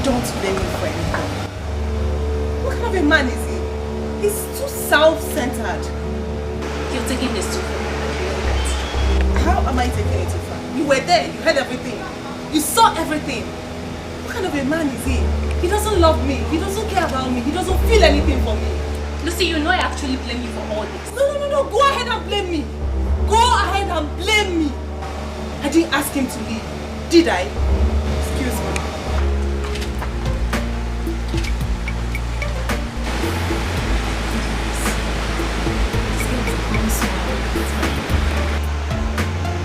Don't blame me for anything. What kind of a man is he? He's too self-centered. You're taking this too far. How am I taking it too far? You were there, you heard everything. You saw everything. What kind of a man is he? He doesn't love me, he doesn't care about me, he doesn't feel anything for me. Lucy, you know I actually blame you for all this. No, go ahead and blame me. Go ahead and blame me. I didn't ask him to leave, did I? Excuse me.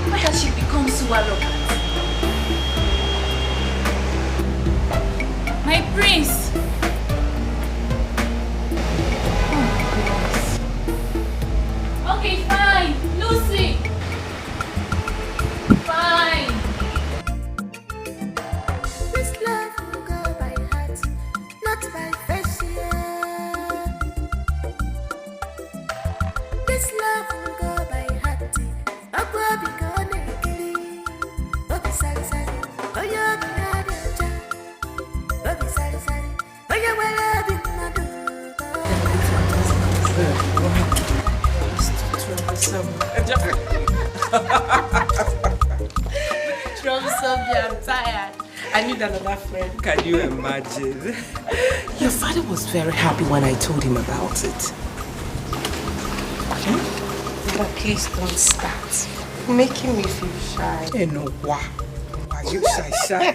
Why has she become so arrogant? My prince! Okay, fine. Lucy! Fine. This love will go by heart, not by face, yeah. This love will go by heart. Obo bi go nekiri. Obi sari sari. Oyo bi adeja. Obi sari sari. Oyo wele bi madu. Troublesome, I'm tired. I need another friend. Can you imagine? Your father was very happy when I told him about it. But please don't start. You're making me feel shy. You know why? Are you shy?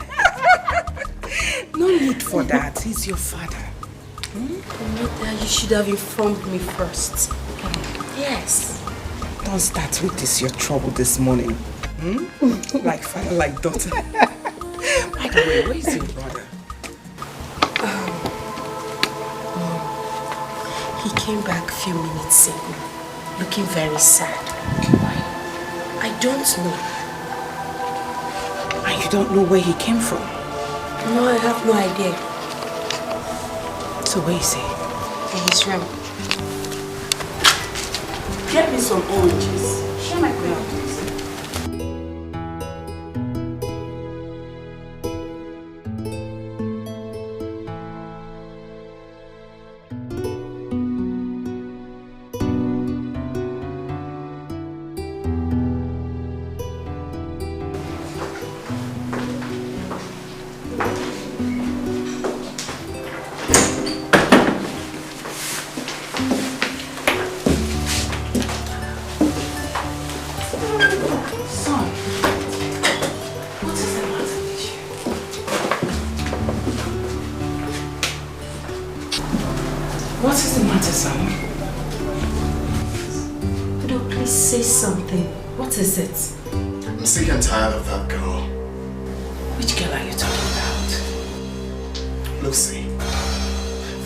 No need for that. He's your father. You should have informed me first. Yes. Don't start with this, your trouble this morning. Like father, like daughter. By the way, where is your brother? He came back a few minutes ago, looking very sad. Why? I don't know. And you don't know where he came from? No, I have no idea. So where is he? In his room. Get me some oranges. Share my prayer, please. What is the matter, son? Could you please say something? What is it? I'm sick and tired of that girl. Which girl are you talking about? Lucy.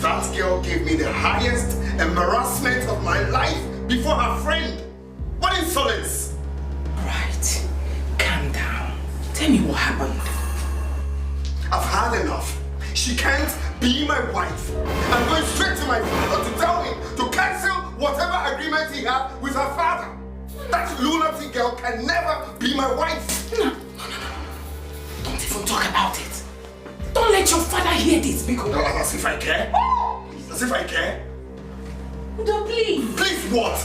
That girl gave me the highest embarrassment of my life before her friend. What insolence! Right. Calm down. Tell me what happened. I've had enough. She can't be my wife. I'm going straight to my father to tell him to cancel whatever agreement he had with her father. That lunatic girl can never be my wife. No. Don't even talk about it. Don't let your father hear this because... As if I care? As if I care? No, please. Please what?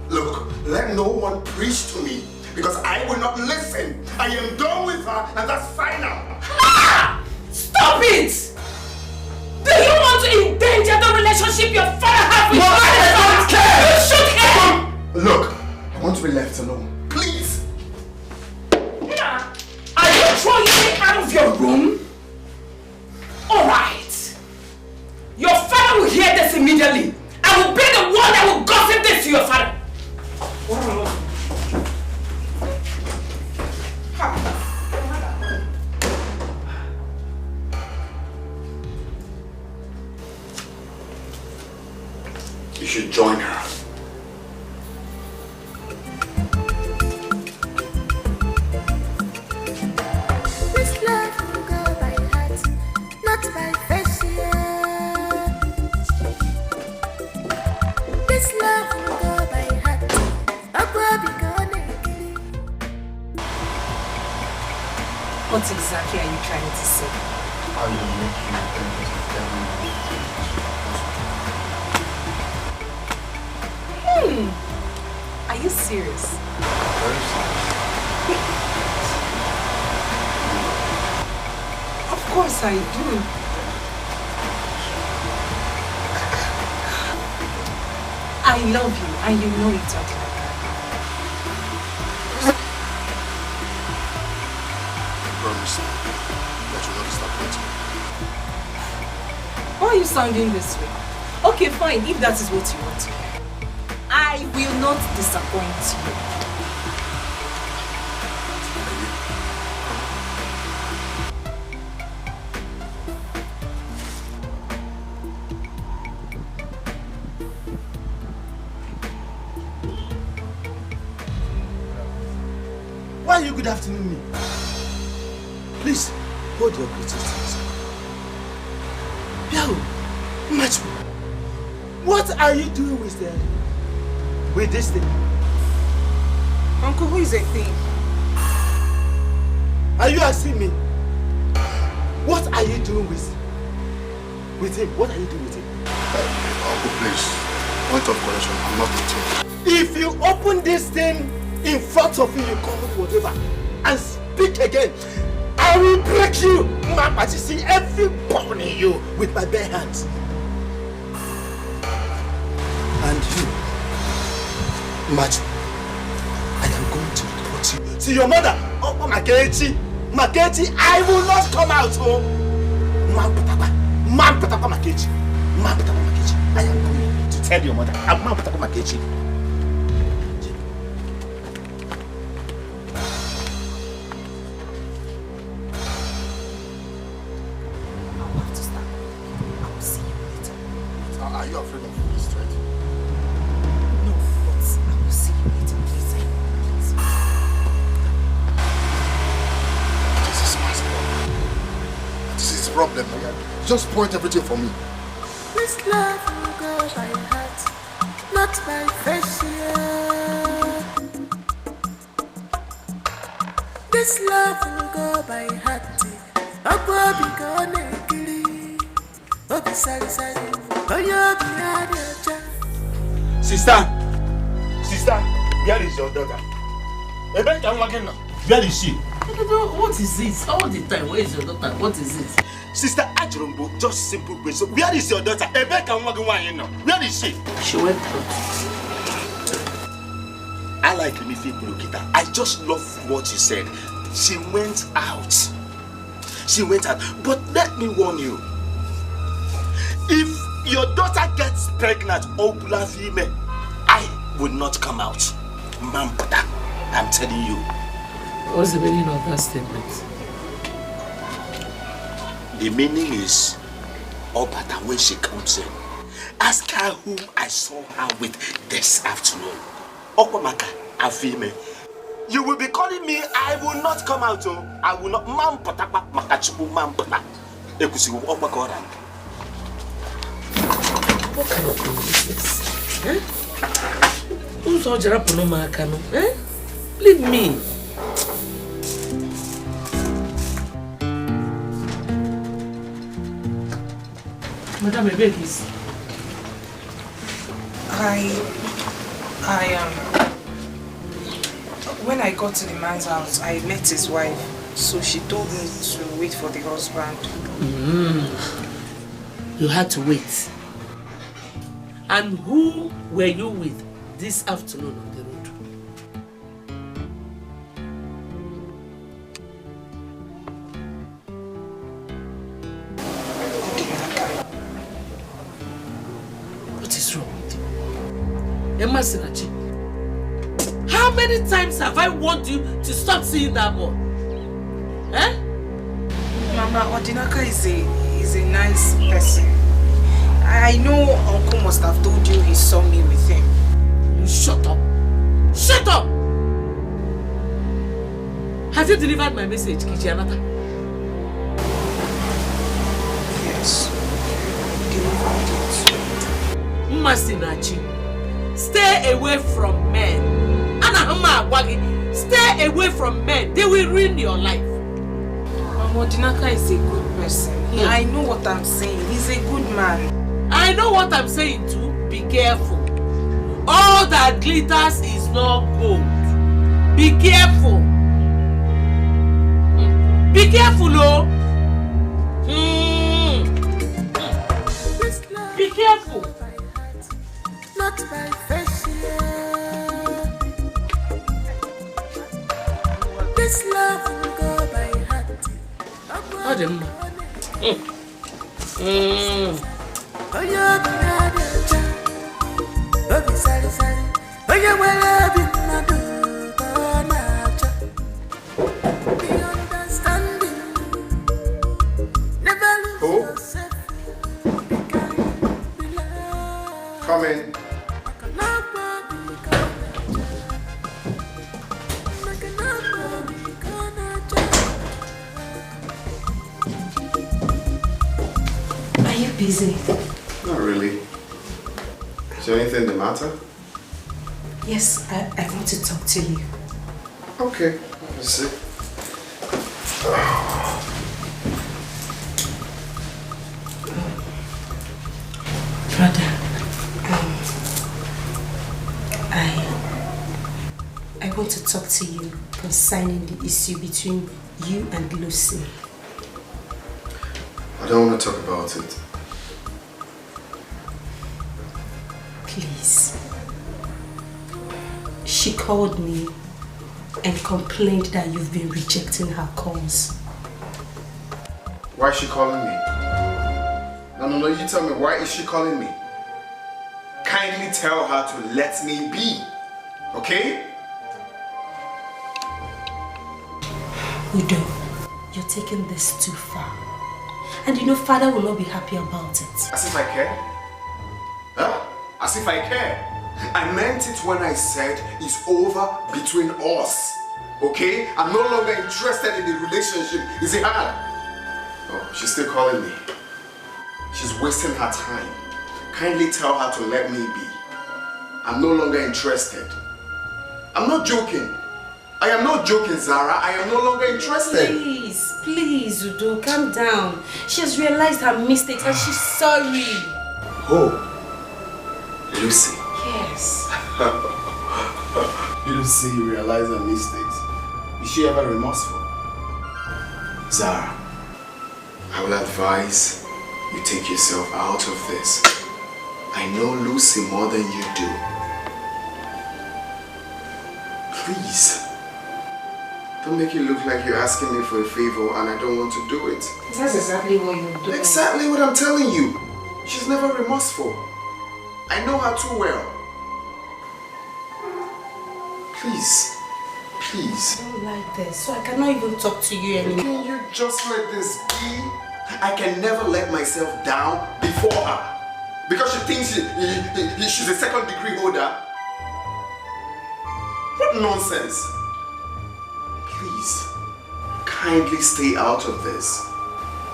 Look, let no one preach to me because I will not listen. I am done with her and that's final. Ah! Stop it! Do you want to endanger the relationship your father has with your father? You should care! Look, I want to be left alone. Please! Are you throwing me out of your room? Alright. Your father will hear this immediately. I will be the one that will gossip this to your father. You should join her. This love will go by heart, not by face, yeah. This love will go by heart. Obo bi go nekiri. What exactly are you trying to say? how you make me think of everyone. Are you serious? Very serious. Of course I do. I love you and you know it, Adinaka. Promise that you'll not disappoint me. Why are you sounding this way? Okay, fine, if that is what you want to hear. I will not disappoint you. Why are you good afternoon me? Please, hold your greetings to yourself. Biao, Machu, what are you doing with this thing? Uncle, who is a thing? Are you asking me? What are you doing with him? What are you doing with him? Uncle, please. Point of correction, I'm not with him. If you open this thing in front of you, you call it whatever, and speak again, I will break you, Mama, to see every bone in you with my bare hands. And you, Machu, I am going to report you to your mother. Oh, Makechi, I will not come out. Oh, Mampatapa Makechi, I am going to tell your mother. I'm Mampatapa Makechi. Are you afraid of this threat? No, but I will see you later, please. This is my problem. This is his problem. Just point everything for me. This love will go by heart, not by face. This love will go by heart. Akwa biko nekiri, obi sari sari, oyo biadeja. Sister, where is your daughter? Where is she? What is this? All the time, where is your daughter? What is it? Sister Ajurumbo, just simple question. Where is your daughter? Where is she? She went out. I like Mifi Kulukita. I just love what you said. She went out. But let me warn you. If your daughter gets pregnant, Obula female, I will not come out. Mampata, I'm telling you. What's the meaning of that statement? The meaning is, Obata, when she comes in, ask her whom I saw her with this afternoon. Okwamaka, a female. You will be calling me, I will not come out. Oh. I will not. Mampata, makachubu, mampata. Ekusi, Okwakora. What kind of thing is this? Eh? Who's all Jarapono Makano? Eh? Leave me. Madam, I beg this. When I got to the man's house, I met his wife. So she told me to wait for the husband. You had to wait. And who were you with this afternoon on the road? What is wrong with you? Emma Sinachi, how many times have I warned you to stop seeing that boy? Eh? Mama, Odinaka is a nice person. I know Uncle must have told you he saw me with him. You shut up. Shut up! Have you delivered my message, Kichianata? Yes. Delivered it. Masinachi, stay away from men. Anahama Agwagi, stay away from men. They will ruin your life. Odinaka is a good person. I know what I'm saying. He's a good man. I know what I'm saying too. Be careful. All that glitters is not gold. Be careful. Be careful, oh. Be careful. Not by face, this love will go by heart. Adam. Oh, you're the other side. Oh, you're well, I've been my be understanding. Never lose yourself. Be kind, be loved. Come in. Are you busy? Not really. Is there anything the matter? Yes, I want to talk to you. Okay, let's see. Brother, I want to talk to you concerning the issue between you and Lucy. I don't want to talk about it. Please. She called me and complained that you've been rejecting her calls. Why is she calling me? No, you tell me, why is she calling me? Kindly tell her to let me be, okay? Udo, you're taking this too far. And you know Father will not be happy about it. As if I care? Huh? As if I care? I meant it when I said it's over between us. Okay? I'm no longer interested in the relationship. Is it hard? Oh, she's still calling me. She's wasting her time. Kindly tell her to let me be. I'm no longer interested. I'm not joking. I am not joking, Zara. I am no longer interested. Please, Udo, calm down. She has realized her mistakes and she's sorry. Oh, Lucy. Yes. Lucy realized her mistakes. Is she ever remorseful? Zara, I will advise you take yourself out of this. I know Lucy more than you do. Please. Don't make it look like you're asking me for a favor and I don't want to do it. That's exactly what you're doing. Exactly what I'm telling you. She's never remorseful. I know her too well. Please. Please. I don't like this, so I cannot even talk to you anymore. Can you just let this be? I can never let myself down before her. Because she thinks she's a second degree holder. What nonsense. Please, kindly stay out of this.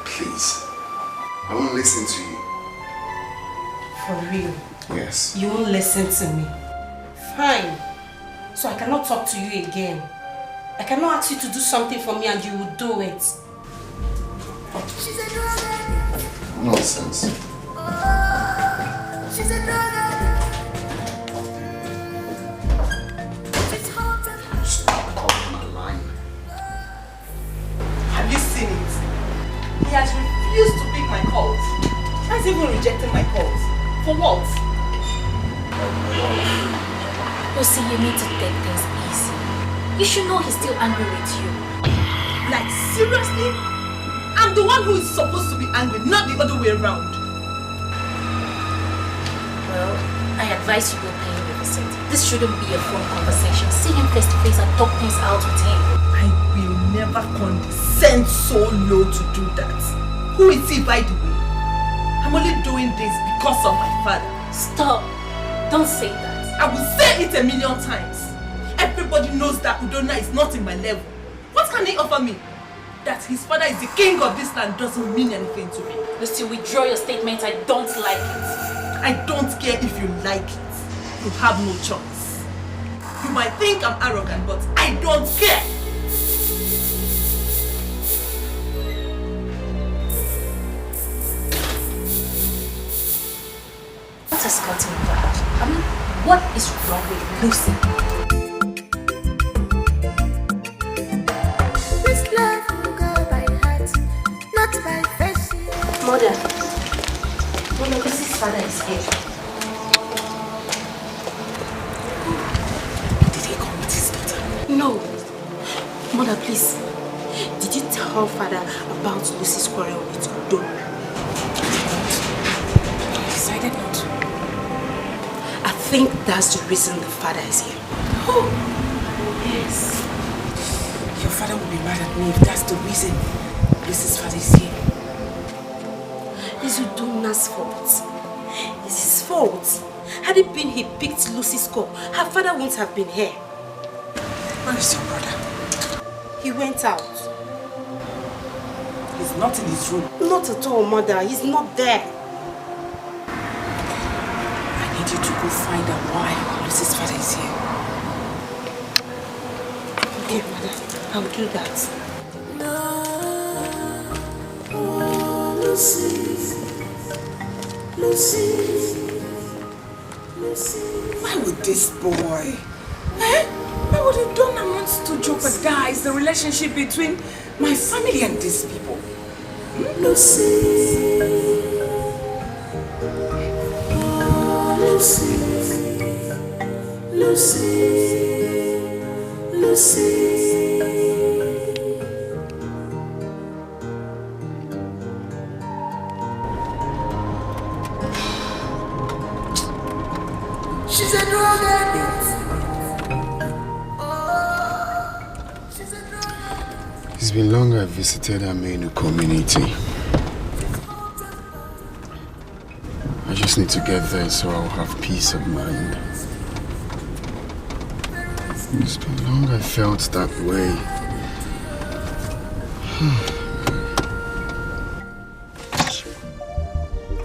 Please. I won't listen to you. For real? Yes. You won't listen to me. Fine. So I cannot talk to you again. I cannot ask you to do something for me and you will do it. She's a drug addict. Nonsense. She's a drug addict. She's haunted. Stop calling my line. Have you seen it? He has refused to pick my calls. He's even rejecting my calls. For what? Lucy, you need to take things easy. You should know he's still angry with you. Like, seriously? I'm the one who is supposed to be angry, not the other way around. Well, I advise you go pay him a visit. This shouldn't be a phone conversation. See him face to face and talk things out with him. I will never condescend so low to do that. Who is he, by the way? I'm only doing this because of my father. Stop. Don't say that. I will say it 1,000,000 times. Everybody knows that Udona is not in my level. What can he offer me? That his father is the king of this land doesn't mean anything to me. Lucy, withdraw your statement. I don't like it. I don't care if you like it. You have no choice. You might think I'm arrogant, but I don't care. has gotten over her? I mean, what is wrong with Lucy? This love will go by heart, not by face. Mother, Lucy's father is here. Did he come with his daughter? No. Mother, please. Did you tell father about Lucy's quarrel with Udo? I decided not to. I think that's the reason the father is here. Oh, yes. Your father will be mad at me if that's the reason Lucy's father is here. It's Udona's fault. It's his fault. Had it been he picked Lucy's call, her father wouldn't have been here. Where is your brother? He went out. He's not in his room. Not at all, Mother. He's not there. I need you to go find out why Lucy's father is here. Okay, Mother. I'll do that. Lucy, Lucy, Lucy. Why would this boy? Why would Udona want to jeopardize the relationship between my family and these people? Lucy, Lucy, Lucy, Lucy. She's a drug addict. She's a drug addict. It's been long I visited Aminu community. I just need to get there so I'll have peace of mind. It's been long I felt that way.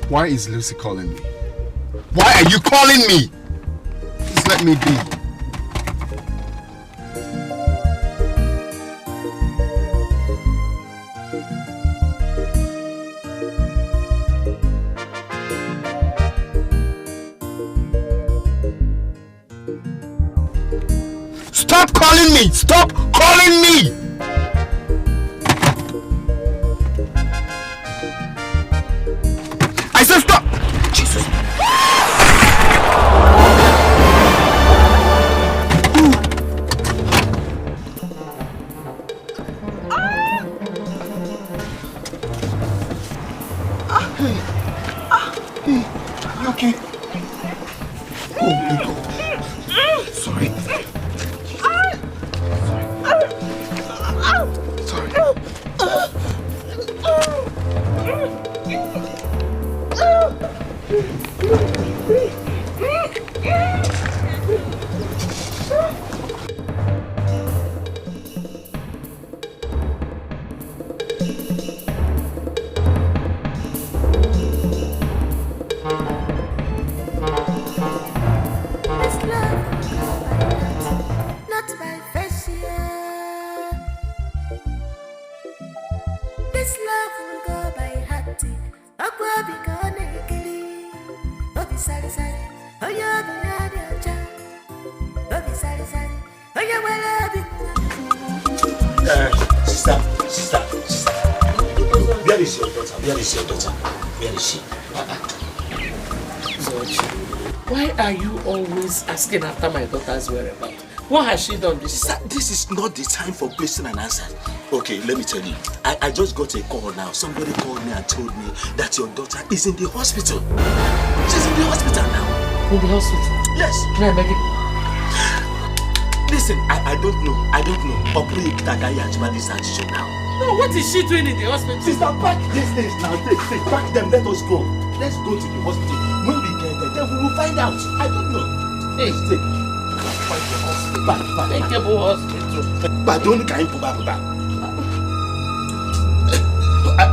Why is Lucy calling me? Why are you calling me? Please let me be. Stop calling me! Stop calling me! I said stop! Jesus! Hey, you okay? Oh my God. Sorry. This love will go by heart, not by face. This love will go by heart. Akwa bikone kili, obi sari sari, oyo biyadi aja, obi sari sari, oyo wala Sister. Where is your daughter? Where is your daughter? Where is she? Why are you always asking after my daughter's whereabouts? What has she done this time? This is not the time for question and answer. Okay, let me tell you. I just got a call now. Somebody called me and told me that your daughter is in the hospital. She's in the hospital now. In the hospital? Yes. Can I beg you? Listen, I don't know. No, what is she doing in the hospital? Sister, pack these things now. Take, pack them. Let us go. Let's go to the hospital. When we get there, then we will find out. I don't know. Hey, take. Find the hospital. Back. Take your hospital. But don't kind of back.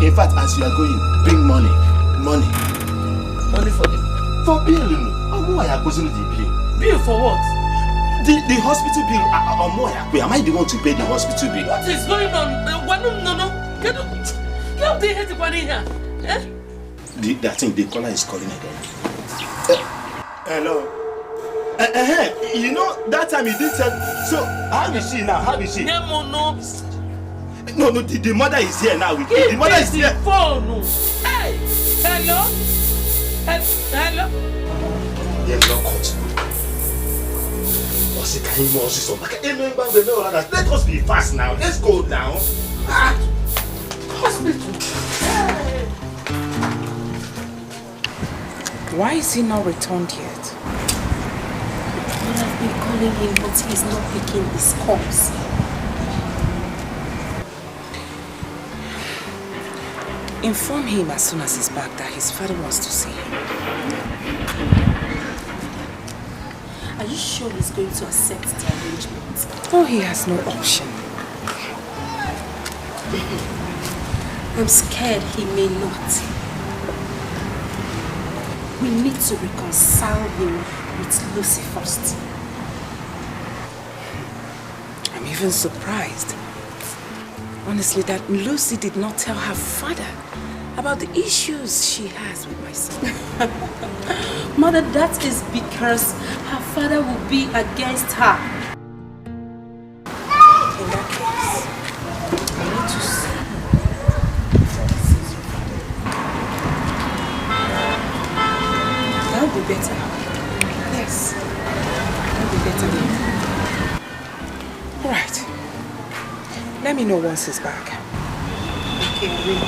In fact, as you are going, bring money. Money for them? For bill. Who are you going to bill? Bill for what? The hospital bill. Am I the one to pay the hospital bill? What is going on? No. Get up the head of here. I think the caller is calling again. Hello. You know, that time you did tell. So, how is she now? How is she? No. No, the mother is here now with you. The mother is here. Phone. Hey, hello. Hello. Yes, no cut. Let us be fast now. Let's go down. Hospital. Hey. Why is he not returned yet? I've been calling him, but he's not picking his calls. Inform him as soon as he's back that his father wants to see him. Are you sure he's going to accept the arrangement? Oh, he has no option. I'm scared he may not. We need to reconcile him with Lucy first. I'm even surprised, honestly, that Lucy did not tell her father about the issues she has with my son. Mother, that is because her father will be against her. In that case, I need to see that would be better. Yes, that would be better. All right. Let me know once he's back. Okay, I will.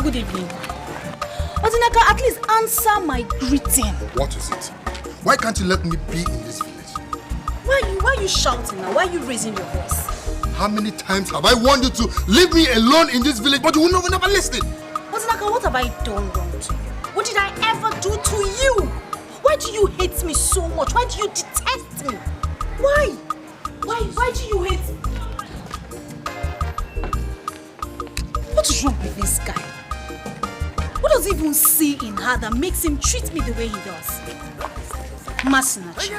Good evening. Odinaka, at least answer my greeting. What is it? Why can't you let me be in this village? Why are you shouting now? Why are you raising your voice? How many times have I warned you to leave me alone in this village, but you will never listen? Odinaka, what have I done wrong to you? What did I ever do to you? Why do you hate me so much? Why do you detest me? Why? Why do you hate me? What is wrong with this guy? What does he even see in her that makes him treat me the way he does? Masinachi,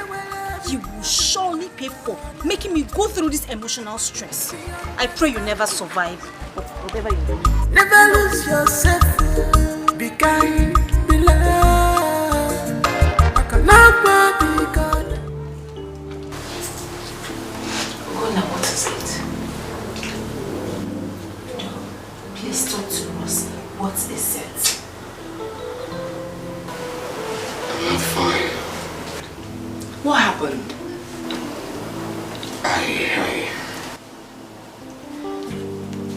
you will surely pay for making me go through this emotional stress. I pray you never survive whatever you do. Never lose yourself. Be kind, be loved. I cannot be God. Gona, what is it? No, please talk to us. What is it? I'm not fine. What happened?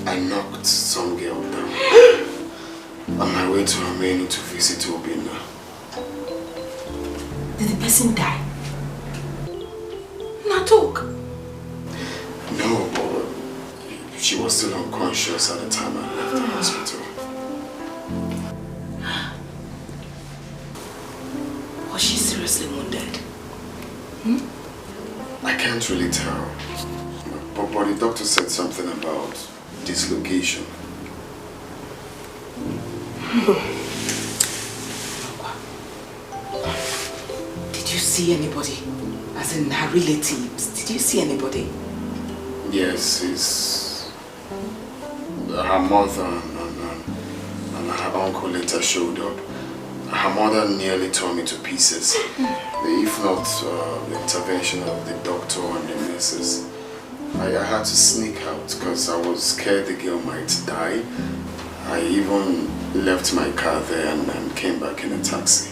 I knocked some girl down on my way to Romania to visit Obina. Did the person die? Not talk. No, but she was still unconscious at the time I left the hospital. Was she seriously wounded? I can't really tell. But the doctor said something about dislocation. Did you see anybody? As in her relatives? Did you see anybody? Yes, his her mother and her uncle later showed up. Her mother nearly tore me to pieces. If not the intervention of the doctor and the nurses. I had to sneak out because I was scared the girl might die. I even left my car there and came back in a taxi.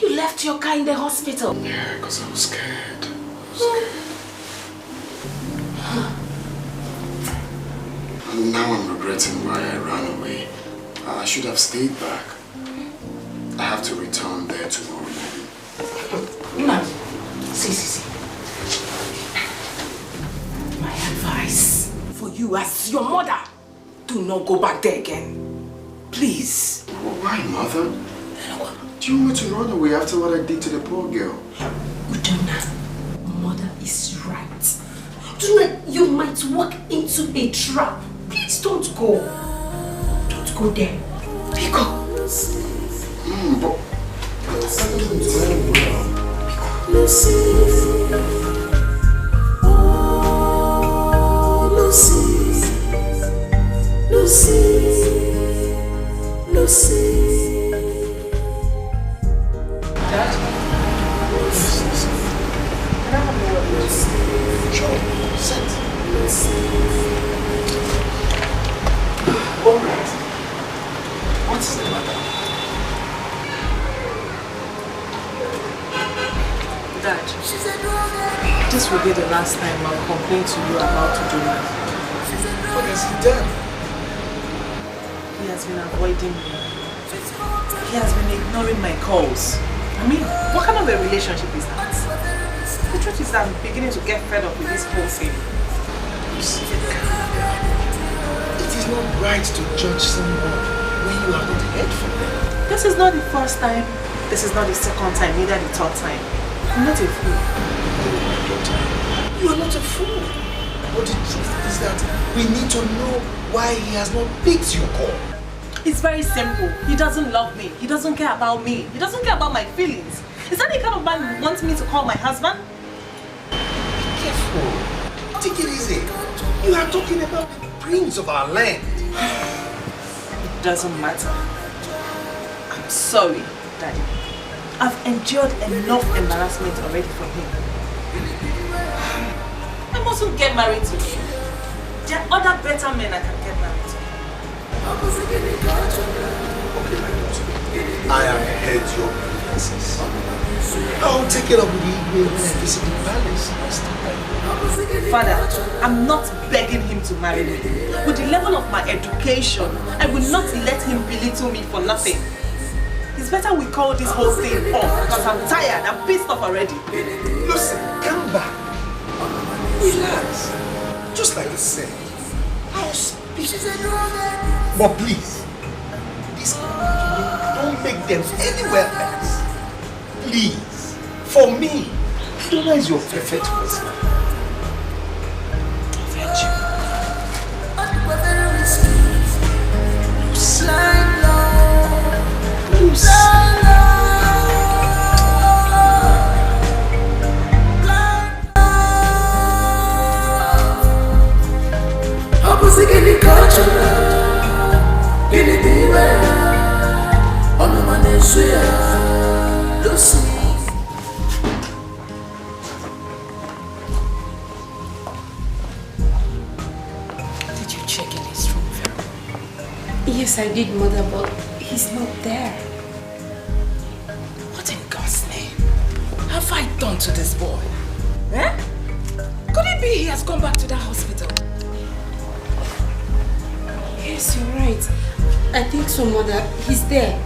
You left your car in the hospital? Yeah, because I was scared. And now I'm regretting why I ran away. I should have stayed back. I have to return there tomorrow morning. No. See. My advice for you as your mother, do not go back there again. Please. Why, Mother? Do you want me to run away after what I did to the poor girl? Udonna, Mother is right. Udonna, you might walk into a trap. Please don't go. Don't go there. Because... But that doesn't end well. Lucy, oh Lucy, Lucy, Lucy. Dad? Can I have a word with you? Sure, sit. All right. What's the matter? Dad, this will be the last time I'll complain to you about Udonna. What has he done? He has been avoiding me. He has been ignoring my calls. I mean, what kind of a relationship is that? The truth is that I'm beginning to get fed up with this whole thing. You see, calm down. It is not right to judge someone when you have not heard from them. This is not the first time. This is not the second time, neither the third time. I'm not a fool. Oh, my daughter, you are not a fool. But the truth is that we need to know why he has not picked your call. It's very simple. He doesn't love me. He doesn't care about me. He doesn't care about my feelings. Is that the kind of man who wants me to call my husband? Be careful. Take it easy. You are talking about the prince of our land. It doesn't matter. I'm sorry, Daddy. I've endured enough embarrassment already for him. I mustn't get married to him. There are other better men I can get married to. Okay, my daughter. I have heard your grievances. I'll take it up with you when I visit the palace next time. Father, I'm not begging him to marry me. With the level of my education, I will not let him belittle me for nothing. It's better we call this whole thing off because I'm tired. I'm pissed off already. Listen, come back. Relax. Just like I said, I'll speak. But please, this don't make them anywhere else. Please, for me, Udonna is your perfect husband. Did you check in his room, Phil? Yes, I did, Mother, but he's not there. What in God's name have I done to this boy? Eh? Could it be he has gone back to that hospital? Yes, you're right. I think so, Mother. He's there.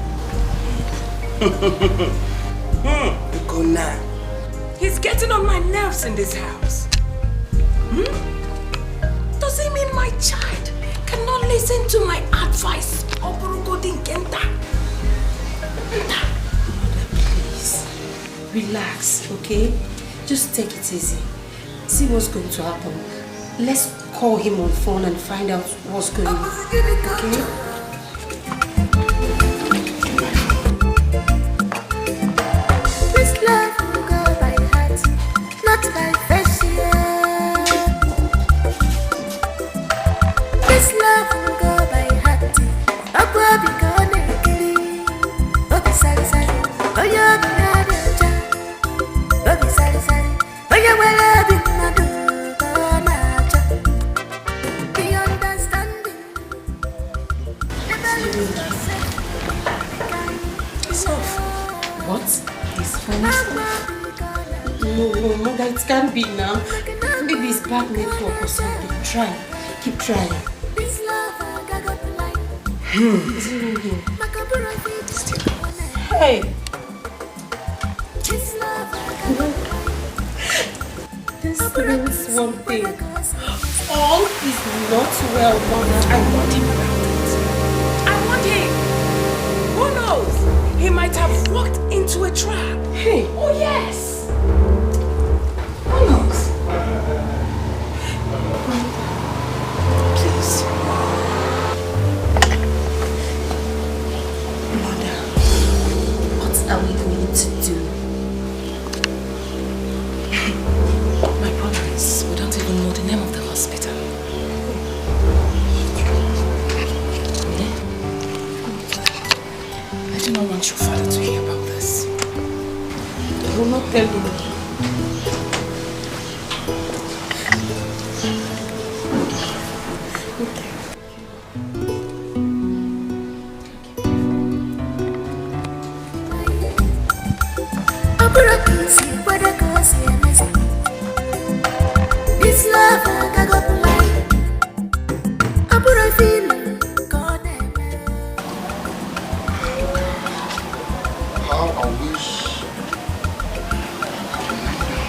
Go now. He's getting on my nerves in this house. Does he mean my child cannot listen to my advice? Please, relax, okay? Just take it easy. See what's going to happen. Let's call him on phone and find out what's going on, okay? This love will go by heart, not by fashion. No, Mother, it can't be now. Maybe it's bad network or something. Try. Keep trying. Hey! This means one thing. All is not well, Mother. I want him around it. I want him. Who knows? He might have walked into a trap. Hey! Oh yes. Who knows? Please. Mother, what are we going to do? My problem is we don't even know the name of the hospital. I do not want your father to hear about this. I will not tell him. This love I got to lie. I'm gonna feel God. How I wish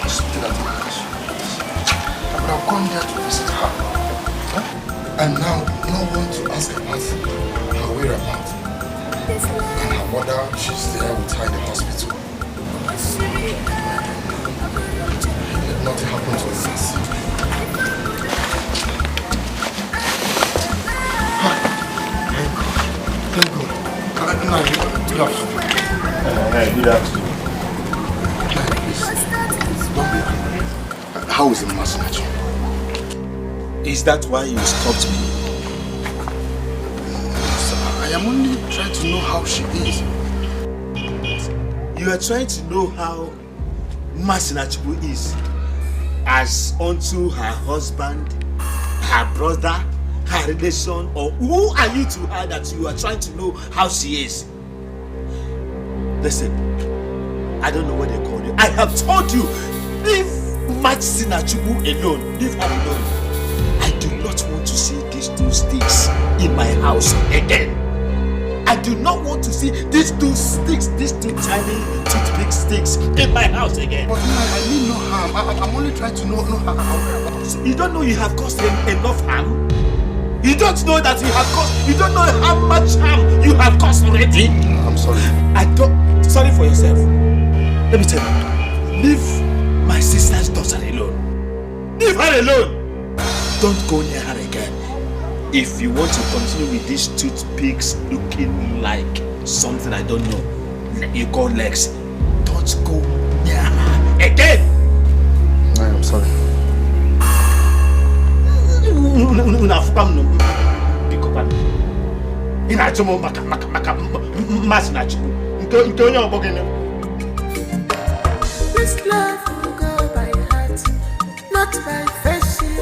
I stayed at my house. I would have gone there to visit her. And now, no one to ask about her whereabouts. And her mother, she's there with her in the hospital. Let nothing happen to us. Thank God. Good afternoon. Good afternoon. Please, don't be angry. How is the message? Is that why you stopped me? Sir, I am only trying to know how she is. You are trying to know how Masinachibu is as unto her husband, her brother, her relation, or who are you to her that you are trying to know how she is? Listen, I don't know what they call you. I have told you, leave Masinachibu alone. Leave her alone. I do not want to see these two sticks in my house again. I do not want to see these two sticks, these two tiny toothpick sticks in my house again. But I mean no harm. I'm only trying to know her whereabouts. You don't know you have caused enough harm? You don't know that you have caused, you don't know how much harm you have caused already? I'm sorry. Sorry for yourself. Let me tell you, leave my sister's daughter alone. Leave her alone. Don't go near her again. If you want to continue with these toothpicks looking like something I don't know, you call legs, don't go near her again. I am sorry. This love will go by heart, not by fashion.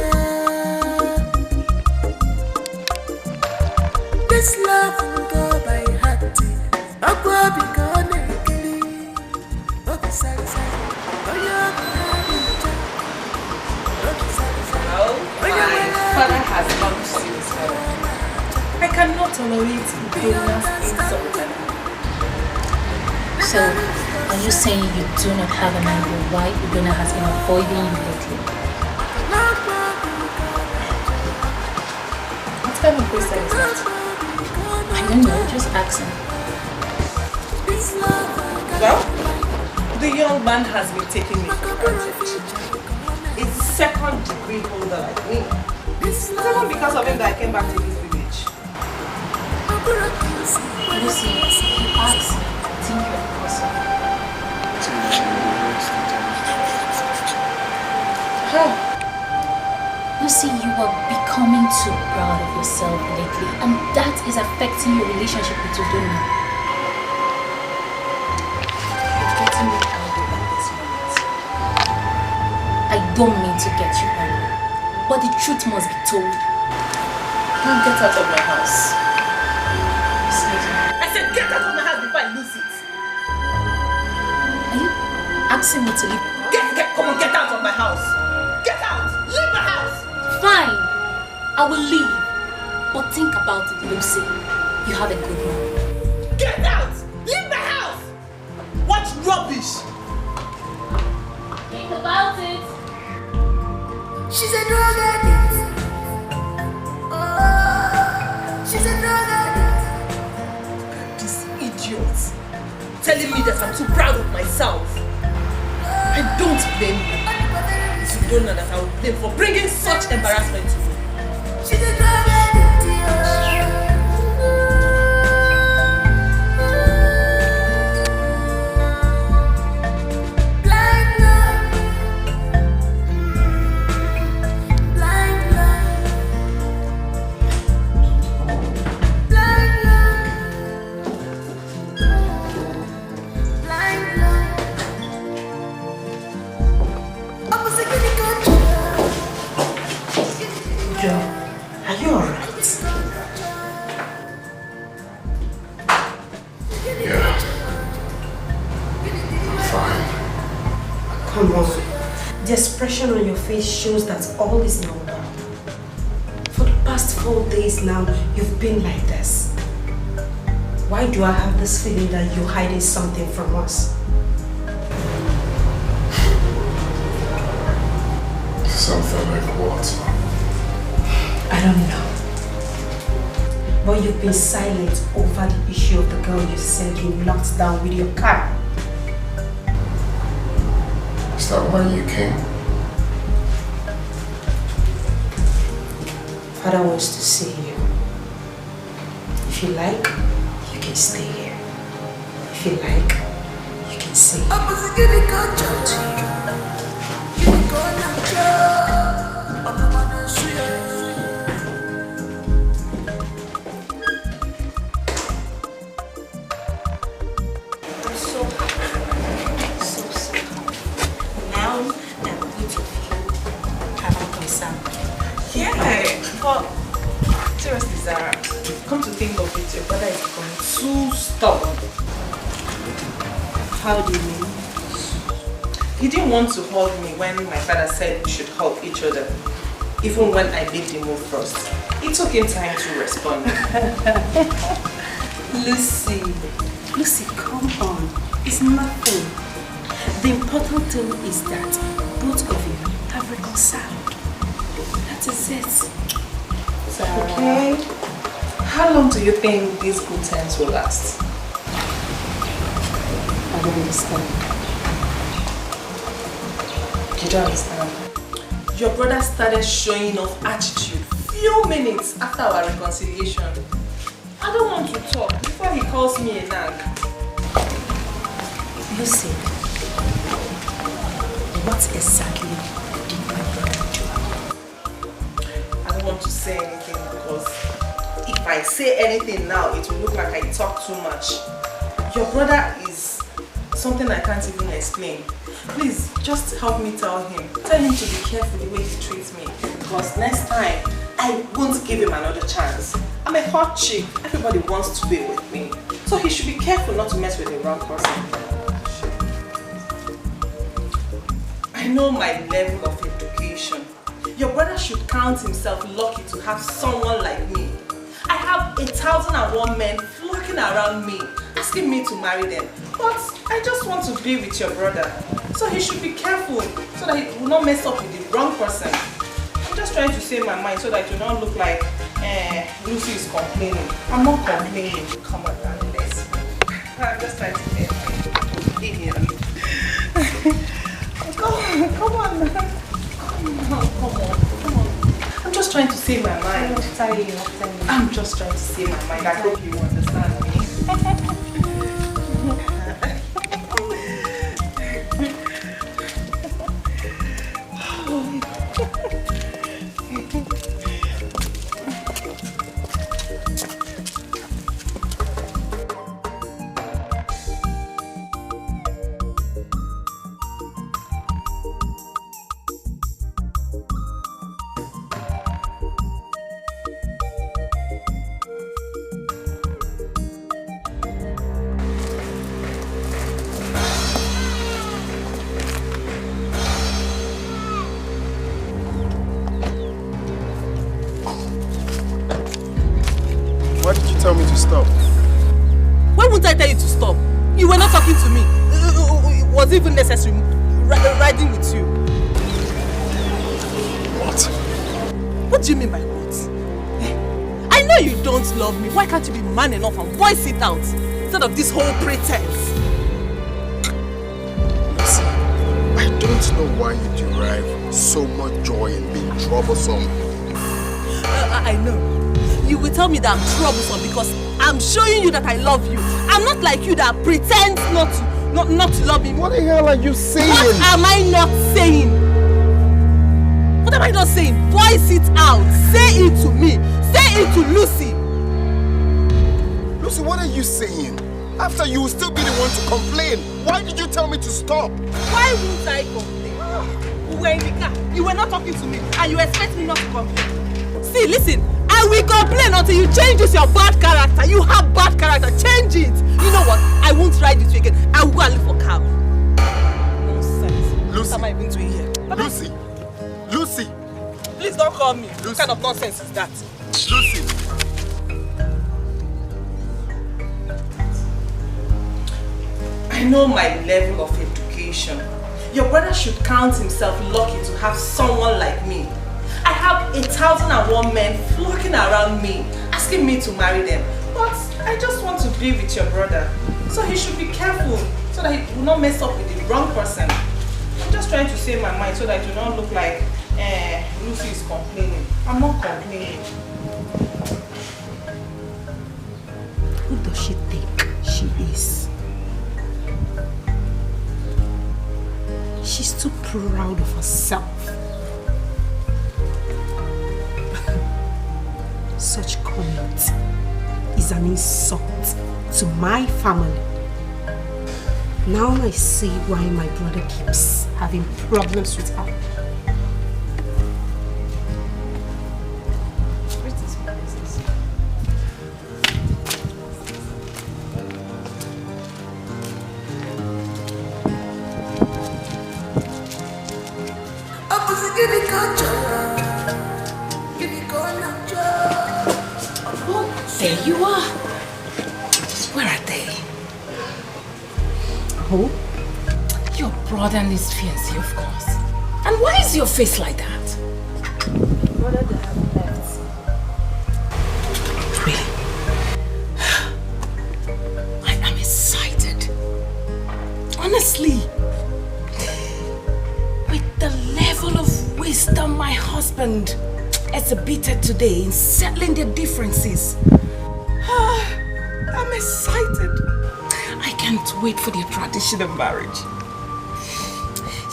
This love will go by heart. Akwa biko nekili, obi sari sari, oyo biko My father has gone suicidal. I cannot tolerate Ugona's insult. So, are you saying you do not have an idea why Ugona has been avoiding you lately? What kind of question is that? I don't know, just asking. Well, the young man has been taking me for granted. It's second degree holder like me. It's not because of him that I came back to this village. Lucy, you asked, I think you're a person. Lucy, you are becoming too proud of yourself lately, and that is affecting your relationship with Udona. You're getting me angry at this moment. I don't mean to get you angry, but the truth must be told. Now get out of my house. Excuse me. I said get out of my house before I lose it. Are you asking me to leave? Get Come on, get out of my house. Get out! Leave my house! Fine, I will leave. But think about it, Lucy. You have a good man. Get out! Leave my house! What rubbish! Think about it. She's a drug addict. Oh, she's a drug addict. This idiot telling me that I'm too proud of myself. I don't blame you. If you don't know that I will blame for bringing such embarrassment to me. She's a drug addict. Blind love. Blind love. Blind love. Blind love. I'm a second control. Joe, are you alright? Yeah. I'm fine. Come on. The expression on your face shows that all is not well. For the past 4 days now, you've been like this. Why do I have this feeling that you're hiding something from us? Something like what? I don't know. But you've been silent over the issue of the girl you said you locked down with your car. Is that why you came? Father wants to see you. If you like, you can stay here. If you like, you can stay here. I'm a second control. You gonna control. I'm the one who's sweet. I'm so happy. So happy. Now that both of you have reconciled. Yeah, but seriously, Zara, come to think of it, your brother is becoming too stubborn. How do you mean? He didn't want to hug me when my father said we should hug each other, even when I made the move first. It took him time to respond. Lucy, come on. It's nothing. The important thing is that both of you have reconciled. That is it. Okay. How long do you think these good times will last? I don't understand. You don't understand. Your brother started showing off attitude few minutes after our reconciliation. I don't want to talk before he calls me a nag. Lucy, what exactly did my brother do? I don't want to say anything because if I say anything now, it will look like I talk too much. Your brother is something I can't even explain. Please, just help me tell him. Tell him to be careful the way he treats me. Because next time, I won't give him another chance. I'm a hot chick. Everybody wants to be with me. So he should be careful not to mess with the wrong person. I know my level of education. Your brother should count himself lucky to have someone like me. I have 1,001 men flocking around me, asking me to marry them. But I just want to be with your brother. So he should be careful so that he will not mess up with the wrong person. I'm just trying to say my mind so that it will not look like Lucy is complaining. I'm not complaining. Come on, darling, let's go. I'm just trying to say my opinion. Come on. I'm just trying to say my mind. I'm just trying to say my mind. I hope you understand me. to stop. Why won't I tell you to stop? You were not talking to me. It was even necessary riding with you. What? What do you mean by what? I know you don't love me. Why can't you be man enough and voice it out instead of this whole pretense? Listen, I don't know why you derive so much joy in being troublesome. I know. You will tell me that I'm troublesome because I'm showing you that I love you. I'm not like you that pretends not to love me. What the hell are you saying? What am I not saying? What am I not saying? Voice it out. Say it to me. Say it to Lucy. Lucy, what are you saying? After you will still be the one to complain. Why did you tell me to stop? Why won't I complain? We were in the car. You were not talking to me and you expect me not to complain. See, listen. I will complain until you change this your bad character. You have bad character. Change it. You know what? I won't ride with you again. I will go and look for cab. Nonsense. Lucy. What am I even doing here? Lucy. Lucy. Please don't call me. Lucy. What kind of nonsense is that? Lucy. I know my level of education. Your brother should count himself lucky to have someone like me. I have 1,001 men flocking around me, asking me to marry them. But I just want to be with your brother. So he should be careful so that he will not mess up with the wrong person. I'm just trying to save my mind so that it will not look like Lucy is complaining. I'm not complaining. Who does she think she is? She's too proud of herself. Such comment is an insult to my family. Now I see why my brother keeps having problems with her. There you are. Where are they? Who? Your brother and his fiancée, of course. And why is your face like that? Brother, they have left. Really? I am excited. Honestly. With the level of wisdom my husband exhibited today in settling their differences. I'm excited. I can't wait for their traditional marriage.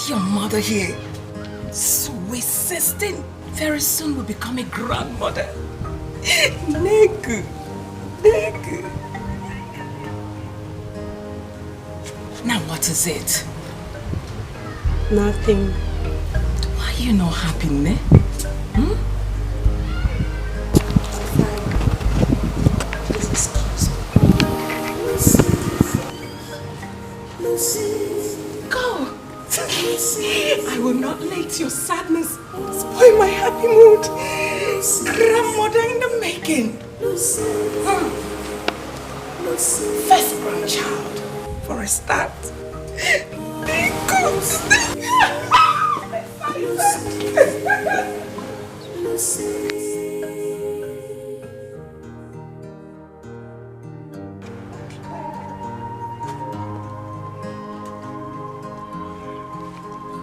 Your mother here, sweet sister, very soon will become a grandmother. Negu. Negu. Now what is it? Nothing. Why are you not happy, ne? Hmm? Go! I will not let your sadness spoil my happy mood. Grandmother in the making. First grandchild for a start.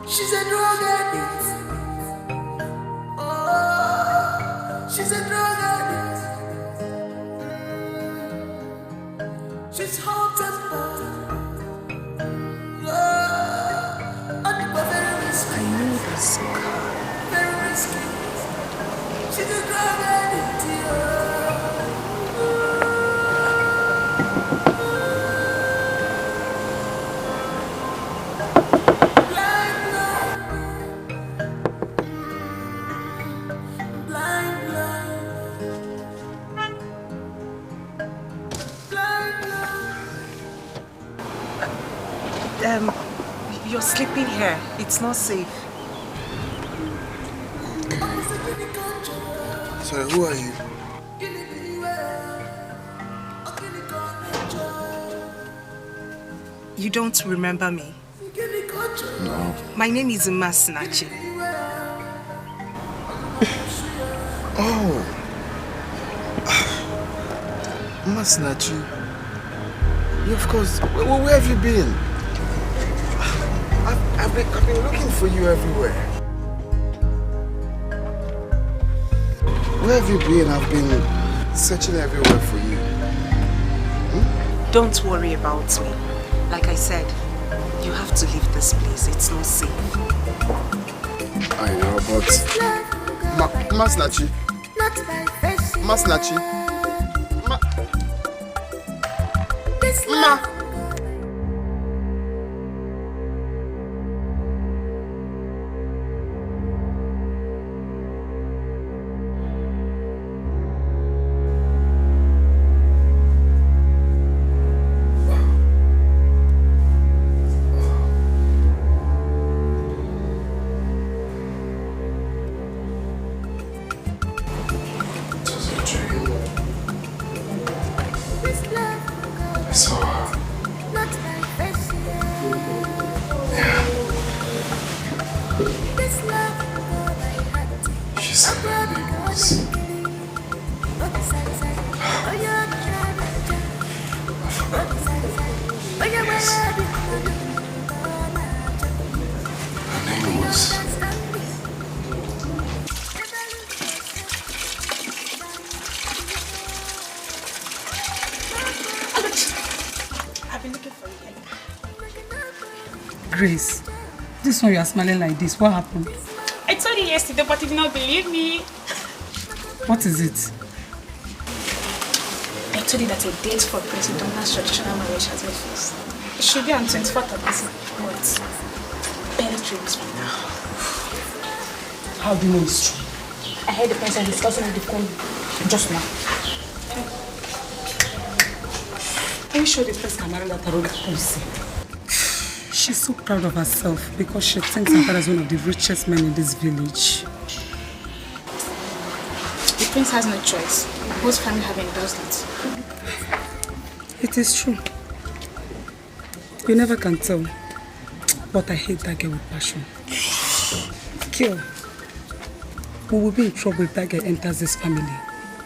She's a drug addict. Oh, she's a drug addict. She's hot and bold. Very risky. I know this. Very risky. She's a drug addict. You're sleeping here. It's not safe. Sorry, who are you? You don't remember me? No. My name is Masinachi. Oh. Masinachi. Yeah, of course. Where have you been? I've been looking for you everywhere. Where have you been? I've been searching everywhere for you. Don't worry about me. Like I said, you have to leave this place. It's not safe. I know, but... Masinachi. Masinachi. Ma. Grace, this one you are smiling like this. What happened? I told you yesterday, but you did not believe me. What is it? I told you that a date for Prince Donald's traditional marriage has been fixed. It should be on 24th of this month. Barely 3 weeks from now. How do you know it's true? I heard the princess discussing with the queen just now. Are you sure the first can marry that Aroga policy? She's so proud of herself because she thinks her father is one of the richest men in this village. The prince has no choice. Both families have endorsed it. It is true. You never can tell. But I hate that girl with passion. Kill. We will be in trouble if that girl enters this family.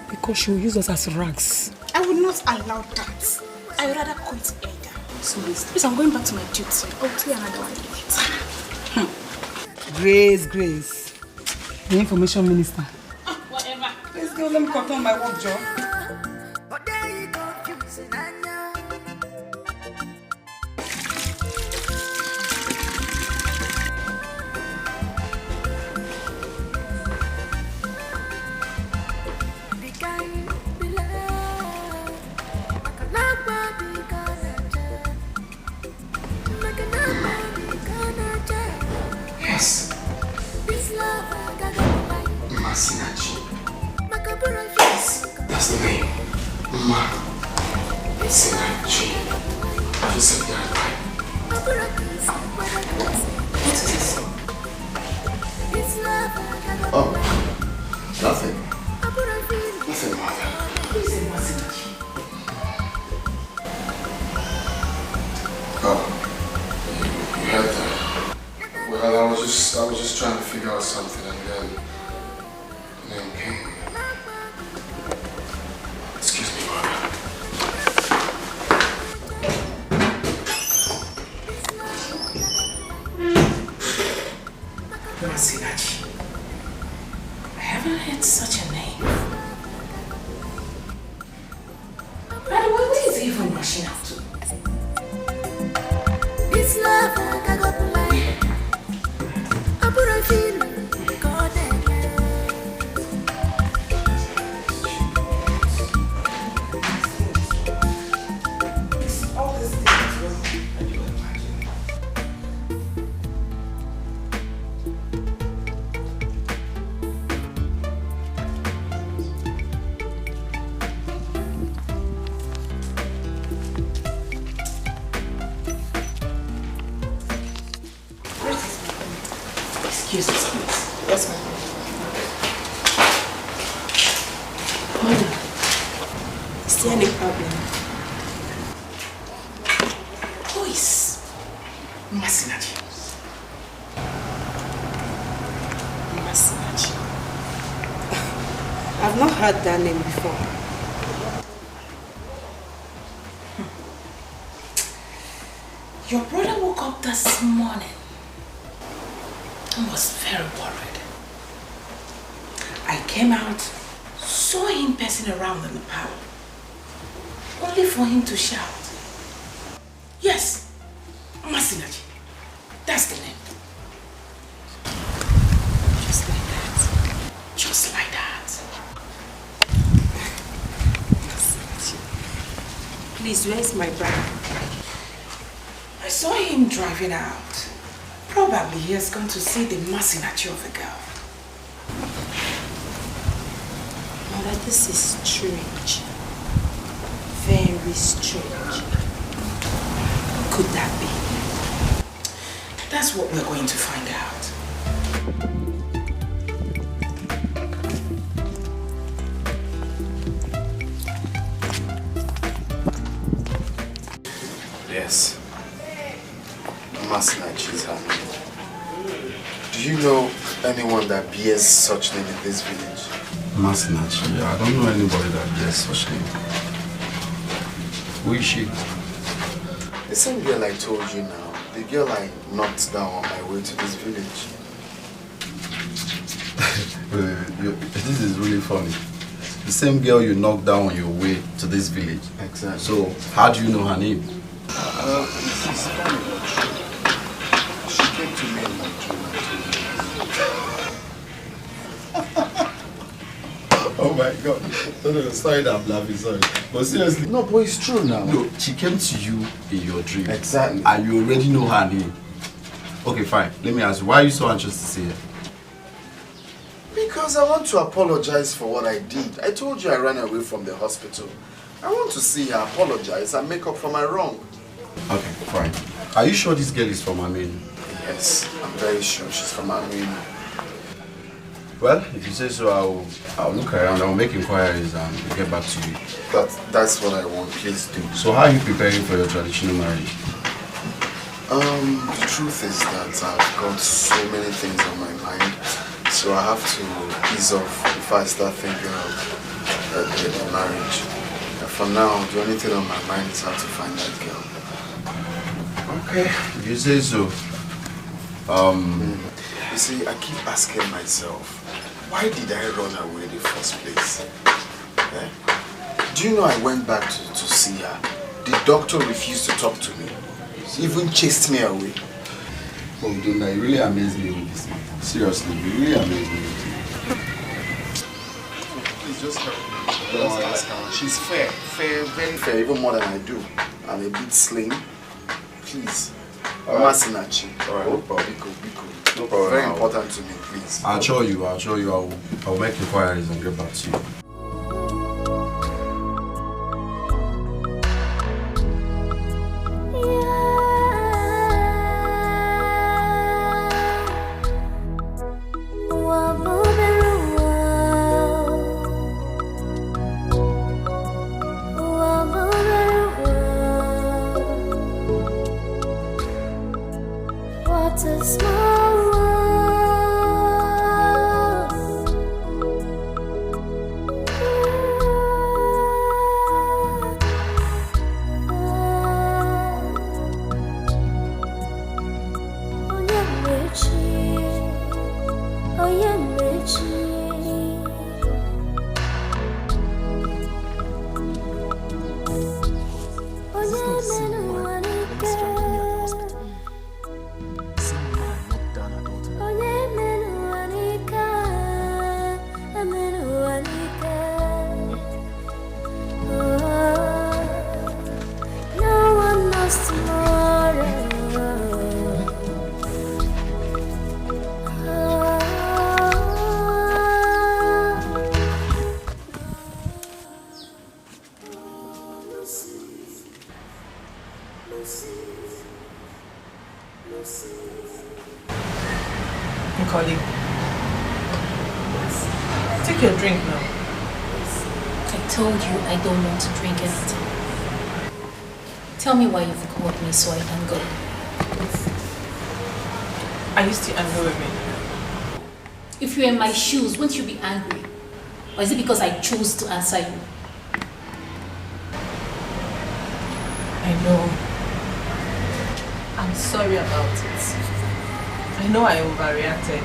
Because she will use us as rags. I would not allow that. I would rather quit Ada. So please, I'm going back to my duty. I'll tell you another one later. Grace. The information minister. Whatever. Let's go, let me cut on my work job. Yes. Masinachi. That's the name. Masinachi. Have you said that right? What is this? Oh, nothing. Nothing, mother. Who is it, Masinachi? Oh, you heard that? Well, I was just trying to figure out something, and then came. Excuse me, mother. Masinachi. I haven't heard such a name. By the way, where is he even rushing out to? This love I got to lie. I put a feeling, God Excuse me, please. Yes, ma'am. Mother. Is there any problem? Who is Masinachi. I've not heard that name before. Your brother woke up this morning and was very worried. I came out, saw him passing around in the parlor, only for him to shout. Yes, Masinachi. That's the name. Just like that. Just like that. Masinachi. Please, where's my brother? I saw him driving out. Probably he has gone to see the Masinachi of the girl. Mother, this is strange. Very strange. Could that be? That's what we're going to find out. Yes. Masinachi is her name. Do you know anyone that bears such name in this village? Masinachi, I don't know anybody that bears such name. Who is she? The same girl I told you now. The girl I knocked down on my way to this village. This is really funny. The same girl you knocked down on your way to this village. Exactly. So, how do you know her name? It's funny. She came to me in my dream and told me. Oh my God. No, sorry that I'm laughing, sorry. But seriously. No, but it's true now. No, she came to you in your dream. Exactly. And you already know her name. Okay, fine. Let me ask you, why are you so anxious to see her? Because I want to apologize for what I did. I told you I ran away from the hospital. I want to see her apologize and make up for my wrong. Okay, fine. Are you sure this girl is from Armenia? Yes, I'm very sure she's from Armenia. Well, if you say so, I'll look around, I'll make inquiries and get back to you. That's what I want, please do. So how are you preparing for your traditional marriage? The truth is that I've got so many things on my mind, so I have to ease off before I start thinking of the marriage. For now, the only thing on my mind is how to find that girl. Okay, if you say so. You see, I keep asking myself, why did I run away in the first place? Eh? Do you know I went back to see her? The doctor refused to talk to me. He even chased me away. Oh, Dunda, you really amazed me with this. Seriously, you really amazed me. Please just help me. Just ask her. She's fair, very fair, even more than I do. I'm a bit slim. Please. Masinachi. Alright, Biko. No problem. Very important to me, please. I'll show you. I'll make inquiries and get back to you. What a small world. Colleague, take your drink now. I told you I don't want to drink anything. Tell me why you've called me so I can go. Are you still angry with me? If you were in my shoes, wouldn't you be angry? Or is it because I chose to answer you? I know. I'm sorry about it. I know I overreacted.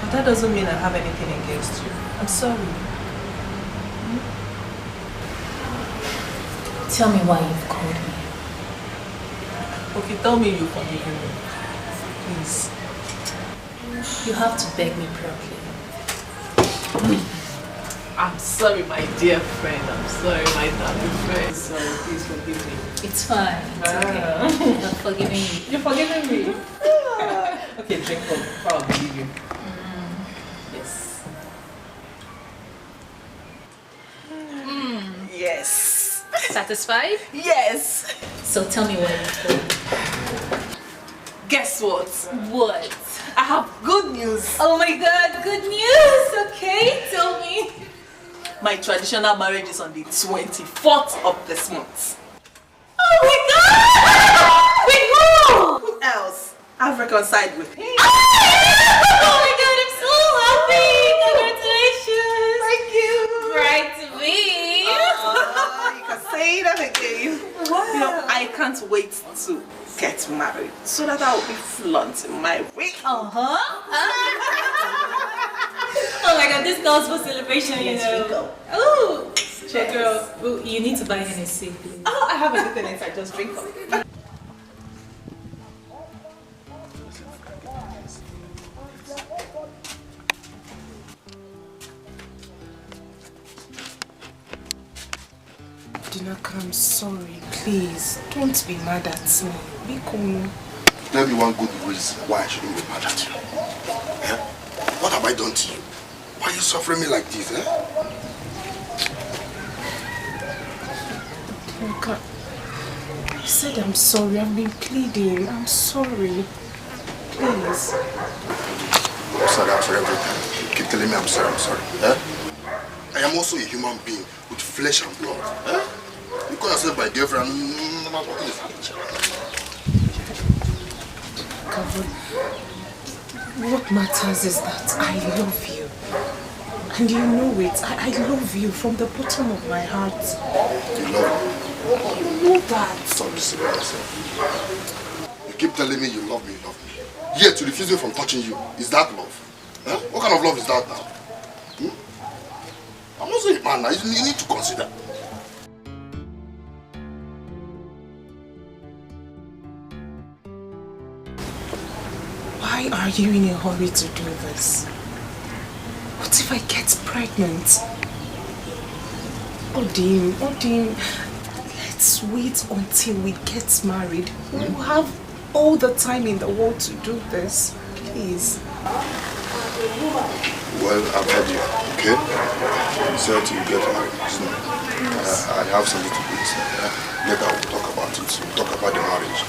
But that doesn't mean I have anything against you. I'm sorry. Tell me why you've called me. Okay, tell me you forgive me. Please. You have to beg me properly. I'm sorry, my dear friend. I'm sorry, my darling friend. Sorry, please forgive me. It's fine. It's okay. I'm forgiving you. You're forgiving me? Okay, drink up before I'll believe you. Yes. Yes. Satisfied? Yes. So tell me why you called. Guess what? What? I have good news. Oh my god, good news! Okay, tell me. My traditional marriage is on the 24th of this month. Oh my god! Wait, who? Who else? I've reconciled with him. Oh my god, I'm so happy! Congratulations! Thank you. Bride to be. You can say that again. Wow. You know, I can't wait to get married so that I'll be flaunting my ring. Oh my god, this calls for celebration, you know. Oh, girl, you need to buy Hennessy, please. Oh, I have everything inside, just drink up. Dinaka, I'm sorry. Please, don't be mad at me. Be cool. Tell me one good reason why I shouldn't be mad at you. Eh? What have I done to you? Why are you suffering me like this, eh? Dinaka, I said I'm sorry. I've been pleading. I'm sorry. Please. I'm sorry everything. You keep telling me I'm sorry. Eh? I am also a human being with flesh and blood. Eh? You call yourself my girlfriend. What matters is that I love you. And you know it. I love you from the bottom of my heart. You love me? You know that. Stop deceiving yourself. You keep telling me you love me. Yet to refuse me from touching you. Is that love? Eh? What kind of love is that now? I'm also a man now. You need to consider. Why are you in a hurry to do this? What if I get pregnant? Odin, let's wait until we get married. We'll have all the time in the world to do this. Please. Well, I've heard you, okay? You said you get married. So, I have something to do. Later we'll talk about it. We'll talk about the marriage.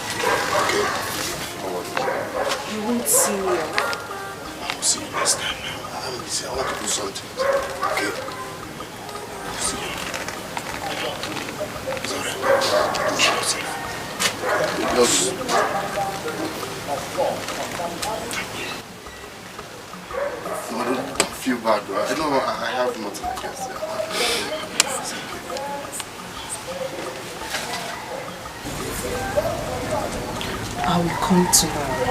Okay? You won't see me. I will see you next time. I'm busy. I want to do something. Okay? See you. It's alright. Just... No, don't feel bad, bro. I know I have nothing against you. I will come tomorrow.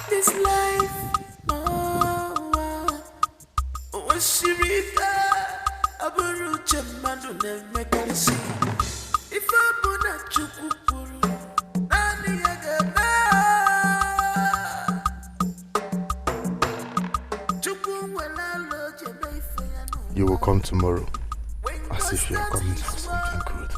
This life, was she read Aburuche Madu Nemekansi. If I put a chukuru, Nani Agaba You will come tomorrow, as if you are coming for something good.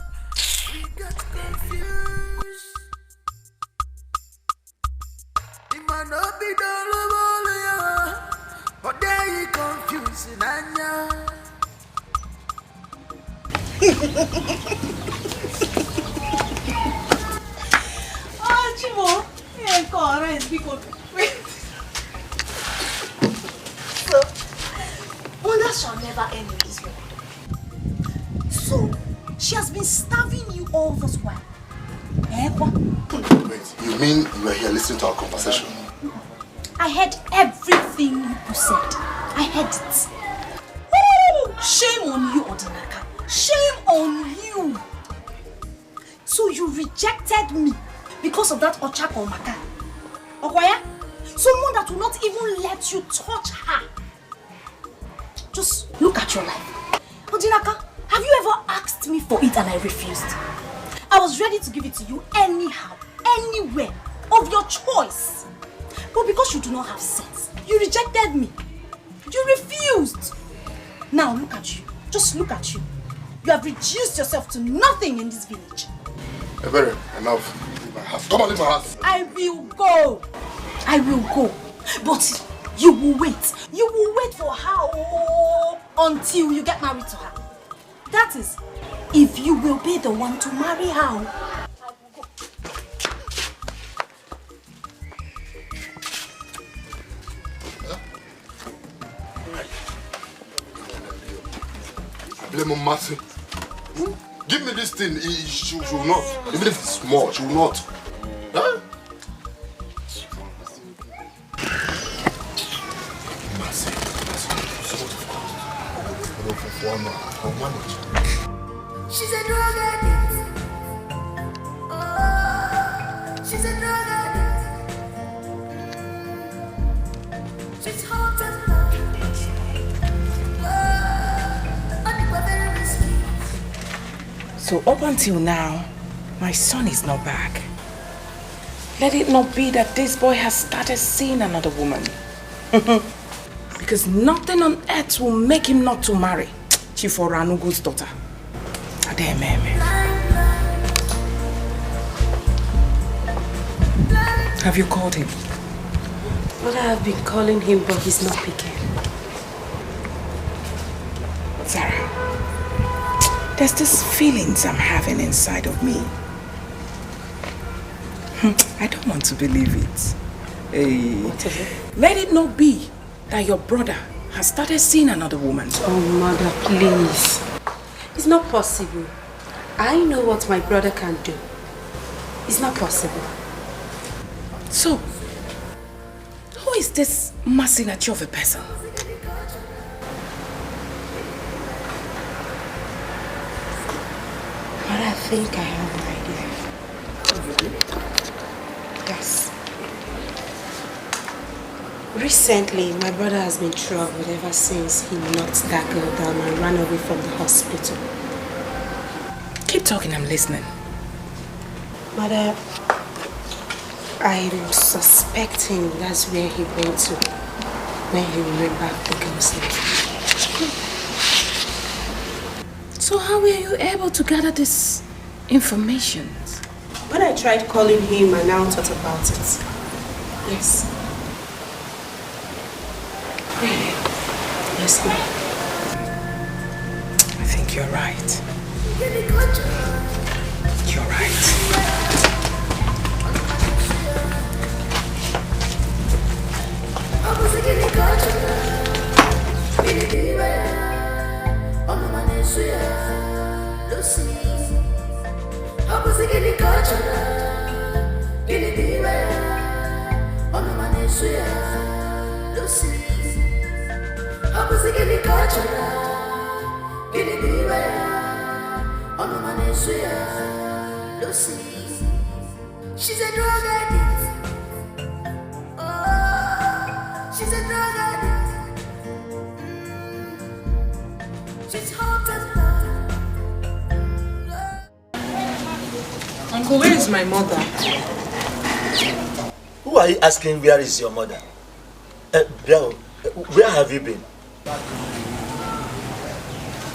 Oh, Alright, people. So, wonder shall never end in this world. So, she has been starving you all this while. Eh, what? Wait, you mean you were here listening to our conversation? I heard everything you said. I heard it. Woo! Shame on you, Odinaka. Shame on you. So you rejected me because of that Ochako Maka. Okwaya? Someone that will not even let you touch her. Just look at your life. Odinaka, have you ever asked me for it and I refused? I was ready to give it to you anyhow, anywhere, of your choice. But because you do not have sense, you rejected me. You refused. Now look at you. Just look at you. You have reduced yourself to nothing in this village. Ebere, enough. Leave my house. Come on, leave my house. I will go. I will go. But you will wait. You will wait for her until you get married to her. That is, if you will be the one to marry her. I blame on Martin. Give me this thing. She will not. Even if it's small, she will not. Huh? I'll manage. She's a drug addict. Oh, she's a drug addict. She's hot and very risky. So up until now, my son is not back. Let it not be that this boy has started seeing another woman. Because nothing on earth will make him not to marry Chief Oranugo's daughter. Have you called him? Well, I have been calling him, but he's not picking. Sarah, there's this feelings I'm having inside of me. I don't want to believe it. Hey. What is it? Let it not be that your brother has started seeing another woman. Oh, mother, please. It's not possible. I know what my brother can do. It's not possible. So, who is this Masinachi of a person? But I think I have an idea. Yes. Recently, my brother has been troubled ever since he knocked that girl down and ran away from the hospital. Keep talking, I'm listening. Mother, I'm suspecting that's where he went to when he remembered the girl's name. So how were you able to gather this information? When I tried calling him, I now thought about it. Yes. Yes, ma'am. I think you're right. You're right. She's a drug addict. Oh, she's a drug addict. She's hot and Uncle, where is my mother? Who are you asking where is your mother? Where have you been?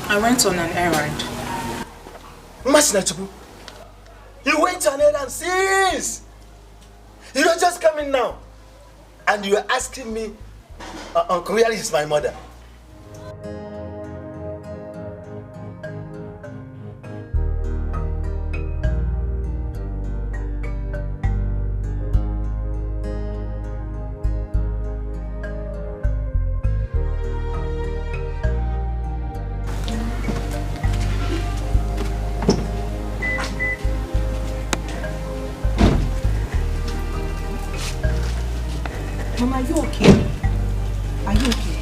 I went on an errand. Masinachubu, you went on errand since. You don't just come in now. And you are asking me, Uncle, where is my mother? Mama, are you okay? Are you okay?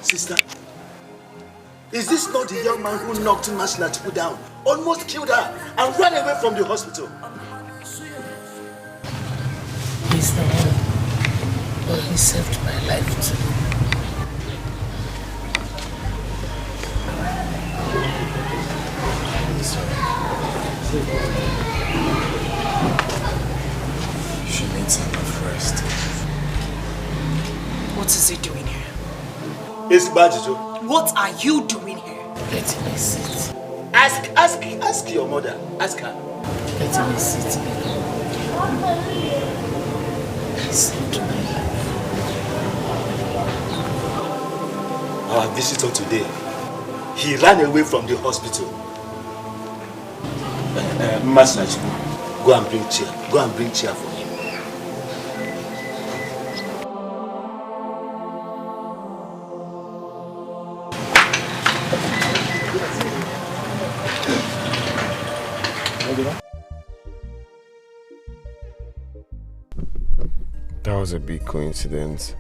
Sister, is this not the young man who knocked Masinachi down, almost killed her, and ran away from the hospital? He's the one, but he saved my life too. She needs enough rest. What is he doing here? It's Bajijo. What are you doing here? Let me sit. Ask your mother. Ask her. Let me sit. He saved my life. Our visitor today, he ran away from the hospital. Masinachi, go and bring chair. Go and bring chair for him. That was a big coincidence.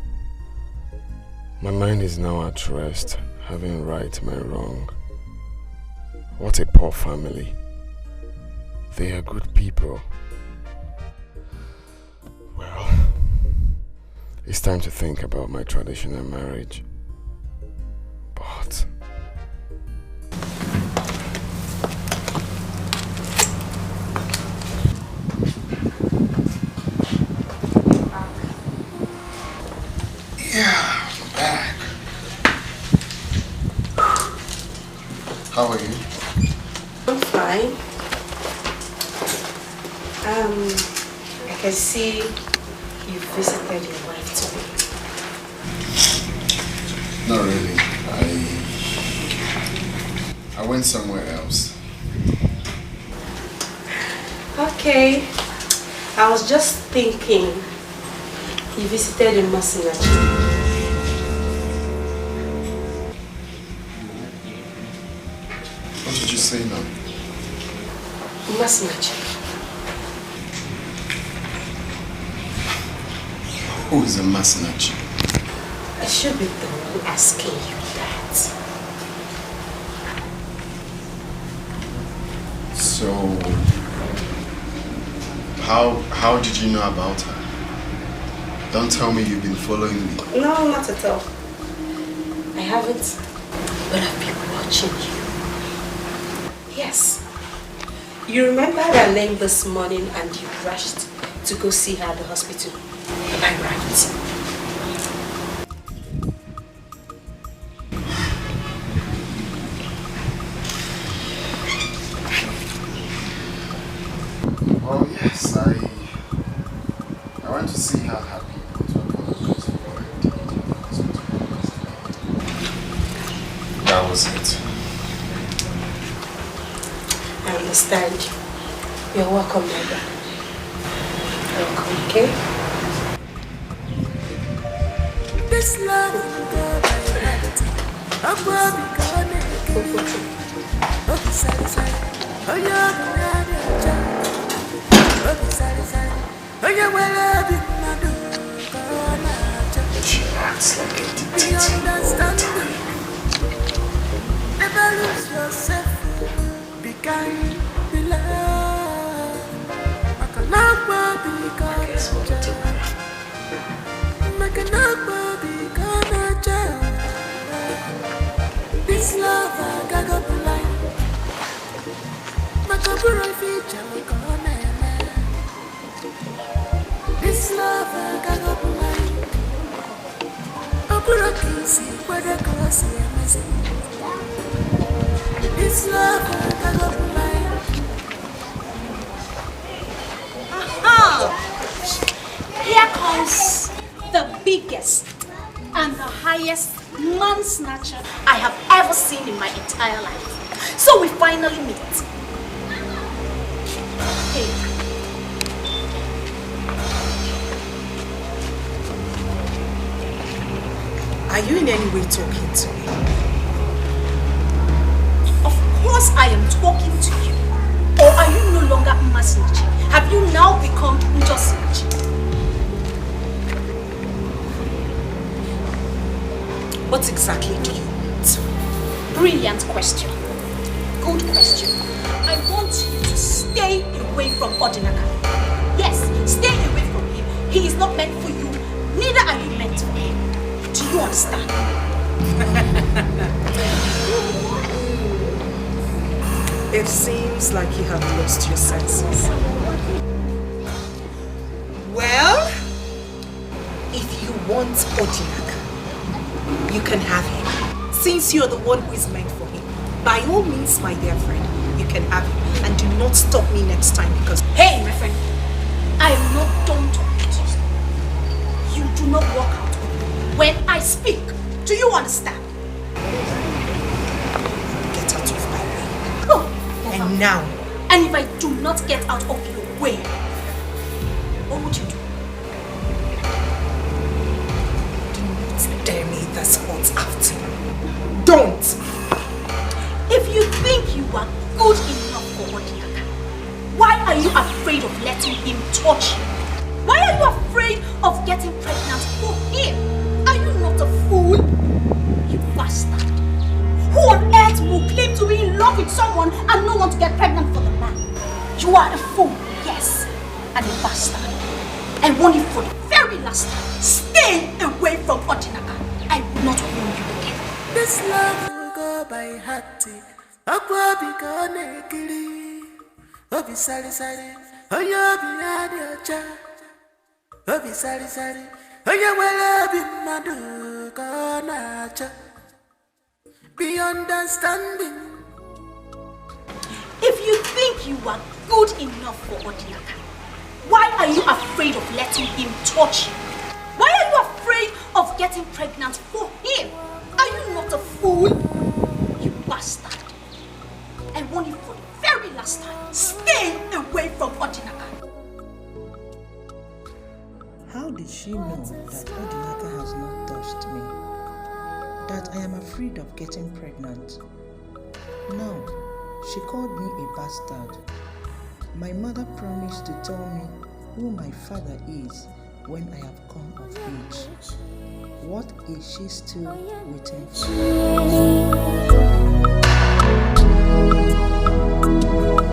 My mind is now at rest, having right my wrong. What a poor family. They are good people. Well, it's time to think about my traditional marriage. But Yeah, I'm back. How are you? I'm fine. I can see you visited your wife today. Not really. I went somewhere else. Okay. I was just thinking you visited in Masinachi. What did you say now? Masinachi. Who is a Masinachi? I should be the one asking you that. So, how did you know about her? Don't tell me you've been following me. No, not at all. I haven't, but I've been watching you. Yes. You remember that lane this morning and you rushed to go see her at the hospital. Am I right? Well, yes, I went to see how happy that was it. I understand. You're welcome, my brother. Welcome, okay? This love will go by night. I'm going to go naked. Oh, sorry, sorry. Oh, you're the child. Oh, sorry, sorry. Oh, you're well, She acts like a dictator. you understand me. Never lose yourself. Be kind, be love. I cannot be kind. I cannot be kind. This love I got up blind. My couple feature will go on. This love I got up blind. Opera kissy, whether cause this love I got up blind. Aha! Here comes the biggest and the highest man snatcher I have ever seen in my entire life. So we finally meet. Hey. Are you in any way talking to me? because I am talking to you? Or are you no longer Masinachi? Have you now become Njosinachi? What exactly do you want? Brilliant question. Good question. I want you to stay away from Odinaka. Yes, stay away from him. He is not meant for you. Neither are you meant for him. Do you understand? It seems like you have lost your senses. Well, if you want Odinaka, you can have him. Since you're the one who is meant for him, by all means, my dear friend, you can have him. And do not stop me next time because... Hey, my friend, I am not done talking to you. You do not walk out when I speak. Do you understand? Get out of my way. Oh, and now. And if I do not get out of your way, what would you do? Do not dare me this hot afternoon. Don't! If you think you are good enough for Odiaka, why are you afraid of letting him touch you? Why are you afraid of getting pregnant for him? Are you not a fool? You bastard. Who on earth will claim to be in love with someone and not want to get pregnant for the man? You are a fool, yes, and a bastard. I warn you for the very last time. Stay away from Odinaka. I will not warn you again. This love will go by hearty. Akwa bika nekili. Obi sari sari. Oyo bi adiocha. Obi sari sari. Oyo wele bi madu konacha. Be understanding. If you think you are good enough for Odinaka, why are you afraid of letting him touch you? Why are you afraid of getting pregnant for him? Are you not a fool? You bastard. I warn you for the very last time. Stay away from Odinaka. How did she know that Odinaka has not touched me? That I am afraid of getting pregnant? No, she called me a bastard. My mother promised to tell me who my father is when I have come of age. What is she still waiting for?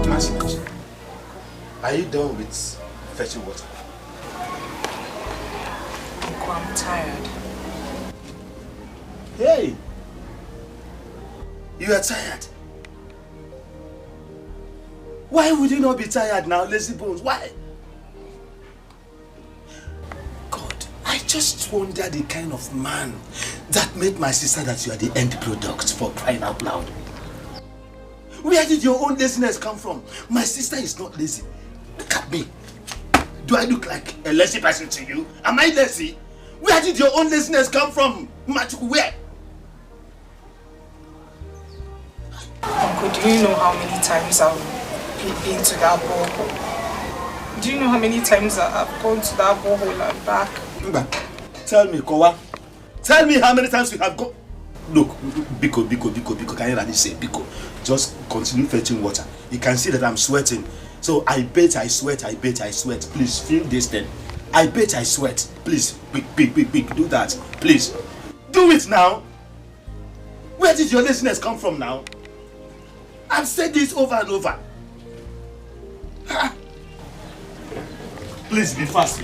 Masinachi, are you done with fetching water? Uncle, I'm tired. Hey! You are tired? Why would you not be tired now, lazy bones? Why? God, I just wonder the kind of man that made my sister that you are the end product, for crying out loud. Where did your own laziness come from? My sister is not lazy. Look at me. Do I look like a lazy person to you? Am I lazy? Where did your own laziness come from? Where? Uncle, do you know how many times I've been to that borehole? Do you know how many times I've gone to that borehole and back? Tell me, Kowa. Tell me how many times you have gone. Look, Biko, can you really say Biko? Just continue fetching water. You can see that I'm sweating. So I bet I sweat. Please, feel this then. I bet I sweat. Please, quick, do that. Please. Do it now. Where did your laziness come from now? I've said this over and over. Please, be fast.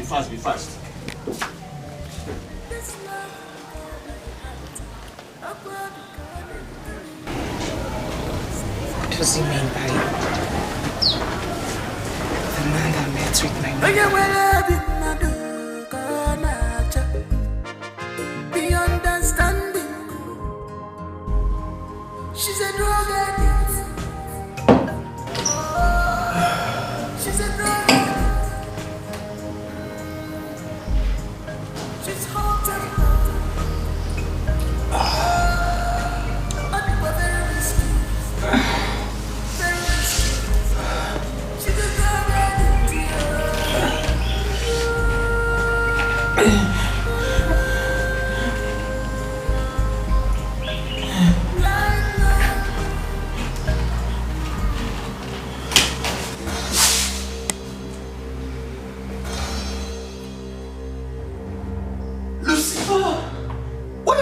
What does he mean by the man that met with my mother? Be understanding. She's a drug addict. She's a drug addict. She's hot and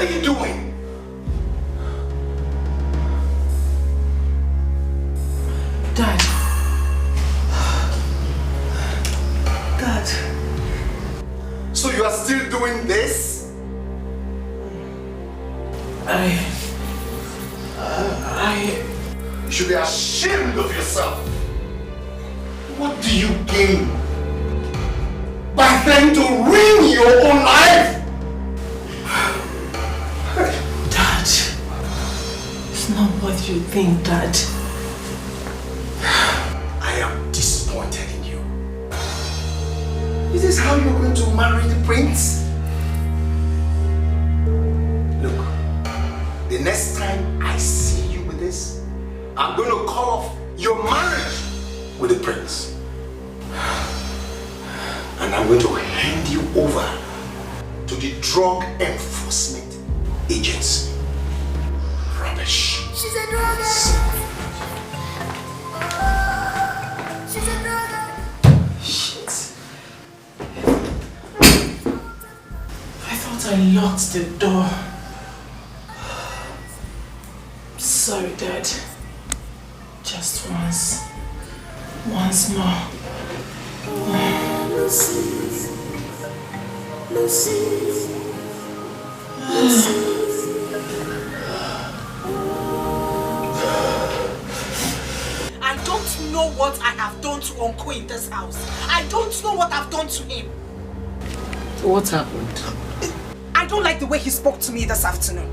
are you doing? Dad. Dad. So you are still doing this? You should be ashamed of yourself. What do you gain by trying to ruin your own life? Dad, it's not what you think, Dad. I am disappointed in you. Is this how you're going to marry the prince? Look, the next time I see you with this, I'm going to call off your marriage with the prince. And I'm going to hand you over to the Drug Enforcement Agency. Rubbish. She's a drug addict. She's a drug addict. Shit. I thought I locked the door. Sorry, Dad. Just once. Once more. I don't know what I have done to Uncle in this house. I don't know what I've done to him. What happened? I don't like the way he spoke to me this afternoon.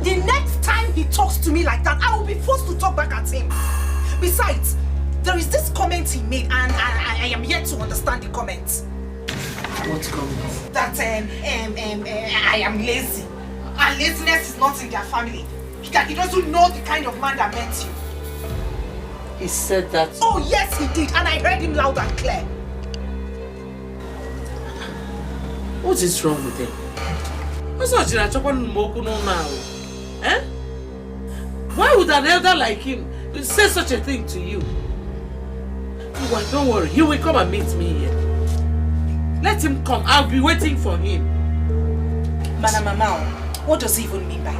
The next time he talks to me like that, I will be forced to talk back at him. Besides, there is this comment he made and I am yet to understand the comment. What comment? That I am lazy. And laziness is not in their family. He doesn't know the kind of man that met you. He said that. Oh yes, he did, and I heard him loud and clear. What is wrong with him? What's not now? Eh? Why would an elder like him say such a thing to you? Well, don't worry, he will come and meet me here. Let him come, I'll be waiting for him. Mama, what does he even mean by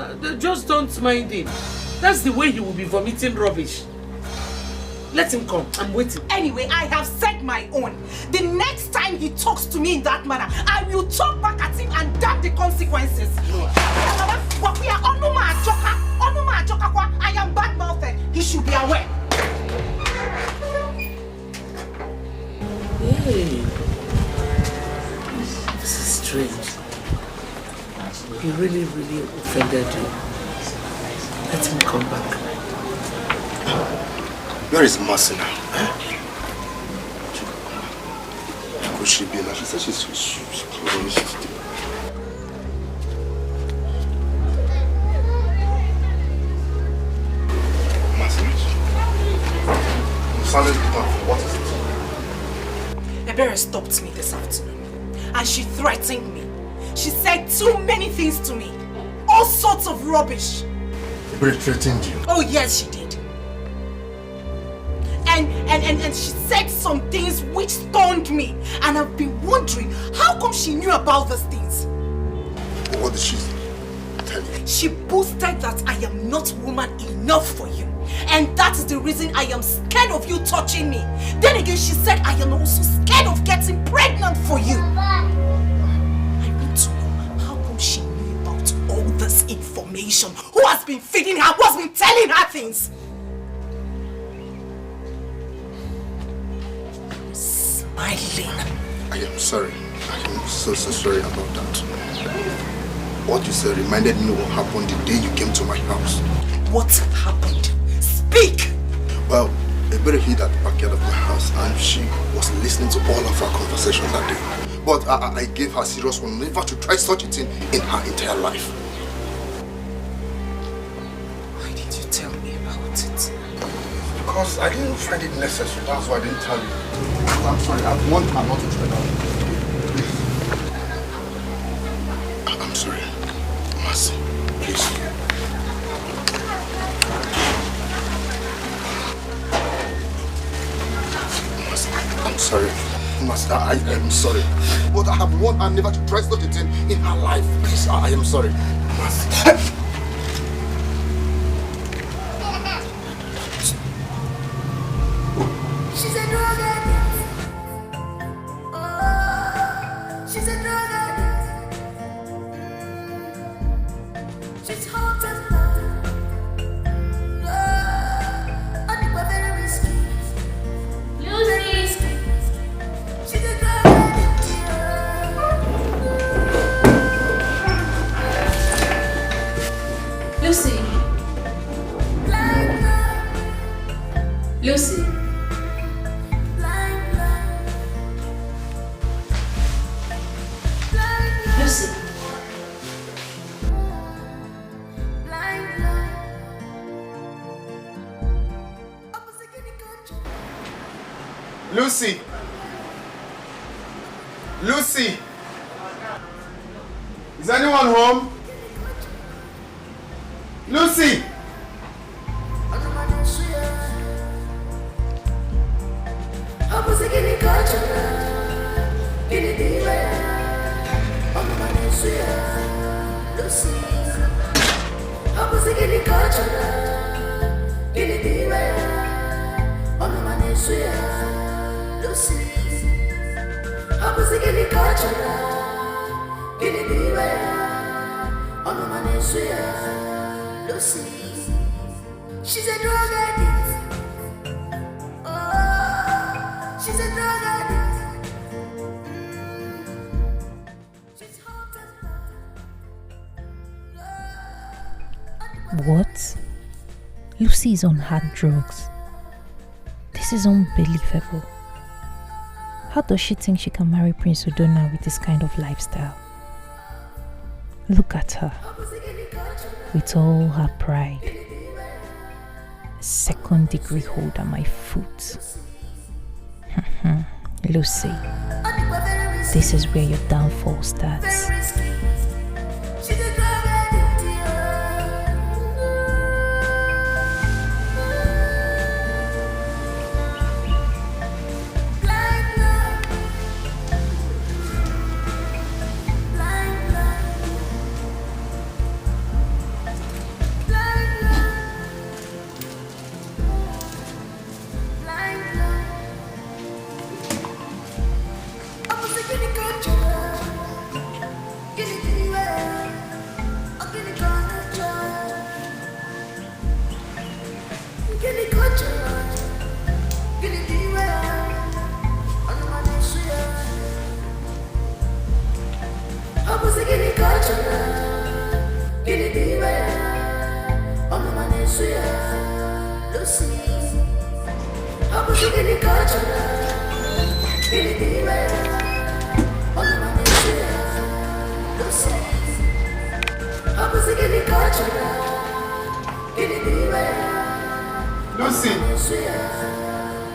that? Just don't mind him. That's the way he will be vomiting rubbish. Let him come, I'm waiting. Anyway, I have said my own. The next time he talks to me in that manner, I will talk back at him and damn the consequences. I am bad-mouthed. He should be aware. Hey, this is strange. He really offended you. Let him come back. Where is Mercy now? Could she be now? She said she's close. Mercy? You sounded tough. What is it? Ebere stopped me this afternoon and she threatened me. She said too many things to me. All sorts of rubbish. Ebere threatened you? Oh yes, she did. And she said some things which stunned me. And I've been wondering, how come she knew about these things? What did she tell you? She boasted that I am not woman enough for you. And that is the reason I am scared of you touching me. Then again, she said I am also scared of getting pregnant for you. I want to know, how come she knew about all this information? Who has been feeding her? Who has been telling her things? Smiling. I am sorry. I am so sorry about that. What you said reminded me what happened the day you came to my house. What happened? Speak! Well, Ebere hid at the backyard of my house and she was listening to all of our conversation that day. But I gave her serious warning never to try such a thing in her entire life. Why did you tell me about it? Because I didn't find it necessary. That's why I didn't tell you. I'm sorry. I want her not to try that. Please. I'm sorry. Mercy, please. Mercy, I'm sorry. Master, I am sorry. But I have warned her never to try such a thing in her life. Please, I am sorry. Master. She's a drug addict. Oh, she's a drug addict. She's hot and cold. Oh, and we're very risky. Lucy! She's a drug addict. Lucy! Lucy! Lucy! Lucy! Lucy! Is anyone home? Lucy! She's a drug addict. Oh, she's a drug addict. She's hot and What? Lucy is on hard drugs. This is unbelievable. How does she think she can marry Prince Udona with this kind of lifestyle? Look at her. With all her pride. A second-degree hold on my foot. Lucy, this is where your downfall starts.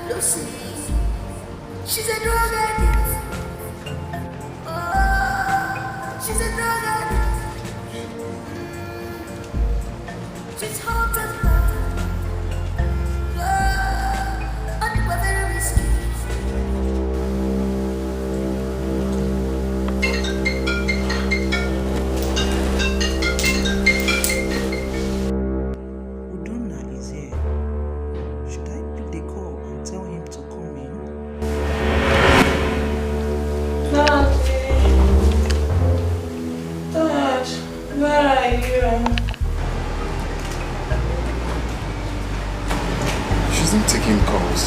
Lucy, she's a drug addict. Oh, she's a drug addict. She's hot and cold. Oh, and we're very risky. Udona is here. Should I pick the call and tell him to come in? Dad, where are you? She isn't taking calls.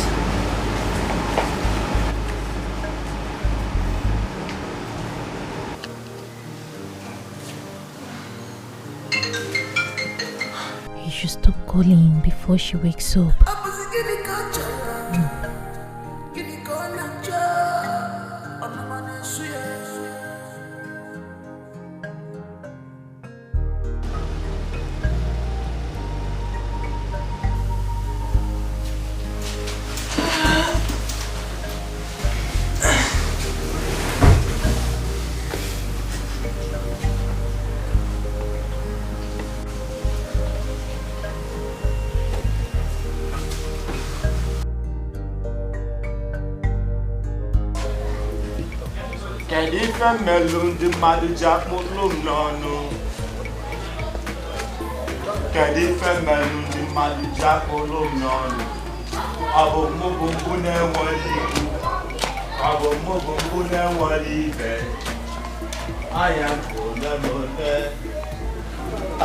You should stop calling before she wakes up. femelu ndị mmadụ ji akpụlụ m n'ọnụ? Kedu ife melu ndị mmadụ ji akpụlụ m n'ọnụ? Ọ bụ mụ bụ mbụ na-enweghị ikwu, ọ bụ mụ bụ mbụ na-enweghị ibe. Anya nkụ ole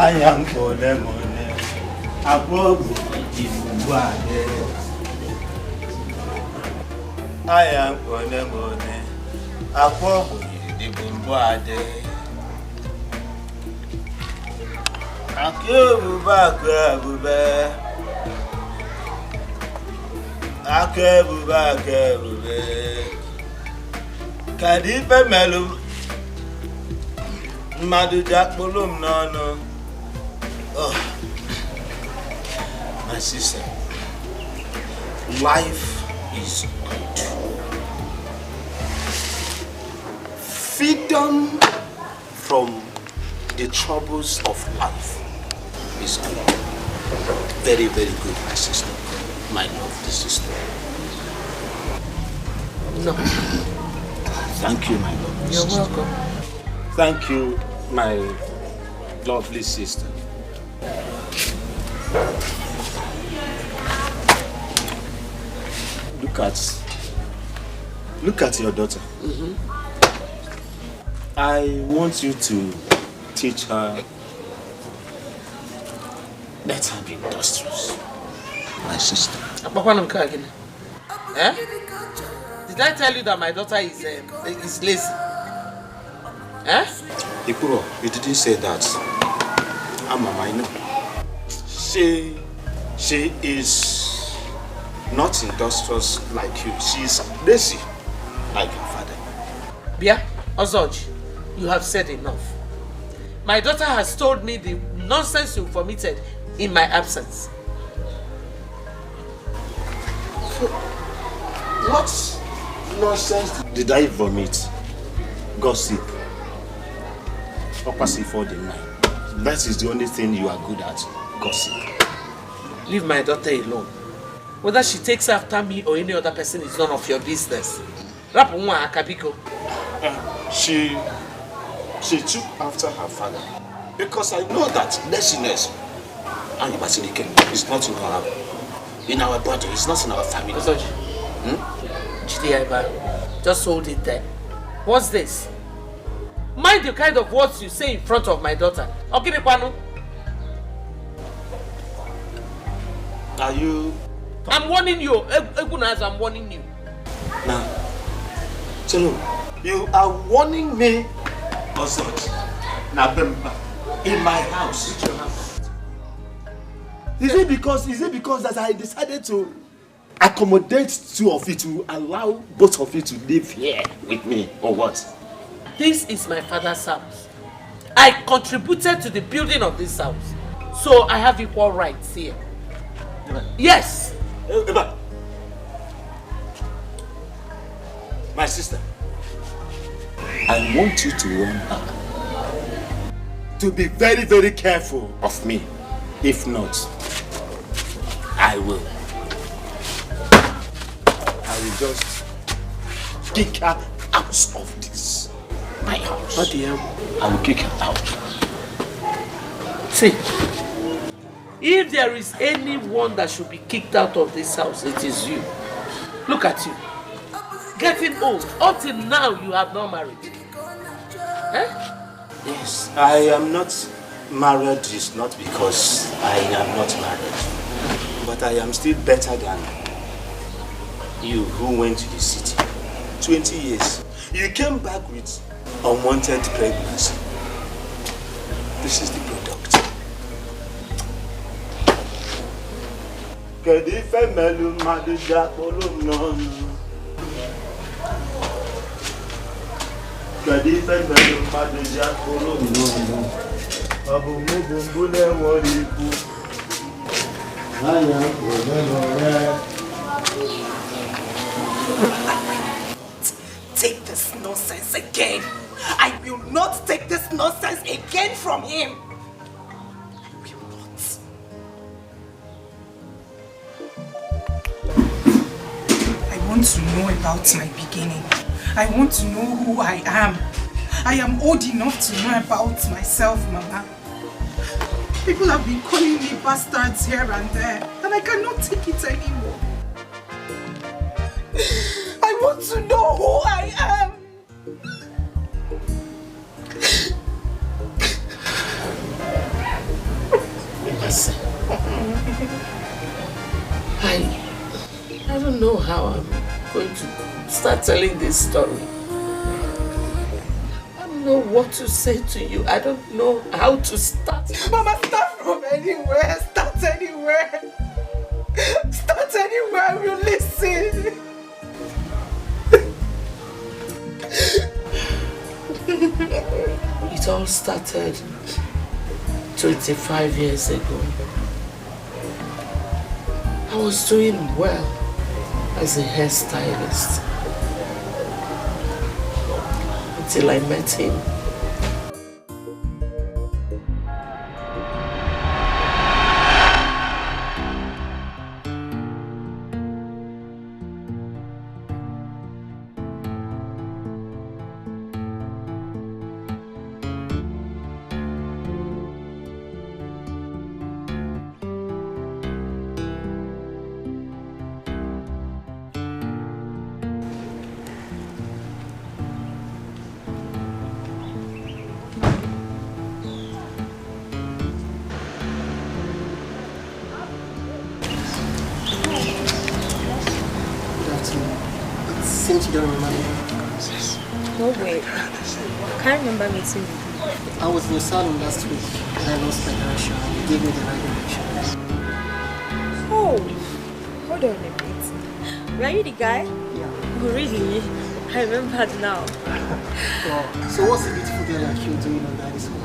anya nkụ ole abụọ bụ ibu adị. Anya nkụ ole abụọ bụ ibu adị. Akụ ebube akụ ebube, akụ ebube akụ ebube. Kedu ife melụ mmadụ ji akpụlụ m n'ọnụ? Oh, my sister, life is good. Freedom from the troubles of life is good. Very, very good, my sister. My lovely sister. No. Thank you, my lovely sister. You're welcome. Thank you, my lovely sister. Look at your daughter. I want you to teach her. Let her be industrious, my sister. Eh? Did I tell you that my daughter is lazy? Eh? Ikuro, you didn't say that. Mama, I know. She is not industrious like you. She is lazy like her father. Bia, Ozoj, you have said enough. My daughter has told me the nonsense you vomited in my absence. What nonsense did I vomit? Gossip. Opposite for the night. That is the only thing you are good at. Gossip. Leave my daughter alone. Whether she takes after me or any other person is none of your business. She took after her father because I know that laziness and is not in our body, it's not in our family. Just hold it there. What's this? Mind the kind of words you say in front of my daughter. Okay, are you? I'm warning you. I'm warning you. Now, Chelo, you are warning me also. In my house. Is it because that I decided to accommodate two of you, to allow both of you to live here with me, or what? This is my father's house. I contributed to the building of this house, so I have equal rights here. Yes. My sister, I want you to warn her to be very, very careful of me. If not, I will just kick her out of this, my house. What do you have? I will kick her out. See, if there is anyone that should be kicked out of this house, it is you. Look at you. Getting old. Until now, you have not married. Eh? Yes, I am not married. Is not because I am not married, but I am still better than you who went to the city. 20 years. You came back with unwanted pregnancy. This is the product. Take this nonsense again. I will not take this nonsense again from him. I will not. I want to know about my beginning. I want to know who I am. I am old enough to know about myself, Mama. People have been calling me bastards here and there, and I cannot take it anymore. I want to know who I am. Listen, I don't know how I'm going to start telling this story. I don't know what to say to you. I don't know how to start. Mama, start from anywhere. Start anywhere. Start anywhere. I will listen. It all started 25 years ago. I was doing well as a hairstylist until I met him. Since you don't remember me. No way. I can't remember meeting you. I was in your salon last week and I lost my direction and you gave me the right direction. Oh, hold on a bit. Were you the guy? Yeah. Oh, really? I remembered now. Wow. So what's a beautiful girl like you doing on Daddy's home?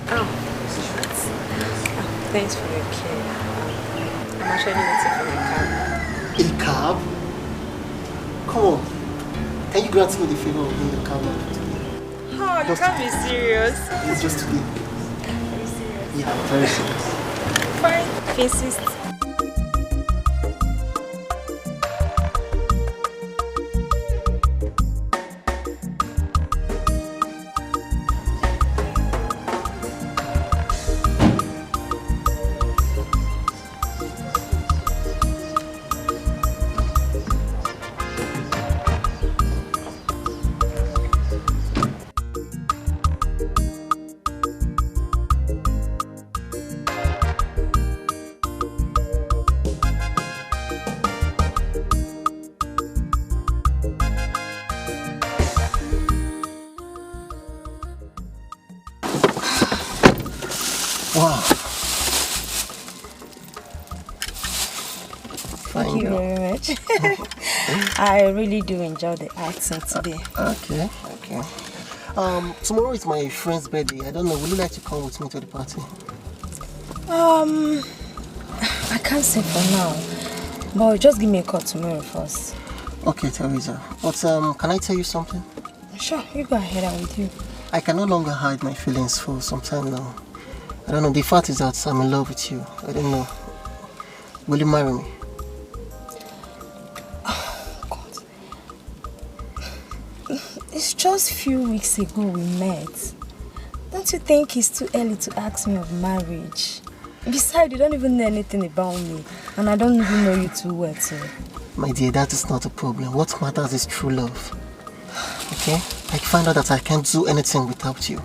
Oh, thanks for your care. I'm actually waiting for my cab. A cab? Come on. Can you grant me the favor of being your cab today? Oh, you can't be serious. It's just today. Are you serious? Yeah, I'm very serious. Fine, if you insist. Wow. Thank you very much. I really do enjoy the acting today. Okay. Tomorrow is my friend's birthday. I don't know, would you like to come with me to the party? I can't say for now, but just give me a call tomorrow first. Okay, Teresa. But can I tell you something? Sure, you go ahead, I'm with you. I can no longer hide my feelings for some time now. I don't know, the fact is that I'm in love with you. I don't know. Will you marry me? Oh, God. It's just a few weeks ago we met. Don't you think it's too early to ask me of marriage? Besides, you don't even know anything about me. And I don't even know you too well, too. My dear, that is not a problem. What matters is true love. Okay? I find out that I can't do anything without you.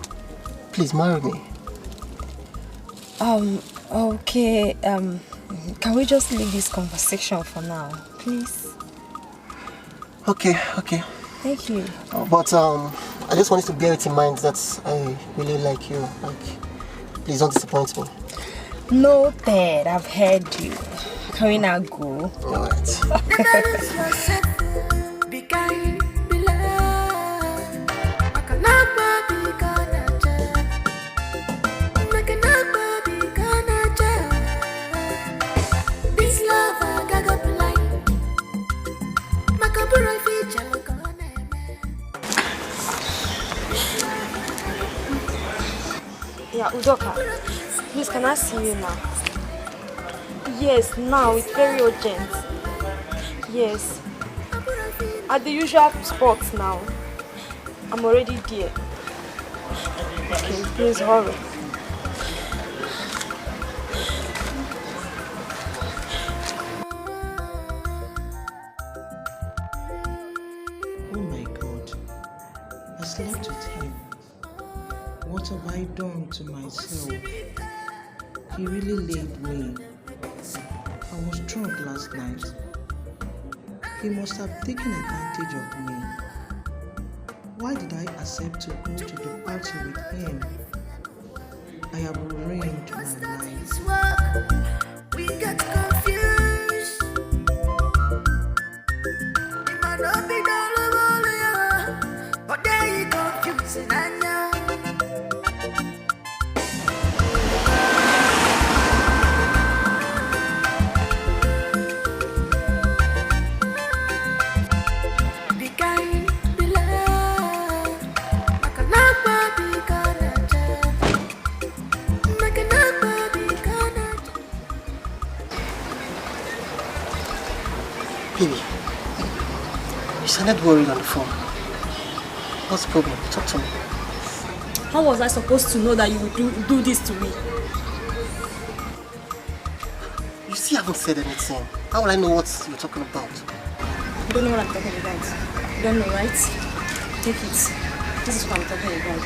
Please marry me. Okay, can we just leave this conversation for now, please? Okay. Thank you. But I just want you to bear it in mind that I really like you. Please don't disappoint me. Noted, I've heard you. Can we now go? Alright. Be kind, be loved. I can never be gonna judge. I can never be gonna judge. This love I got blind. Makabura feature look on Yeah, Udoka, please can I see you now? Yes, now, it's very urgent. Yes. At the usual spot now. I'm already there. Okay, please hurry. Oh my God. I slept with him. What have I done to myself? He really laid me. I was drunk last night. He must have taken advantage of me. Why did I accept to go to the party with him? I have ruined my life. We get confused. It might not be done, but there you confusing and now. Be kind, be loved. Like a love, be kind, like a love, be kind. Baby, you sounded worried on the phone. What's the problem? Talk to me. How was I supposed to know that you would do this to me? You still haven't said anything. How will I know what you're talking about? You don't know what I'm talking about. You don't know, right? Take it. This is what I'm talking about.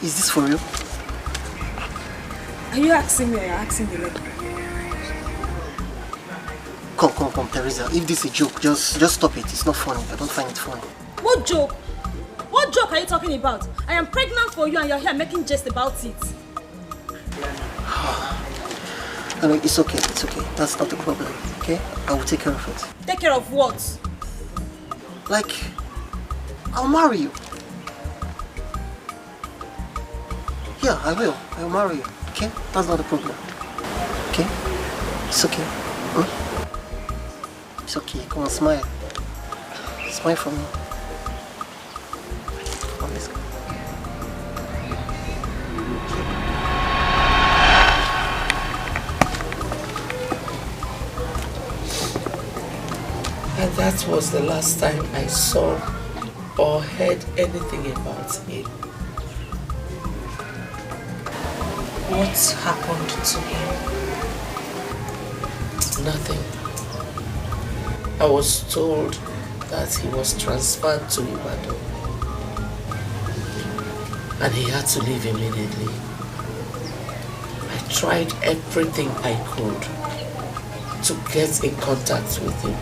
Is this for real? Are you asking me or you're asking the lady? Come, Teresa. If this is a joke, just stop it. It's not funny. I don't find it funny. What joke? What joke are you talking about? I am pregnant for you and you're here making jest about it. No, it's okay. It's okay. That's not the problem. Okay? I will take care of it. Take care of what? Like, I'll marry you. Yeah, I will. I'll marry you. Okay? That's not the problem. Okay? It's okay. It's okay. Come on, smile. Smile for me. Come on, let's go. And that was the last time I saw or heard anything about him. What happened to him? Nothing. I was told that he was transferred to Ibadan and he had to leave immediately. I tried everything I could to get in contact with him,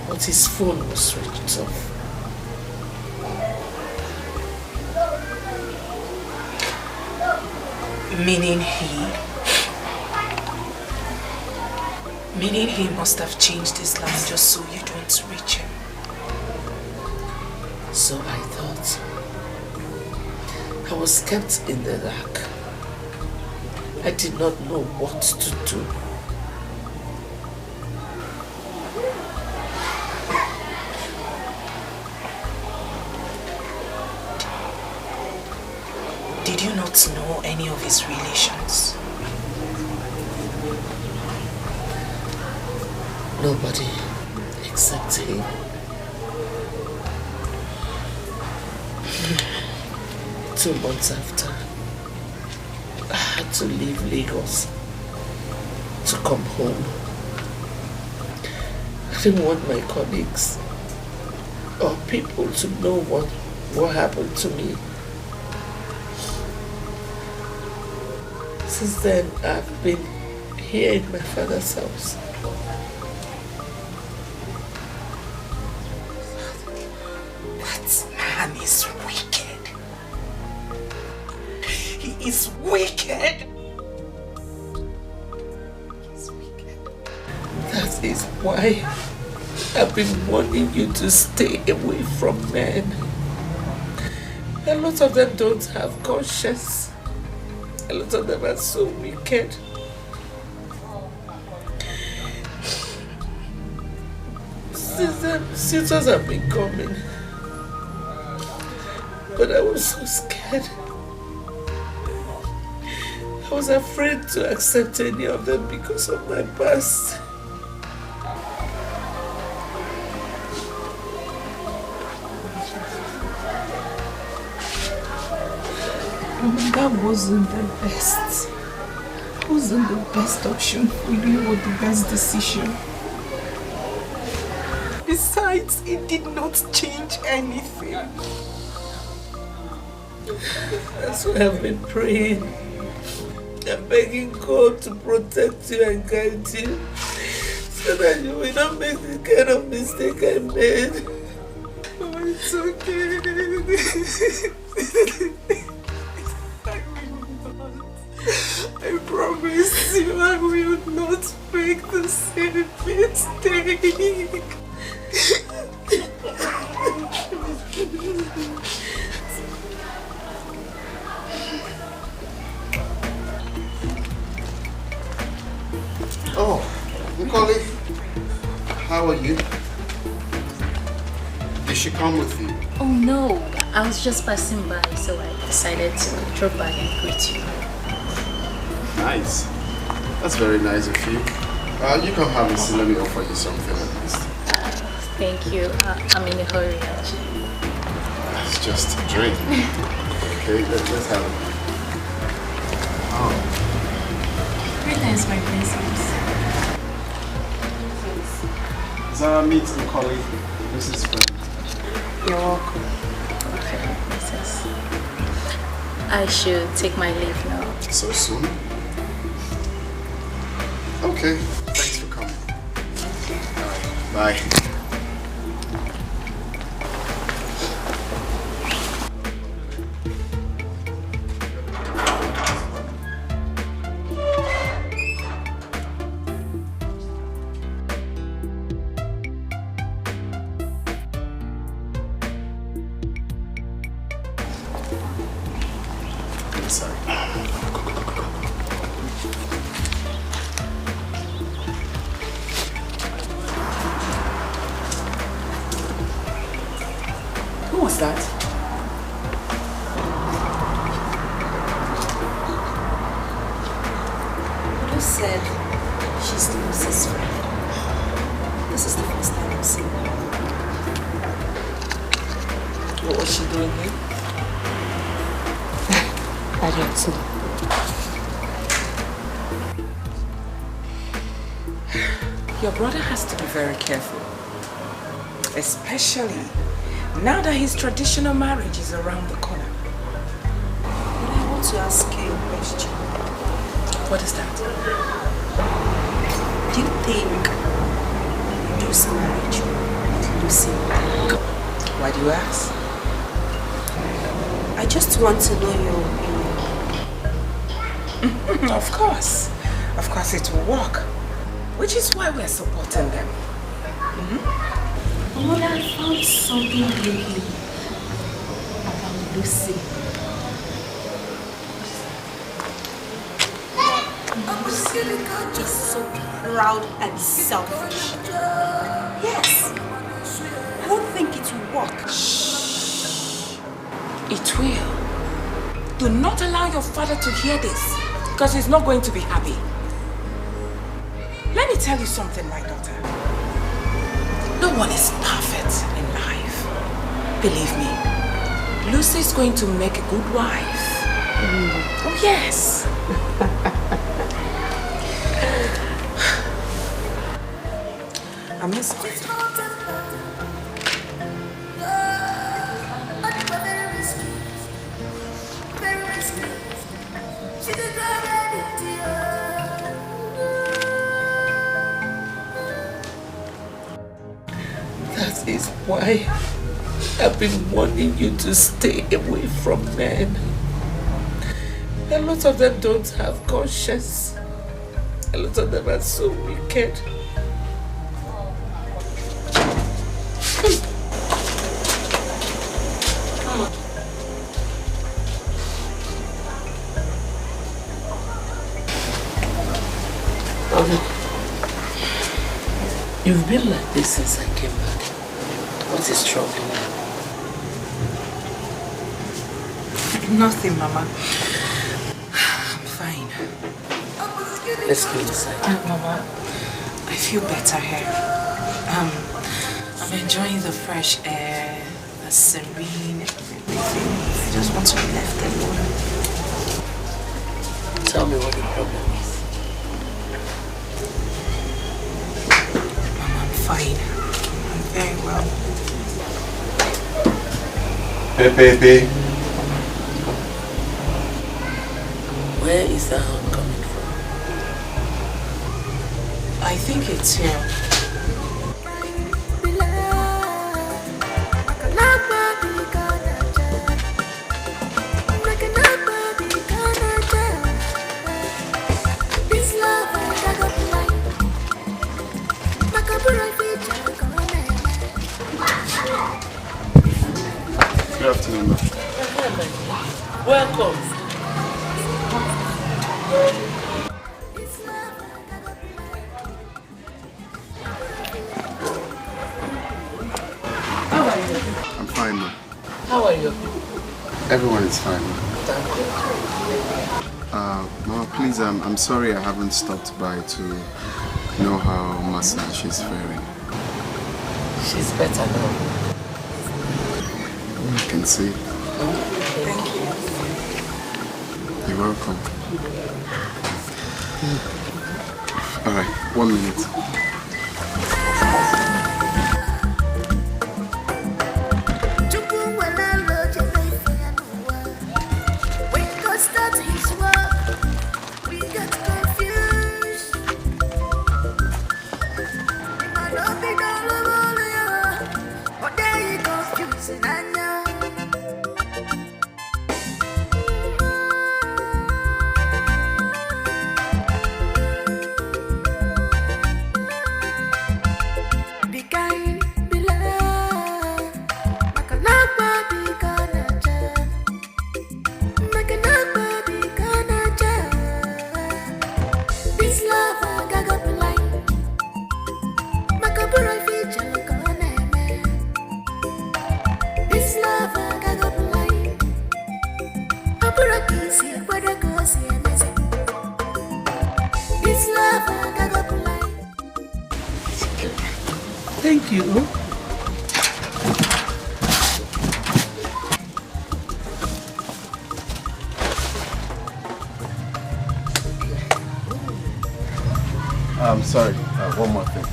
but his phone was switched off. Meaning he must have changed his line just so you don't reach him. So I thought. I was kept in the dark. I did not know what to do. Did you not know any of his relations? Nobody except him. 2 months after, I had to leave Lagos to come home. I didn't want my colleagues or people to know what happened to me. Since then, I've been here in my father's house. That man is wicked. He is wicked. That is why I've been warning you to stay away from men. A lot of them don't have conscience. A lot of them are so wicked. Since then, suitors have been coming. But I was so scared. I was afraid to accept any of them because of my past. That wasn't the best. That wasn't the best option for you or the best decision. Besides, it did not change anything. That's why I've been praying and begging God to protect you and guide you so that you will not make the kind of mistake I made. Oh, it's okay. I promise you I will not make the same mistake. Oh, Nkoli, how are you? Did she come with you? Oh no, I was just passing by, so I decided to drop by and greet you. Nice. That's very nice of you. You can have a seat. Let me offer you something at least. Thank you. I'm in a hurry actually. It's just a drink. Okay, let's have it. Oh. Greetings, my princess. Zara, meet Nkoli. This is friend. You're welcome. Okay, princess. I should take my leave now. So soon? Okay, thanks for coming. Bye. Who was that? Who said she's the Lucy's friend? This is the first time I'm seeing her. What was she doing here? I don't know. Your brother has to be very careful. Especially now that his traditional marriage is around the corner. But I want to ask you a question. What is that? Do you think this marriage with Lucy will work? Why do you ask? I just want to know your opinion. Of course it will work. Which is why we're supporting them. But I found something lately about Lucy. Lucy is so proud and selfish. Yes. I don't think it will work. It will. Do not allow your father to hear this, because he's not going to be happy. Let me tell you something, my daughter. No one is perfect in life. Believe me, Lucy's going to make a good wife. Oh, yes. I miss her. That is why I've been wanting you to stay away from men. A lot of them don't have conscience. A lot of them are so wicked. You've been like this since I came back. What is troubling you? Nothing, Mama. I'm fine. Let's go inside. Mama, I feel better here. I'm enjoying the fresh air, the serene, everything. I just want to be left alone. Tell me what the problem is. Mama, I'm fine. I'm very well. Pepe. Where is that hand coming from? I think it's here. Good afternoon, ma'am. Welcome. I'm fine, ma'am. How are your people? Everyone is fine, ma'am. Thank God. Mama, please, I'm sorry I haven't stopped by to know how Massage is faring. She's better now. I can see. Thank you. You're welcome. Alright, 1 minute. Thank you. I'm sorry, one more thing.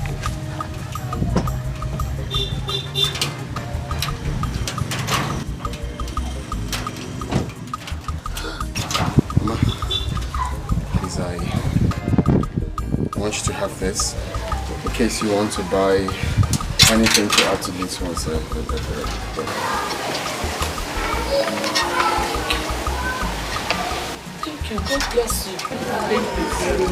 Mama, please, I want you to have this in case you want to buy anything to add to this one, sir. Thank you. God bless you. Thank you very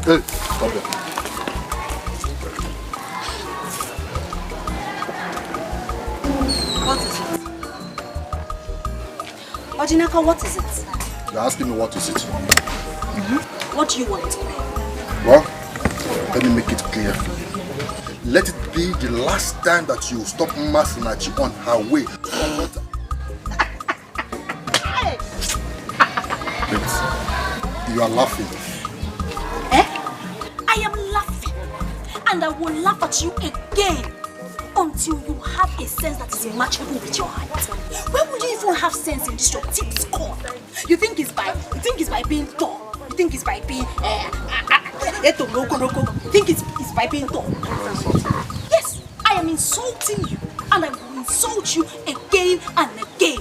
Hey, stop it. What is it? Ojinaka, what is it? You're asking me what is it? What do you want? Well, let me make it clear. Let it be the last time that you stop Masinachi on her way. You are laughing. I am laughing, and I will laugh at you again until you have a sense that is matchable with your height. Where would you even have sense in this your tip score? You think it's by being tall? You think it's by being you think it's by being tall? Yes, I am insulting you, and I will insult you again and again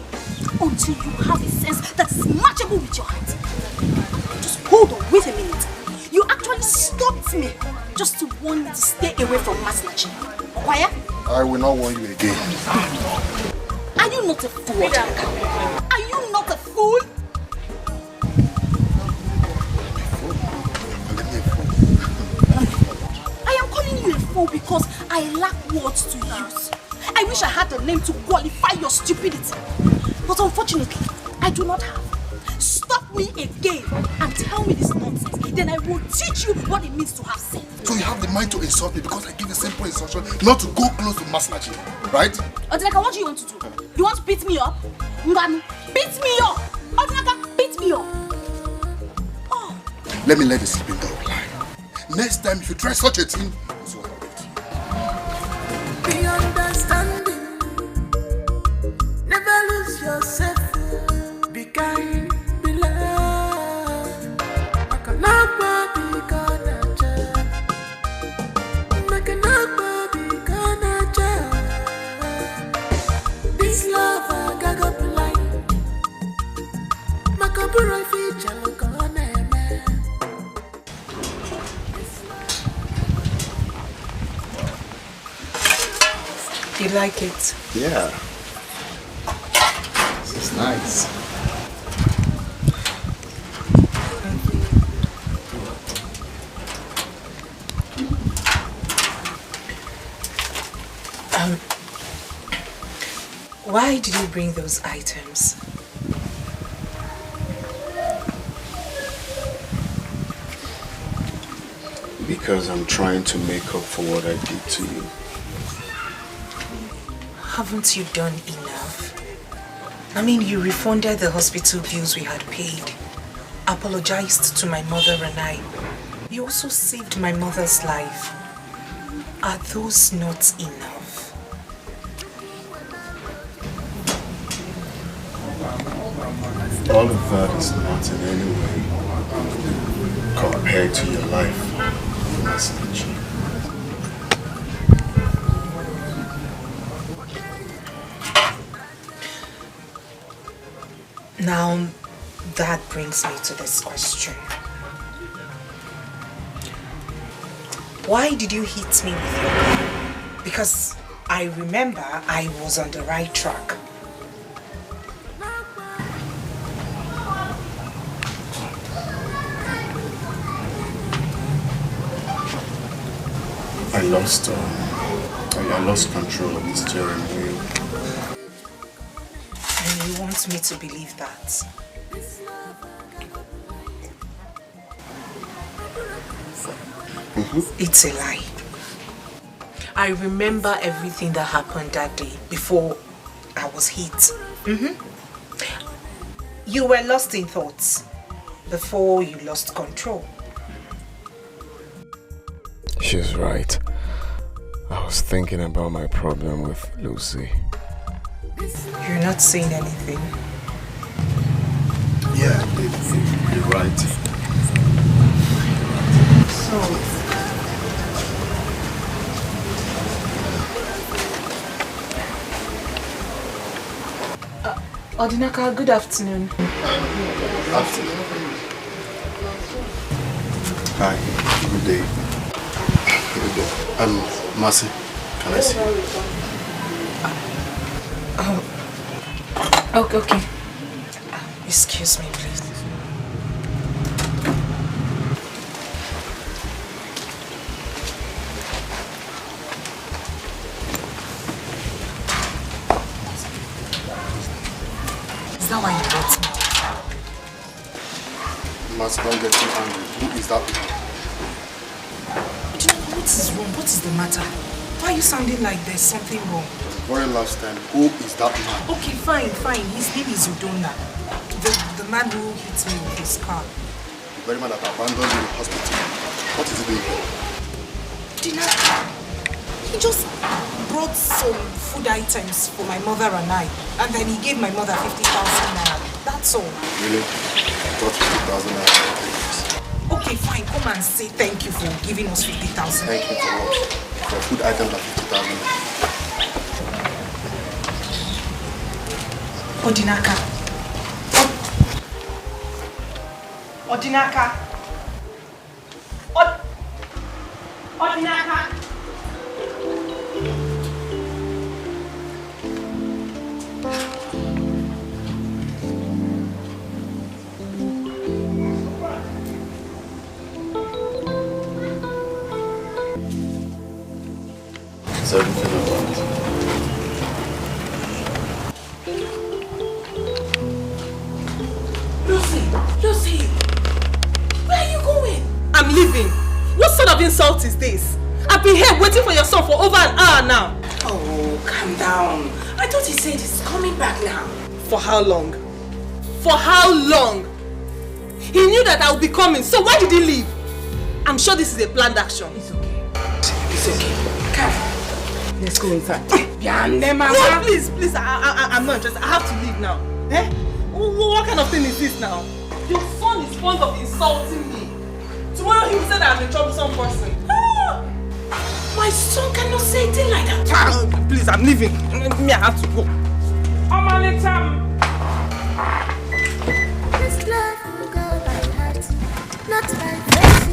until you have a sense that is matchable with your height. Just hold on, wait a minute. You actually stopped me just to warn me to stay away from Masinachi. Why? I will not warn you again. Are you not a fool? Are you not a fool? I am calling you a fool because I lack words to use. I wish I had a name to qualify your stupidity. But unfortunately, I do not have. Stop me again and tell me this nonsense. Then I will teach you what it means to have sense. So you have the mind to insult me because I give a simple instruction not to go close to Masinachi, right? Odileka, what do you want to do? You want to beat me up? Ngani, beat me up. Odinaka, beat me up. Let me let the sleeping dog lie. Next time, if you try such a thing, it's what Be understanding. Never lose yourself. Be kind, be loved. I cannot be gonna judge. I cannot be gonna judge. This love I got up blind. Makabura feature gonna. You like it? Yeah. This is nice. Why did you bring those items? Because I'm trying to make up for what I did to you. Haven't you done enough? I mean, you refunded the hospital bills we had paid, apologized to my mother and I. You also saved my mother's life. Are those not enough? All of that is not in any way compared to your life, Masinachi. Now, that brings me to this question. Why did you hit me with your gun? Because I remember I was on the right track. I lost control of the steering wheel. And you want me to believe that? It's a lie. I remember everything that happened that day before I was hit. You were lost in thoughts before you lost control. She's right. I was thinking about my problem with Lucy. You're not saying anything. Yeah, you're right. So, Odinaka, good afternoon. Afternoon. Hi, good day. Good day. Mercy, can I see you? Okay. Excuse me, please. Is that why you brought me? Mercy, don't get too angry. Who is that man? What is wrong? What is the matter? Why are you sounding like there's something wrong? The very last time, who is that man? Okay, fine. His name is Udona. The man who hit me with his car. The very man that abandoned you in the hospital. What is he doing here? Dinner. He just brought some food items for my mother and I. And then he gave my mother 50,000 naira. That's all. Really? I thought 50,000 naira. Okay, fine. Come and say thank you for giving us 50,000. Thank you for what? For food items at 50,000. Odinaka. Odinaka. Odinaka. Is everything alright? Lucy, where are you going? I'm leaving. What sort of insult is this? I've been here waiting for your son for over an hour now. Oh, calm down. I thought he said he's coming back now. For how long? For how long? He knew that I would be coming, so why did he leave? I'm sure this is a planned action. It's okay. It's okay. Come. Let's go inside. No, please, I'm not interested. I have to leave now. Eh? What kind of thing is this now? Your son is fond of insulting me. Tomorrow he will say that I'm a troublesome person. My son cannot say a thing like that. Please, I'm leaving. Me, I have to go. This love will go by heart, not by face.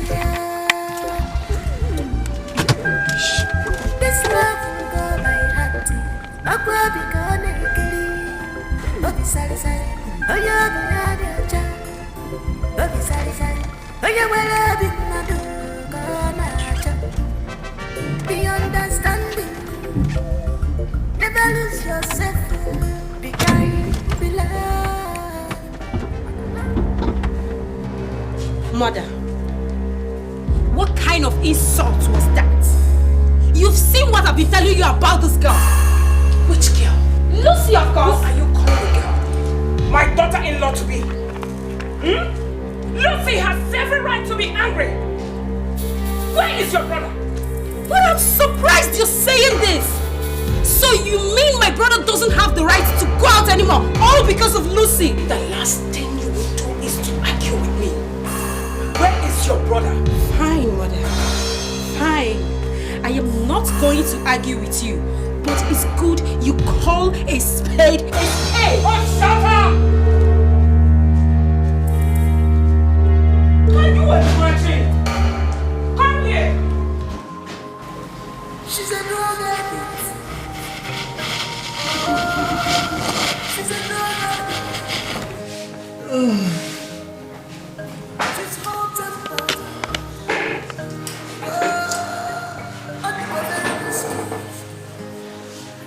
This love will go by heart. Akwa biko nekili. Obi sari sari. Oyo bi aja. Obi sari sari. Oyo wele bi madu kona aja. Be understanding. Never lose yourself. Be kind, be loved. Mother, what kind of insult was that? You've seen what I've been telling you about this girl. Which girl? Lucy, of course. What are you calling the girl? My daughter-in-law to be? Lucy has every right to be angry. Where is your brother? But I'm surprised you're saying this. So you mean my brother doesn't have the right to go out anymore, all because of Lucy? The last thing you will do is to argue with me. Where is your brother? Fine, mother. Fine. I am not going to argue with you, but it's good you call a spade a spade. Oh, shut up! Can you imagine? Come here. She's a drug addict. She's a drug addict. She's hot and bothered.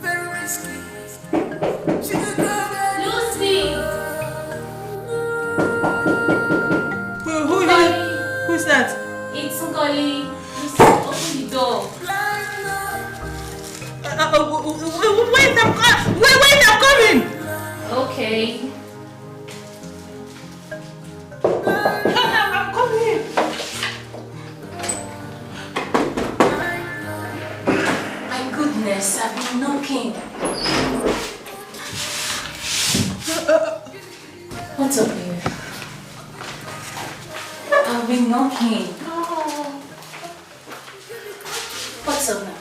Very risky. She's a drug addict. Lucy! Who's that? It's Ngoli. Lucy, open the door. Wait, I'm coming! Okay. I'm coming! My goodness, I've been knocking. What's up here? I've been knocking. What's up now?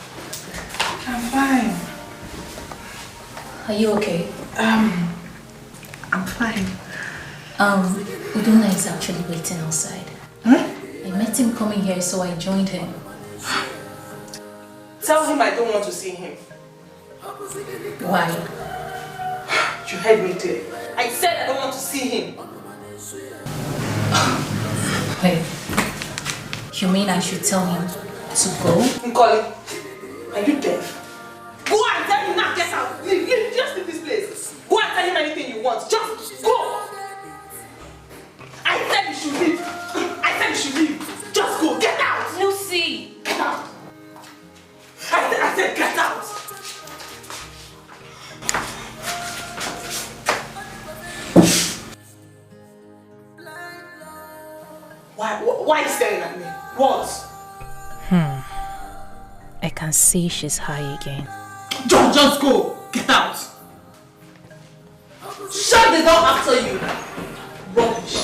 I'm fine. Are you okay? I'm fine. Udona is actually waiting outside. Huh? I met him coming here, so I joined him. Tell him I don't want to see him. Why? You heard me clear. I said I don't want to see him. Wait. You mean I should tell him to go? Nkoli, are you deaf? Go and tell him now, get out. Leave, just leave this place. Go and tell him anything you want. Just go. I said you should leave. I said you should leave. Just go. Get out. Lucy! Get out. I said get out. Why are you staring at me? What? I can see she's high again. Just go. Get out. Shut the door after you. Rubbish.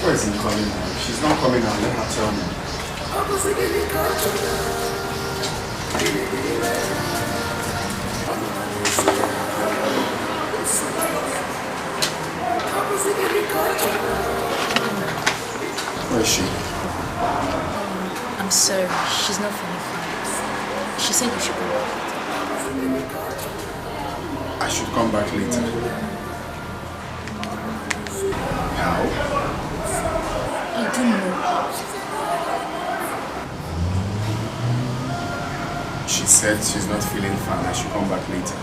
Why isn't he coming now? If she's not coming now, let her tell me. Where is she? I'm sorry, she's not feeling fine. She said you should go back. I should come back later. How? I don't know. She said she's not feeling fine. I should come back later.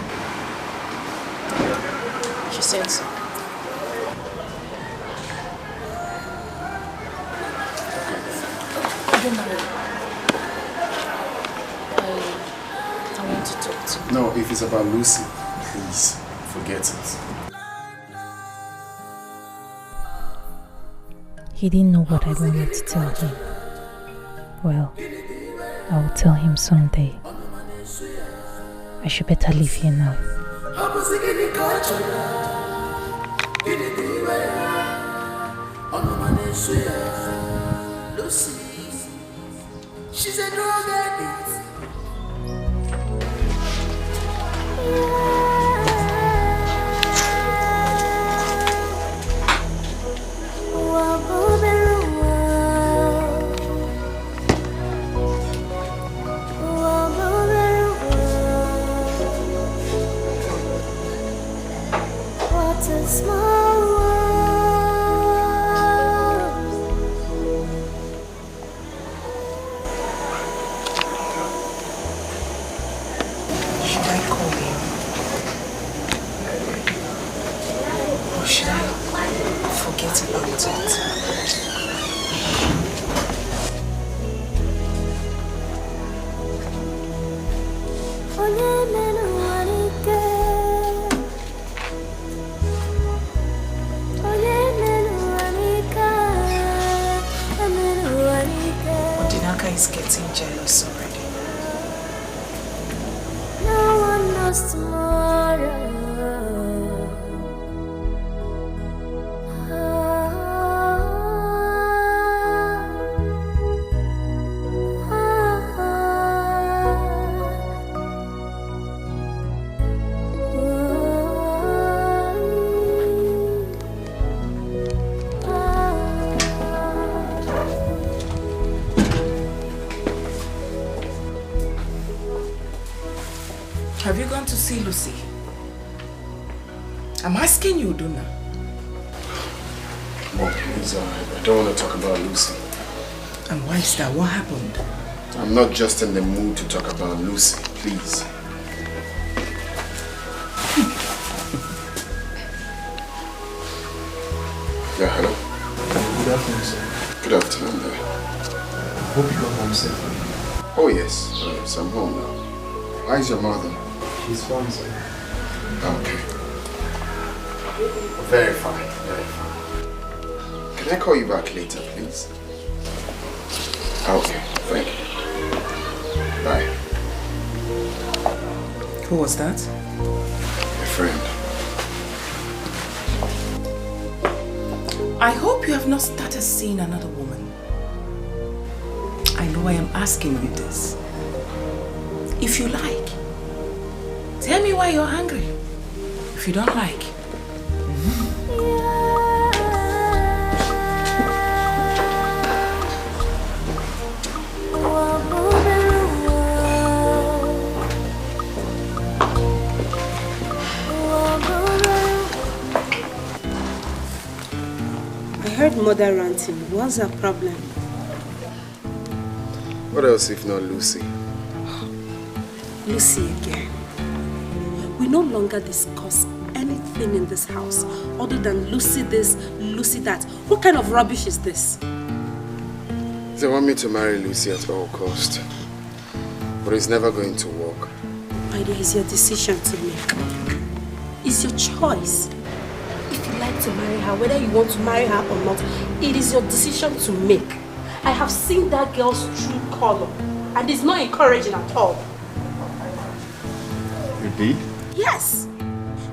said so. I want to talk to you. No, if it's about Lucy, please forget it. He didn't know what I wanted to tell him. Well, I'll tell him someday. I should better leave here now. Lucy, she's a drug addict. What a small Should I call him? Or should I forget about it? Odinaka is getting jealous already. No one knows tomorrow. Have you gone to see Lucy? I'm asking you, Duna. Mom, please, I don't want to talk about Lucy. And why is that? What happened? I'm not just in the mood to talk about Lucy, please. Yeah, hello? Good afternoon, sir. Good afternoon there. Hope you got home safely. Oh yes, yes, I'm home now. How is your mother? She's fine, sir. Okay. Very fine, very fine. Can I call you back later, please? Okay, thank you. Bye. Who was that? A friend. I hope you have not started seeing another woman. I know I am asking you this. If you like, tell me why you're angry. If you don't like, I heard mother ranting. What's her problem? What else if not Lucy? Lucy again. We no longer discuss anything in this house other than Lucy this, Lucy that. What kind of rubbish is this? They want me to marry Lucy at all cost. But it's never going to work. My dear, it's your decision to make. It's your choice. If you like to marry her, whether you want to marry her or not, it is your decision to make. I have seen that girl's true color, and it's not encouraging at all. You did? Yes.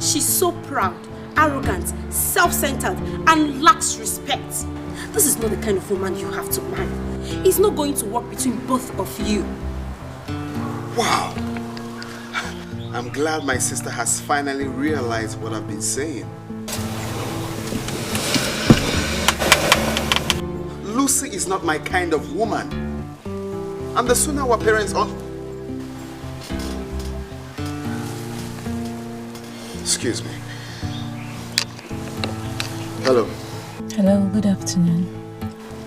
She's so proud, arrogant, self-centered, and lacks respect. This is not the kind of woman you have to marry. It's not going to work between both of you. Wow! I'm glad my sister has finally realized what I've been saying. Lucy is not my kind of woman. And the sooner our parents are... Excuse me. Hello. Hello, good afternoon.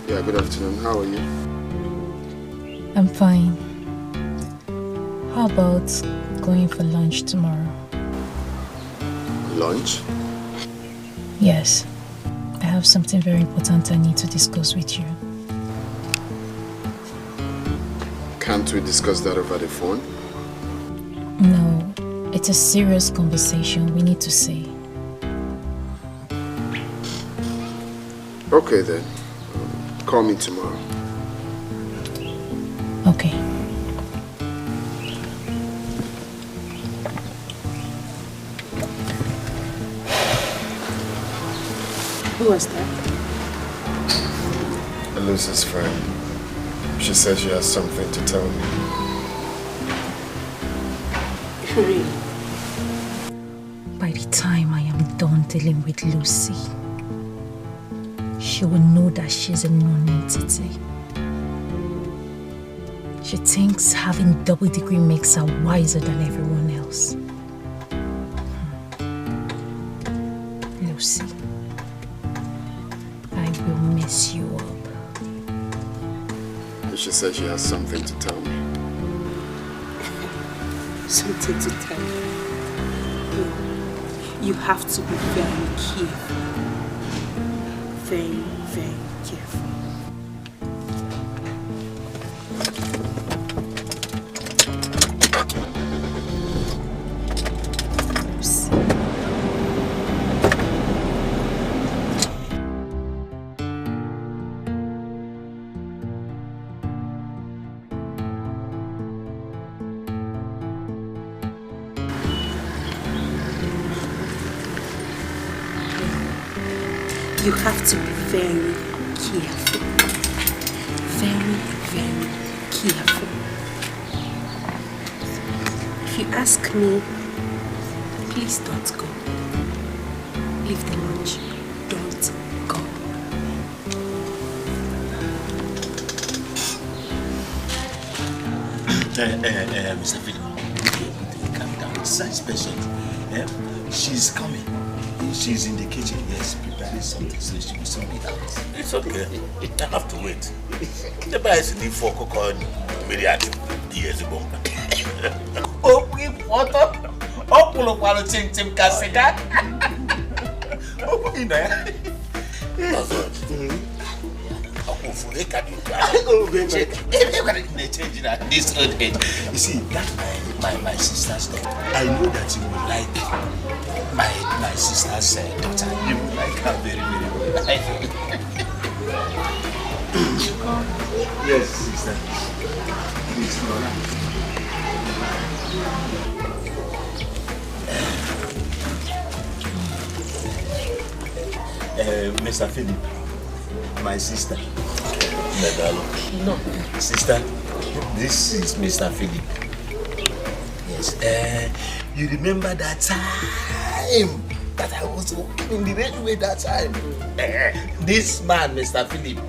Yeah, good afternoon. How are you? I'm fine. How about going for lunch tomorrow? Lunch? Yes. I have something very important I need to discuss with you. Can't we discuss that over the phone? No, it's a serious conversation we need to say. Okay then. Call me tomorrow. Okay. Who was that? Lucy's friend. She says she has something to tell me. Really? By the time I am done dealing with Lucy, she will know that she's a non-entity. She thinks having double degree makes her wiser than everyone else. Lucy, I will mess you up. She says she has something to tell me. Something to tell you. You have to be very careful. Very, very careful. You have to be very careful. Very, very careful. If you ask me, please don't go. Leave the lunch. Don't go. Mr. Philmond, calm down. It's a patient. She's coming. She's in the kitchen, yes, preparing something, so she will soon be out. It's okay. I have to wait. The guy is in for cocoa, Miriam, years ago. Oh, we water. Oh, pull up while Tim Cassica. Oh, in there. That's what. This old age. You see, that's my sister's daughter. I know that you will like my sister's daughter. You will like her very, very well. Yes, sister. Please, Lola. Mr. Philip, my sister. No. Sister, this is Mr. Philip. Yes. You remember that time that I was working in the railway that time? This man, Mr. Philip,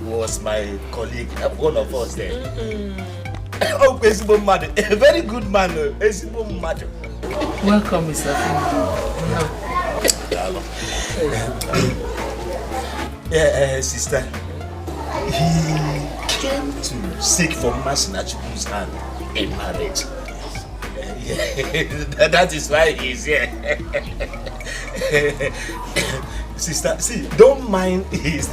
was my colleague, one of us there. Oh, a very good man. Welcome, Mr. Philip. Sister, he came to seek for Masinachukwu's hand in marriage. That is why he's here. Sister, see, don't mind his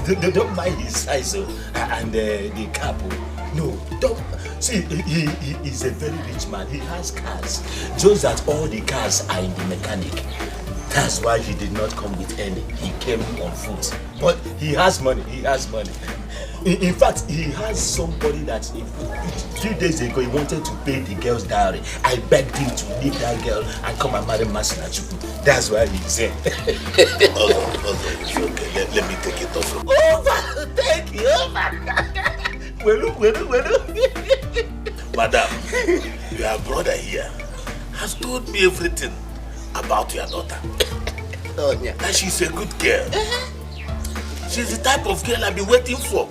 size and the couple. No, don't. See, he is a very rich man. He has cars. Just that all the cars are in the mechanic. That's why he did not come with any. He came on foot. But he has money. He has money. In fact, he has somebody that a few days ago he wanted to pay the girl's dowry. I begged him to leave that girl and come and marry Masinachuku. That's why he's here. It's okay. Let me take it off. Over! Take it over! Madam, your brother here has told me everything about your daughter. Oh, yeah. And she's a good girl. She's the type of girl I've been waiting for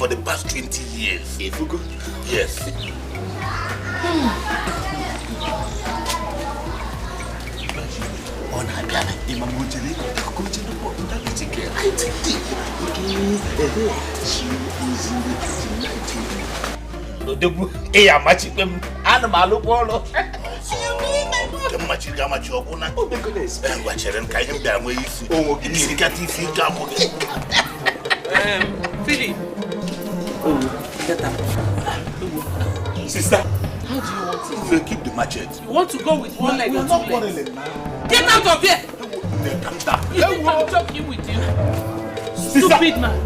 the past 20 years. Yes. Oh my goodness. Philip. Get up. Sister, how do you want to keep the machete? You want to go with one leg or two legs? Get out of here! You think I'm joking with you? Stupid man.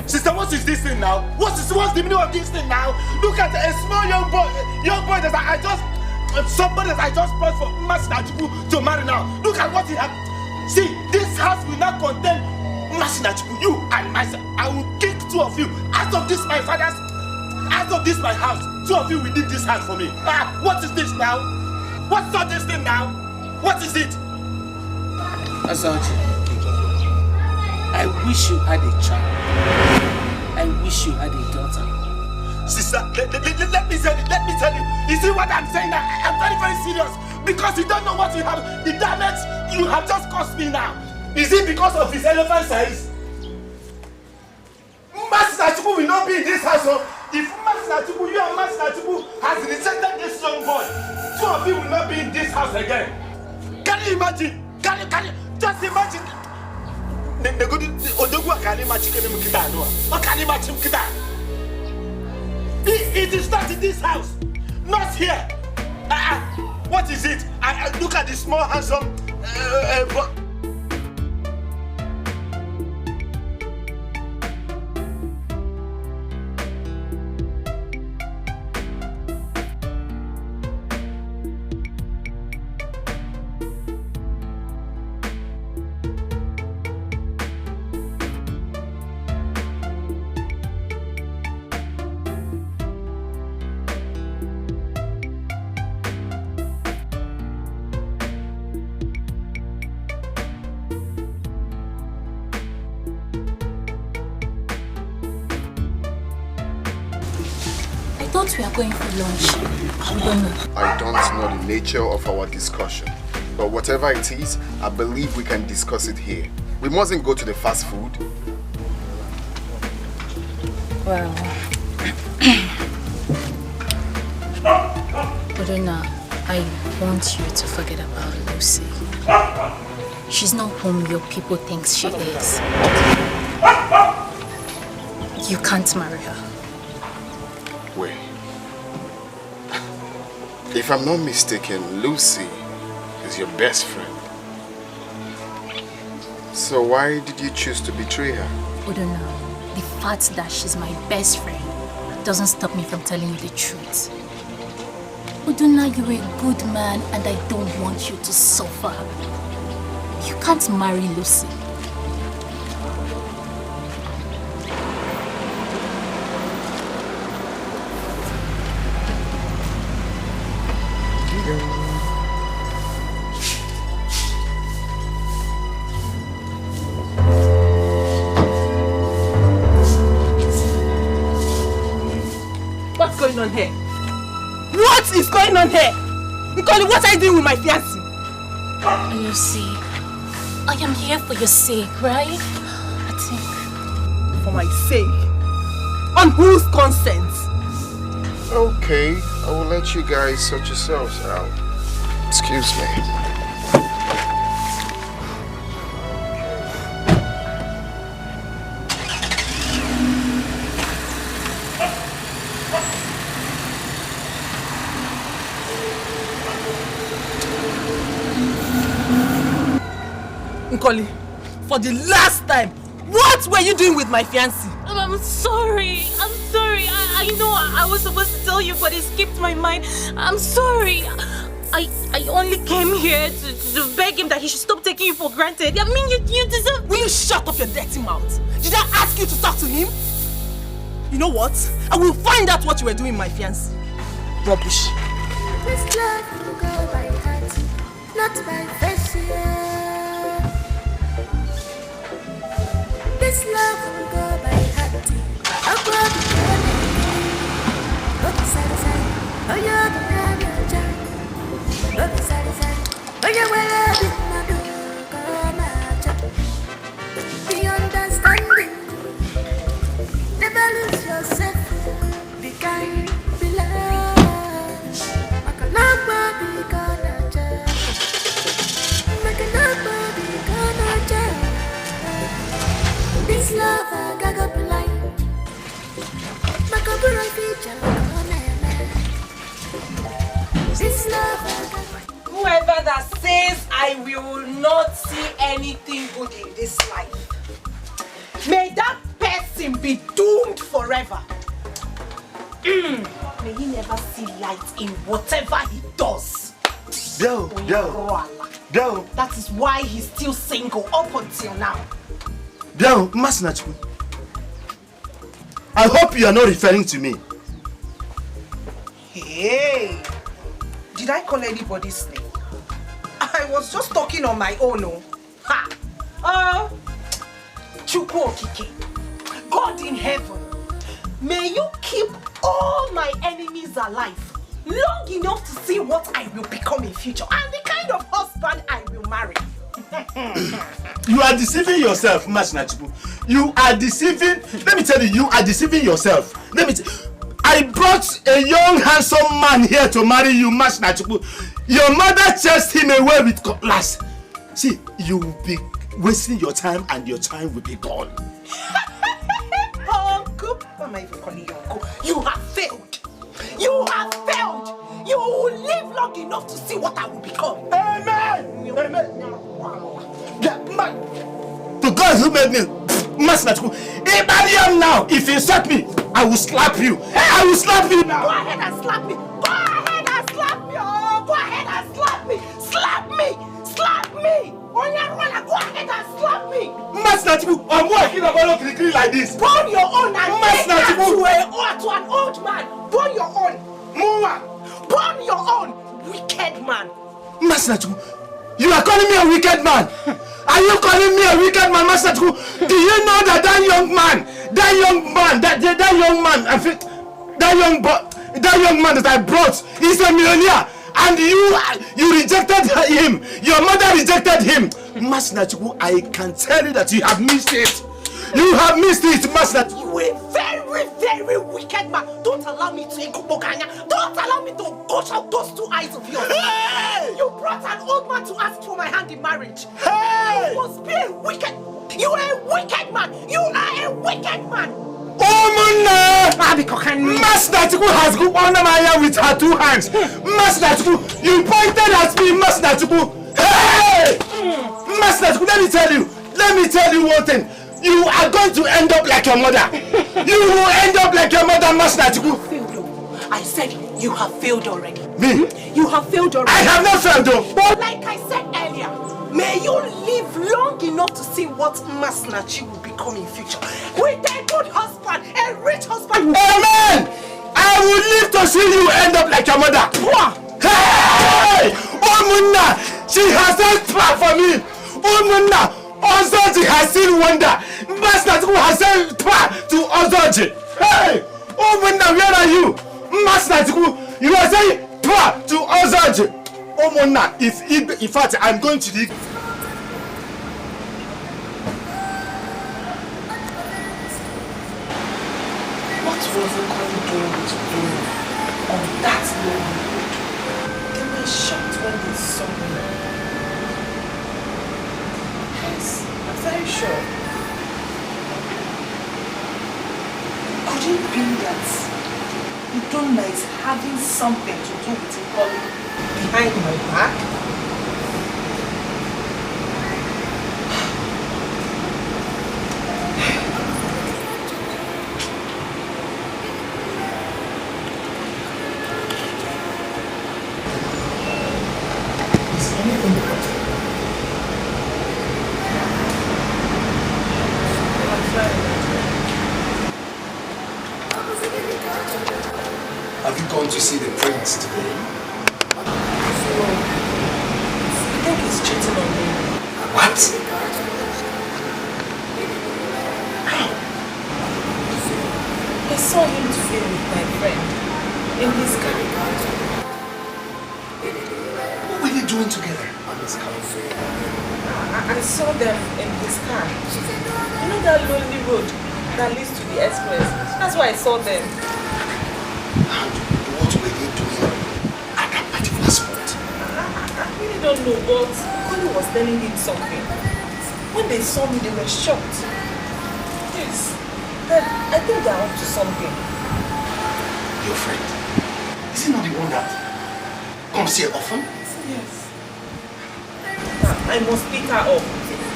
Sister, what is this thing now? What's the meaning of this thing now? Look at a small young boy that somebody that I just brought for Masinachuku to marry now. Look at what he has. See, this house will not contain Masinachuku, you and myself. I will kick two of you out of this my house. Two of you will leave this house for me. What is this now? What's all this thing now? What is it? Asaochi, I wish you had a child. I wish you had a daughter. Sister, let me tell you. You see what I'm saying now? I'm very, very serious. Because you don't know what you have. The damage you have just caused me now. Is it because of his elephant size? Masinachuku will not be in this house. If Masinachuku, you and Masinachuku has rejected this young boy, two of you will not be in this house again. Can you imagine? Can you just imagine? It is not in this house, not here. What is it? I look at the small handsome boy. I thought we are going for lunch. We don't know. I don't know the nature of our discussion. But whatever it is, I believe we can discuss it here. We mustn't go to the fast food. Well, Odona, I want you to forget about Lucy. She's not whom your people think she is. You can't marry her. Wait. If I'm not mistaken, Lucy is your best friend. So why did you choose to betray her? Odona, the fact that she's my best friend doesn't stop me from telling you the truth. Odona, you're a good man and I don't want you to suffer. You can't marry Lucy. What's going on here? What is going on here? Nicole, what are you doing with my fiancé? Lucy, I am here for your sake, right? I think. For my sake? On whose consent? Okay, I will let you guys sort yourselves out. Excuse me. Nkoli, for the last time, what were you doing with my fiancé? I'm sorry. I know I was supposed to tell you, but it skipped my mind. I'm sorry. I only came here to beg him that he should stop taking you for granted. I mean, you deserve... Will you shut up your dirty mouth? Did I ask you to talk to him? You know what? I will find out what you were doing with my fiancé. Rubbish. This love will go by heart, not by face. This love will go by heart. I'll go by heart. Oh, you're the man, you're Jack. Oh, you're well, be understanding. Never lose yourself. Be kind, be loved. I can love, be gonna judge. Whoever that says I will not see anything good in this life, may that person be doomed forever. May he never see light in whatever he does. Girl. That is why he's still single up until now. Girl, Masinachu. I hope you are not referring to me. Hey, did I call anybody's name? I was just talking on my own. Oh. Ha! Chukwu Okike, God in heaven, may you keep all my enemies alive long enough to see what I will become in future and the kind of husband I will marry. You are deceiving yourself, Masinachu. You are deceiving. Let me tell you, you are deceiving yourself. I brought a young, handsome man here to marry you, Masinachu. Your mother chased him away with cutlass. See, you will be wasting your time and your time will be gone. Uncle, why am I even calling you uncle? You have failed. You have failed. You will live long enough to see what I will become. Amen. The God who made me, Masinachu, if I am now, if you insult me, I will slap you. I will slap you now. Go ahead and slap me. Go ahead and slap me. Oh, go ahead and slap me. Slap me. Slap me. Go ahead and slap me. Masinachu, I'm working about it like this. Burn your own and take that to an old man. Burn your own. Burn your own, wicked man. Masinachu, you are calling me a wicked man. Are you calling me a wicked man, Masinachu? Do you know that that young man that I brought is a millionaire, and you rejected him. Your mother rejected him. Masinachu, I can tell you that you have missed it. You have missed it, Masinachu. You a very, very wicked man. Don't allow me to Ekuboganya. Don't allow me to gush out those two eyes of yours. Hey! You brought an old man to ask for my hand in marriage. Hey! You must be a wicked. You are a wicked man. You are a wicked man. Oh, Masinachu has gone under my hair with her two hands. Masinachu, you pointed at me, Masinachu. Hey! Masinachu, let me tell you one thing. You are going to end up like your mother. You will end up like your mother, Masinachu. I said you have failed already. Me? You have failed already. I have not failed though. But like I said earlier, may you live long enough to see what Masinachu will become in future. With a good husband, a rich husband. Amen! I will live to see you end up like your mother. Hey! Oh, Munna! She has done plan for me. Oh, Munna! Ozoji has seen wonder. Masinachu has sent plan to Ozoji. Hey! Oh, Munna, where are you? Masinachu, you are saying plan to Ozoji. Oh, Munna, in fact, I'm going to the... What was the corridor doing on that long road? They were shocked when they saw me. Yes, I'm very sure. Could it be that Udonna is having something to do with Ikoli behind my back? Have you gone to see the prince today? No. I think he's cheating on me. What? I saw him today with my friend in his car. What were they doing together on his car? I saw them in his car. You know that lonely road that leads to the express? That's why I saw them. What were they doing at that particular spot? I really don't know, but Koli was telling him something. When they saw me, they were shocked. Yes, I think they're up to something. Your friend? Is he not the one that comes here often? Yes. I must pick her up.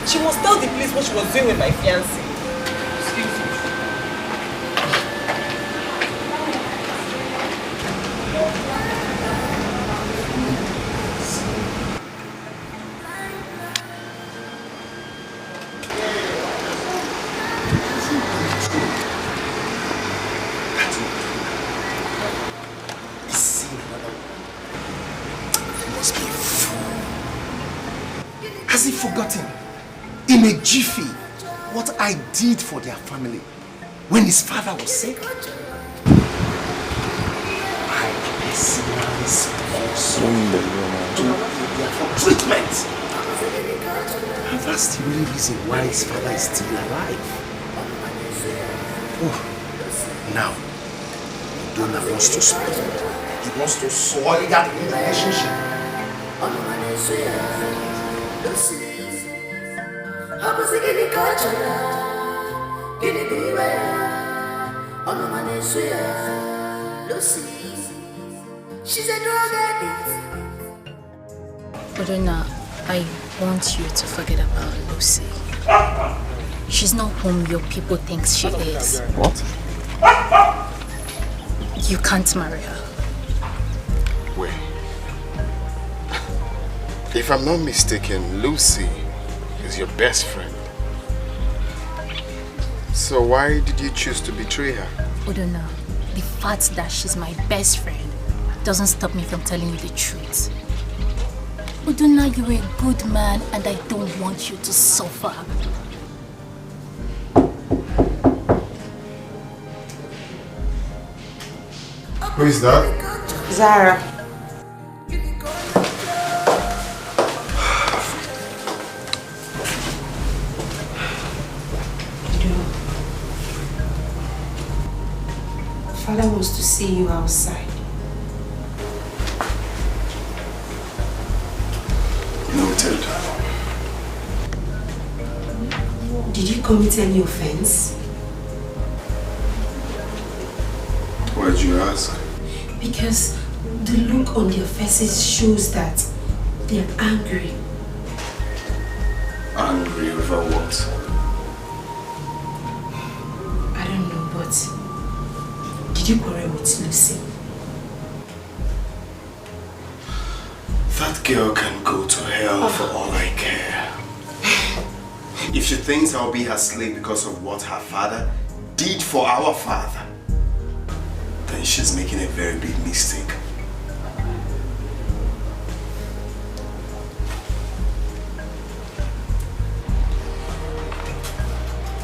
She must tell the police what she was doing with my fiancé. Excuse me. Has he forgotten in a jiffy what I did for their family when his father was sick? I personally sponsored for treatment. And that's the only reason why his father is still alive. Oh, now, Donna wants to spoil. He wants to soil that relationship. She's a drug addict. Odona, I want you to forget about Lucy. She's not whom your people think she is. What? You can't marry her. Wait. If I'm not mistaken, Lucy is your best friend. So why did you choose to betray her? Odona, the fact that she's my best friend doesn't stop me from telling you the truth. Odona, you're a good man and I don't want you to suffer. Who is that? Zara. Father wants to see you outside. Noted. Did you commit any offense? Why'd you ask? Because the look on their faces shows that they're angry. Angry over what? I don't know, but did you quarrel with Lucy? That girl can go to hell for all I care. If she thinks I'll be her slave because of what her father did for our father, then she's making a very big mistake.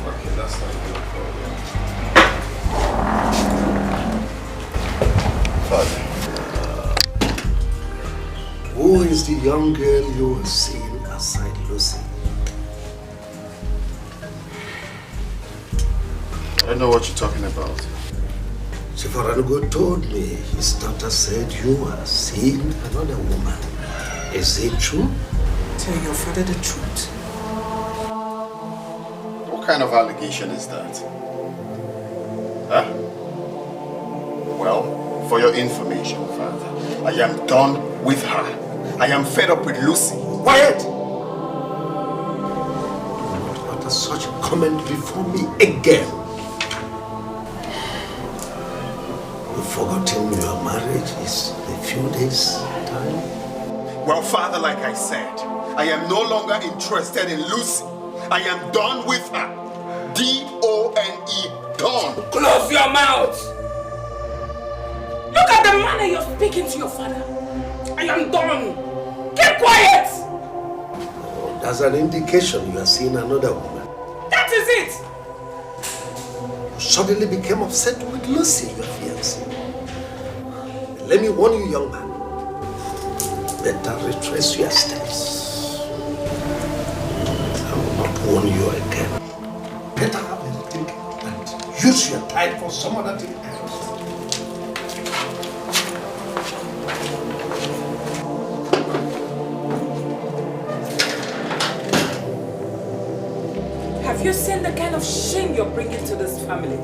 Okay, that's not a problem. Father, who is the young girl you have seen aside Lucy? I don't know what you're talking about. Sifaranugo told me his daughter said you are seeing another woman. Is it true? Tell your father the truth. What kind of allegation is that? Huh? Well, for your information, Father, I am done with her. I am fed up with Lucy. Quiet! Do not utter such a comment before me again. You've forgotten your marriage is a few days' time? Well, Father, like I said, I am no longer interested in Lucy. I am done with her. D-O-N-E, done. Close your mouth! Look at the manner you're speaking to your father. I am done. Keep quiet! Oh, that's an indication you are seeing another woman. That is it! You suddenly became upset with Lucy, your fiancée. Let me warn you, young man. Better retrace your steps. I will not warn you again. Better have a rethink and use your time for some other thing else. Have you seen the kind of shame you're bringing to this family?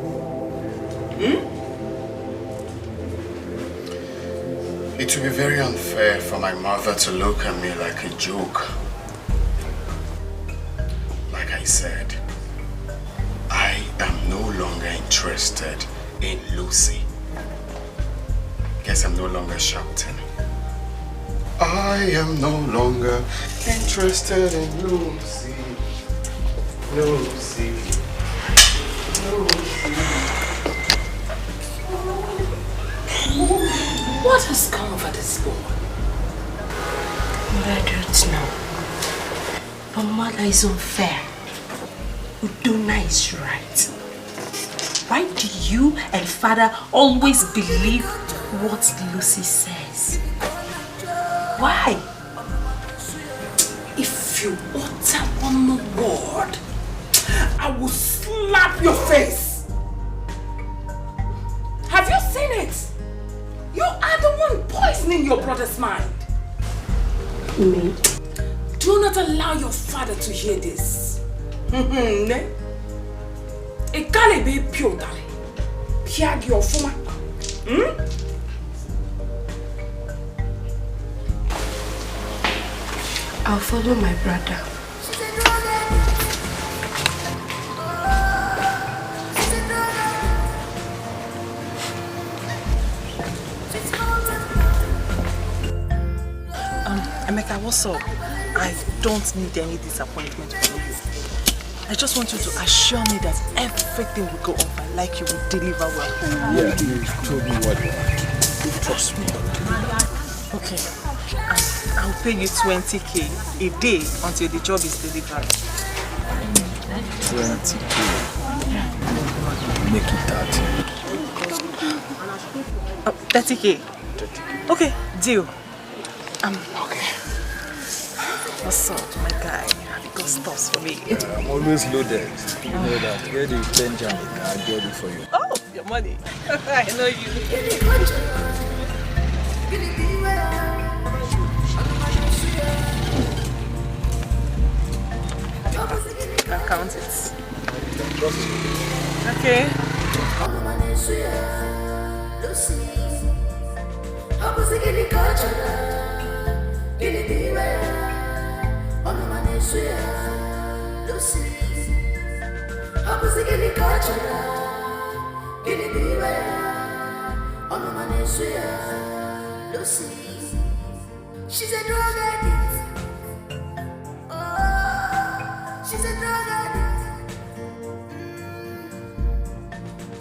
It will be very unfair for my mother to look at me like a joke. Like I said, I am no longer interested in Lucy. Guess I'm no longer shouting. I am no longer interested in Lucy. Lucy. What has come over this boy? I don't know. But mother is unfair. Udona is right. Why do you and father always believe what Lucy says? Why? If you utter one more word, I will slap your face. Have you seen it? You are the one poisoning your brother's mind. Me? Do not allow your father to hear this. It can't be pure, darling. Piag your former. I'll follow my brother. Emeka, what's up? I don't need any disappointment from you. I just want you to assure me that everything will go off and like you will deliver well. Yeah, you told me what you want. Trust me. Okay. I'll pay you 20k a day until the job is delivered. 20k. Make it 30. 30k. Okay, deal. Okay. What's up, my guy? Have you got stuff for me? I'm always loaded. You know that. Where the Benjamin, I'll get it for you. Oh, your money. I know you. I'll count it. Okay. She's a drug addict. Oh, she's a drug addict.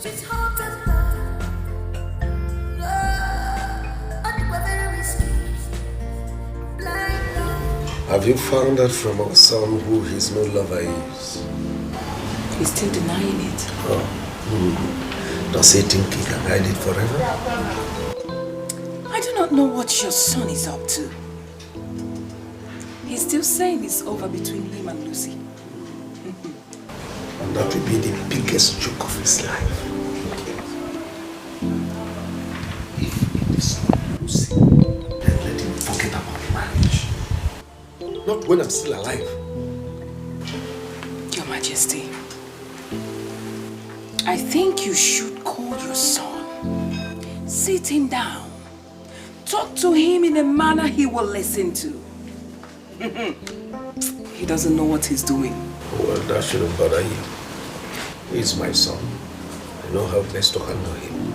She's hot and cold. And very risky. Blind love. Have you found out from our son who his new lover is? He's still denying it. Oh. Does he think he can hide it forever? I do not know what your son is up to. He's still saying it's over between him and Lucy. And that will be the biggest joke of his life. If it is not Lucy, then let him forget about marriage. Not when I'm still alive. Your Majesty, I think you should call your son. Sit him down. Talk to him in a manner he will listen to. He doesn't know what he's doing. Well, that shouldn't bother you. He's my son. I know how best to handle him.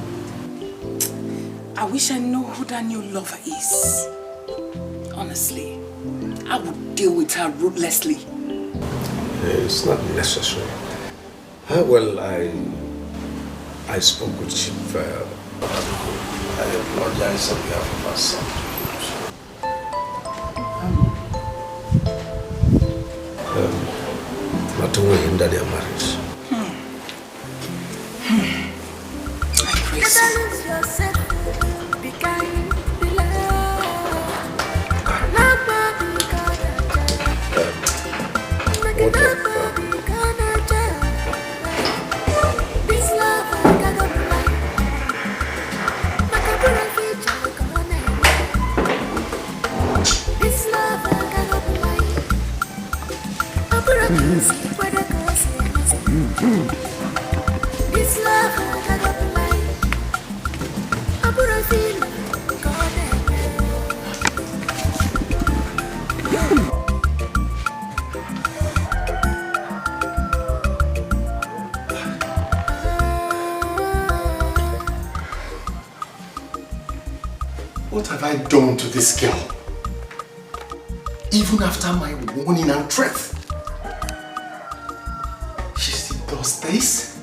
I wish I know who that new lover is. Honestly, I would deal with her ruthlessly. It's not necessary. Well, I spoke with Chief. I apologize on behalf of our son. Not to hinder their marriage. I praise Be kind, be loved. Love, be kind. This love, I got up right. This love, I got up right. This love, I got up right. What have I done to this girl? Even after my warning and threat, she still does this?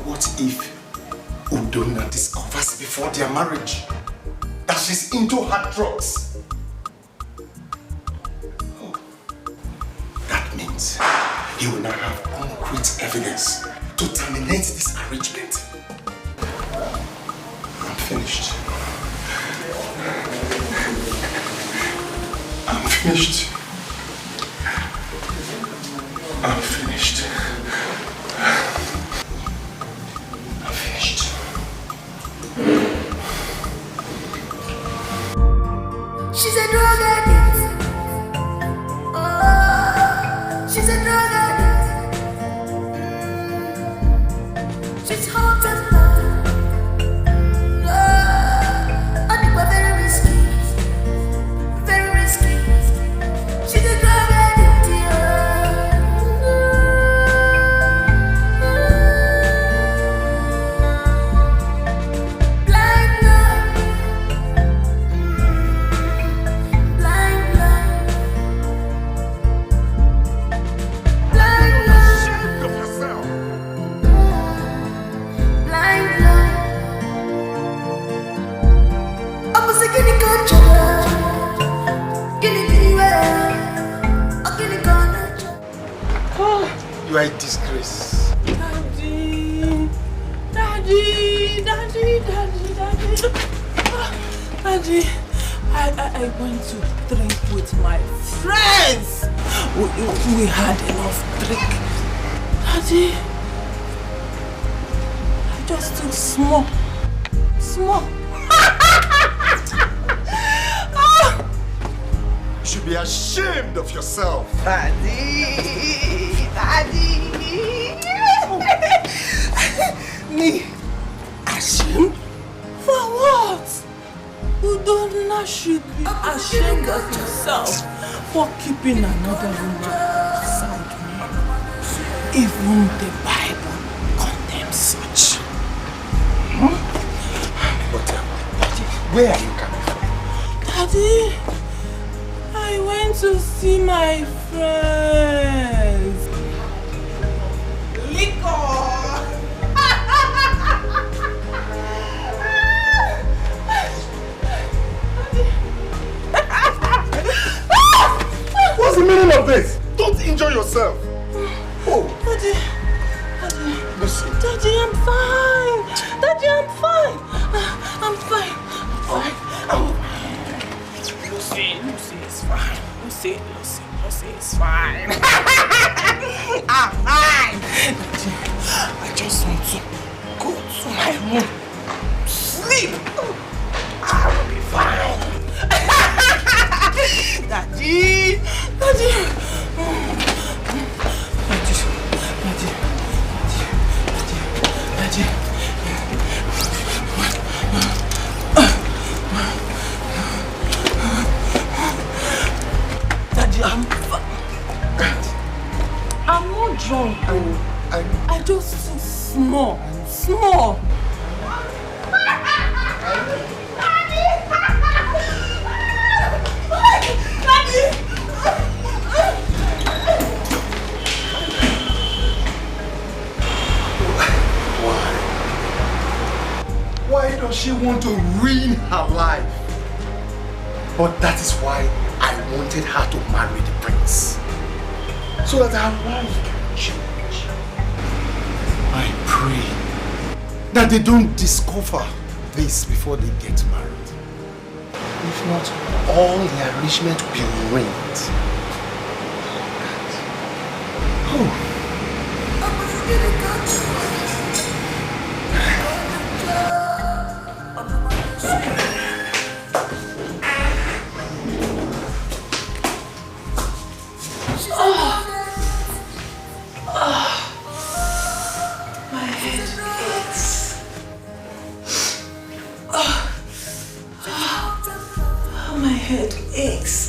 What if Udonna discovers before their marriage that she's into hard drugs? Oh, that means he will now have concrete evidence to terminate this arrangement. I'm finished. I'm finished. I'm finished. I'm finished. She's a drug addict. Oh, she's a drug addict. She's hot as blood. Oh, and very risky. Very risky. She's a drug addict. Blind love. Blind love. Blind love. Ashamed of yourself. Blind love. Apa sih kini kau coba? Kini tiba. Oh kini kau nak coba. You are a disgrace. Daddy. Daddy, I went to drink with my friends. We had enough drink. Daddy, I just took small. You should be ashamed of yourself. Daddy. Me? Ashamed? For what? Udonna should be ashamed of himself for keeping another woman beside me. Even the Bible condemns such. But where are you coming from? Daddy, I went to see my friends. Liquor! What's the meaning of this? Don't injure yourself. Oh. Daddy, Lucy. Daddy, I'm fine. Daddy, I'm fine. I'm fine. Lucy is fine. Lucy is fine. I'm fine. Daddy, I just want to go to my room, sleep. I will be fine. Daddy. I'm not drunk. I just took small. Why does she want to ruin her life? But that is why I wanted her to marry the prince. So that her life can change. I pray that they don't discover this before they get married. If not, all the arrangement will be ruined. Oh. My head aches. My head aches.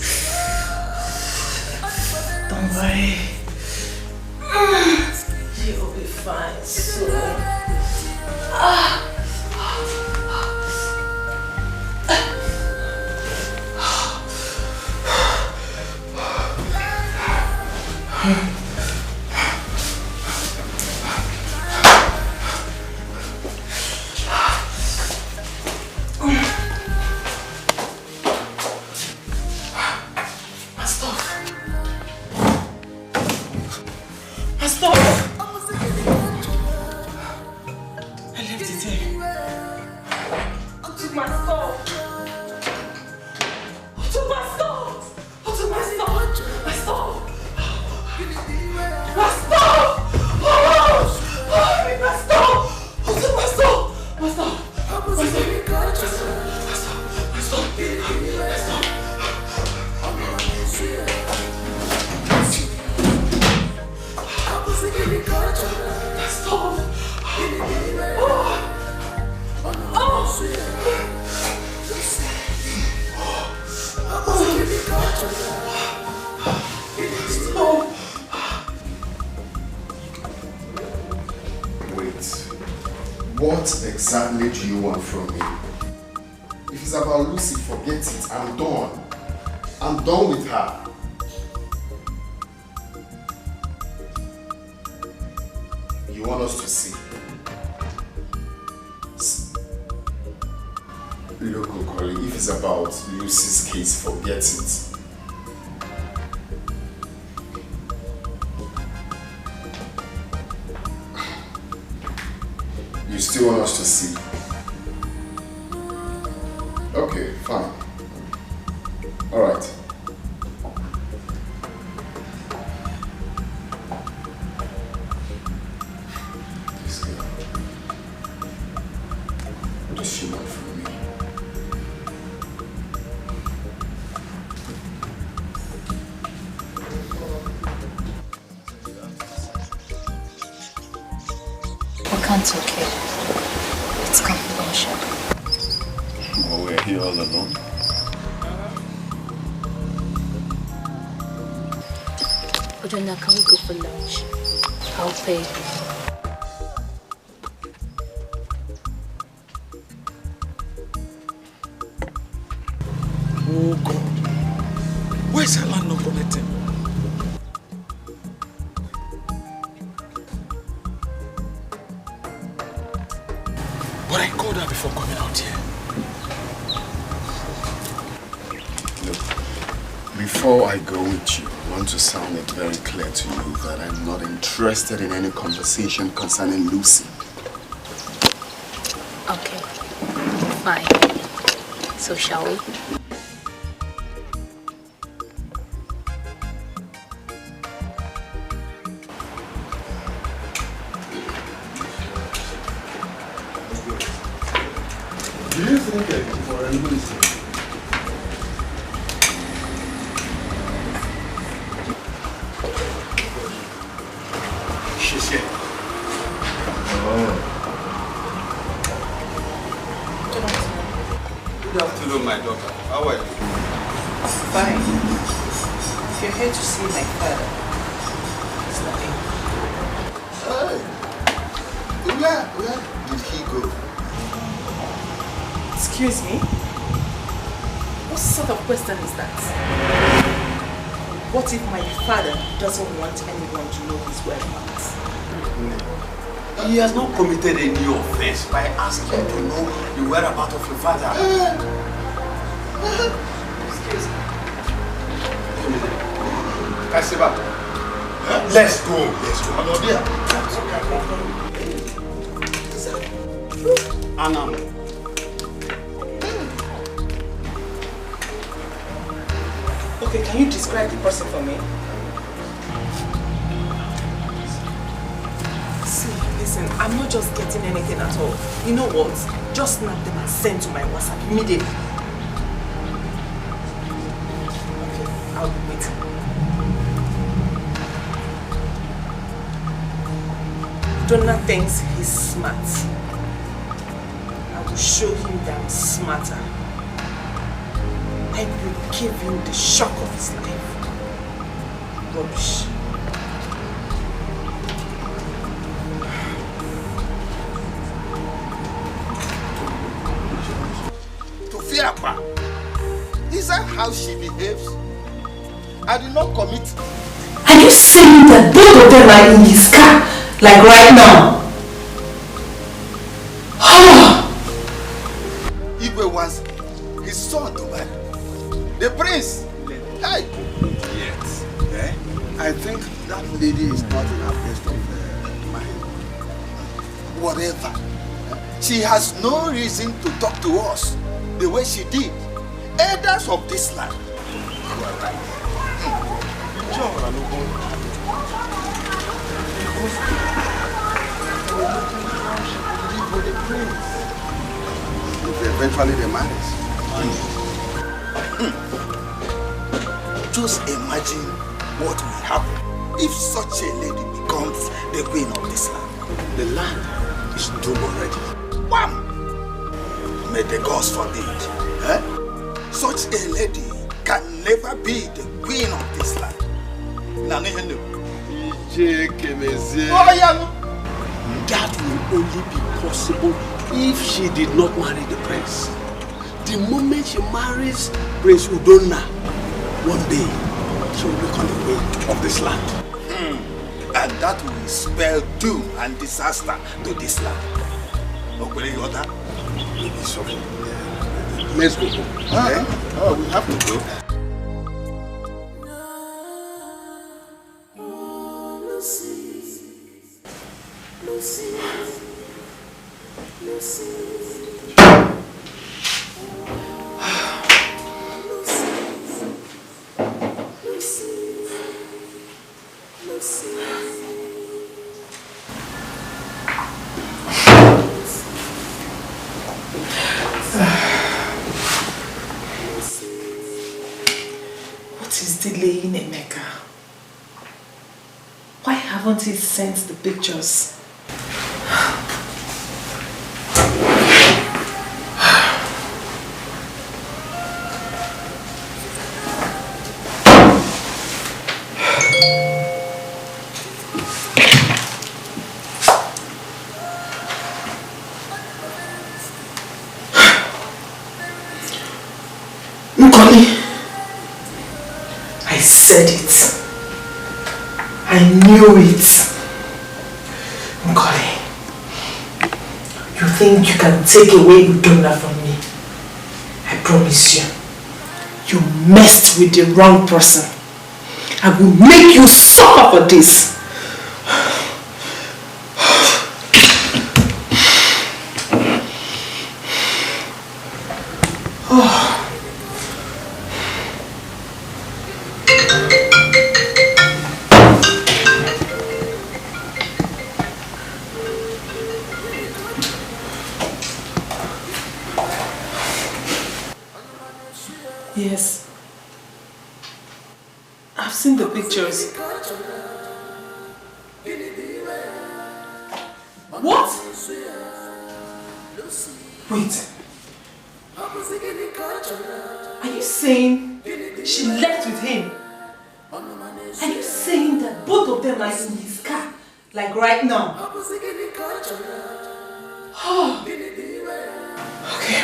Don't worry. You'll be fine soon. What exactly do you want from me? If it's about Lucy, forget it. I'm done. I'm done with her. You want us to see? Look, Okoli, if it's about Lucy's case, forget it. You still want us to see? Okay, fine. Alright. This girl. What does she want from me? We can't talk here. It's confidential. Oh, we're here all alone. Ojona, can we go for lunch? I'll pay. Oh God. Where's her land not connecting? But I called her before coming out here. Look, before I go with you, I want to sound it very clear to you that I'm not interested in any conversation concerning Lucy. Okay, fine. So shall we? Do you think I can for Lucy? She's here. Good afternoon, my daughter. How are you? Fine. If you're here to see my father, it's nothing. Hey, where did he go? Excuse me? What sort of question is that? What if my father doesn't want anyone to know his whereabouts? He has not committed any offense by asking to know the whereabouts of your father. Excuse me. Kasiba, let's go. I'm not there. Anna. Okay, can you describe the person for me? See, listen, I'm not just getting anything at all. You know what? Just snap them and send to my WhatsApp immediately. Okay, I'll be waiting. Donna thinks he's smart. I will show him that I'm smarter. I will give him the shock of his life. Rubbish. Tofiapa, is that how she behaves? I did not commit. Are you saying that both of them are in his car, like right now? Igwe wants his son to marry. The prince. Hey. Yes. I think that lady is not in her best of mind. Whatever. She has no reason to talk to us the way she did. Elders of this land. You are right. Eventually they marry. Just imagine what will happen if such a lady becomes the queen of this land. The land is doomed already. Wham! May the gods forbid. Such a lady can never be the queen of this land. Oh, yeah. That will only be possible if she did not marry the prince. The moment she marries Prince Udonna, one day she will become the queen of this land. And that will spell doom and disaster to this land. Okay, you order? Let's go home. We have to go. What is delaying Emeka? Why haven't he sent the pictures? I said it. I knew it. Nkoli, you think you can take away Udonna from me? I promise you, you messed with the wrong person. I will make you suffer for this. Yes. I've seen the pictures. What? Wait. Are you saying she left with him? Are you saying that both of them are in his car? Like right now? Oh. Okay.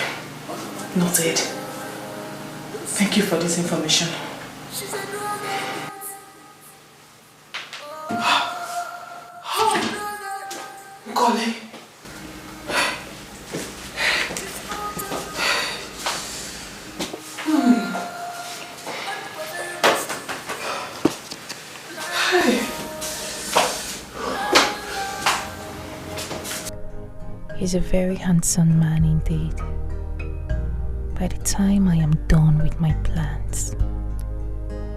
Noted. Thank you for this information. Nkoli. He's a very handsome man indeed. By the time I am done with my plans,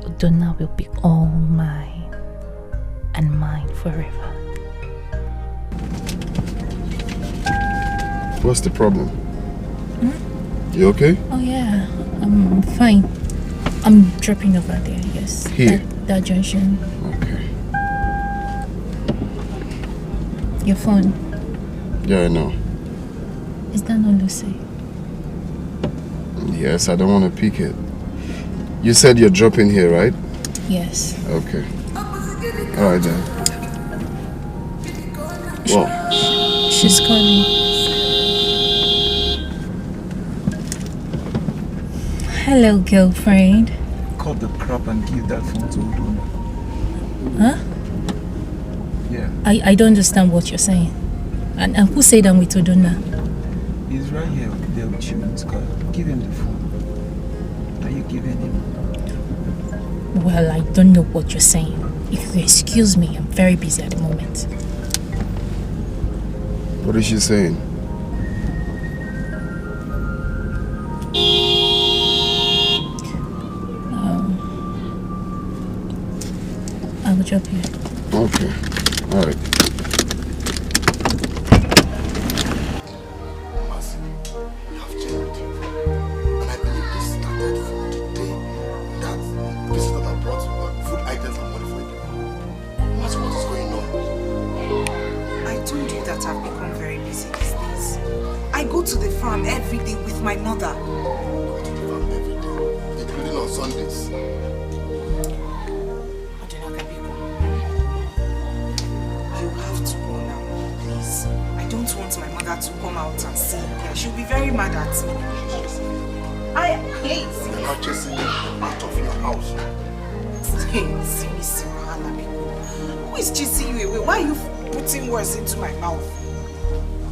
Udonna will be all mine and mine forever. What's the problem? You okay? Oh yeah, I'm fine. I'm dropping over there, yes. Here? That junction. Okay. Your phone, Yeah, I know. is that not Lucy? Yes, I don't want to pick it. You said you're dropping here, right? Yes. Okay. Alright then. Well, She's calling. Hello, girlfriend. Cut the crap and give that phone to Udonna. Huh? Yeah. I don't understand what you're saying. And who said I'm with Udonna? He's right here there with you in his car. Give him the phone. Are you giving him? Well, I don't know what you're saying. If you excuse me, I'm very busy at the moment. what is she saying? I will drop you. Okay. Alright. I've become very busy these days. I go to the farm every day with my mother. Including on Sundays. You have to go now, please. want my mother to come out and see. Yeah, she'll be very mad at me. Please. You're not chasing me out of your house. Who is chasing you away? Why are you putting words into my mouth?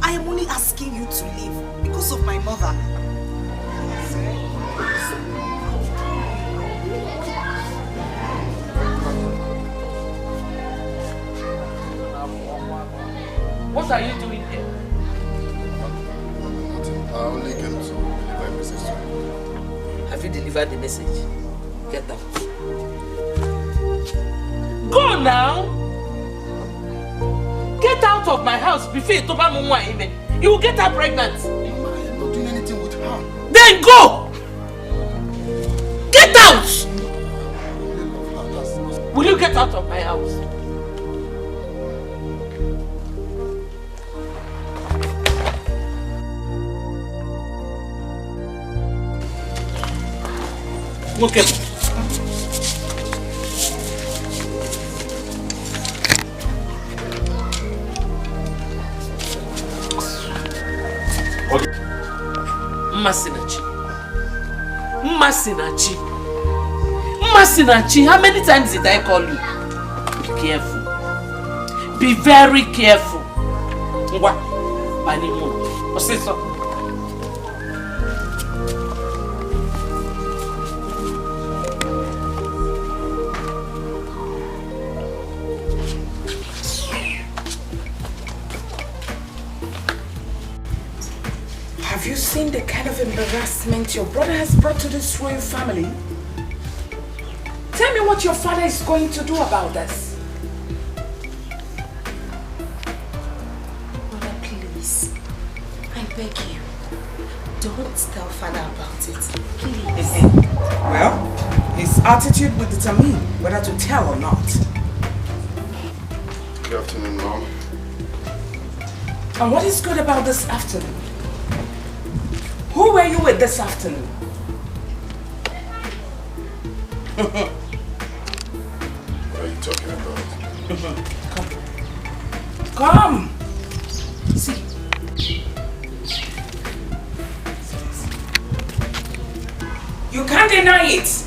I am only asking you to leave because of my mother. What are you doing here? I only came to deliver a message to you. Have you delivered the message? Get out. Go now! Get out of my house before you toba mumwa ime. You will get her pregnant. I am not doing anything with her. Then go! Get out! Will you get out of my house? Okay. Masinachi, how many times did I call you? Be careful. Be very careful. Ngwa, banimo. Osiso. Have you seen the kind of embarrassment your brother has brought to this royal family? Tell me what your father is going to do about this. Mother, please. I beg you. Don't tell father about it. Please. Well, his attitude will determine whether to tell or not. Good afternoon, Mom. And what is good about this afternoon? Who were you with this afternoon? What are you talking about? Come. See. You can't deny it.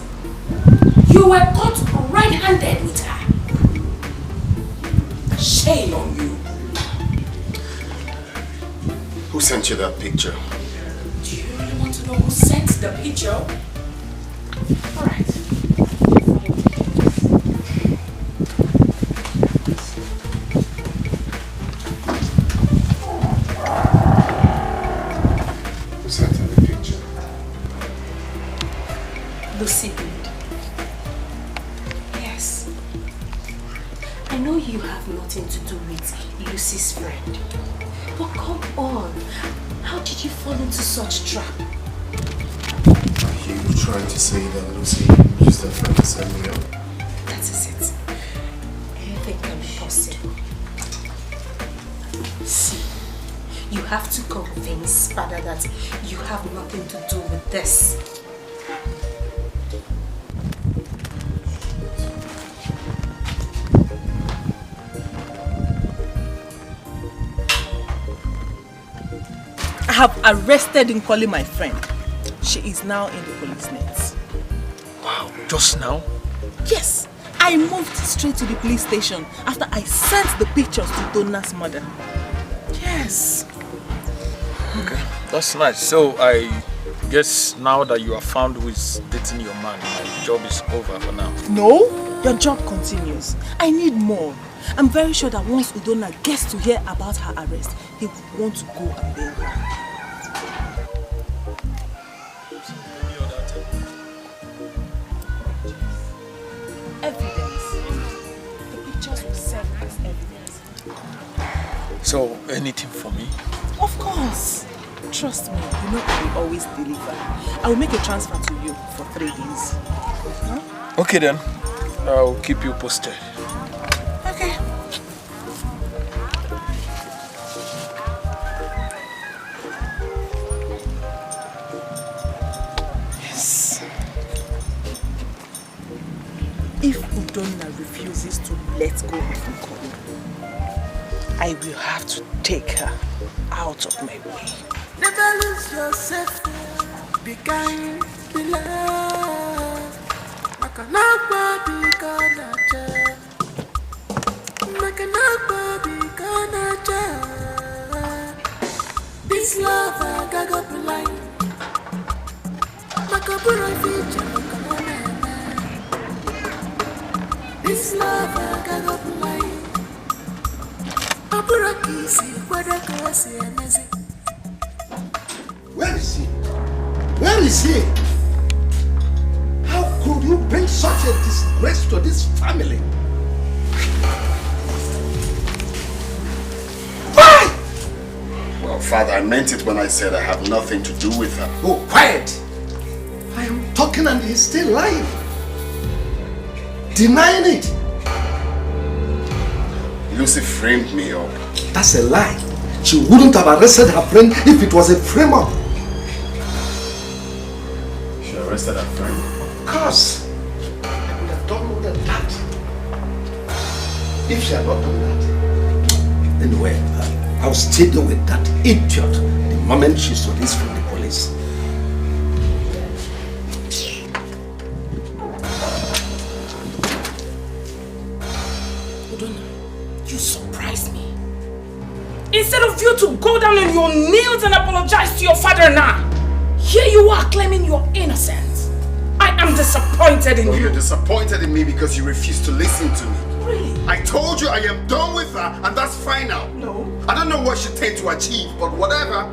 You were caught red-handed with her. Shame on you. Who sent you that picture? Do you really want to know who sent the picture? All right. Who sent her the picture? Lucy did. Yes. I know you have nothing to do with Lucy's friend. But come on. How did you fall into such trap? Are you trying to say that Lucy used her friend to set me up? That is it. Anything can be possible. See, you have to convince father that you have nothing to do with this. I have arrested Nkoli, my friend. She is now in the police nets. Wow, just now? Yes, I moved straight to the police station after I sent the pictures to Donna's mother. Yes. Okay, that's nice. So I guess now that you have found who is dating your man, my job is over for now. No, your job continues. I need more. I'm very sure that once Udonna gets to hear about her arrest, he would want to go and bail her. Evidence. The pictures will serve as evidence. So, anything for me? Of course. Trust me, you know I will always deliver. I will make a transfer to you for 3 days. Huh? Okay then, I'll keep you posted. Okay. Yes. If Udonna refuses to let go of Nkoli, I I will have to take her out of my way. Never lose yourself. Be kind, be love. Makanakwa be kanacha. Makanakwa be kanacha. This love I got be like. Makabura feature, makamana. This love I got be like. Apura kisi, wada kasi anezi. Where is he? Where is he? How could you bring such a disgrace to this family? Why? Well, Father, I meant it when I said I have nothing to do with her. Oh, quiet! I am talking and he's still lying. Denying it. Lucy framed me up. That's a lie. She wouldn't have arrested her friend if it was a frame-up. She arrested her friend? Of course. I would have done more than that. If she had not done that. Anyway, I'll still deal with that idiot the moment she's released from the police. You surprised me. Instead of you to go down on your knees and apologize to your father now, here you are claiming you're innocent. I am disappointed in you. You're disappointed in me because you refuse to listen to me. Really? I told you I am done with her and that's final. No. I don't know what she tend to achieve, but whatever.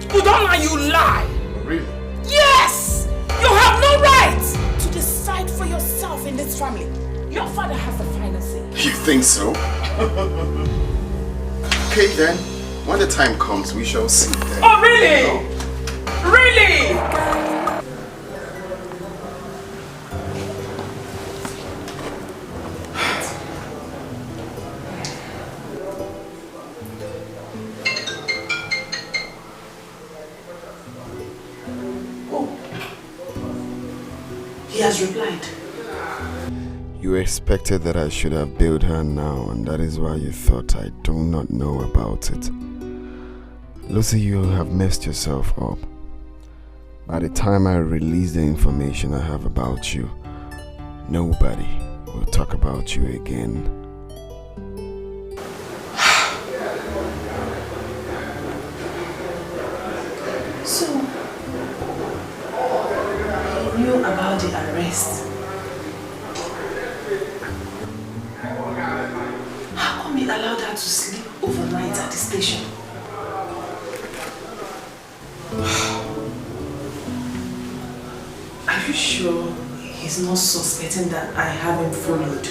Udonna, you lie. Really? Yes! You have no right to decide for yourself in this family. Your father has the final say. You think so? Okay then, when the time comes, we shall see then. Oh really? Really? He has replied. You expected that I should have billed her now, and that is why you thought I do not know about it. Lucy, you have messed yourself up. By the time I release the information I have about you, nobody will talk about you again. So, he knew about the arrest. How come he allowed her to sleep overnight at the station? Are you sure he's not suspecting that I have him followed?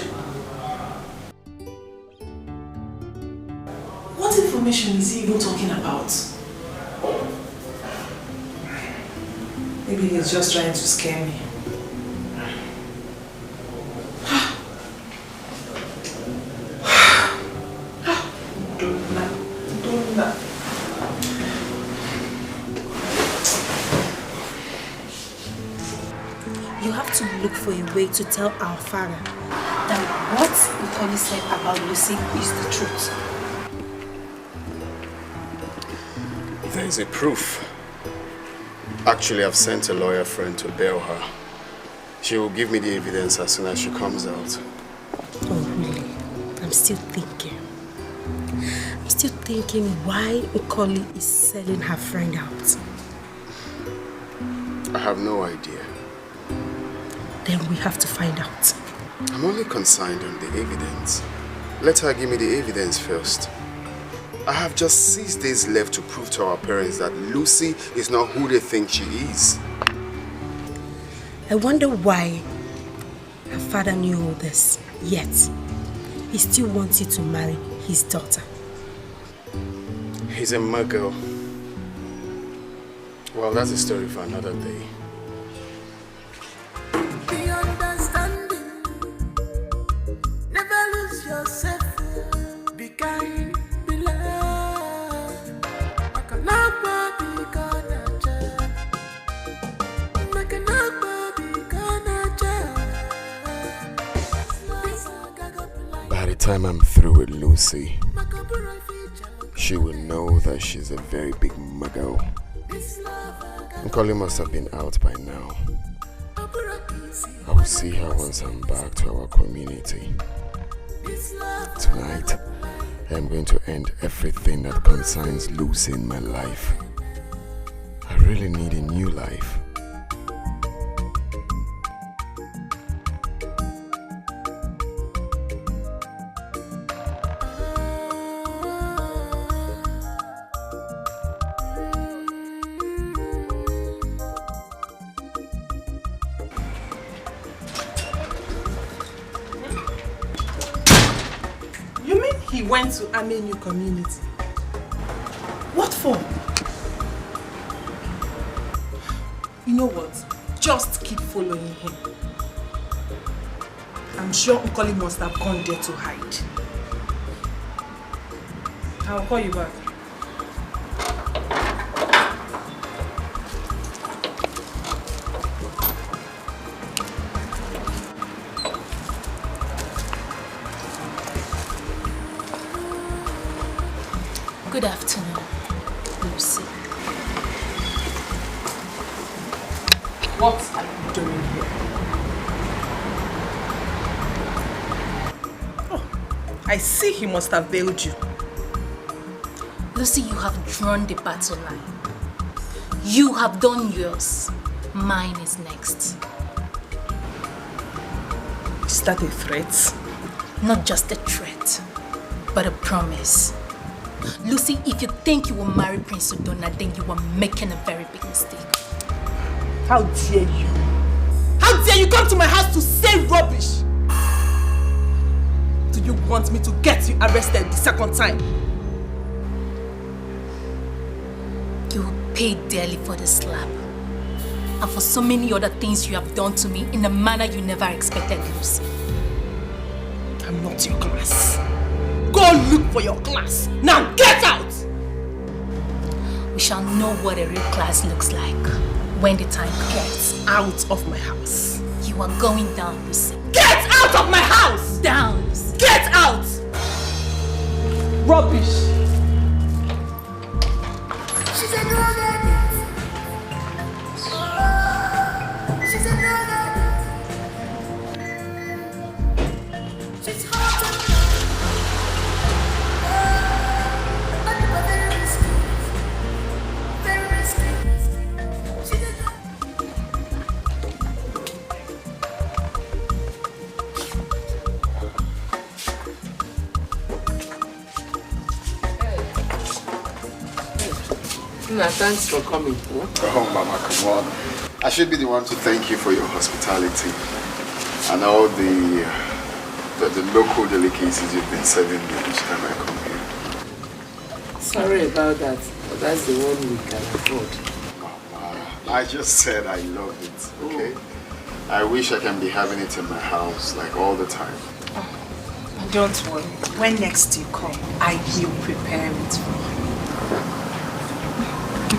What information is he even talking about? Maybe he's just trying to scare me. You have to look for a way to tell our father that what Nicole said about Lucy is the truth. There is a proof. Actually, I've sent a lawyer friend to bail her. She will give me the evidence as soon as she comes out. Oh, really? I'm still thinking why Nicole is selling her friend out. I have no idea. Then we have to find out. I'm only concerned on the evidence. Let her give me the evidence first. I have just 6 days left to prove to our parents that Lucy is not who they think she is. I wonder why her father knew all this, yet he still wants you to marry his daughter. He's a muggle. Well, that's a story for another day. Be understanding. Never lose yourself. Be kind, be love. Makanakwa be kanacha. Makanakwa be kanacha. time I'm through with Lucy, she will know that she's a very big muggle. Nkoli must have been out by now. I will see her once I'm back to our community. Tonight, I am going to end everything that concerns Lucy in my life. I really need a new life. He went to Amenu community. What for? You know what? Just keep following him. I'm sure Nkoli must have gone there to hide. I'll call you back. Good afternoon, Lucy. What are you doing here? Oh, I see he must have bailed you. Lucy, you have drawn the battle line. You have done yours. Mine is next. Is that a threat? Not just a threat, but a promise. Lucy, if you think you will marry Prince Udonna, then you are making a very big mistake. How dare you? How dare you come to my house to say rubbish? Do you want me to get you arrested the second time? You will pay dearly for the slap. And for so many other things you have done to me in a manner you never expected, Lucy. I'm not your class. Go look for your class. Now get out! We shall know what a real class looks like when the time comes. Get out of my house. You are going down, Lucy. Get out of my house! Down, Lucy. Get out! Rubbish. She's a drug addict. She's a drug addict. She's hot. Thanks for coming. Oh, Mama, come on. I should be the one to thank you for your hospitality and all the local delicacies you've been serving me each time I come here. Sorry about that, but that's the one we can afford. Mama, I just said I love it, okay? I wish I can be having it in my house like all the time. Oh, don't worry. When next you come, I will prepare it for you.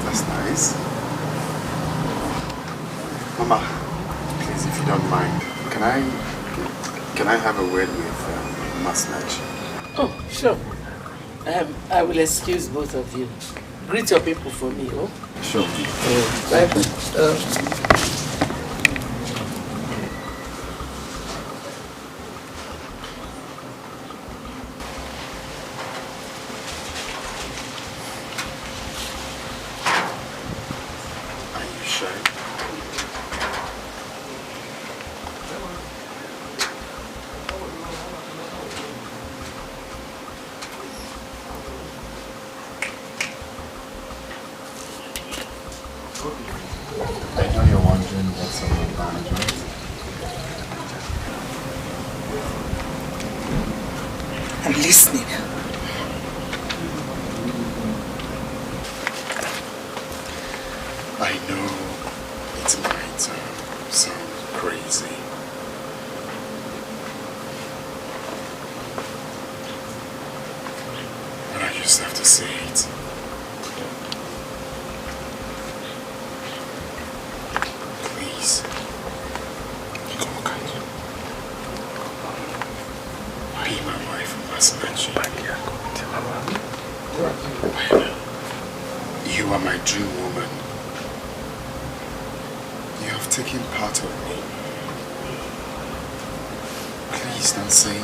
That's nice. Mama, please, if you don't mind, can I have a word with Masnach? Oh, sure. I will excuse both of you. Greet your people for me, oh? Sure. Bye. I know you're wondering what's on my mind, right? I'm listening. I know it might sound crazy. But I just have to say it. Please. Be my wife. You are my dream woman. You have taken part of me. Please don't say no.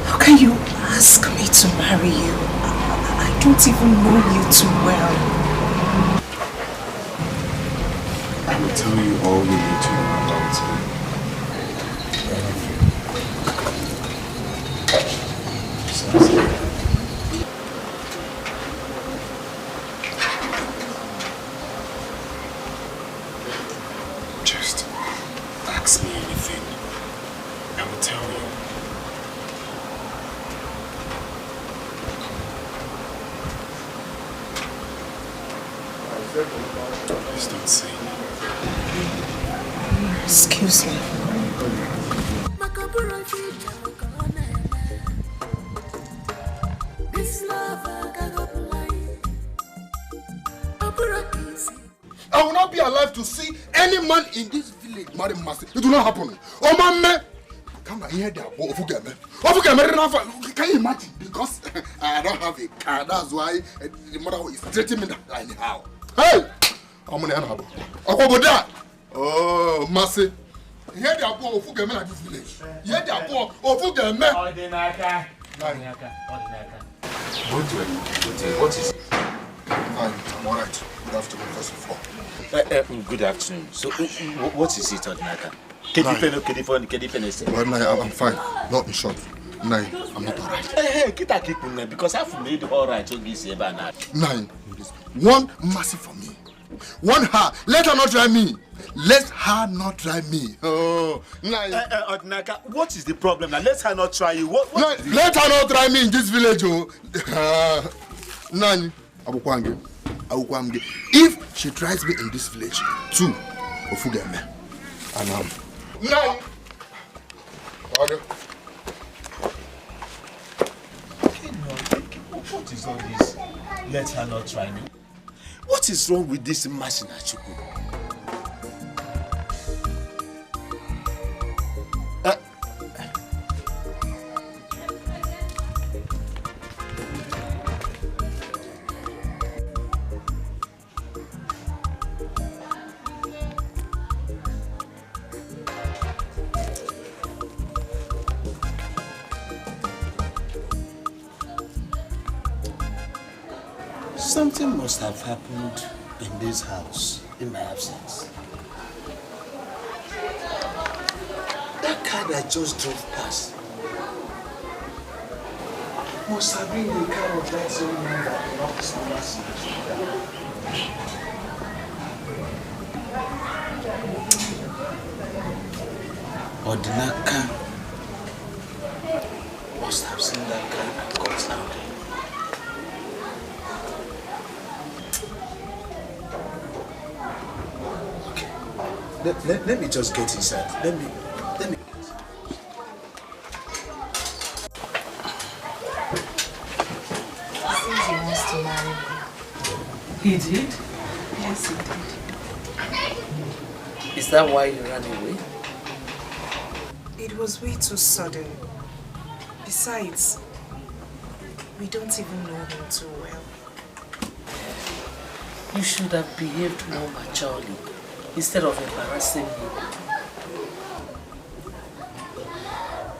How can you ask me to marry you? I don't even know you too well. I will tell you all you need to know about me. Just ask me anything. I will tell you. Please don't say no. Excuse me. I will not be alive to see any man in this village marry Mercy. It will not happen. Oh, man, come on here, there. Can you imagine? Because I don't have a car. That's why the mother is treating me that anyhow. Hey! I'm going to have a oh, Mercy. Here they are poor of Fugame at this village. Here they are poor of Fugame. What is it? I'm alright. Good afternoon, first of all. Good afternoon. So, what is it, Odinaka? Well, I'm fine. Not in short. Nine, I'm not alright. Hey, because I've made alright. Nine, one Mercy for me. One her. Let her not try me. Let her not try me. Oh, nine. Odinaka, what is the problem now? Let her not try you. What let her not try me in this village. Oh. Nine, Abukwamge. If she tries me in this village, two, Ofugeme. And nine. Okay. What is all this? Let her not try me. What is wrong with this Masinachuku? Something must have happened in this house in my absence. That car that just drove past must have been the car of that young man that knocks Mercy. Odinaka must have seen that car and got out. Let me just get inside. Let me. Since he wants to marry me. He did? Yes, he did. Is that why you ran away? It was way too sudden. Besides, we don't even know him too well. You should have behaved more maturely instead of embarrassing me.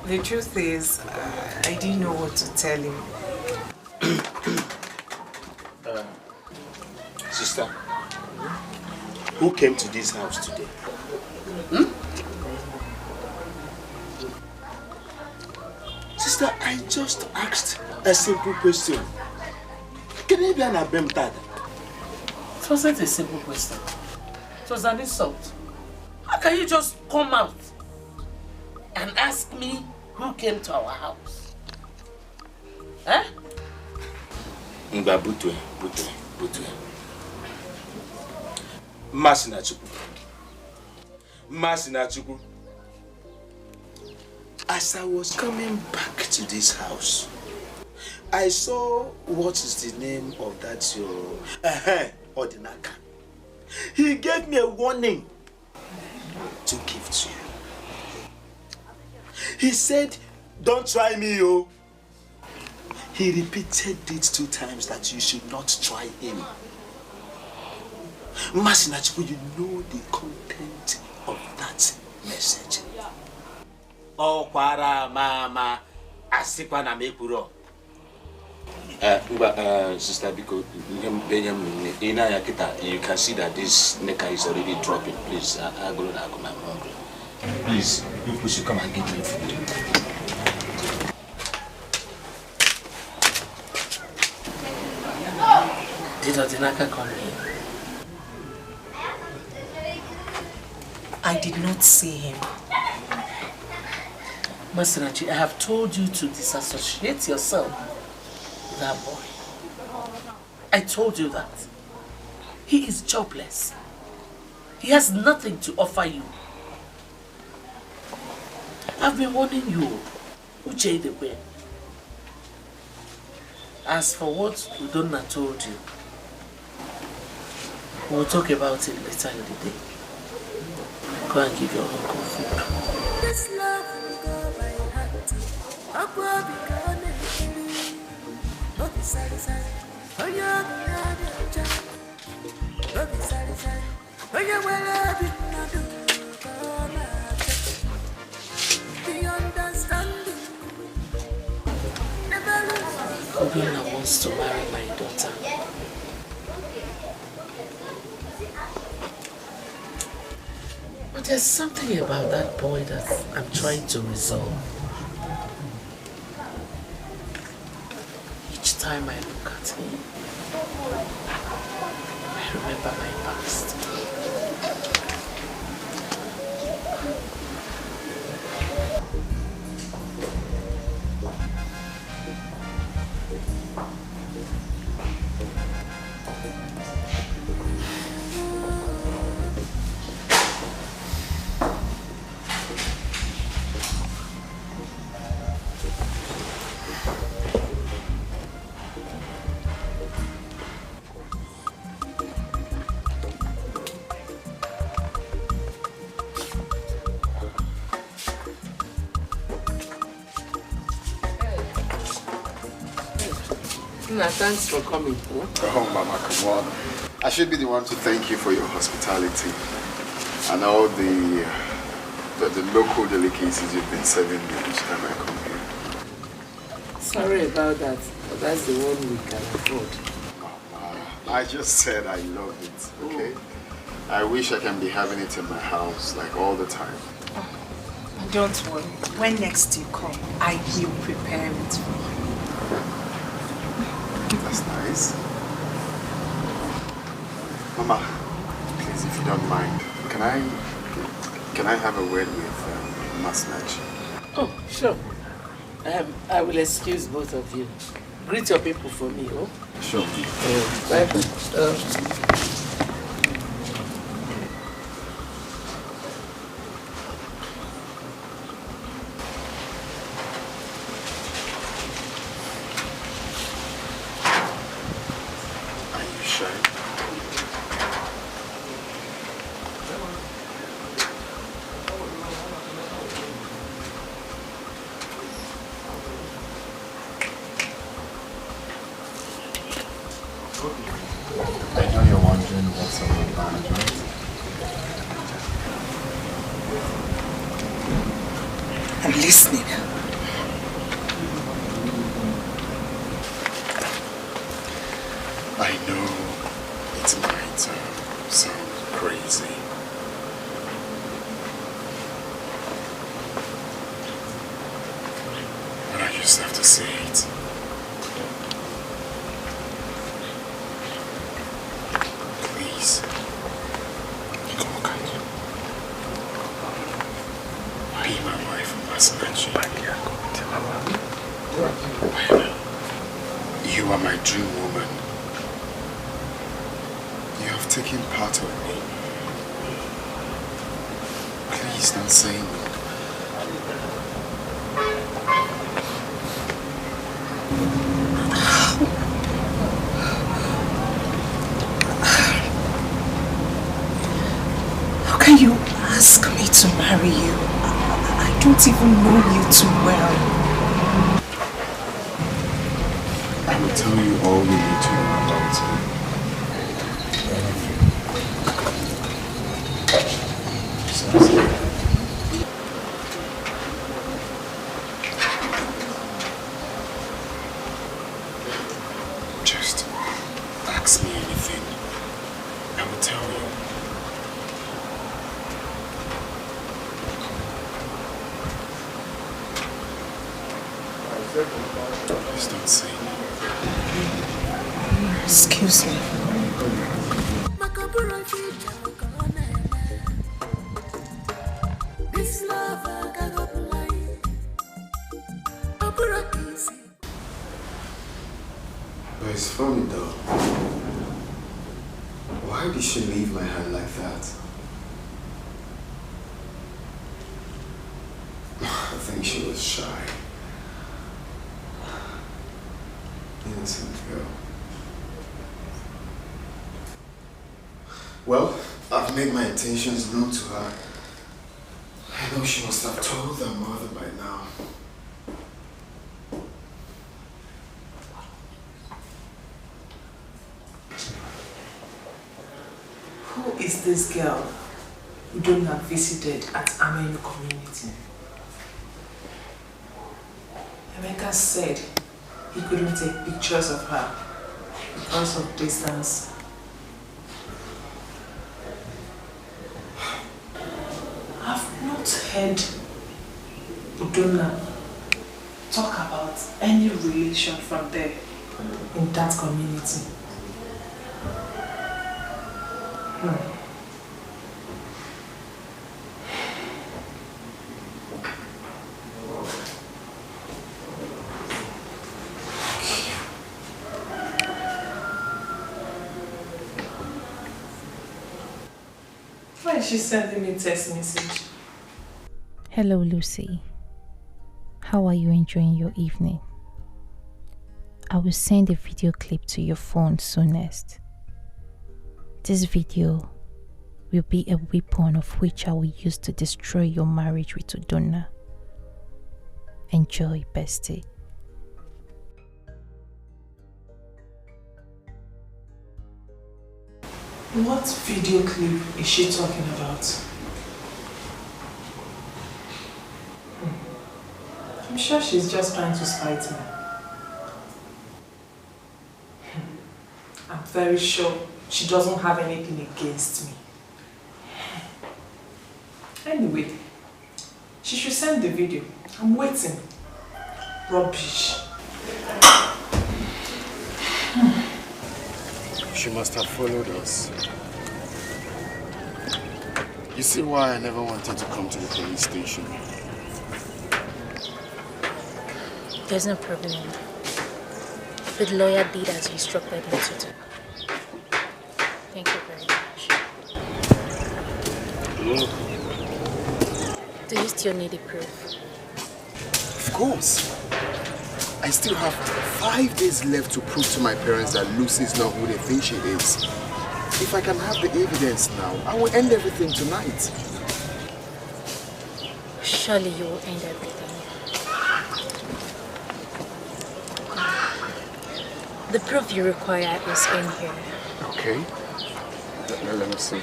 The truth is, I didn't know what to tell him. Sister, who came to this house today? Sister, I just asked a simple question. Can you be an abemtad? It wasn't a simple question. It was an insult. How can you just come out and ask me who came to our house? Eh? Butwe. Masinachuku. As I was coming back to this house, I saw, what is the name of that your Odinaka. He gave me a warning to give to you. He said, don't try me, oh. He repeated it 2 times that you should not try him. Masinachiku, you know the content of that message. Oh, kwara mama, asikwa na mekuro. Sister, because you can see that this neka is already dropping. Please, I'm hungry. Please, you should come and give me food. Did Odinaka come here? I did not see him. Masinachi, I have told you to disassociate yourself with that boy. I told you that. He is jobless. He has nothing to offer you. I've been warning you, Uche the way. As for what Udonna told you, we'll talk about it later in the day. Go and give your uncle food. This love will go by heart. Akwa bikane kiri. Obi sari sari. Oya biyade ja. Obi sari sari. Oya wala binadu. Kona ja. The understanding. Never lose. Obina wants to marry my daughter. But there's something about that boy that I'm trying to resolve. Each time I look at him, I remember my past. Thanks for coming. Oh, Mama, come on. I should be the one to thank you for your hospitality and all the local delicacies you've been serving me each time I come here. Sorry about that, but that's the one we can afford. I just said I love it, okay? I wish I can be having it in my house like all the time. Don't worry. When next you come, I will prepare it for you. That's nice. Mama, please, if you don't mind, can I have a word with Masnach? Oh, sure. I will excuse both of you. Greet your people for me, oh? Sure. Bye. I know you're wondering what's on my mind, right? I'm listening. I know it might sound crazy. But I just have to say it. Please. Be my wife, Masinachi. You are my dream woman. You have taken part of me. Please don't say no. How can you ask me to marry you? I don't even know you too well. I will tell you all you need to know about it. Just ask me anything. I will tell you. Please don't say no. Excuse me. This love I got up line. But it's funny though. Why did she leave my hand like that? I think she was shy. Innocent girl. Well, I've made my intentions known to her. I know she must have told her mother by now. Who is this girl who don't have visited at Amenu community? Emeka said he couldn't take pictures of her because of distance. I've not heard Udonna talk about any relation from there in that community. Why is she sending me a text message? Hello, Lucy. How are you enjoying your evening? I will send a video clip to your phone soonest. This video will be a weapon of which I will use to destroy your marriage with Udonna. Enjoy, bestie. What video clip is she talking about? I'm sure she's just trying to spite me. I'm very sure she doesn't have anything against me. Anyway, she should send the video. I'm waiting. Rubbish. She must have followed us. You see why I never wanted to come to the police station? There's no problem. The lawyer did as you instructed him to do. Thank you very much. Do you still need a proof? Of course. I still have 5 days left to prove to my parents that Lucy is not who they think she is. If I can have the evidence now, I will end everything tonight. Surely you will end everything. The proof you require is in here. Okay. Let me see.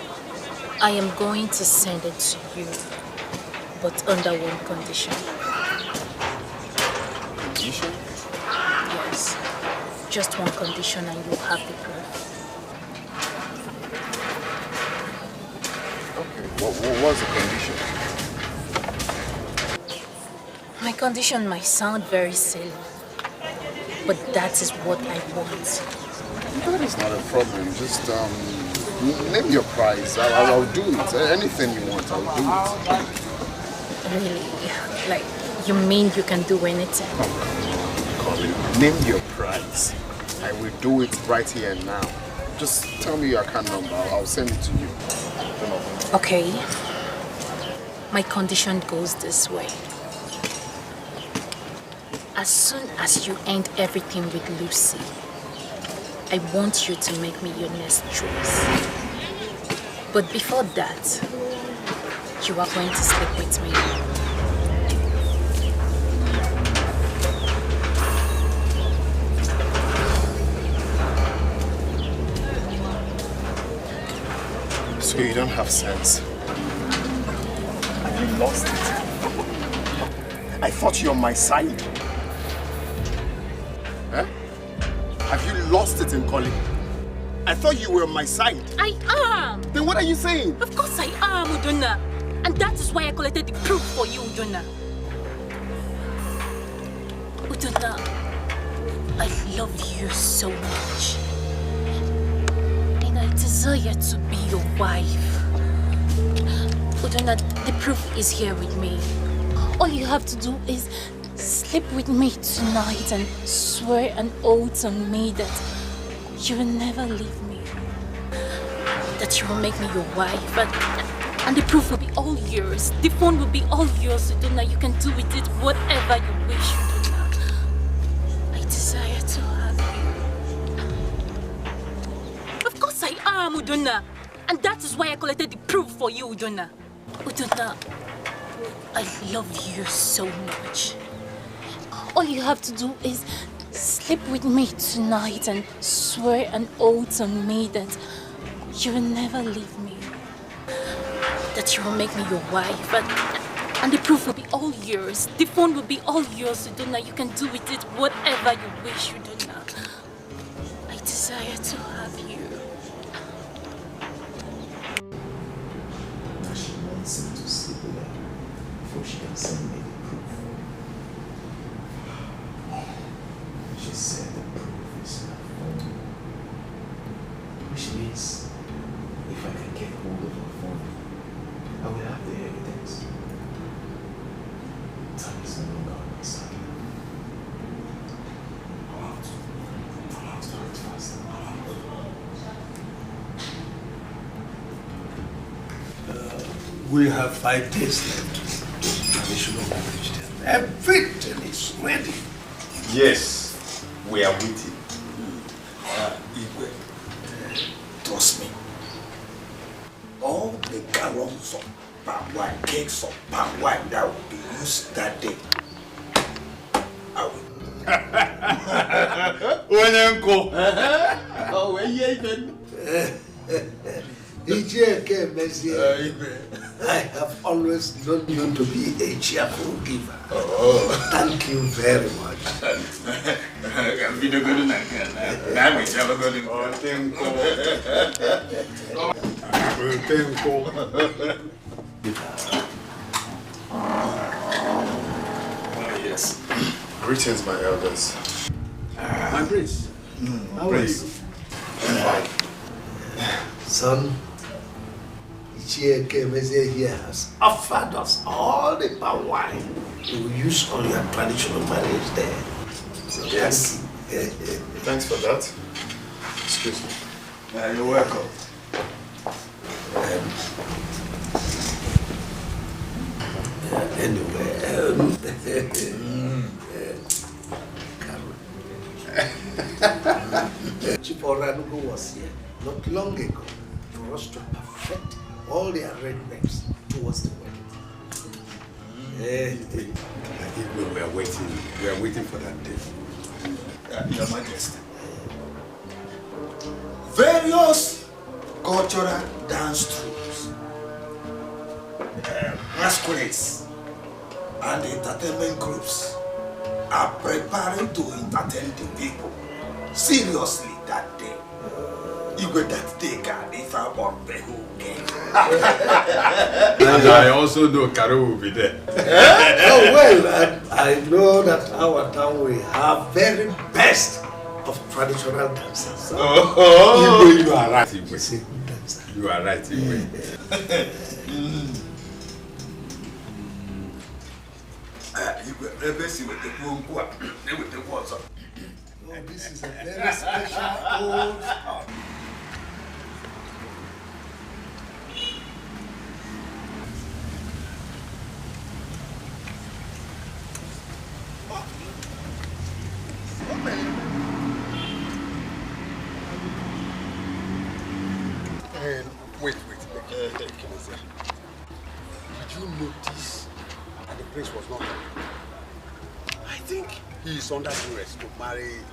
I am going to send it to you, but under one condition. Condition? Yes. Just one condition and you'll have the proof. Okay. What was the condition? My condition might sound very silly, but that is what I want. That is not a problem. Just name your price. I'll do it. Anything you want, I'll do it. Really? Like, you mean you can do anything? Colin, name your price. I will do it right here and now. Just tell me your account number. I'll send it to you. Okay. My condition goes this way. As soon as you end everything with Lucy, I want you to make me your next choice. But before that, you are going to sleep with me. So you don't have sense. Have you lost it? I thought you're on my side. Huh? Have you lost it in calling? I thought you were on my side. I am! Then what are you saying? Of course I am, Udonna. And that is why I collected the proof for you, Udonna. Udonna, I love you so much. And I desire to be your wife. Udonna, the proof is here with me. All you have to do is sleep with me tonight and swear an oath on me that you will never leave me. That you will make me your wife. And the proof will be all yours. The phone will be all yours, Udonna. You can do with it whatever you wish, Udonna. I desire to have you. Of course I am, Udonna. And that is why I collected the proof for you, Udonna. Udonna, I love you so much. All you have to do is sleep with me tonight and swear an oath on me that you will never leave me. That you will make me your wife. And the proof will be all yours. The phone will be all yours, Udonna. You can do with it whatever you wish, Udonna. I desire to have you. Now she wants him to sleep with her before she can send me the proof. She said the proof is her phone. Which means if I can get hold of her phone, I will have the evidence. Time is no longer on my side. I'll have to do it fast. We have 5 days left. Traditional marriage. Everything is ready. Yes, we are waiting. Igwe, trust me. All the gallons of palm wine, cakes of palm wine that will be used that day, I will. Oh, where you even? I have always known you to be a cheerful giver. Thank you very much. Yes. Greetings, my elders. My prince. How are you? Son, Ichieke Meze here has offered us all the palm wine we will use on your traditional marriage there. So Yes. Thanks for that. Excuse me. You're welcome. Chief Oranugo was here not long ago for us to perfect all the arrangements towards the wedding. I think we are waiting for that day. Your Majesty. Various cultural dance troupes, masquerades, and entertainment groups are preparing to entertain the people seriously that day. Igwe that day can if I want the whole game. And I also know Karo will be there. Oh well, I know that our town will have very best of traditional dancers. So Igwe, you are right, Igwe. You are right, Igwe. This is a very special old house. Wait. Did you notice that the prince was not happy? I think he is under duress to marry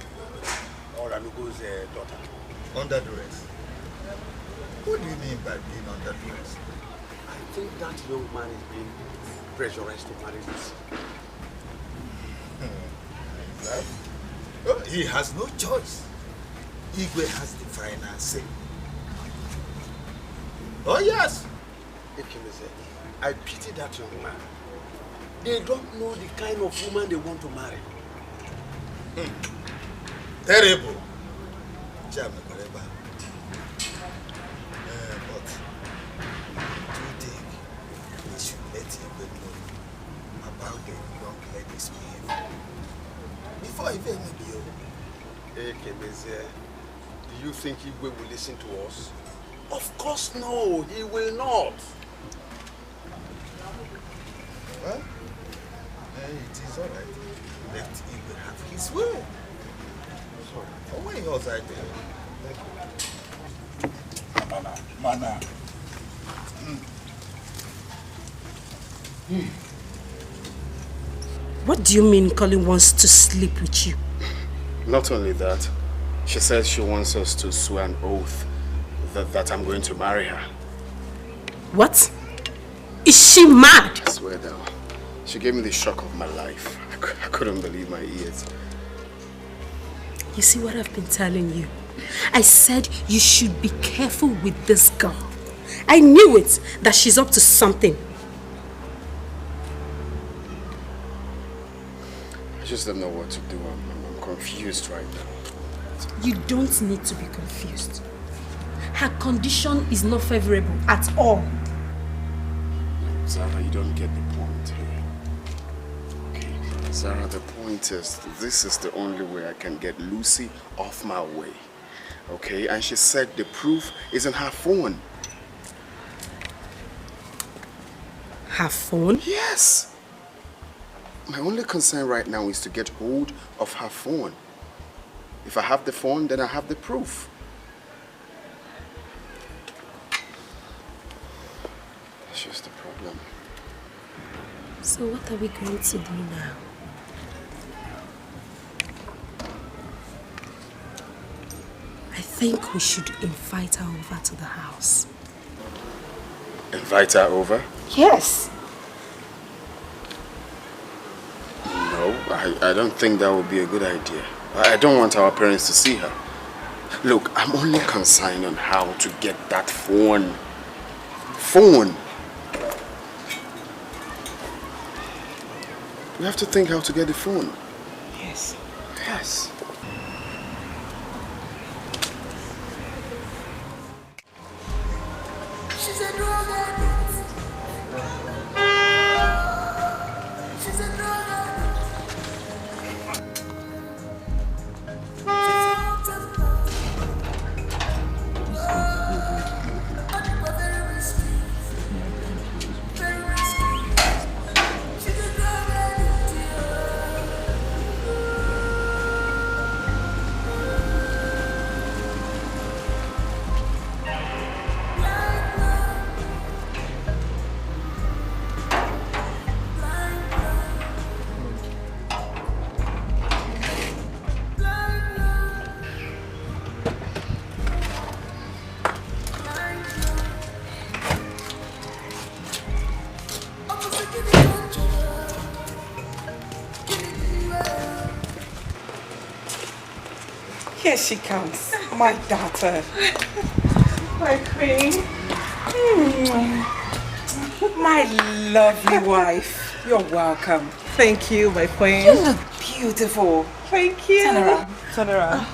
Oranugo's daughter. Under duress? What do you mean by being under duress? I think that young man is being pressurized to marry this. Right? Oh, he has no choice. Igwe has the final say. Oh yes! I pity that young man. They don't know the kind of woman they want to marry. Terrible. But do you think we should let Igwe know about the young lady's behavior before he may be over? Do you think Igwe will listen to us? Of course no, he will not. Well, it is all right. Let Igwe have his way. Sorry. Oh, why else I tell you? Mana. What do you mean Colin wants to sleep with you? Not only that, she says she wants us to swear an oath that I'm going to marry her. What? Is she mad? I swear down. She gave me the shock of my life. I couldn't believe my ears. You see what I've been telling you? I said you should be careful with this girl. I knew it, that she's up to something. I just don't know what to do. I'm confused right now. You don't need to be confused. Her condition is not favorable at all. Zara, you don't get the point here. Okay, Zara, the point is, this is the only way I can get Lucy off my way. Okay, and she said the proof is in her phone. Her phone? Yes. My only concern right now is to get hold of her phone. If I have the phone, then I have the proof. That's just the problem. So what are we going to do now? I think we should invite her over to the house. Invite her over? Yes. No, I don't think that would be a good idea. I don't want our parents to see her. Look, I'm only concerned on how to get that phone. Phone! We have to think how to get the phone. Yes. Yes. She's a drug addict. She's a drug addict. She's a very risky. Very risky. She's a drug addict. Here she comes, my daughter. My queen. My lovely wife. You're welcome. Thank you, my queen. You look beautiful. Thank you. Turn around. Turn around.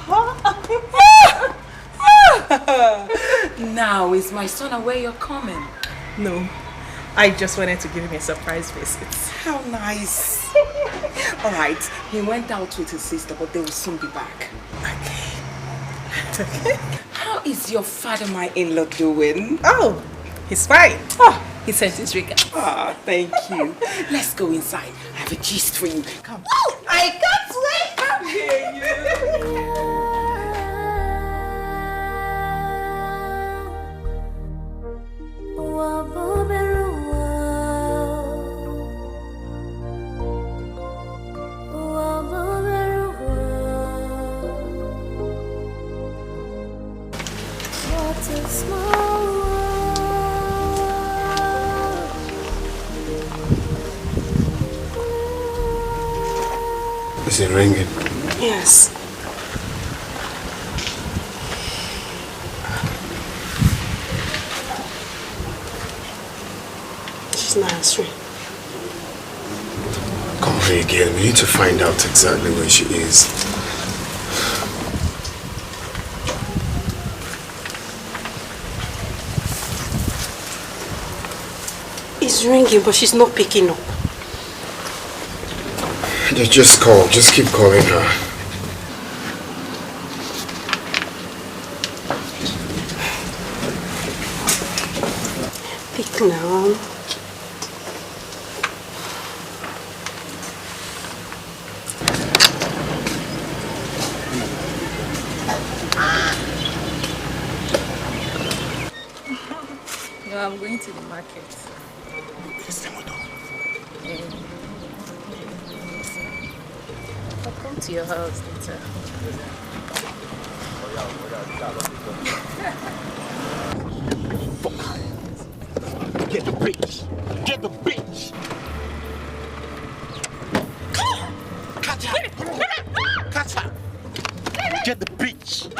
Now is my son aware you're coming? No, I just wanted to give him a surprise visit. How nice. All right, he went out with his sister, but they will soon be back. Okay. How is your father-my-in-law doing? Oh, he's fine. Oh, he sent his regards. Oh, thank you. Let's go inside. I have a gist for you. Come. Oh, I can't wait to hear you. What a small world. Is it ringing? Yes. She's not answering. Come here again. We need to find out exactly where she is. It's ringing, but she's not picking up. Just call. Just keep calling her. Pick now. No, I'm going to the market. I'll come to your house later. Get the bitch! Get the bitch! Catch her! Catch her! Get the bitch!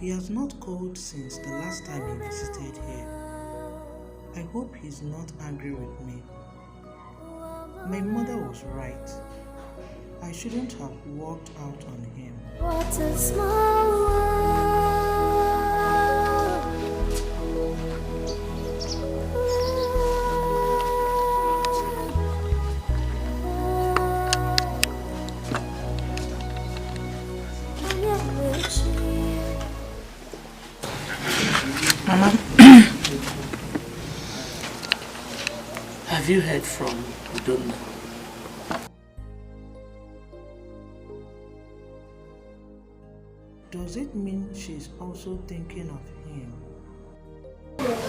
He has not called since the last time he visited here. I hope he's not angry with me. My mother was right. I shouldn't have walked out on him. What a small world. Mama, have you heard from Udonna? Does it mean she's also thinking of him?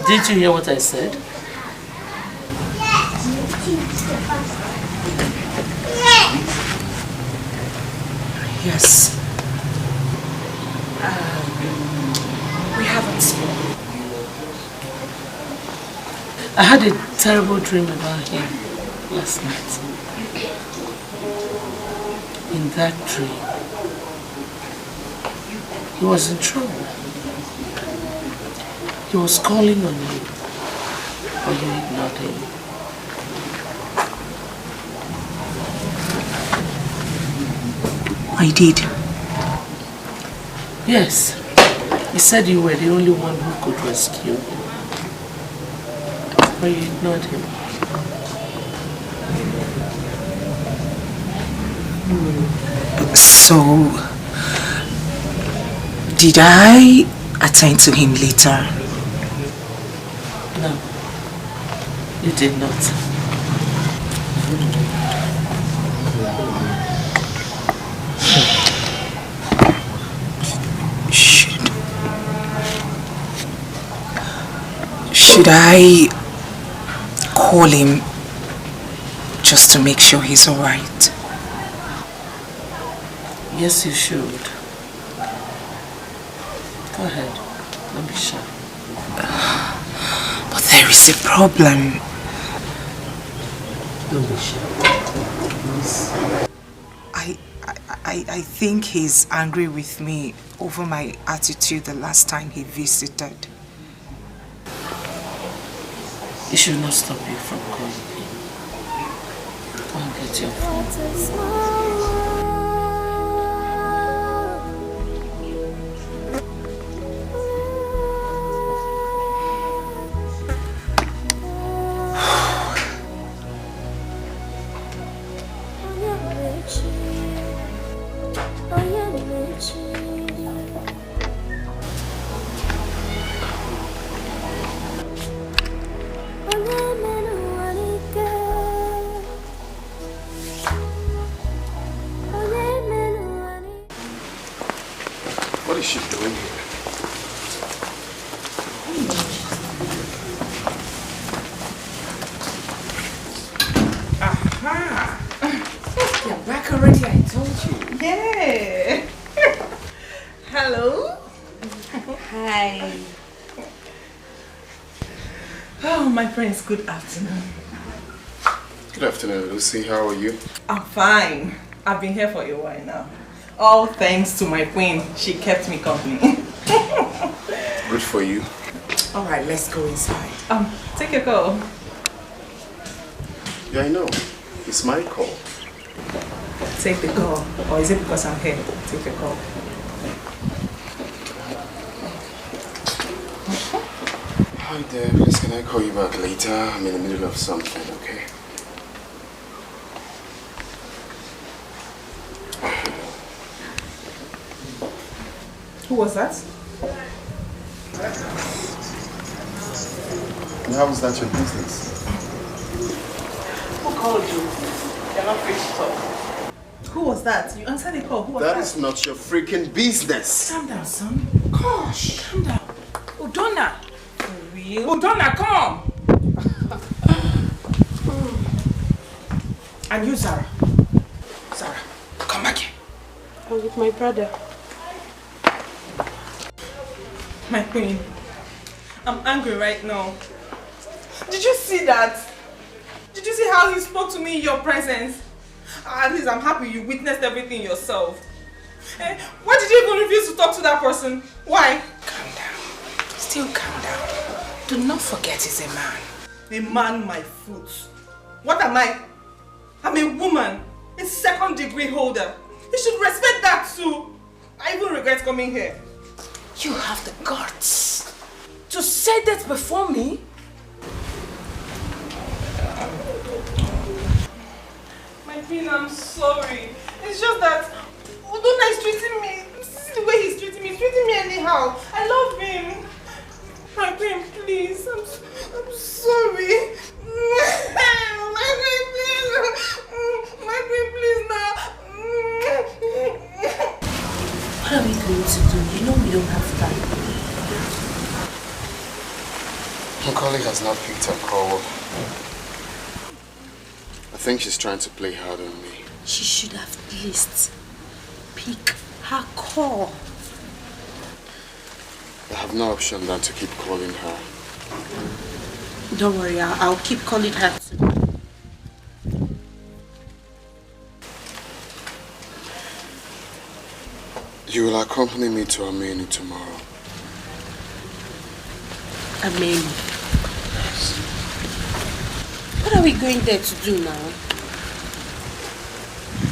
Did you hear what I said? Yes. We haven't spoken. I had a terrible dream about him last night. In that dream, he was in trouble. He was calling on you, but you ignored him. I did. Yes. He said you were the only one who could rescue him. But you ignored him. So, did I attend to him later? No, you did not. Should I call him just to make sure he's alright? Yes, you should. Go ahead. Don't be shy. But there is a problem. Don't be shy. Please. I think he's angry with me over my attitude the last time he visited. It should not stop you from calling him. Go and get your phone. is she doing here? Aha! You're back already, I told you. Yeah! Hello? Hi. Oh, my friends, good afternoon. Good afternoon, Lucy. How are you? I'm fine. I've been here for a while now. All thanks to my queen. She kept me company. Good for you. Alright, let's go inside. Take your call. Yeah, I know. It's my call. Take the call. Or is it because I'm here? Take the call. Hi there, please can I call you back later? I'm in the middle of something, okay? Who was that? And how is that your business? Who called you? You're not free to talk. Who was that? You answered the call. Who was that? That is not your freaking business. Calm down, son. Gosh, calm down. Udonna. For real? Udonna, come! And you, Sarah. Sarah, come back here. I'm with my brother. My queen, I'm angry right now. Did you see that? Did you see how he spoke to me in your presence? At least I'm happy you witnessed everything yourself. Why did you even refuse to talk to that person? Why? Calm down. Still calm down. Do not forget he's a man. A man, my foot. What am I? I'm a woman. A second-degree holder. You should respect that too. I even regret coming here. You have the guts to say that before me? My queen, I'm sorry. It's just that Udonna is treating me. This is the way he's treating me. He's treating me anyhow. I love him. My queen, please. I'm sorry. My queen, please now. What are we going to do? You know we don't have time. My colleague has not picked her call. I think she's trying to play hard on me. She should have at least pick her call. I have no option than to keep calling her. Don't worry, I'll keep calling her too. You will accompany me to Ameni tomorrow. Ameni? What are we going there to do now?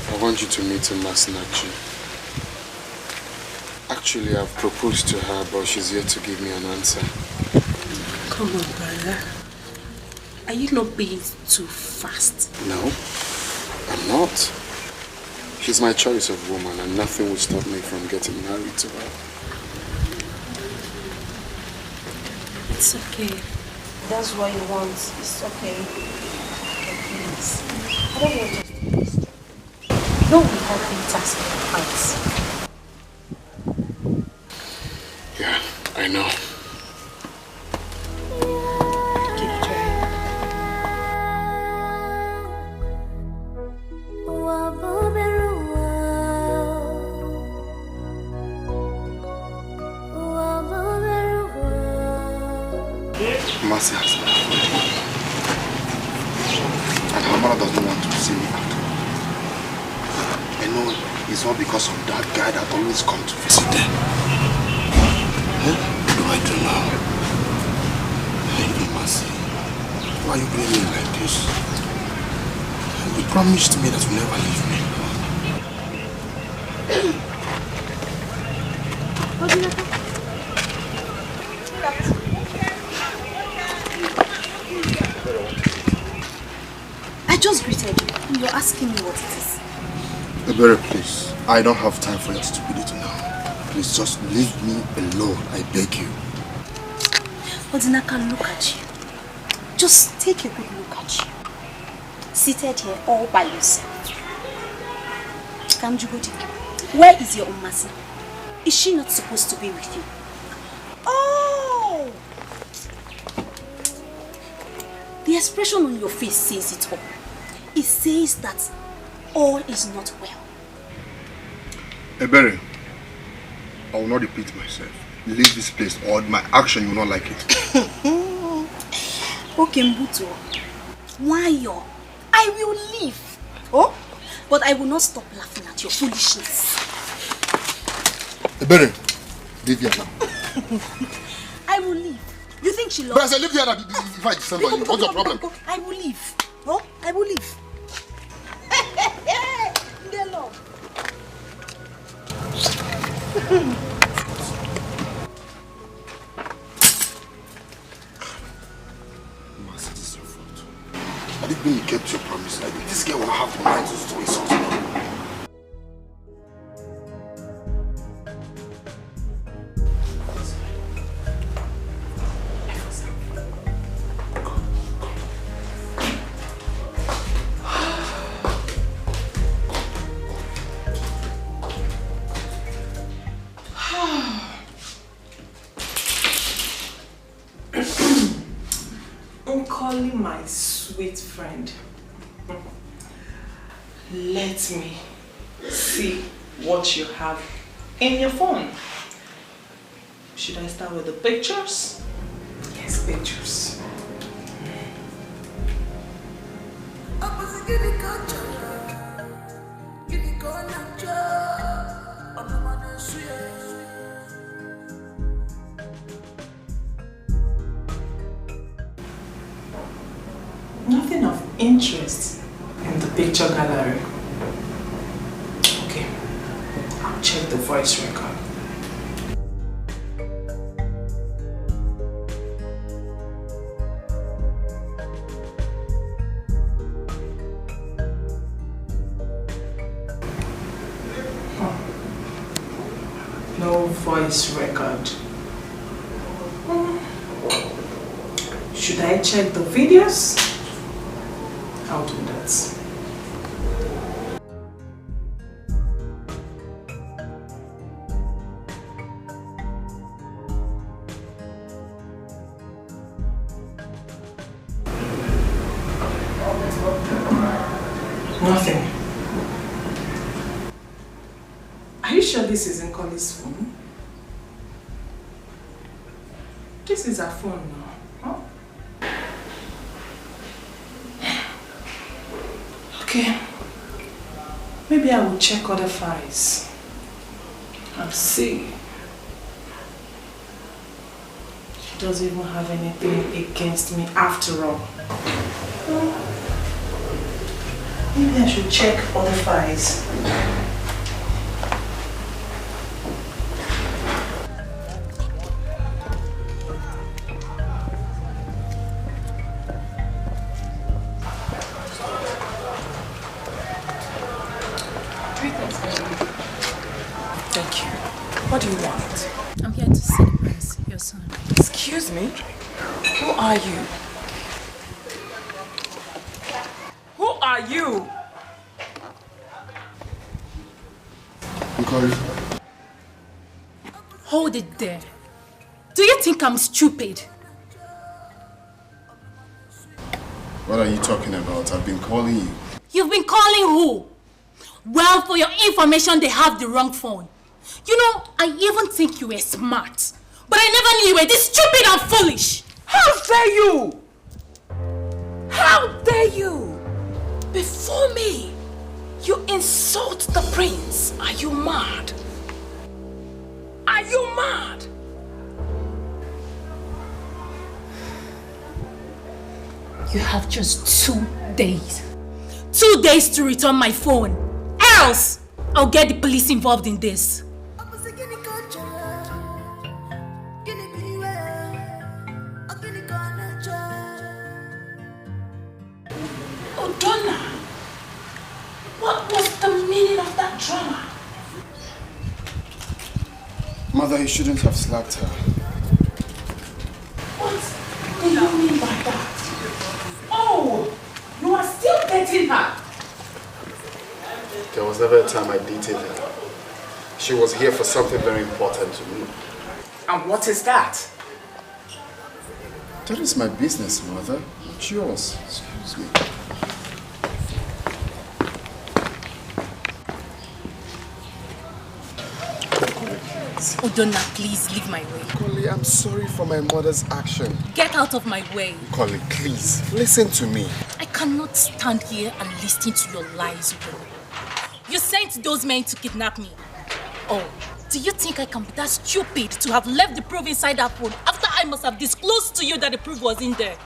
I want you to meet Masinachi. Actually, I've proposed to her, but she's yet to give me an answer. Come on, brother. Are you not being too fast? No, I'm not. She's my choice of woman, and nothing will stop me from getting married to her. It's okay. That's what you want. It's okay. Okay, please. I don't want us to do this. No, we have been tasked with fights. Yeah, I know. Keep trying. Mercy has left. And her mother doesn't want to see me at all. I know it's all because of that guy that always comes to visit them. What do I do now? Hey, Mercy, why are you doing me like this? You promised me that you'll never leave me. I just greeted you. You're asking me what it is. Ebere, please. I don't have time for your stupidity now. Please just leave me alone. I beg you. Odinaka, look at you. Just take a good look at you. Seated here all by yourself. Kamjugodi, where is your Umasi? Is she not supposed to be with you? Oh! The expression on your face says it all. It says that all is not well. Ebere, I will not repeat myself. Leave this place or my action, you will not like it. Okay, Mbuto. Why? I will leave. Oh? But I will not stop laughing at your foolishness. Ebere, leave here now. I will leave. You think she loves But I said leave here now if I descend on you. What's your problem? I will leave. Oh? I will leave. Ndelo. I didn't mean you kept your promise. Like this girl will have the mind to do something. Calling my sweet friend. Let me see what you have in your phone. Should I start with the pictures? Yes, pictures. Nothing of interest in the picture gallery. Okay, I'll check the voice record. No voice record. Should I check the videos? I'll do that. Nothing. Are you sure this isn't Collie's phone? This is her phone now. Huh? Okay, maybe I will check other files and see. She doesn't even have anything against me after all. Maybe I should check other files. Thank you. What do you want? I'm here to see the prince, your son. Excuse me? Who are you? Who are you? Hold it there. Do you think I'm stupid? What are you talking about? I've been calling you. You've been calling who? Well, for your information, they have the wrong phone. You know, I even think you were smart. But I never knew you were this stupid and foolish. How dare you? How dare you? Before me, you insult the prince. Are you mad? Are you mad? You have just 2 days. 2 days to return my phone. Else, I'll get the police involved in this. Oh, Donna, what was the meaning of that drama? Mother, you shouldn't have slapped her. What do you mean by that? Oh, you are still dating her. There was never a time I dated her. She was here for something very important to me. And what is that? That is my business, Mother. It's yours. Excuse me. Udonna, please leave my way. Collie, I'm sorry for my mother's action. Get out of my way. Collie, please, listen to me. I cannot stand here and listen to your lies, Udonna. You sent those men to kidnap me. Oh, do you think I can be that stupid to have left the proof inside that phone after I must have disclosed to you that the proof was in there?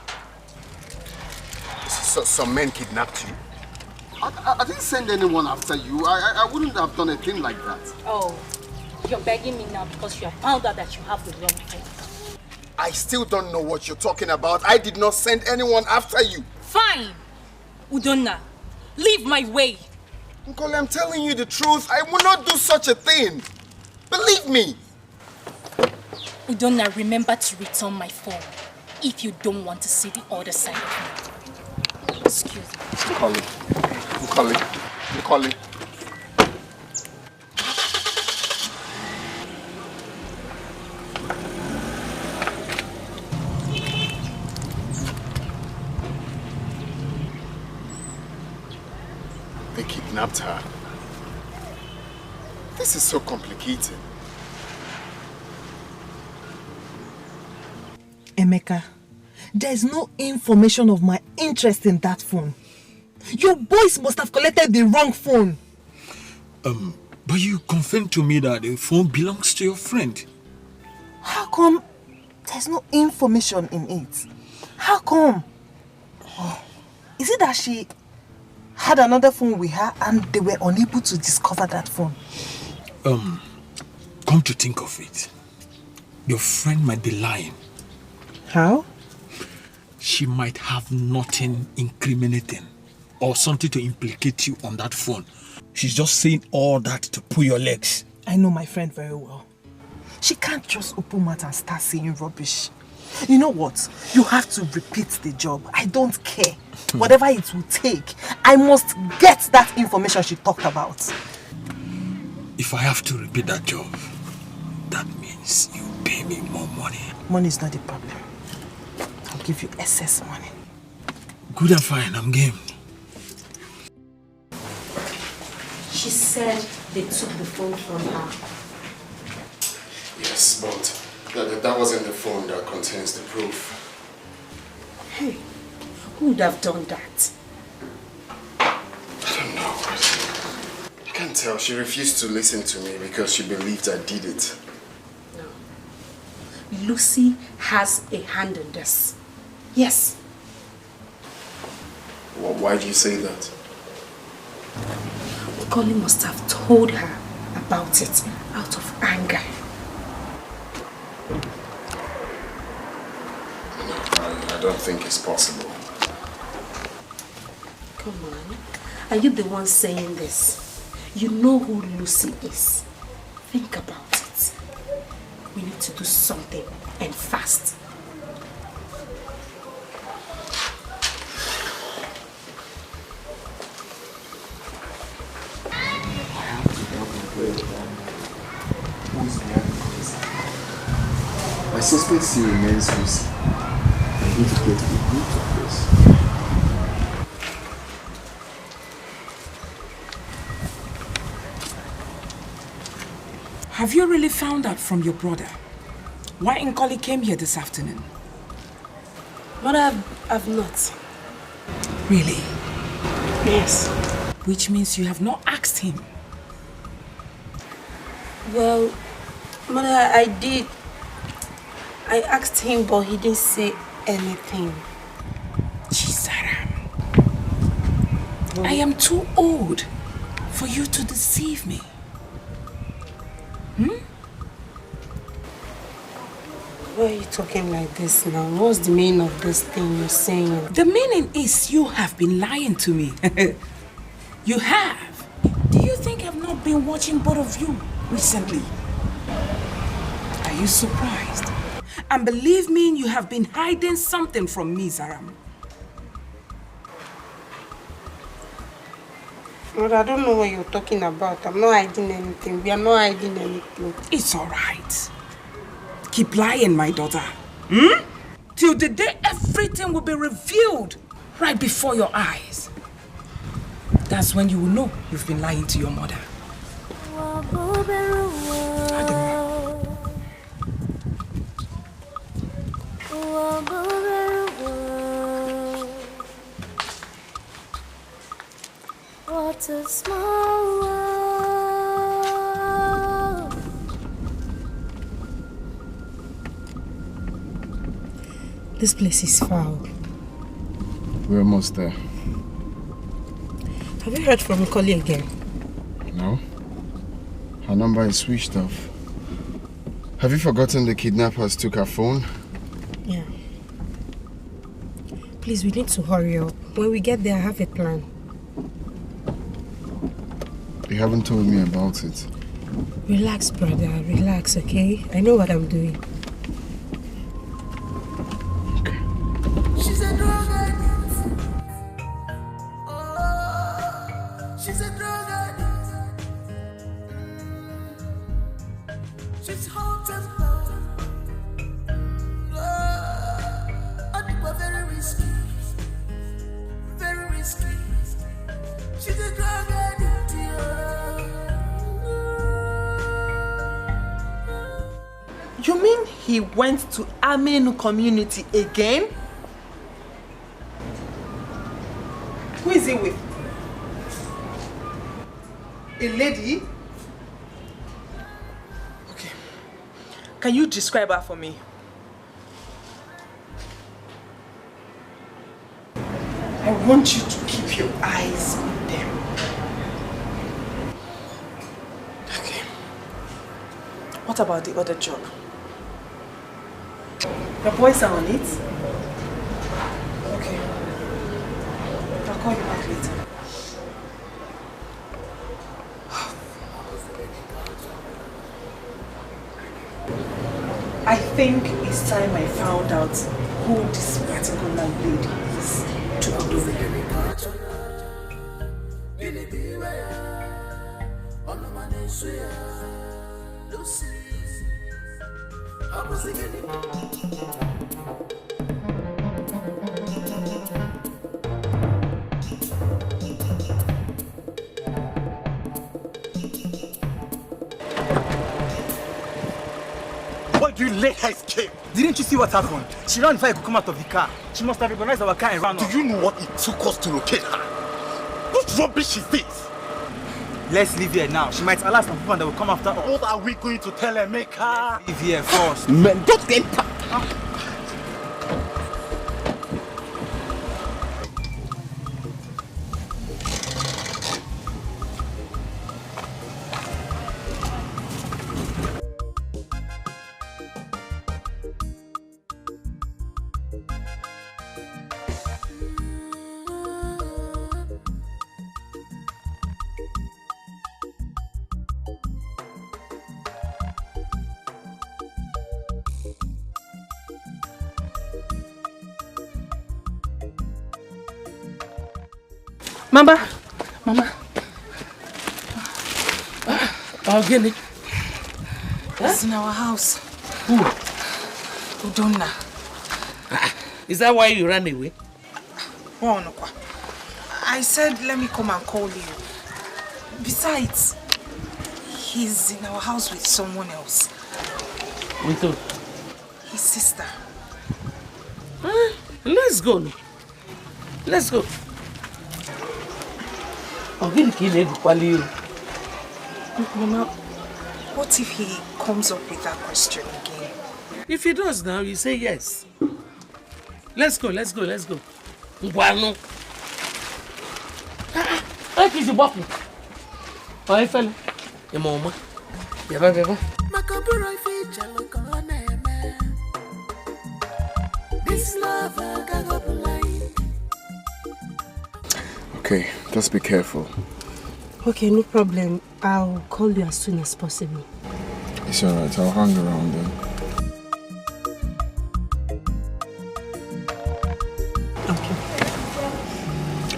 So, some men kidnapped you? I didn't send anyone after you. I wouldn't have done a thing like that. Oh, you're begging me now because you have found out that you have the wrong phone. I still don't know what you're talking about. I did not send anyone after you. Fine. Udonna, leave my way. Nkole, I'm telling you the truth. I will not do such a thing. Believe me. Udonna, remember to return my phone if you don't want to see the other side of me. Excuse me. Nkole. They kidnapped her. This is so complicated. Emeka, there's no information of my interest in that phone. Your boys must have collected the wrong phone. But you confirmed to me that the phone belongs to your friend. How come there's no information in it? How come? Is it that she had another phone with her and they were unable to discover that phone? Come to think of it, your friend might be lying. How? She might have nothing incriminating or something to implicate you on that phone. She's just saying all that to pull your legs. I know my friend very well. She can't just open mouth and start saying rubbish. You know what? You have to repeat the job. I don't care. Whatever it will take, I must get that information she talked about. If I have to repeat that job, that means you pay me more money. Money is not the problem. I'll give you excess money. Good and fine, I'm game. She said they took the phone from her. Yes, but that wasn't the phone that contains the proof. Hey, who would have done that? I don't know. I can't tell. She refused to listen to me because she believed I did it. No. Lucy has a hand in this. Yes. Well, why do you say that? Colin must have told her about it out of anger. No, I don't think it's possible. Come on. Are you the one saying this? You know who Lucy is. Think about it. We need to do something and fast. My suspect still remains Lucy. I need to get to the root of this. Have you really found out from your brother why Nkoli came here this afternoon? Mother, I've not. Really? Yes. Which means you have not asked him. Well, Mother, I did. I asked him, but he didn't say anything. Chisaram, I am too old for you to deceive me. Why are you talking like this now? What's the meaning of this thing you're saying? The meaning is you have been lying to me. You have. Do you think I've not been watching both of you recently? Are you surprised? And believe me, you have been hiding something from me, Zaram. But I don't know what you're talking about. I'm not hiding anything. We are not hiding anything. It's alright. Keep lying, my daughter. Till the day everything will be revealed right before your eyes. That's when you will know you've been lying to your mother. What a small world. This place is foul. We're almost there. Have you heard from Nikoli again? No. Her number is switched off. Have you forgotten the kidnappers took her phone? Yeah. Please, we need to hurry up. When we get there, I have a plan. You haven't told me about it. Relax, brother. Relax, okay? I know what I'm doing. She's a drug addict. She's a drug addict. She's hot and cold. I think we're very risky. Very risky. She's a drug addict. You mean he went to Aminu community again? Who is he with? A lady? Okay. Can you describe her for me? I want you to keep your eyes on them. Okay. What about the other job? Your boys are on it? Okay. I'll call you back later. I think it's time I found out who this particular lady is to Odori. Why do you let her escape? Didn't you see what happened? She ran before I could come out of the car. She must have recognized our car and ran off. Do you know what it took us to locate her? What rubbish is this? Let's leave here now. She might allow some people and they will come after us. What are we going to tell Emeka? Leave here first. Man, don't enter. Mama. Ogini. It's in our house. Who? Udonna. Is that why you ran away? I said, let me come and call you. Besides, he's in our house with someone else. With who? His sister. Let's go. Let's go. Mama, what if he comes up with that question again? If he does now, you say yes. Let's go. Nguano. What is the bottle? Why, fella? Your mama. Beba. This love can go blind. Okay, just be careful. Okay, no problem. I'll call you as soon as possible. It's alright, I'll hang around then.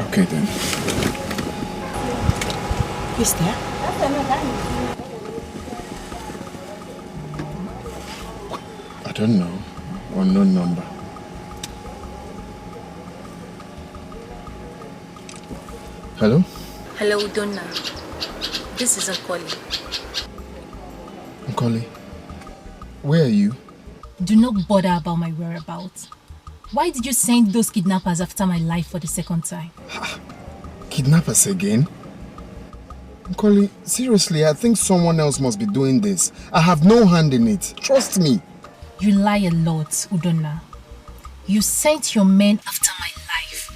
Okay then. Who's there? I don't know. Unknown number. Hello? Hello, Donna. This is Nkoli. Nkoli, where are you? Do not bother about my whereabouts. Why did you send those kidnappers after my life for the second time? Kidnappers again? Nkoli, seriously, I think someone else must be doing this. I have no hand in it. Trust me. You lie a lot, Udonna. You sent your men after my life.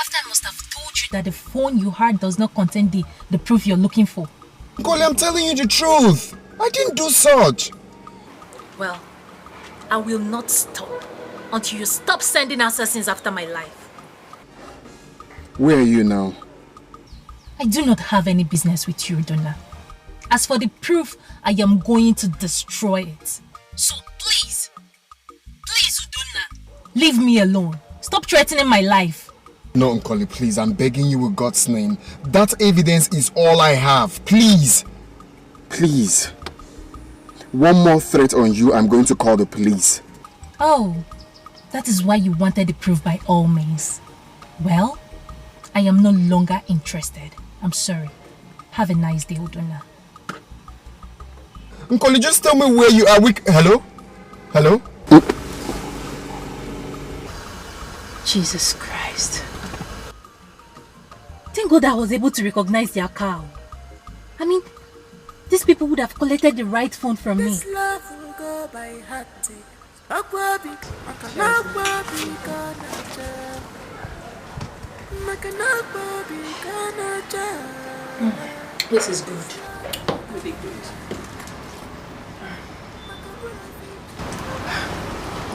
After I must have told you that the phone you had does not contain the proof you're looking for. Nkoli, I'm telling you the truth. I didn't do such. Well, I will not stop until you stop sending assassins after my life. Where are you now? I do not have any business with you, Donna. As for the proof, I am going to destroy it. So please, Udonna, leave me alone. Stop threatening my life. No, Nkoli, please, I'm begging you with God's name. That evidence is all I have. Please. Please. One more threat on you, I'm going to call the police. Oh, that is why you wanted the proof by all means. Well, I am no longer interested. I'm sorry. Have a nice day, Udonna. Nkoli, just tell me where you are. Hello? Hello? Jesus Christ. Thank God I was able to recognize their car. I mean, these people would have collected the right phone from me. This love will go by hearty. This is good. Really good.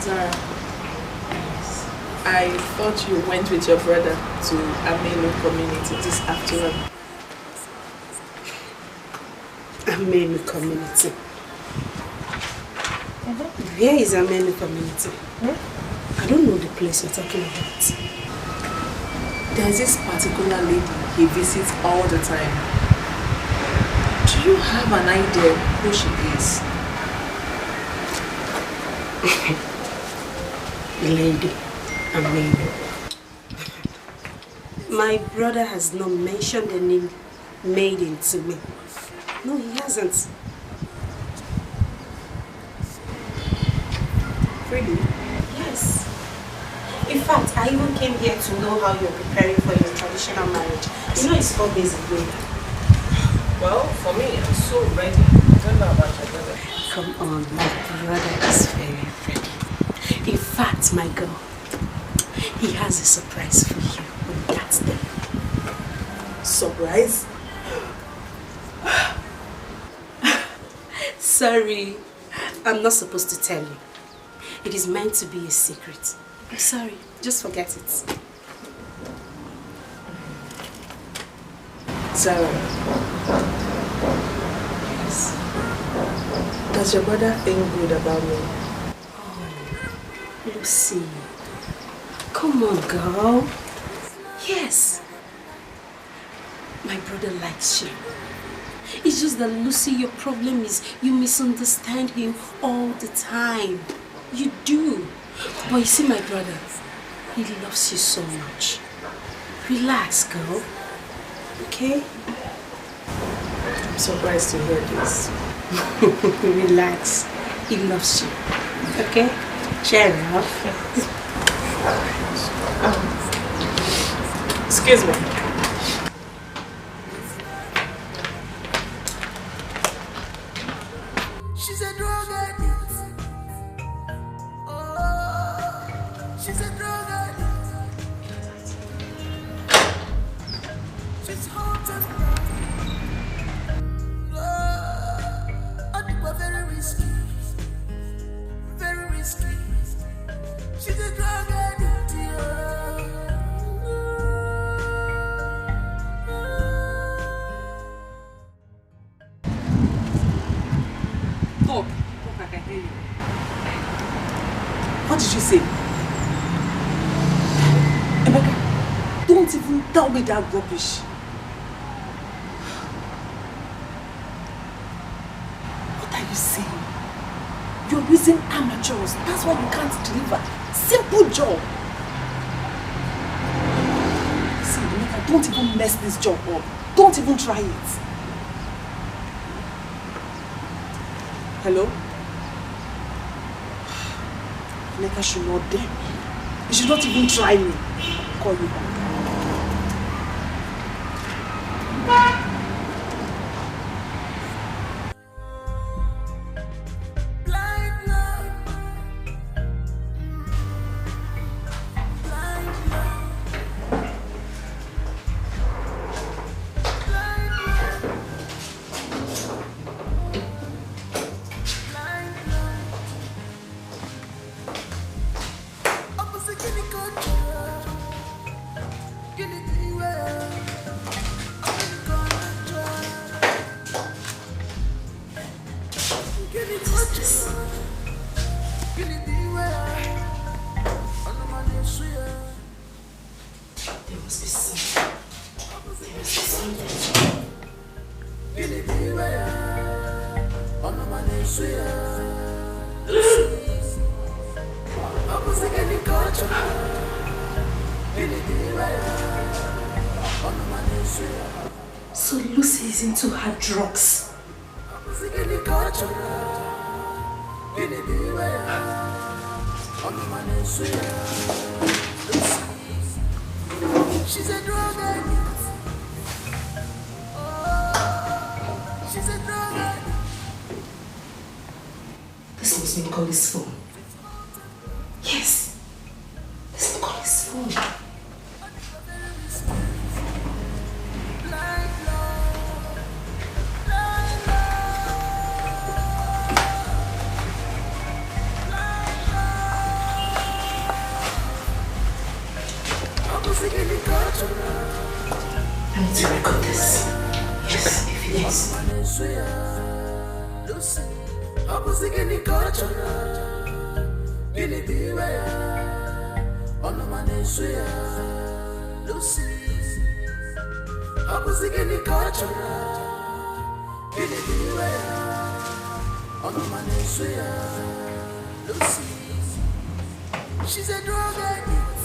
Zara, I thought you went with your brother to Amelu community this afternoon. Amelu community. Where is Amelu community? I don't know the place you're talking about. There's this particular lady he visits all the time. Do you have an idea who she is? Lady Amelu. My brother has not mentioned the name Maiden to me. No, he hasn't. Really? Yes. In fact, I even came here to know how you're preparing for your traditional marriage. You know it's 4 days away. Well, for me, I'm so ready. I don't know about your brother. Come on, my brother is very ready. In fact, my girl, he has a surprise for you on that day. Surprise? Sorry, I'm not supposed to tell you. It is meant to be a secret. I'm sorry, just forget it. Sarah. Yes. Does your brother think good about me? Oh, Lucy. Come on, girl. Yes. My brother likes you. It's just that, Lucy, your problem is you misunderstand him all the time. You do. But you see, my brother, he loves you so much. Relax, girl. Okay? I'm surprised to hear this. Relax. He loves you. Okay? Cheer up. Excuse me. She's a drug addict. Oh, she's a drug addict. She's hot and I think we're very risky. Very risky. She's a drug addict. Talk, I can hear you. What did you say? Emeka, don't even tell me that rubbish. you saying? You're using amateurs. That's why you can't deliver. Simple job. See, Emeka, don't even mess this job up. Don't even try it. Hello? Emeka should not dare me. You should not even try me. I'll call you back. So Lucy is into her drugs. She's a drug addict. She's a drug addict. This must be Nicola's phone. Yes, this is Nicola's phone. I need to record this. Yes, if it is. She's a drug addict.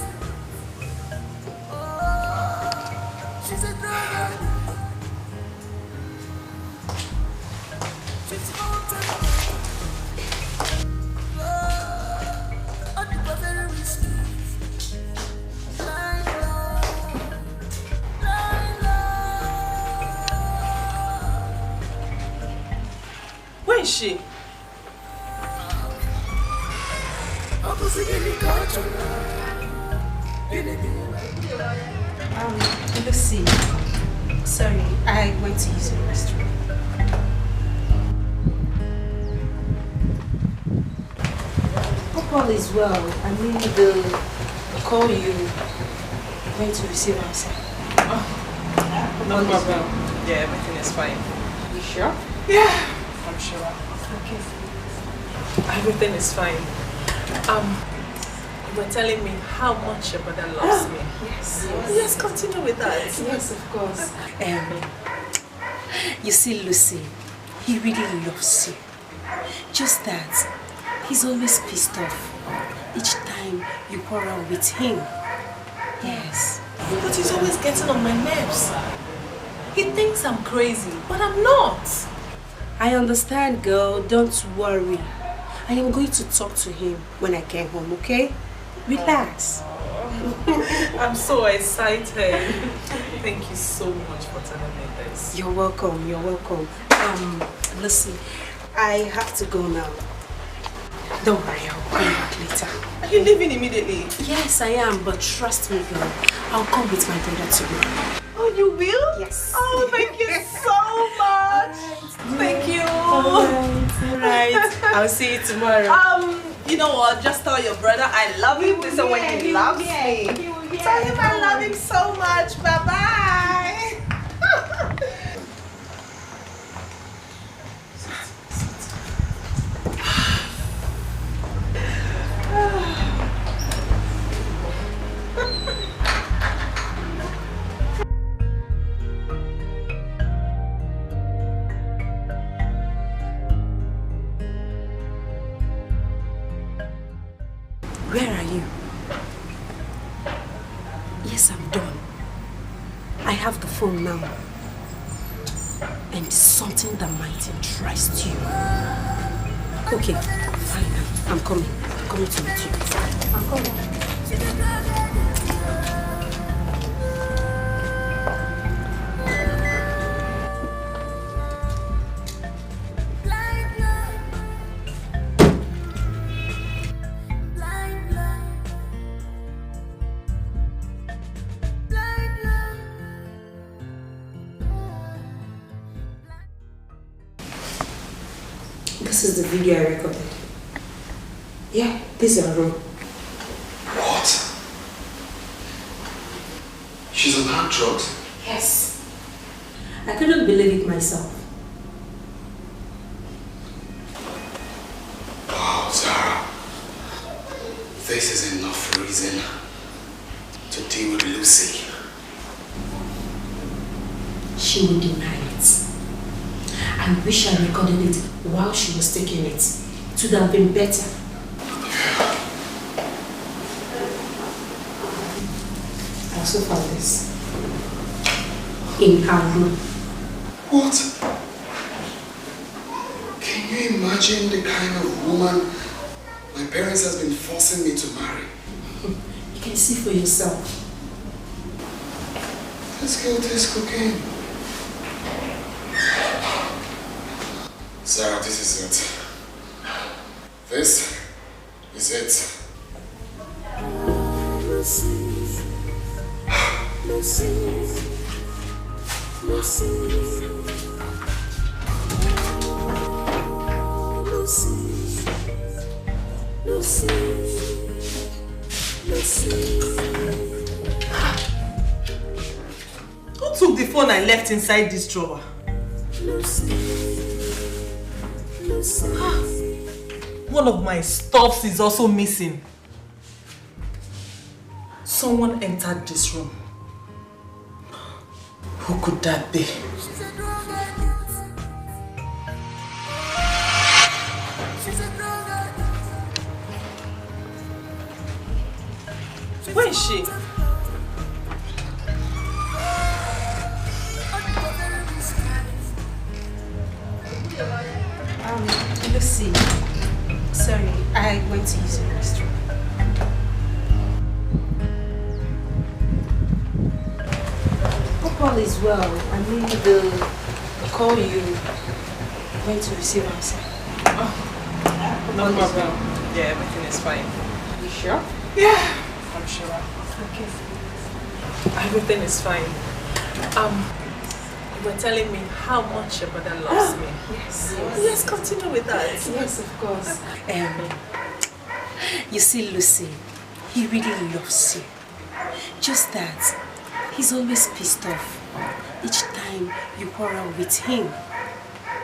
She's a drug addict. She's haunted. Very risky. Where is she? Lucy, sorry, I went to use the restroom. Hope all is well. I mean, the call you went to receive outside. No problem. Yeah, everything is fine. You sure? Yeah, I'm sure. Okay. Everything is fine. You were telling me how much your brother loves me. Yes. Yes, continue with that. Yes, of course. You see, Lucy, he really loves you. Just that, he's always pissed off each time you quarrel with him. Yes. But he's always getting on my nerves. He thinks I'm crazy, but I'm not. I understand, girl. Don't worry. I am going to talk to him when I get home, okay? Relax. I'm so excited. Thank you so much for telling me this. You're welcome. You're welcome. Listen, I have to go now. Don't worry, I'll come back later. Are you leaving immediately? Yes, I am, but trust me, girl. I'll come with my brother tomorrow. Oh, you will? Yes. Oh, thank you so much. Thank you. Alright. I'll see you tomorrow. You know what? Just tell your brother I love him. This is when he loves me. Tell him I love him so much. Bye-bye. Where are you? Yes, I'm done. I have the phone now. And it's something that might interest you. Okay, fine. I'm coming. I'm coming to meet you. I'm coming. This is the video I recorded. Yeah, this is our room. What? She's on hard drugs? Yes. I couldn't believe it myself. Wow, Zara. This is enough reason to deal with Lucy. She would deny it. I wish I recorded it while she was taking it. It would have been better. I also found this in our room. What? Can you imagine the kind of woman my parents has been forcing me to marry? You can see for yourself. This girl tastes cocaine. Sarah, this is it. This is it. Lucy, Lucy, Lucy, Lucy, Lucy, Lucy. Who took the phone I left inside this drawer? One of my stuffs is also missing. Someone entered this room. Who could that be? Where is she? Lucy, sorry, I went to use the restroom. Hope all is well. I mean, the call you went to receive outside. No problem. Yeah, everything is fine. You sure? Yeah, I'm sure. Okay. Everything is fine. You were telling me how much your brother loves me. Yes. Let's continue with that. Yes, of course. You see, Lucy, he really loves you. Just that he's always pissed off each time you quarrel with him.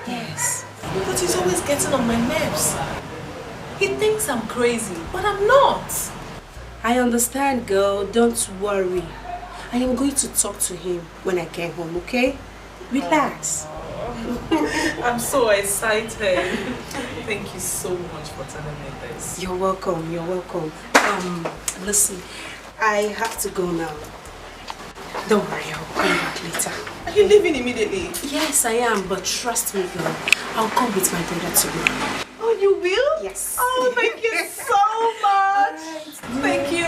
Yes. But he's always getting on my nerves. He thinks I'm crazy, but I'm not. I understand, girl. Don't worry. I am going to talk to him when I get home, okay? Relax. I'm so excited. Thank you so much for telling me this. You're welcome. You're welcome. Listen, I have to go now. Don't worry, I'll come back later. Are you leaving immediately? Yes, I am, but trust me, girl. I'll come with my brother tomorrow. Oh, you will? Yes. Oh, thank you so much. Thank you.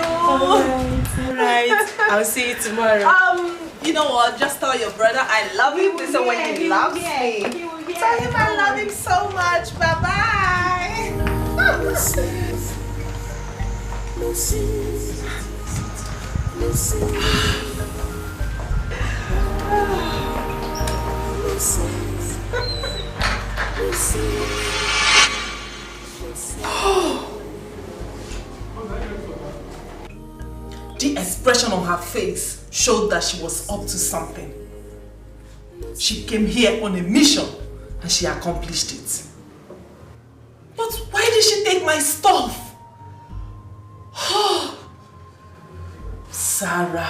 Alright. I'll see you tomorrow. You know what? Just tell your brother I love him. This is when he loves me. Tell him I love him so much. Bye-bye. The expression on her face showed that she was up to something. She came here on a mission and she accomplished it. But why did she take my stuff? Sarah.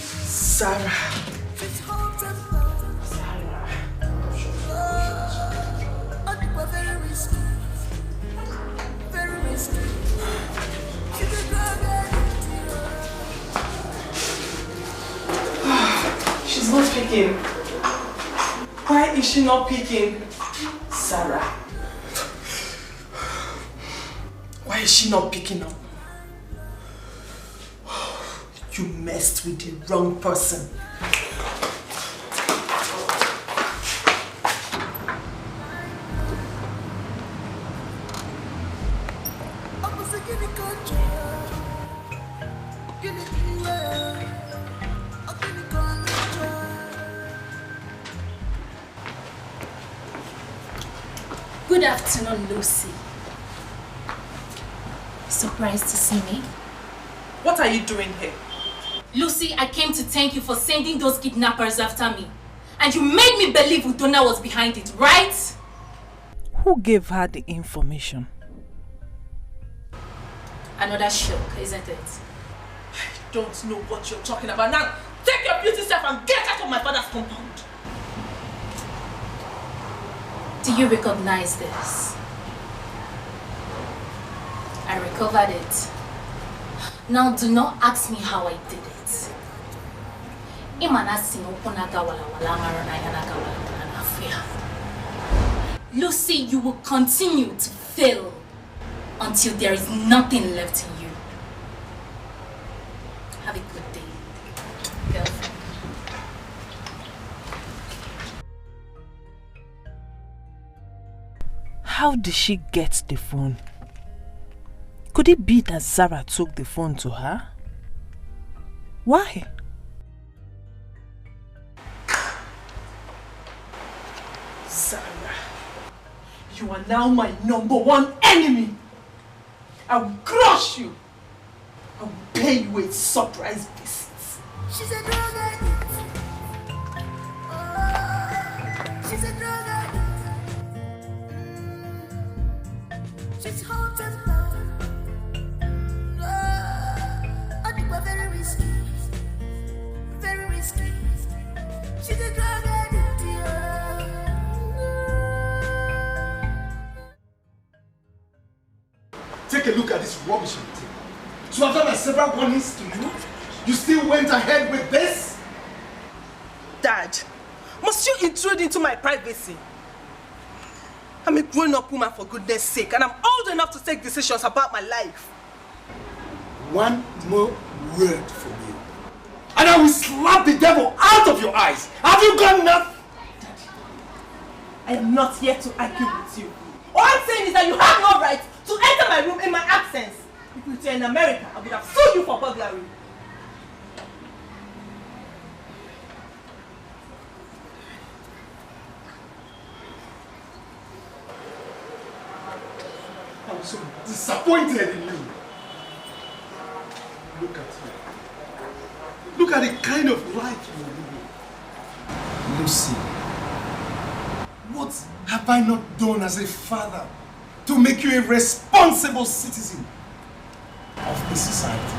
Sarah. picking? Why is she not picking? Sarah. Why is she not picking up? You messed with the wrong person. Good afternoon, Lucy. Surprised to see me? What are you doing here? Lucy, I came to thank you for sending those kidnappers after me. And you made me believe Udona was behind it, right? Who gave her the information? Another shock, isn't it? I don't know what you're talking about. Now, take your beauty self and get out of my father's compound. Do you recognize this? I recovered it. Now do not ask me how I did it. Lucy, you will continue to fail until there is nothing left in you. Have a good day, girlfriend. How did she get the phone? Could it be that Zara took the phone to her? Why? Zara, you are now my #1 enemy. I will crush you. I will pay you a surprise visit. She's a drug addict. She's a drug addict. She's hot and cold. I think we're very risky. Very risky. She's a drug addict. Take a look at this rubbish on the table. So after my several warnings to you, you still went ahead with this? Dad, must you intrude into my privacy? I'm a grown-up woman, for goodness sake, and I'm old enough to take decisions about my life. One more word from you, and I will slap the devil out of your eyes. Have you got enough? I am not here to argue with you. All I'm saying is that you have no right to enter my room in my absence. If you were in America, I would have sued you for burglary. I'm so disappointed in you. Look at you. Look at the kind of life you're living. Lucy, what have I not done as a father to make you a responsible citizen of this society?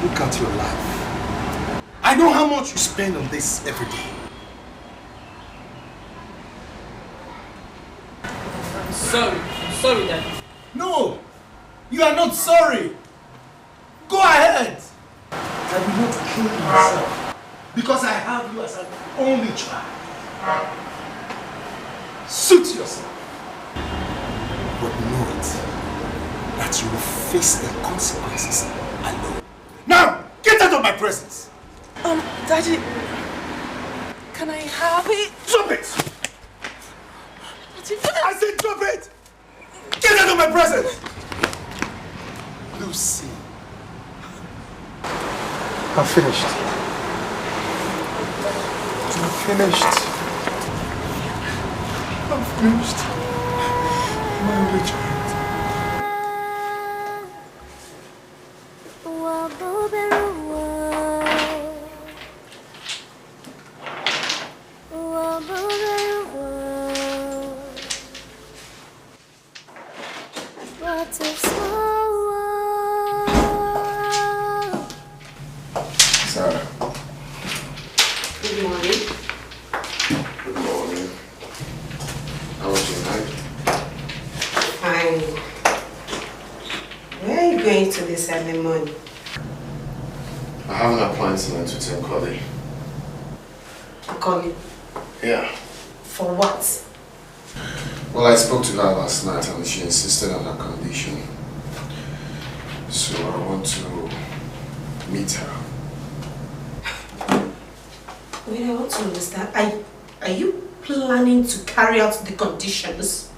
Look at your life. I know how much you spend on this every day. I'm sorry, Daddy. No, you are not sorry. Go ahead. I will not kill myself because I have you as an only child. Suit yourself. But know it, that you will face the consequences alone. Now, get out of my presence. Daddy, can I have it? Drop it! I said drop it! Get out of my presence! Lucy. I'm finished. I'm finished. I'm finished. My only child. Sarah. Good morning. Good morning. How was your night? Fine. Where are you going to this early morning? I have an appointment to take Cody. Calling. Yeah. For what? Well, I spoke to her last night and she insisted on her condition. So I want to meet her. Wait, I want to understand. Are you planning to carry out the conditions?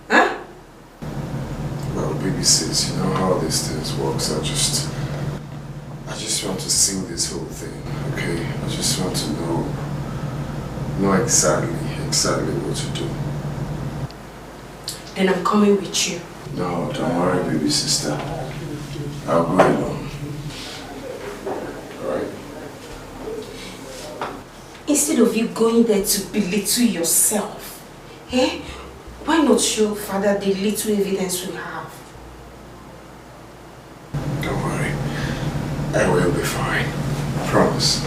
Huh? Well, baby sis, you know how these things works. I just want to sing this whole thing, okay? I just want to know exactly what to do. Then I'm coming with you. No, don't worry, baby sister. I'll go alone. Alright? Instead of you going there to belittle yourself, why not show Father the little evidence we have? Don't worry. I will be fine. I promise.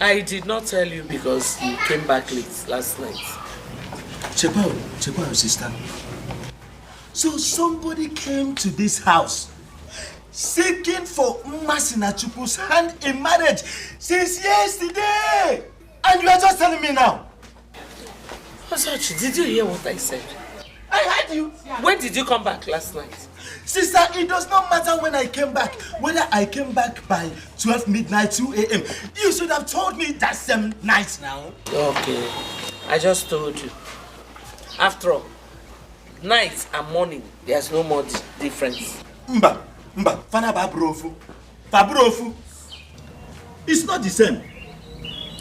I did not tell you because you came back late last night. Check out, sister. So somebody came to this house seeking for Masinachukwu's hand in marriage since yesterday! And you are just telling me now? Osachi, did you hear what I said? I heard you. When did you come back last night? Sister, it does not matter when I came back. Whether I came back by 12 midnight, 2 a.m. You should have told me that same night now. Okay, I just told you. After all, night and morning, there's no more difference. Mba, Fana Babrofu. It's not the same.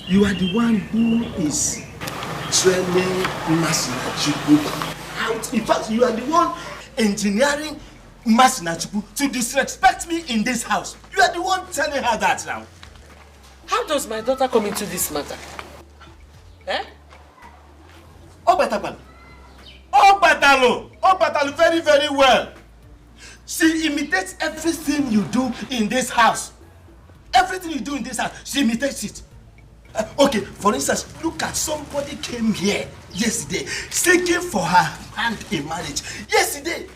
You are the one who is training Masinachuku out. In fact, you are the one engineering Masinachuku to disrespect me in this house. You are the one telling her that now. How does my daughter come into this matter? Obatalo very, very well. She imitates everything you do in this house. Everything you do in this house, she imitates it. Okay, for instance, look at somebody came here yesterday seeking for her hand in marriage. Yesterday,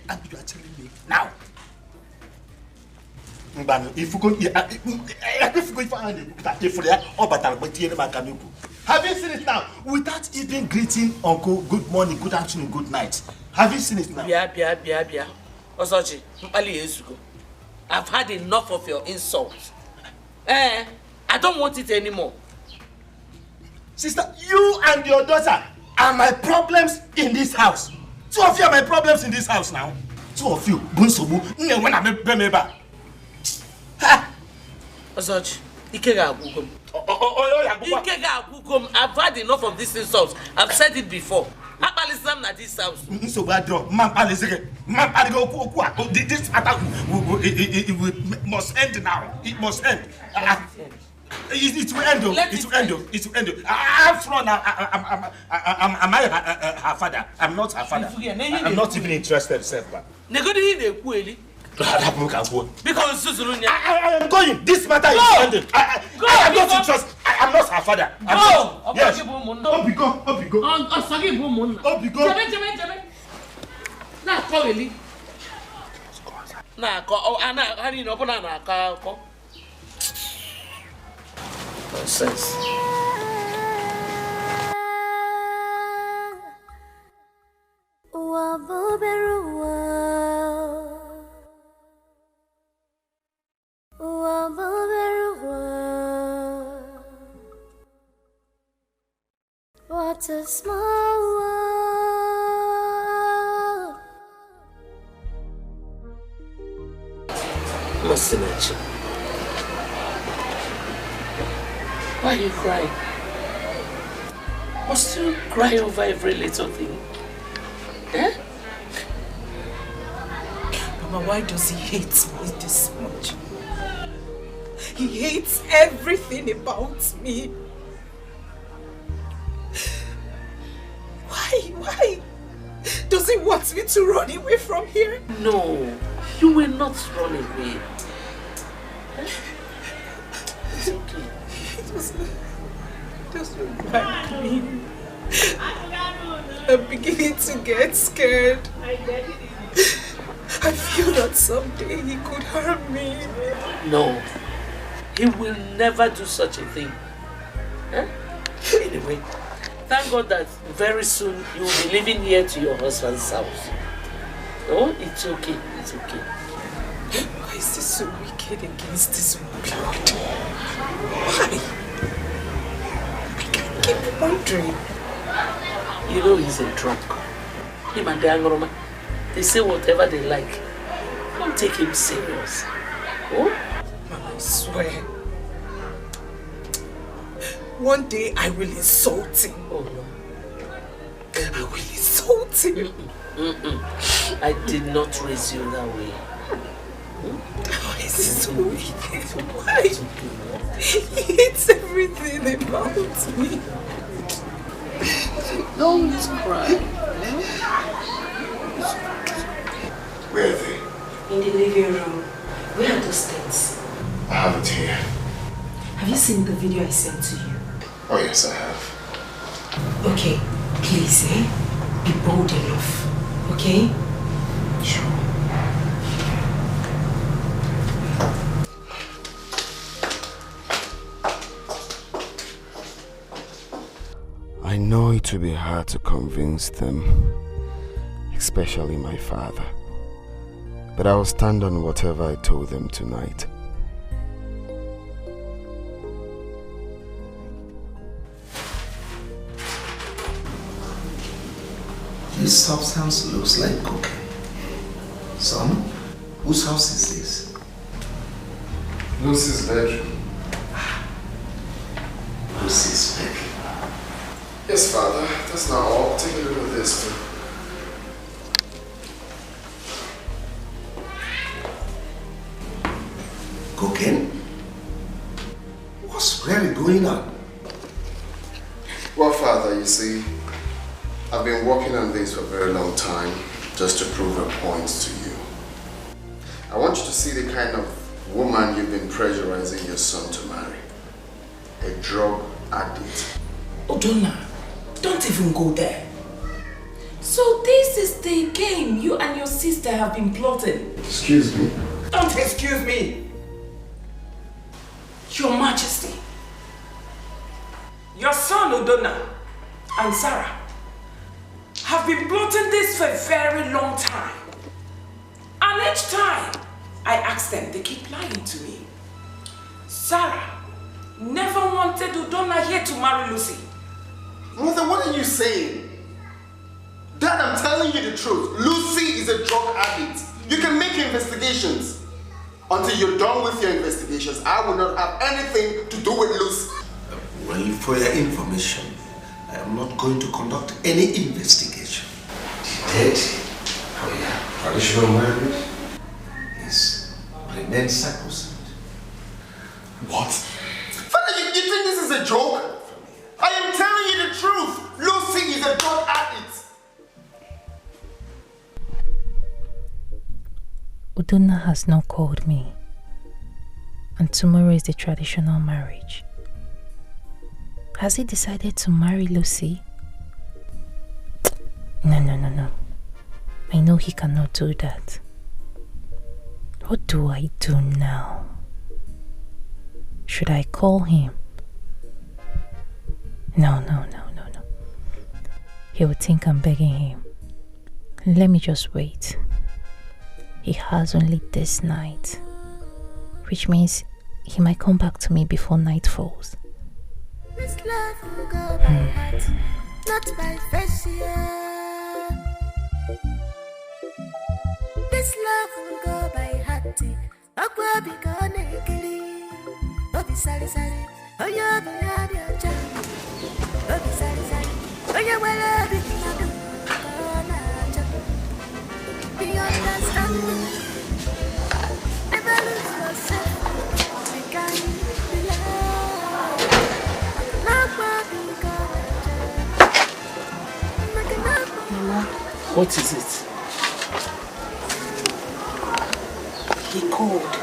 and you are telling me now. Have you seen it now? Without even greeting Uncle, good morning, good afternoon, good night. Have you seen it now? Bia. Osachi, I've had enough of your insults. I don't want it anymore. Sister, you and your daughter are my problems in this house. Two of you are my problems in this house now. Two of you, Bunsobu, Bemeba. Osachi, I've had enough of these insults. I've said it before. Abalisam at this house. So bad, this attack must end now. It must end. It will end. It will end. Am I her father? I'm not her father. I'm not even interested, self. Because I am going. This matter is ended. I am not interested. I am not her father. Go. Yes. Nonsense. What a small world. Masinachi, why are you crying? Must you cry over every little thing? Mama, why does he hate me this much? He hates everything about me. Why? Does he want me to run away from here? No, you will not run away. It's okay. Just remind me. I'm beginning to get scared. I feel that someday he could harm me. No, he will never do such a thing. Huh? Anyway, thank God that very soon you will be living here to your husband's house. Oh, it's okay, it's okay. Why is this so wicked against this blood? Why? I can't keep wondering. You know he's a drunk. Him and the Angroma, they say whatever they like. Don't take him serious. Oh? Mama, I swear. One day I will insult him. Oh no. I will insult him. I did not raise you that way. Why is this so wicked? Why? He hates everything about me. Don't cry. Where are they? In the living room. Where are those things? I have it here. Have you seen the video I sent to you? Oh yes, I have. Okay, please, be bold enough, okay? Sure. I know it will be hard to convince them, especially my father. But I will stand on whatever I told them tonight. This substance looks like cocaine. Son, whose house is this? Lucy's bedroom. Lucy's bedroom. Yes, Father. That's not all. Take a look at this too. Cocaine? What's really going on? Well, Father, you see, I've been working on this for a very long time just to prove a point to you. I want you to see the kind of woman you've been pressurizing your son to marry. A drug addict. Odonna, don't even go there. So this is the game you and your sister have been plotting. Excuse me? Don't excuse me. Your Majesty, your son Odonna and Sarah have been plotting this for a very long time. And each time I ask them, they keep lying to me. Sarah never wanted Odonna here to marry Lucy. Mother, what are you saying? Dad, I'm telling you the truth. Lucy is a drug addict. You can make investigations. Until you're done with your investigations, I will not have anything to do with Lucy. Well, for your information, I am not going to conduct any investigation. The traditional marriage is remain sacrosanct. What? Father, you think this is a joke? I am telling you the truth. Lucy is a drug addict. Udonna has not called me, and tomorrow is the traditional marriage. Has he decided to marry Lucy? No. I know he cannot do that. What do I do now? Should I call him? No. He would think I'm begging him. Let me just wait. He has only this night, which means he might come back to me before night falls. This love will go by heart, not by face, yeah. This love will go by heart. Aqua be gone, killing. Obi sari sari, oh yeah, be had your child. Obi sari sari, oh yeah, well, be nadu. Do you understand me? Never lose yourself. We can be loved. Mama, what is it? He called.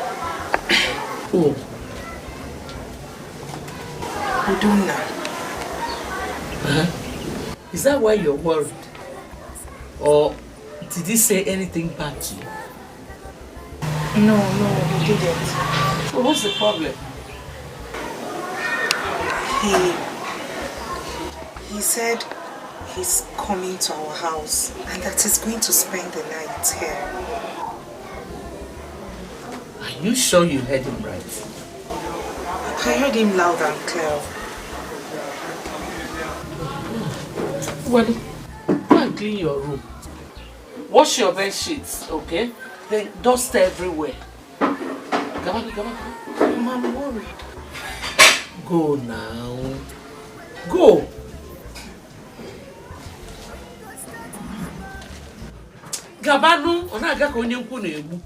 Who? Udonna. Is that why you're worried? Or did he say anything bad to you? No, he didn't. So what's the problem? He said he's coming to our house and that he's going to spend the night here. Are you sure you heard him right? I heard him loud and clear. Well, go and clean your room. Wash your bed sheets, okay? Then dust everywhere. Come on. I'm worried. Go now. Go. Gabanu, onaga ka onye nkwu na-egbu.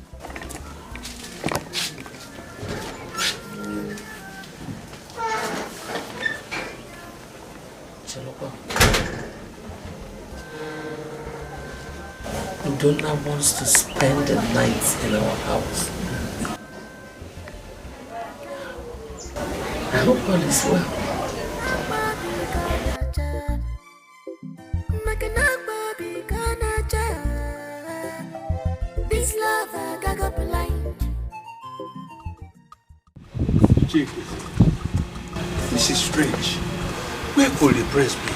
Udonna wants to spend the night in our house. I hope all is well. This love I got blind. Chief, this is strange. Where could the prince be?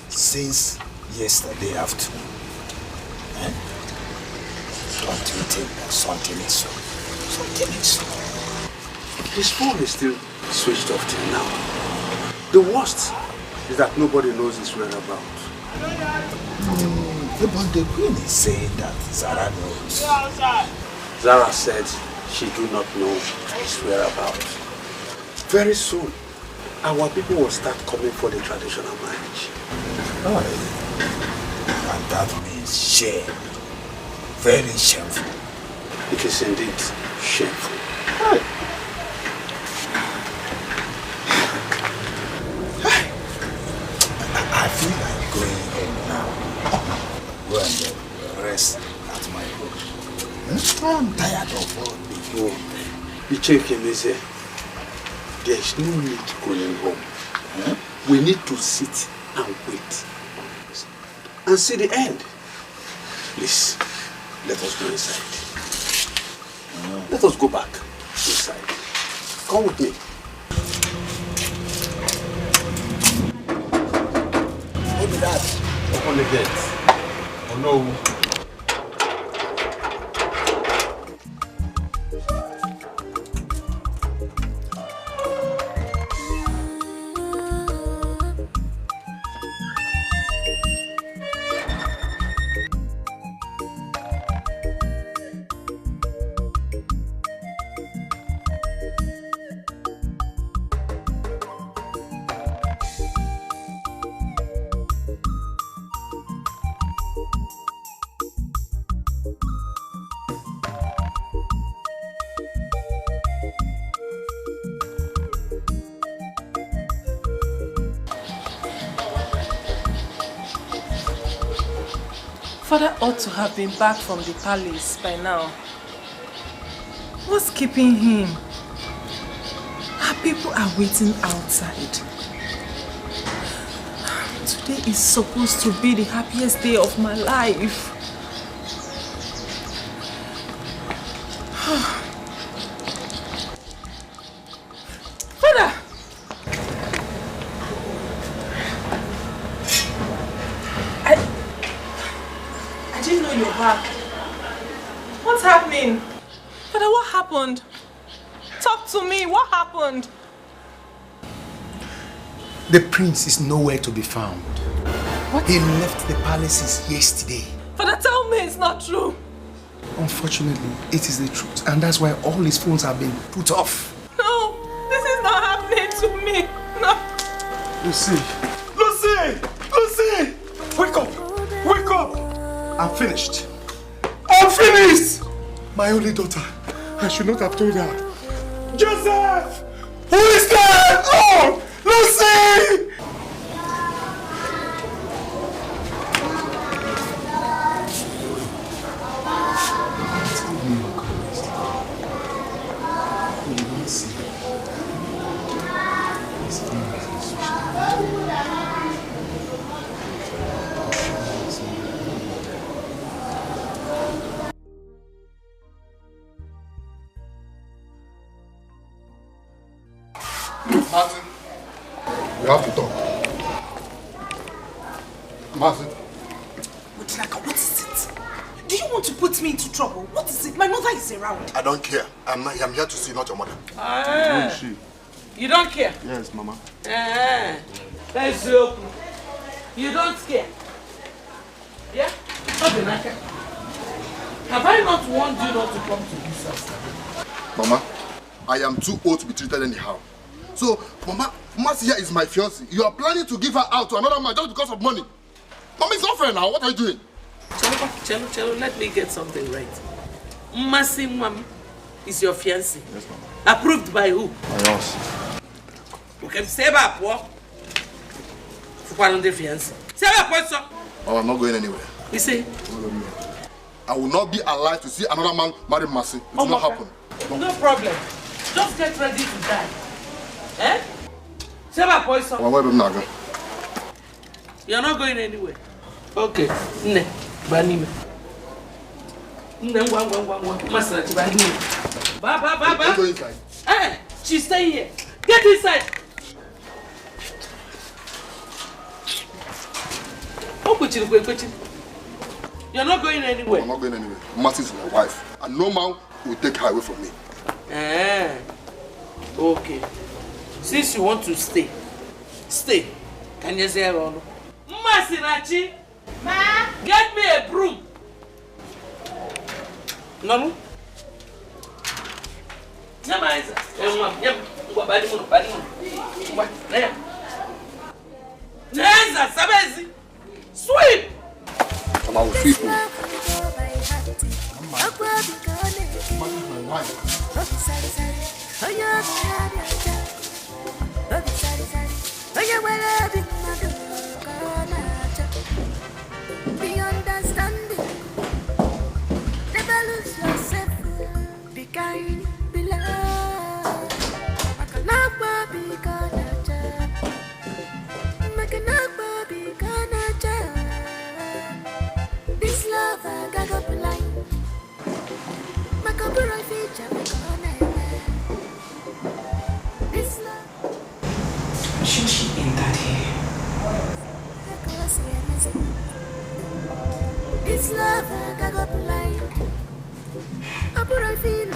Since yesterday afternoon. Don't you think that something is wrong? Something is wrong. His phone is still switched off till now. The worst is that nobody knows his whereabouts. But the queen is saying that Zara knows. Zara said she do not know his whereabouts. Very soon, our people will start coming for the traditional marriage. Oh, and that means shame. Very shameful. It is indeed shameful. I feel like going home now. Go and rest at my home. I'm tired of all this. No, the chief is here. There is no need going home. We need to sit and wait and see the end. Please, let us go inside. Let us go back inside. Come with me. Maybe that. Open the gate. Oh no. Father ought to have been back from the palace by now. What's keeping him? Our people are waiting outside. Today is supposed to be the happiest day of my life. Father! I didn't know you were back. What's happening? Father, what happened? Talk to me, what happened? The prince is nowhere to be found. What? He left the palaces yesterday. Father, tell me it's not true. Unfortunately, it is the truth, and that's why all his phones have been put off. No, this is not happening to me. No. Lucy! Lucy! Lucy! Wake up! Wake up! I'm finished. I'm finished! My only daughter. I should not have told her. Joseph! Who is there? Oh! Lucy! Martin, we have to talk. Martin. Odinaka, what is it? Do you want to put me into trouble? What is it? My mother is around. I don't care. I'm here to see, not your mother. You don't care? Yes, Mama. That's you. You don't care? Yeah? Odinaka. Have I not warned you not to come to this house? Mama, I am too old to be treated anyhow. So, Mama, Marcia is my fiancée. You are planning to give her out to another man just because of money. Mama, it's not fair now. What are you doing? Chelo, let me get something right. Mmasi Mwam is your fiancé. Yes, Mama. Approved by who? My house. Okay, say about what? For one of the fiancé. Say about what, sir? Oh, I'm not going anywhere. You see? I will not be alive to see another man marry Mercy. It will not happen. No problem. Just get ready to die. Eh? Say about what, sir? You're not going anywhere. Okay. Ne. Banime. Ne, Master, Banime. Ba. Go inside. Eh, she's staying here. Get inside. You're not going anywhere. I'm not going anywhere. Mercy is my wife. And no man will take her away from me. Okay. Since you want to stay, stay. Can you say hello? Masinachi, Ma, get me a broom. No. Sweep. Come on, sweep. Be understanding, never lose yourself. Be kind, be love. Be this love I got up line. This love. Should she enter here? This love I got up line. I feel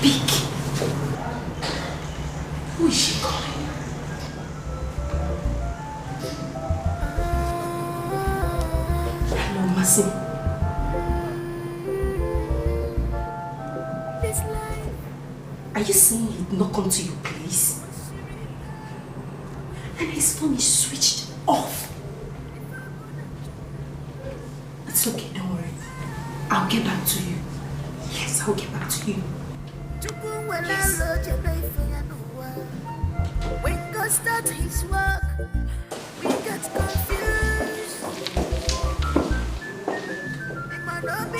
Peek. Who is she calling? Hello, Masi. Are you saying he'd not come to your place? And his phone is switched off. It's okay, don't worry. I'll get back to you. Yes, I'll get back to you. Yes. When God starts his work, we get confused. It might not be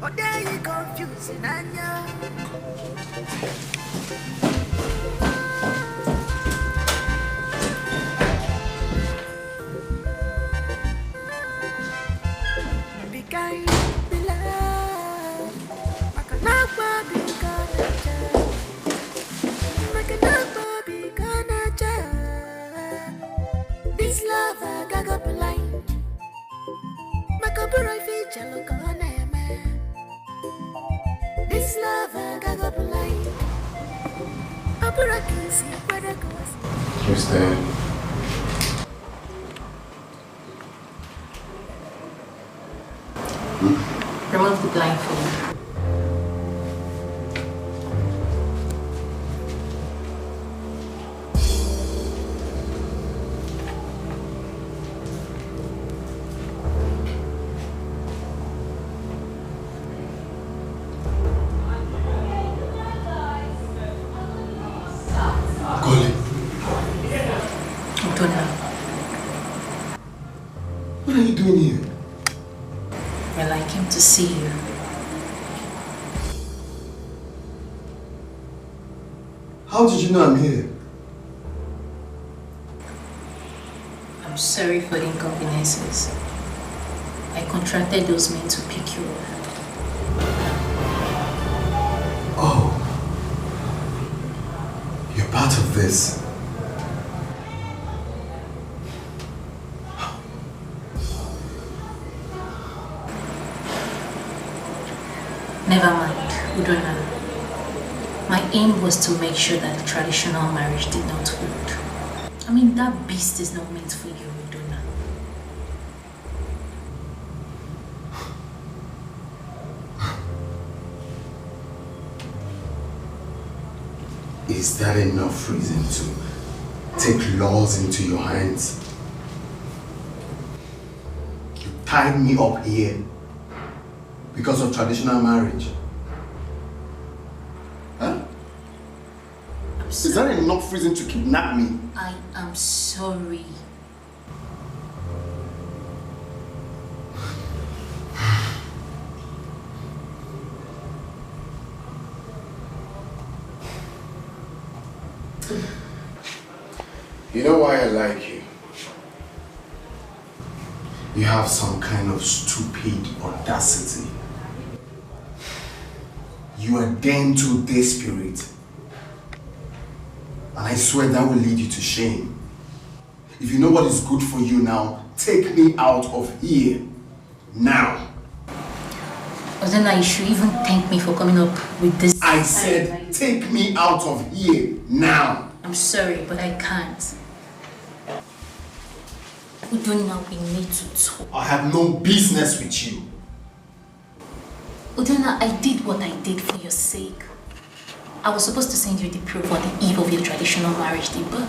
or there you confusing and be kind, be love. I can never be gonna this love I got up line. Makabura feature look on this love I got up line. Abura can see where it goes. Who's there? Remove the blindfold. What are you doing here? Well, I came to see you. How did you know I'm here? I'm sorry for the inconveniences. I contracted those men to pick you up. this? Never mind, Udona. My aim was to make sure that the traditional marriage did not hold. I mean, that beast is not meant for you, Udona. Is that enough reason to take laws into your hands? You tied me up here because of traditional marriage. Huh? Is that enough reason to kidnap me? I am sorry. You know why I like you? You have some kind of stupid audacity. You are damned to desperate. And I swear that will lead you to shame. If you know what is good for you now, take me out of here. Now. Ozena, you should even thank me for coming up with this. I said, take me out of here. Now. I'm sorry, but I can't. Udona, we need to talk. I have no business with you. Udona, I did what I did for your sake. I was supposed to send you the proof on the eve of your traditional marriage day, but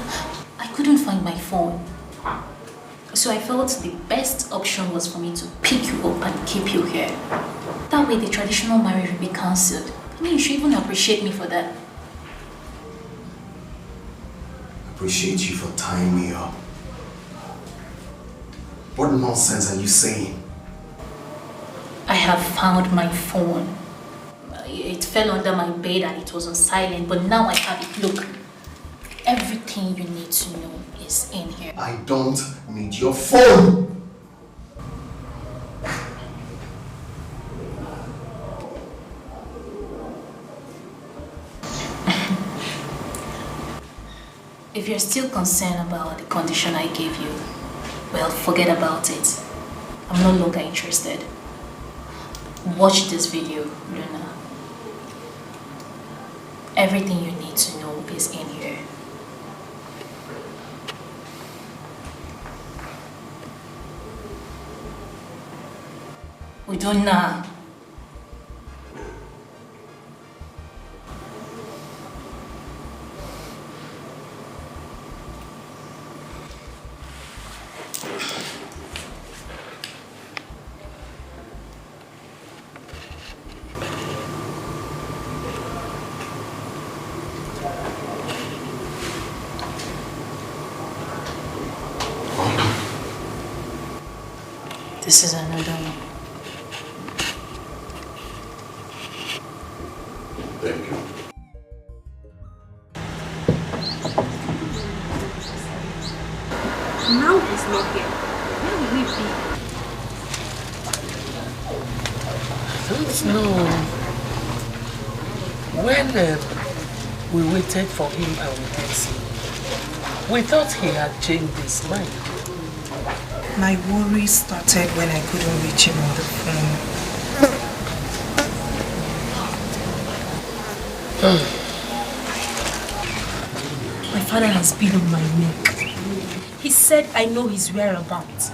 I couldn't find my phone. So I felt the best option was for me to pick you up and keep you here. That way the traditional marriage will be cancelled. I mean, you should even appreciate me for that. Appreciate you for tying me up. What nonsense are you saying? I have found my phone. It fell under my bed and it was on silent, but now I have it. Look, everything you need to know is in here. I don't need your phone! If you're still concerned about the condition I gave you, well, forget about it. I'm no longer interested. Watch this video, Luna. Everything you need to know is in here. Udona. This is another one. Thank you. Now he's not here. Where will he be? I don't know. When we waited for him and we didn't see him, we thought he had changed his mind. My worry started when I couldn't reach him on the phone. My father has been on my neck. He said I know his whereabouts.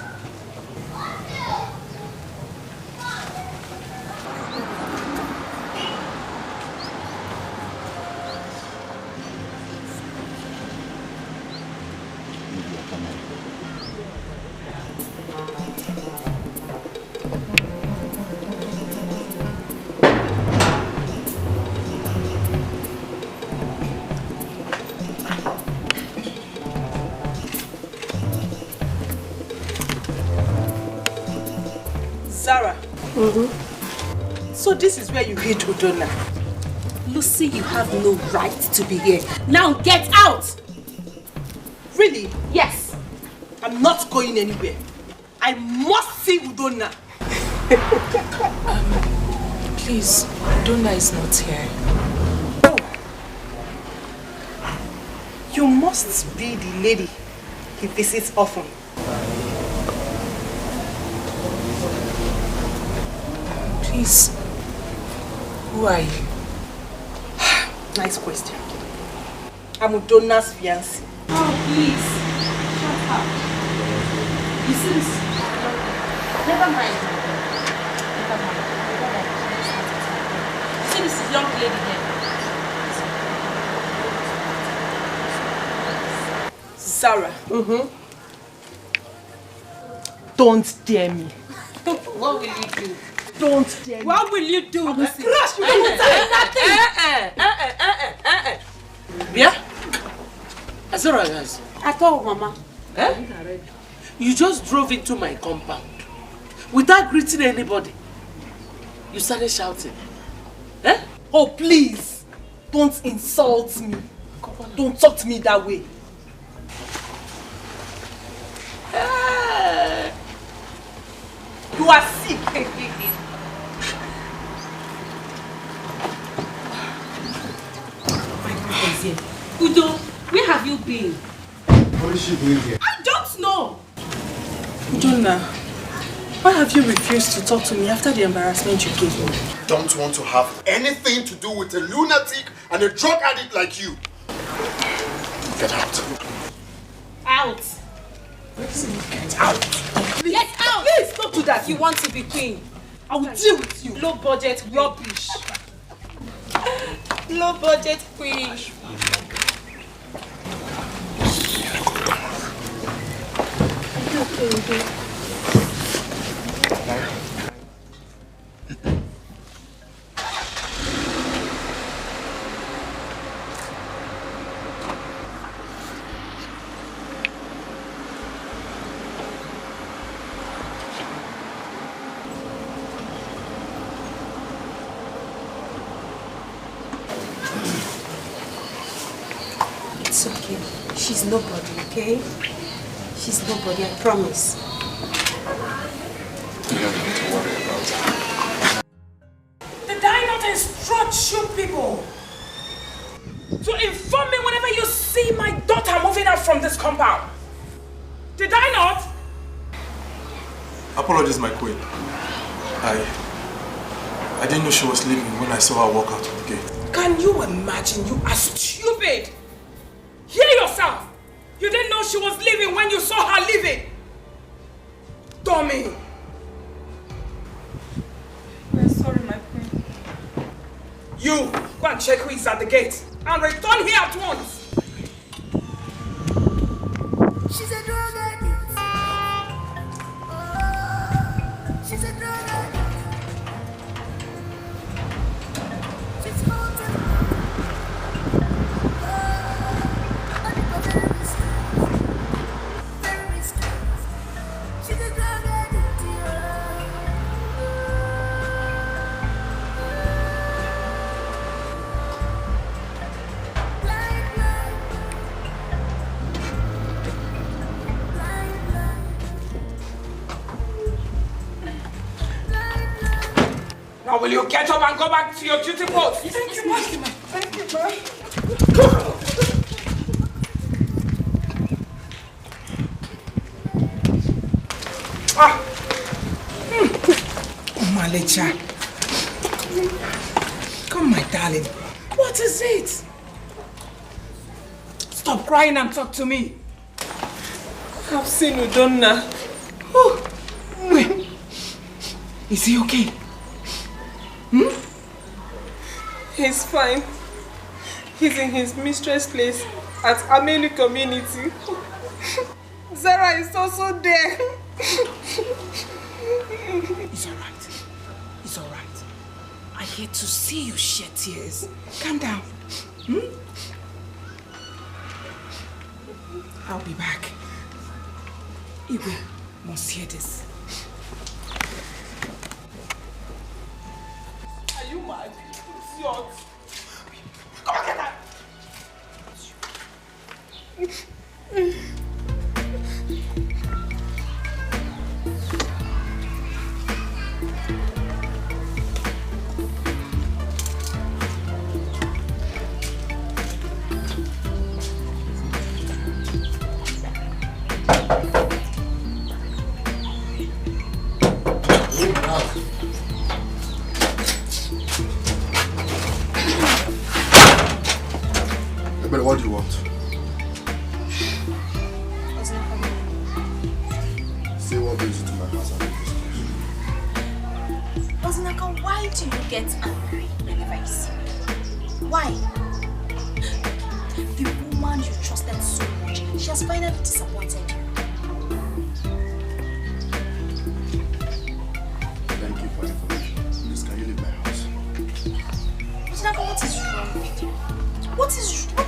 Zara. So this is where you hid Udona. Lucy, you have no right to be here. Now get out! Really? Yes. I'm not going anywhere. I must see Udona. Please, Udona is not here. You must be the lady he visits often. Please, who are you? Nice question. I'm Udona's fiancé. Oh, please, shut up. You seems... Never mind. Never mind. You see this young lady here? Sarah. Don't dare me. What will you do? Don't dare me. What will you do? Crash you Yeah? Azora, guys. At all, Mama. You just drove into my compound without greeting anybody. You started shouting. Oh, please. Don't insult me. Don't talk to me that way. You are sick. Udo, where have you been? What is she doing here? I don't know. Udonna, why have you refused to talk to me after the embarrassment you gave me? Don't want to have anything to do with a lunatic and a drug addict like you. Get out. Out. Get out. Get out. Please, don't do that. You want to be queen. I will deal with you. Low budget rubbish. Low budget queen. It's okay. She's nobody, okay? She's nobody, I promise. You don't need to worry about her. Did I not instruct you people to inform me whenever you see my daughter moving out from this compound? Did I not? Apologies, my queen. I didn't know she was leaving when I saw her walk out of the gate. Can you imagine? You are stupid. Hear yourself. You didn't know she was leaving when you saw her leaving. Dummy. I'm sorry, my queen. You, go and check who is at the gate and return here at once. She's a drug addict. She's a drug addict. She's haunted. Very strange. She's a drug addict. Now will you get up and go back to your duty post? Thank you, ma. Thank you, ma. Oh, Malecha. Come, my darling. What is it? Stop crying and talk to me. I've seen Udonna. Oh, wait. Is he okay? He's fine. He's in his mistress' place at Amelu community. Zara is also there. It's alright. It's alright. I hate to see you shed tears. Calm down. I'll be back. Igwe must hear this. Are you mad? It's yours. Come and get that. But what do you want? Say what brings you to my house and Ozinaka, why do you get angry whenever you see me? Why? The woman you trusted so much, she has finally disappointed you. Thank you for the information. Please, can you leave my house? Ozinaka, what is wrong with you? What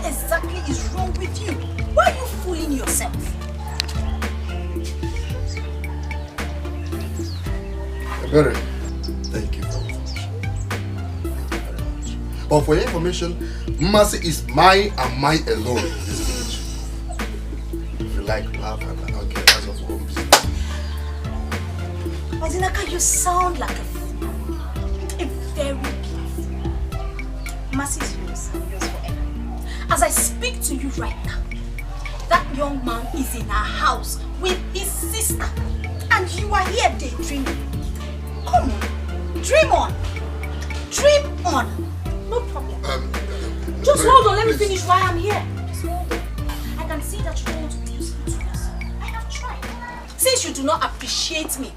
exactly is wrong with you? Why are you fooling yourself? Better. Thank you for the information. Thank you very much. But for your information, Mercy is mine and mine alone in this village. If you like, laugh and I don't care as of home business. Ozinaka, you sound like a fool. A very big fool. Mercy is yours and yours forever. As I speak to you right now, that young man is in our house with his sister. And you are here daydreaming. Come on, dream on. Dream on. No problem. Just hold on, let me finish why I'm here. Just hold on. I can see that you don't want to do something to yourself. I have tried. Since you do not appreciate me,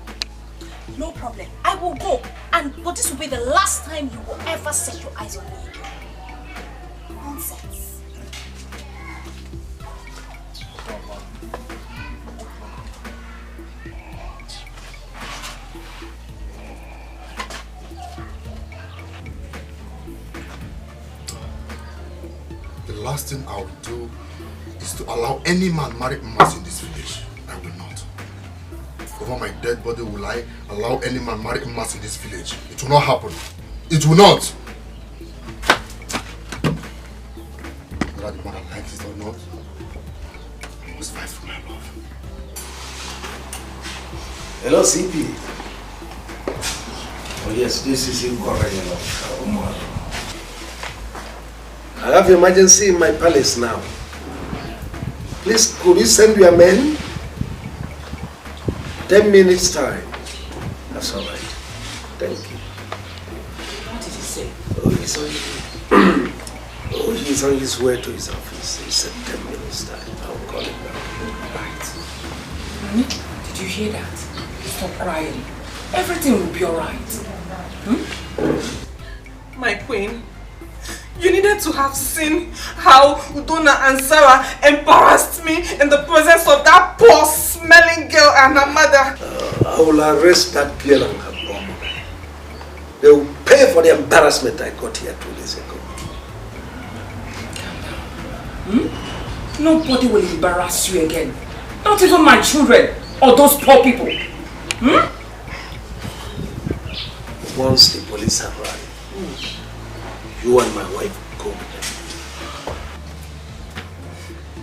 no problem. I will go. But this will be the last time you will ever set your eyes on me again. Nonsense. The last thing I will do is to allow any man marry Mercy in this village. I will not. Over my dead body will I allow any man marry Mercy in this village. It will not happen. It will not. Whether the mother likes it or not, I must fight for my love. Hello, CP. Oh yes, this is Igor. I have emergency in my palace now. Please, could you send your men? 10 minutes time. That's all right. Thank you. What did he say? He's on his way to his office. He said 10 minutes time. I'll call him back. Right. Did you hear that? Stop crying. Everything will be alright. My queen, you needed to have seen how Udona and Sarah embarrassed me in the presence of that poor smelling girl and her mother. I will arrest that girl and her mom. They will pay for the embarrassment I got here 2 days ago. Nobody will embarrass you again. Not even my children or those poor people. Once the police arrive, you and my wife go with them.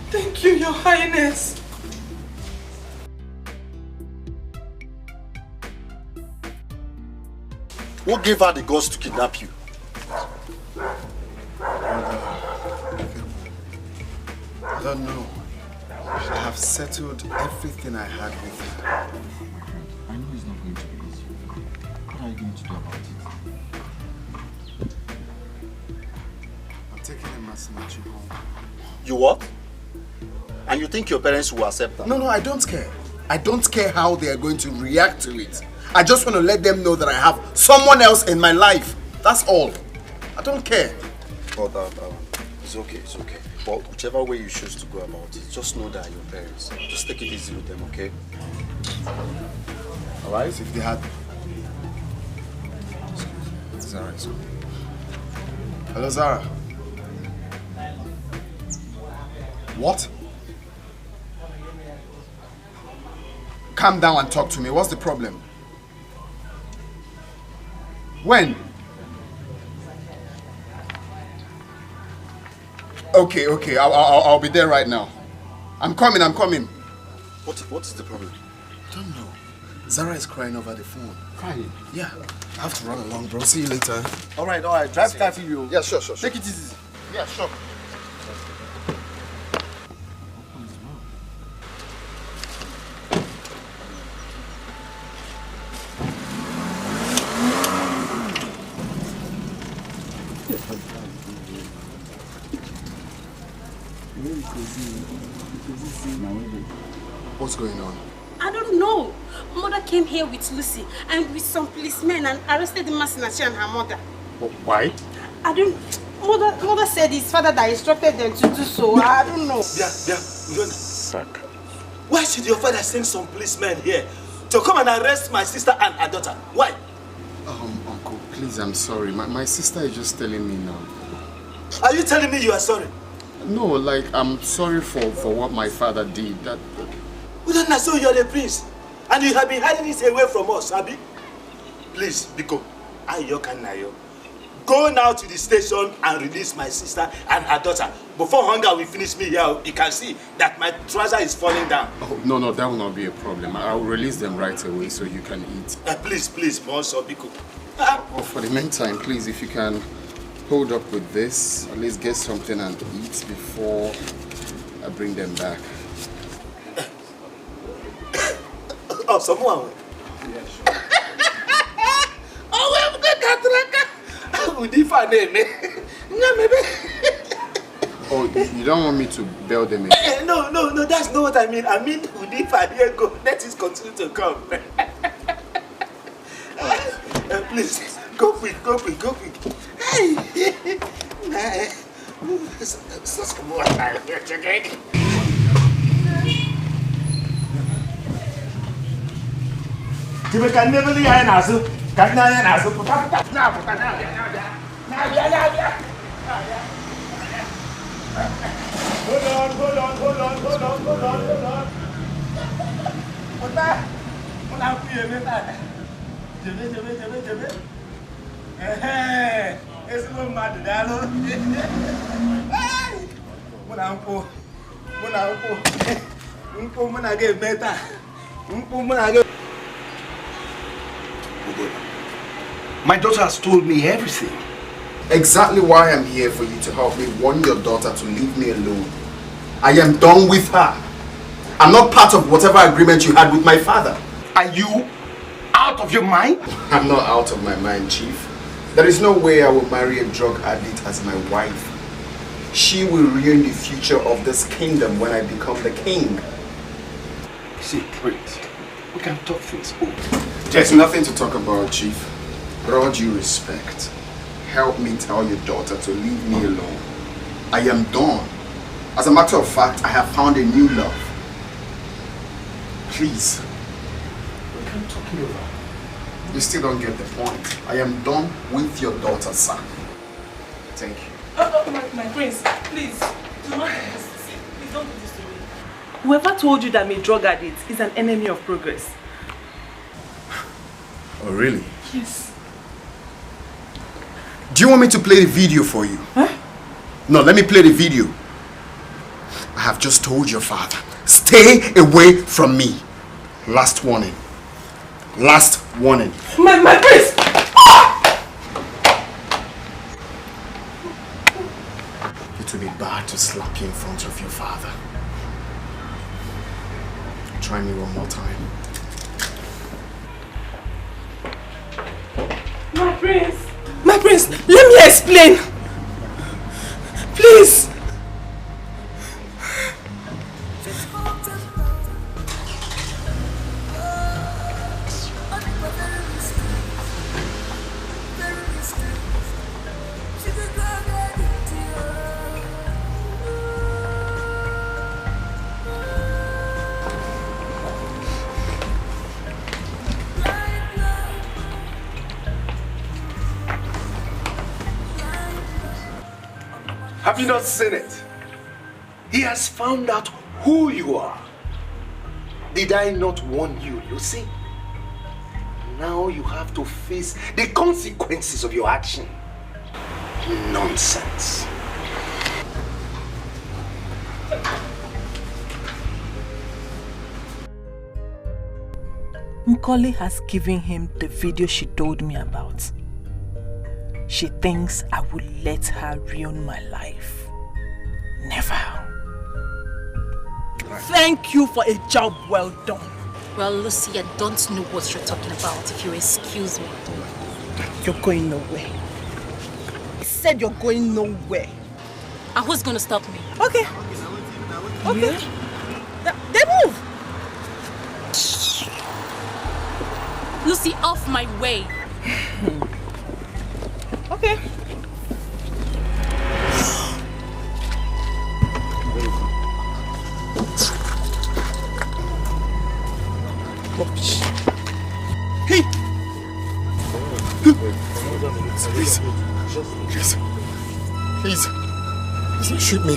Thank you, Your Highness. Who gave her the guts to kidnap you? I don't know. I have settled everything I had with her. I know it's not going to be easy. What are you going to do about it? I'm taking a Masinachi home. You what? And you think your parents will accept that? No, I don't care. I don't care how they are going to react to it. I just want to let them know that I have someone else in my life. That's all. I don't care. Oh, it's okay. But whichever way you choose to go about it, just know that your parents. Just take it easy with them, okay? Alright, if they had... Zara is okay. Hello, Zara. What? Calm down and talk to me. What's the problem? When? Okay. I'll be there right now. I'm coming. What is the problem? I don't know. Zara is crying over the phone. Crying? Yeah. I have to run along, bro. See you later. Alright. Drive carefully, you. Yeah, sure. Take it easy. Yeah, sure. What's going on? I don't know. Mother came here with Lucy and with some policemen and arrested Masinachi and her mother. Why? I don't... Mother said his father that instructed them to do so. I don't know. Why should your father send some policemen here to come and arrest my sister and her daughter? Why? Uncle, please, I'm sorry. My sister is just telling me now. Are you telling me you are sorry? No, like, I'm sorry for what my father did. Well, so you're the prince. And you have been hiding it away from us, Abi? Please, Biko, Ayo. Go now to the station and release my sister and her daughter. Before hunger will finish me here, you can see that my trouser is falling down. Oh, no, that will not be a problem. I'll release them right away so you can eat. Please, Monso, Biko. For the meantime, please, if you can hold up with this, at least get something and eat before I bring them back. Oh, someone. Yeah, sure. Oh, you don't want me to bail them in? No, that's not what I mean. I mean, Udifa, here go. Let us continue to come. Please, go quick. Hey! You can never leave an answer. Can I answer? Hold on. My daughter has told me everything. Exactly why I'm here, for you to help me warn your daughter to leave me alone. I am done with her. I'm not part of whatever agreement you had with my father. Are you out of your mind? I'm not out of my mind, Chief. There is no way I will marry a drug addict as my wife. She will ruin the future of this kingdom when I become the king. See, Prince, we can talk things over. There's nothing to talk about, Chief. With all due respect, help me tell your daughter to leave me alone. I am done. As a matter of fact, I have found a new love. Please. We can talk it over. You still don't get the point. I am done with your daughter, sir. Thank you. My prince, please, do not do this. Please don't do this to me. Whoever told you that I'm a drug addict is an enemy of progress. Oh, really? Yes. Do you want me to play the video for you? Huh? No, let me play the video. I have just told your father, stay away from me. Last warning. Last warning. My prince! It will be bad to slap you in front of your father. Try me one more time. My prince, let me explain. Please. Have you not seen it? He has found out who you are. Did I not warn you, Lucy? Now you have to face the consequences of your action. Nonsense. Nkoli has given him the video she told me about. She thinks I will let her ruin my life. Never. Thank you for a job well done. Well, Lucy, I don't know what you're talking about, if you excuse me. You're going nowhere. I said you're going nowhere. And who's gonna stop me? Okay. Okay. Yeah? They move! Lucy, off my way. Okay. Hey! Please. Please. Please. Don't shoot me.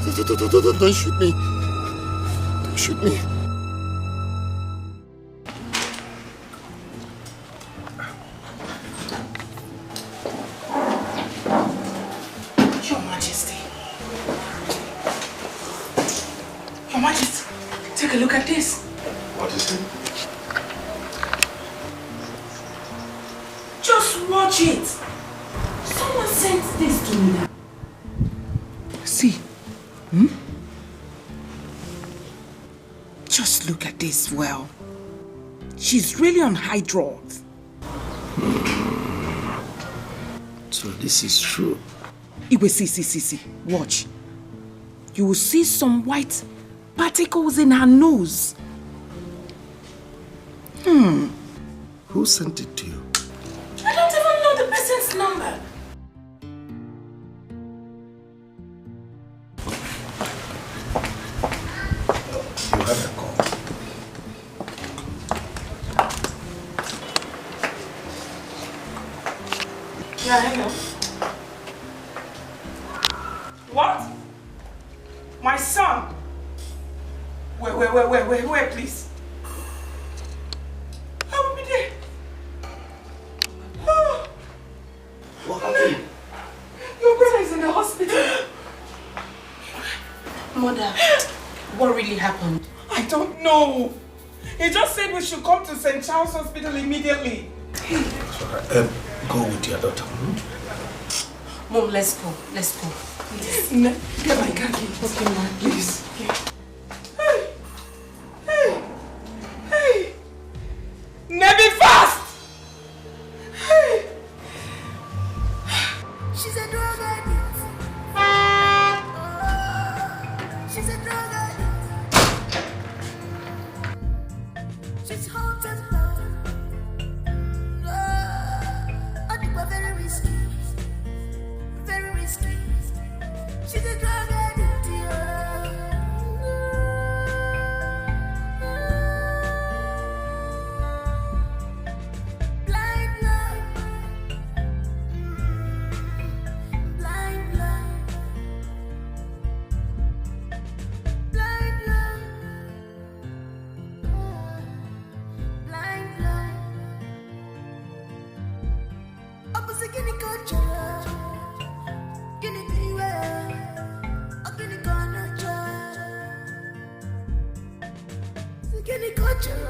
Don't shoot me. Don't shoot me. Your Majesty. Your Majesty, take a look at this. What is it? Just watch it. Someone sent this to me. See. Just look at this well. She's really on high drugs. So this is true. Iwe, see. Watch. You will see some white particles in her nose. Who sent it to you? I don't even know the person's number. You have a call. Yeah, hello. What? My son? Where, please? I will be there. What happened? Your brother is in the hospital. Mother, what really happened? I don't know. He just said we should come to St. Charles Hospital immediately. Go with your daughter. Mom, let's go. Let's go. Please. Get my car key. Okay, Mom, please. Hey! Never fast! Hey! She's a drug addict. She's a drug addict. She's hot and low. I think we're very risky. Very risky. She's a drug addict. Blind love. Blind love. Blind love. Blind love. Opposite guinea culture. Guinea beware. A guinea culture. Guinea culture.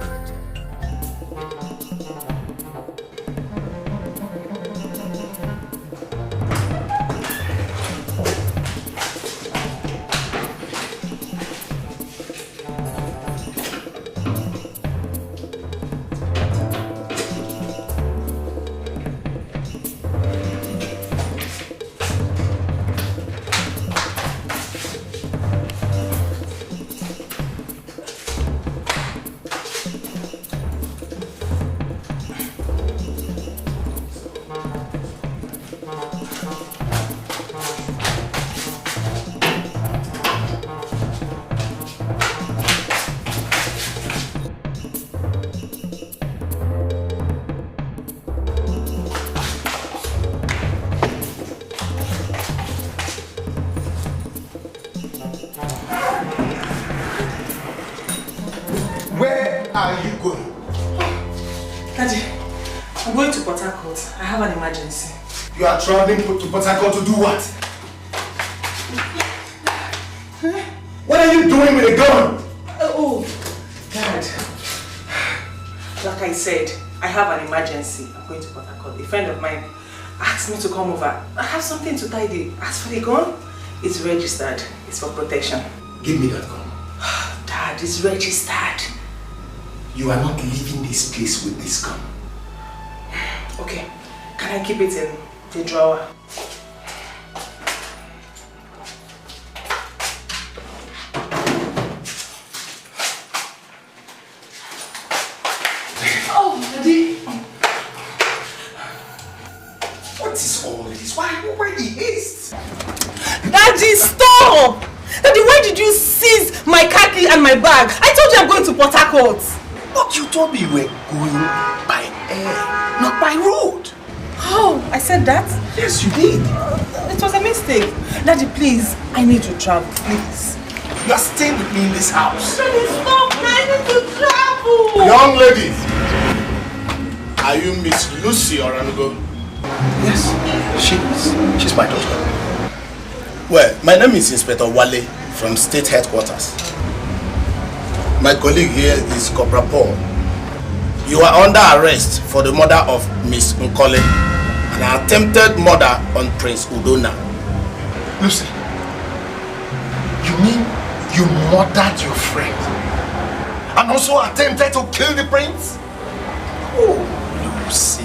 Where are you going? Daddy, I'm going to Port Harcourt. I have an emergency. You are traveling to Port Harcourt to do what? What are you doing with a gun? Oh, Dad. Like I said, I have an emergency. I'm going to Port Harcourt. A friend of mine asked me to come over. I have something to tidy. As for the gun, it's registered. It's for protection. Give me that gun. Dad, it's registered. You are not leaving this place with this gun. Okay. Can I keep it in the drawer? Daddy, stop! Daddy, why did you seize my car key and my bag? I told you I'm going to Port Harcourt. But you told me you were going by air, not by road. Oh, I said that? Yes, you did. It was a mistake. Daddy, please, I need to travel, please. You are staying with me in this house. Daddy, stop! I need to travel! Young lady, are you Miss Lucy Orango? Yes, she's my daughter. Well, my name is Inspector Wale from State Headquarters. My colleague here is Corporal Paul. You are under arrest for the murder of Miss Nkole and an attempted murder on Prince Udona. Lucy, you mean you murdered your friend and also attempted to kill the prince? Oh, Lucy.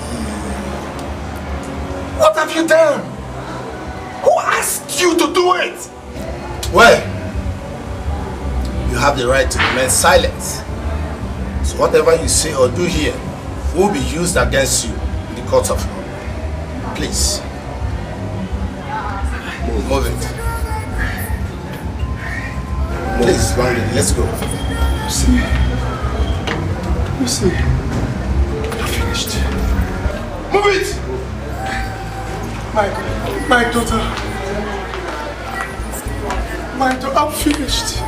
What have you done? Who asked you to do it? Well, you have the right to remain silent. So whatever you say or do here will be used against you in the court of law. Please. Move it. Please, young lady, let's go. Lucy, I'm finished. Move it! My daughter. I'm finished.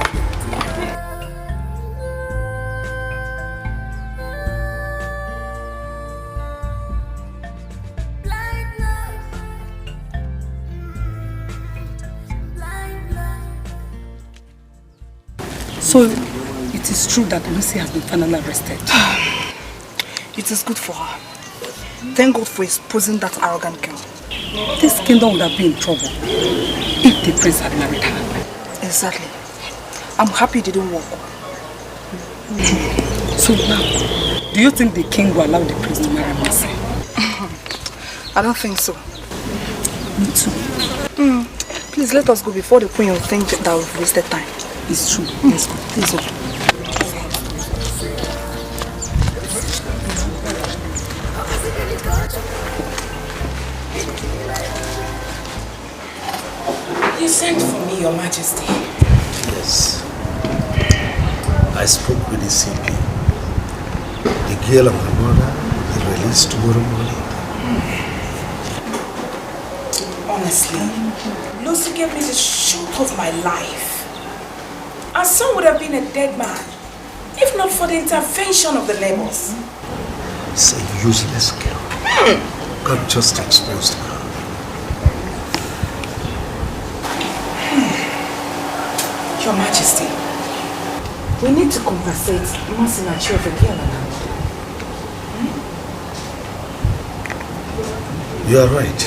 So, it is true that Lucy has been finally arrested. It is good for her. Thank God for exposing that arrogant girl. This kingdom would have been in trouble if the prince had married her. Exactly. I'm happy it didn't work. So now, do you think the king will allow the prince to marry Mercy? I don't think so. Me too. Please let us go before the queen will think that we've wasted time. It's true. Let's go. Let's go. You sent for me, Your Majesty. Yes. I spoke with the CP. The girl and her mother will be released tomorrow morning. Honestly, Lucy gave me the shock of my life. Our son would have been a dead man, if not for the intervention of the neighbors. It's a useless girl. God just exposed her. Your Majesty, we need to compensate Masinachi of a girl and her mother. You are right.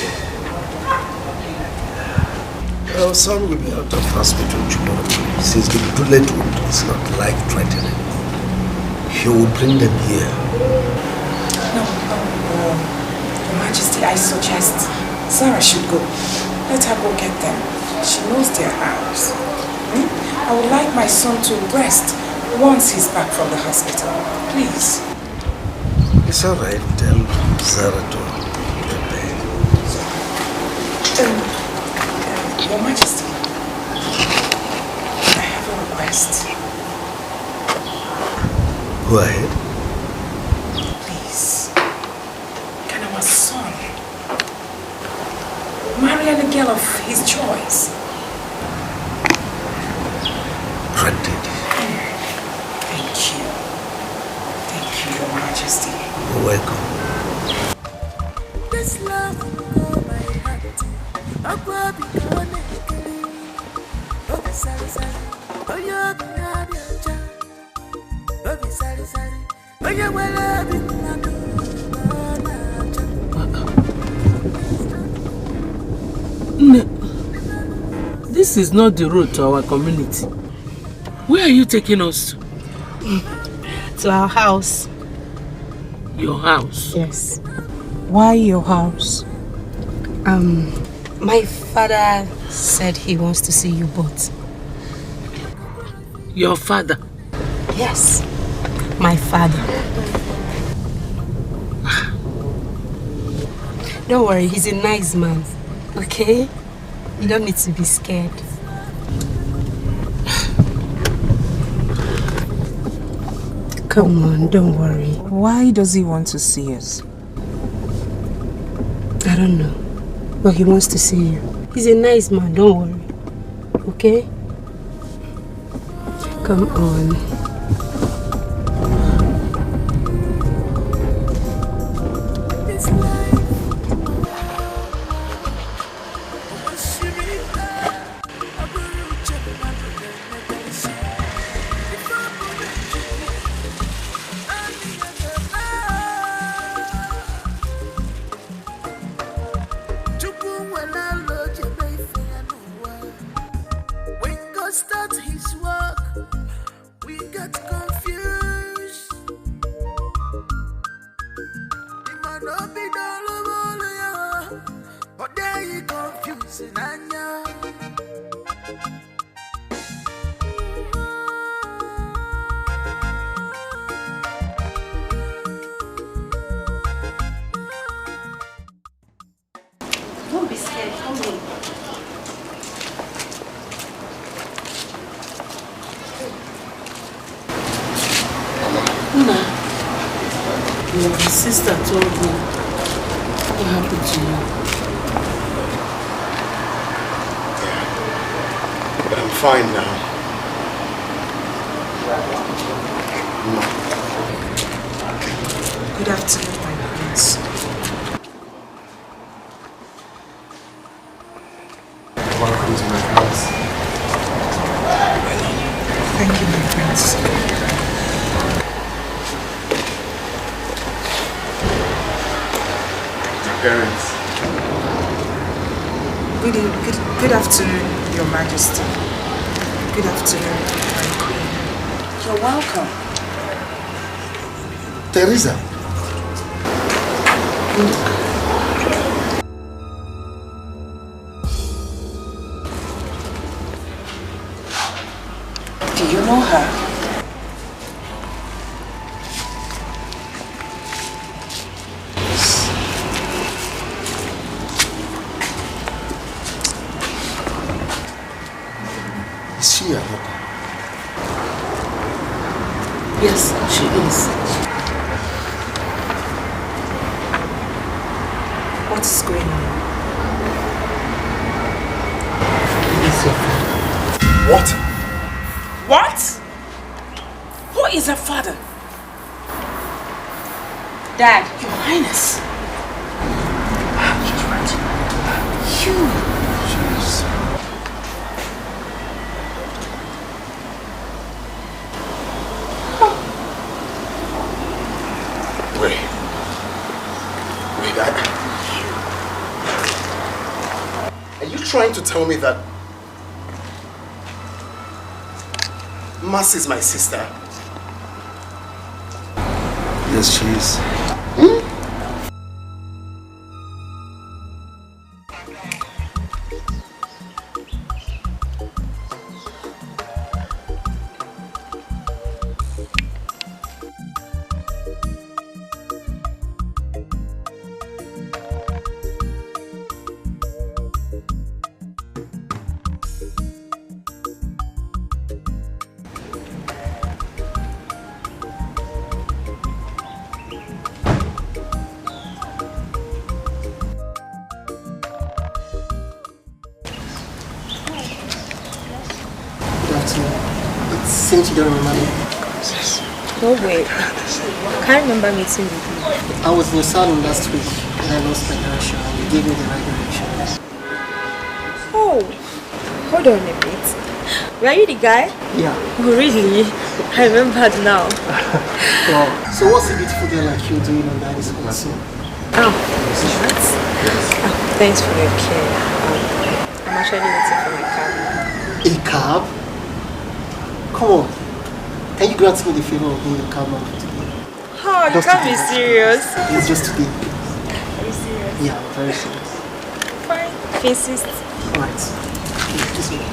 Our son will be out of hospital tomorrow since the bullet wound is not life-threatening. He will bring them here. No. Your Majesty, I suggest Sarah should go. Let her go get them. She knows their house. I would like my son to rest once he's back from the hospital. Please. It's all right. Tell Sarah to prepare. Your Majesty, I have a request. Go ahead. Please, can our son marry a girl of his choice? Granted. Thank you. Thank you, Your Majesty. You're welcome. This love will go by heart. Agua bikone kiri. Obi sari sari. Oyo biyadi aja. Obi sari sari. Oyo wala binadu. This is not the road to our community. Where are you taking us to? To our house. Your house? Yes. Why your house? My father said he wants to see you both. Your father? Yes, my father. Don't worry, he's a nice man, okay? You don't need to be scared. Come on, don't worry. Why does he want to see us? I don't know. But he wants to see you. He's a nice man, don't worry. Okay? Come on. Start his work, we got confused. It might not be done, but there you confusing, I know. Don't be scared, come in. Una, your sister told me what happened to you. But I'm fine now. Good afternoon, my prince. Welcome to my house. Thank you, my prince. Parents. Good afternoon, Your Majesty. Good afternoon, my queen. You're welcome. Teresa. Do you know her? Is she your daughter? Yes, she is. What is going on? It's your father. What? What? Who is her father? Dad. Your Highness. She's right. You. She's... Wait, are you trying to tell me that Mas is my sister? Yes, she is. It seems you don't remember me. No way. I can't remember meeting with you. I was in your salon last week and I lost my direction and you gave me the right direction. Oh, hold on a bit. Were you the guy? Yeah. Oh, really? I remembered now. Wow. So what's a beautiful girl like you doing on that is also? Oh, what? Oh, thanks for your care. I'm actually waiting for my cab. A cab? Come on. Can you grant me the favor of being a cab man for today? Oh, you can't be serious. It's just today. Are you serious? Yeah, I'm very serious. Fine. If you insist. Alright. This way.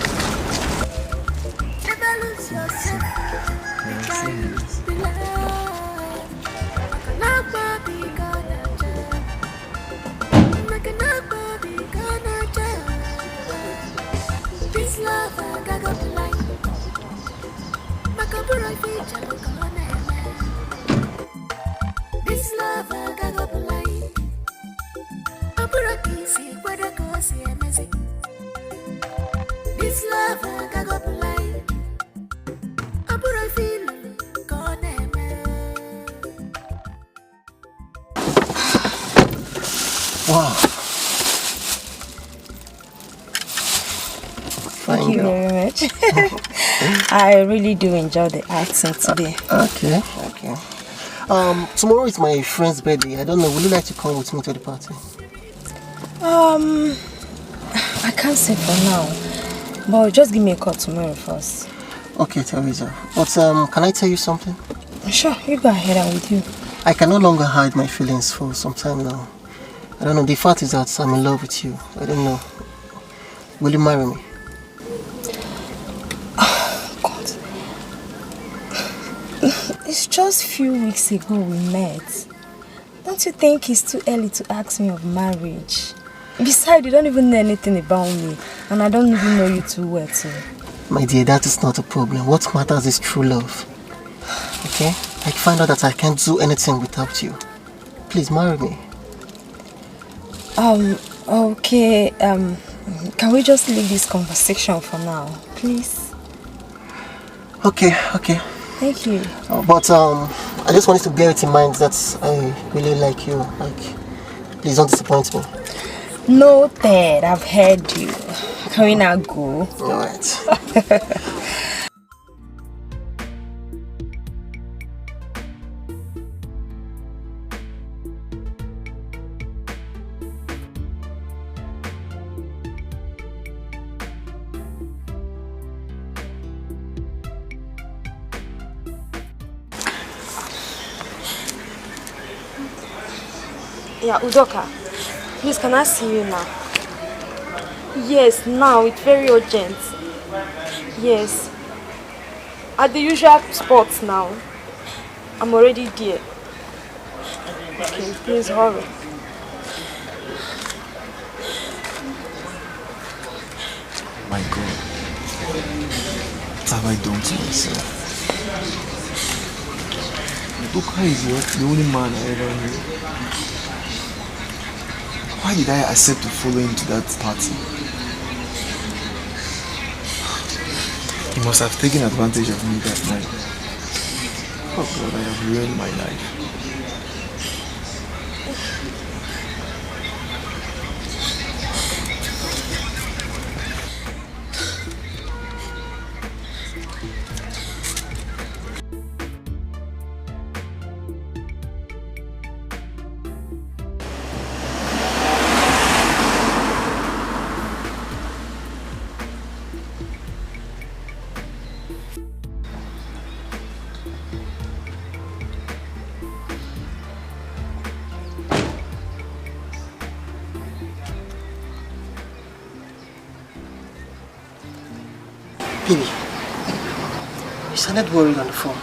This love I got blind. Makabura feature, This love agago blind. Abura kisi kwada kosi emezi. This love agago blind. Abura feel gone me. Wow. Thank you very much. I really do enjoy the accent today. Okay. Tomorrow is my friend's birthday. I don't know, would you like to come with me to the party? I can't say for now, but just give me a call tomorrow first. Okay, Teresa. But can I tell you something? Sure, you go ahead, I'm with you. I can no longer hide my feelings for some time now. I don't know, the fact is that I'm in love with you. I don't know. Will you marry me? It's just a few weeks ago we met. Don't you think it's too early to ask me of marriage? Besides, you don't even know anything about me, and I don't even know you too well too. My dear, that is not a problem. What matters is true love. Okay? I find out that I can't do anything without you. Please marry me. Okay, can we just leave this conversation for now, please? Okay. Thank you. But I just wanted to bear it in mind that I really like you. Please don't disappoint me. Noted, I've heard you. Can we now go? Alright. Yeah, Udoka, please can I see you now? Yes, now, it's very urgent. Yes. At the usual spots now. I'm already there. Okay, please hurry. My God, what have I done to myself? Udoka is the only man I ever knew. Why did I accept to follow him to that party? He must have taken advantage of me that night. Oh God, I have ruined my life. Baby, you sounded worried on the phone.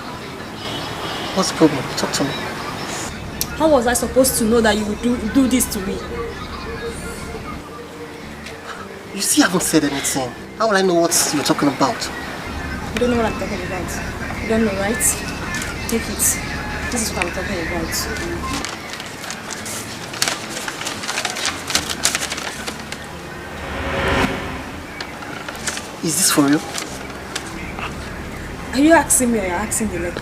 What's the problem? Talk to me. How was I supposed to know that you would do this to me? You still haven't said anything. How will I know what you're talking about? You don't know what I'm talking about. You don't know, right? Take it. This is what I'm talking about. Is this for real? Are you asking me or you're asking the letter?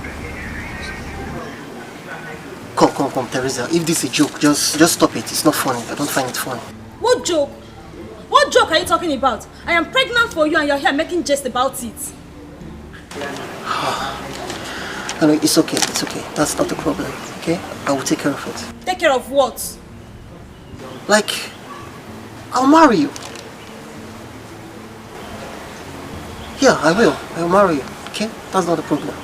Come, Teresa. If this is a joke, just stop it. It's not funny. I don't find it funny. What joke? What joke are you talking about? I am pregnant for you and you're here making jest about it. No, it's okay. It's okay. That's not the problem. Okay? I will take care of it. Take care of what? Like, I'll marry you. Yeah, I will. I'll marry you. Okay? That's not the problem.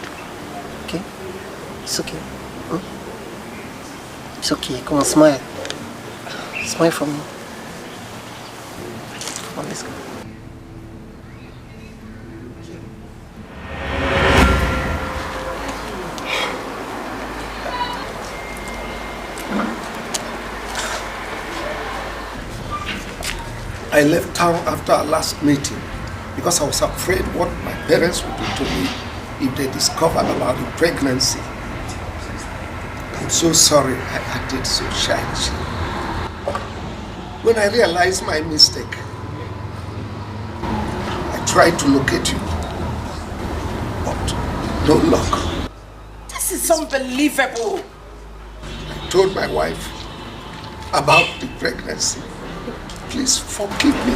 Okay? It's okay. It's okay. Come on, smile. Smile for me. Come on, let's go. I left town after our last meeting because I was afraid what my parents would do to me if they discovered about the pregnancy. I'm so sorry I acted so childish. When I realized my mistake, I tried to locate you, but no luck. This is unbelievable. I told my wife about the pregnancy. Please forgive me.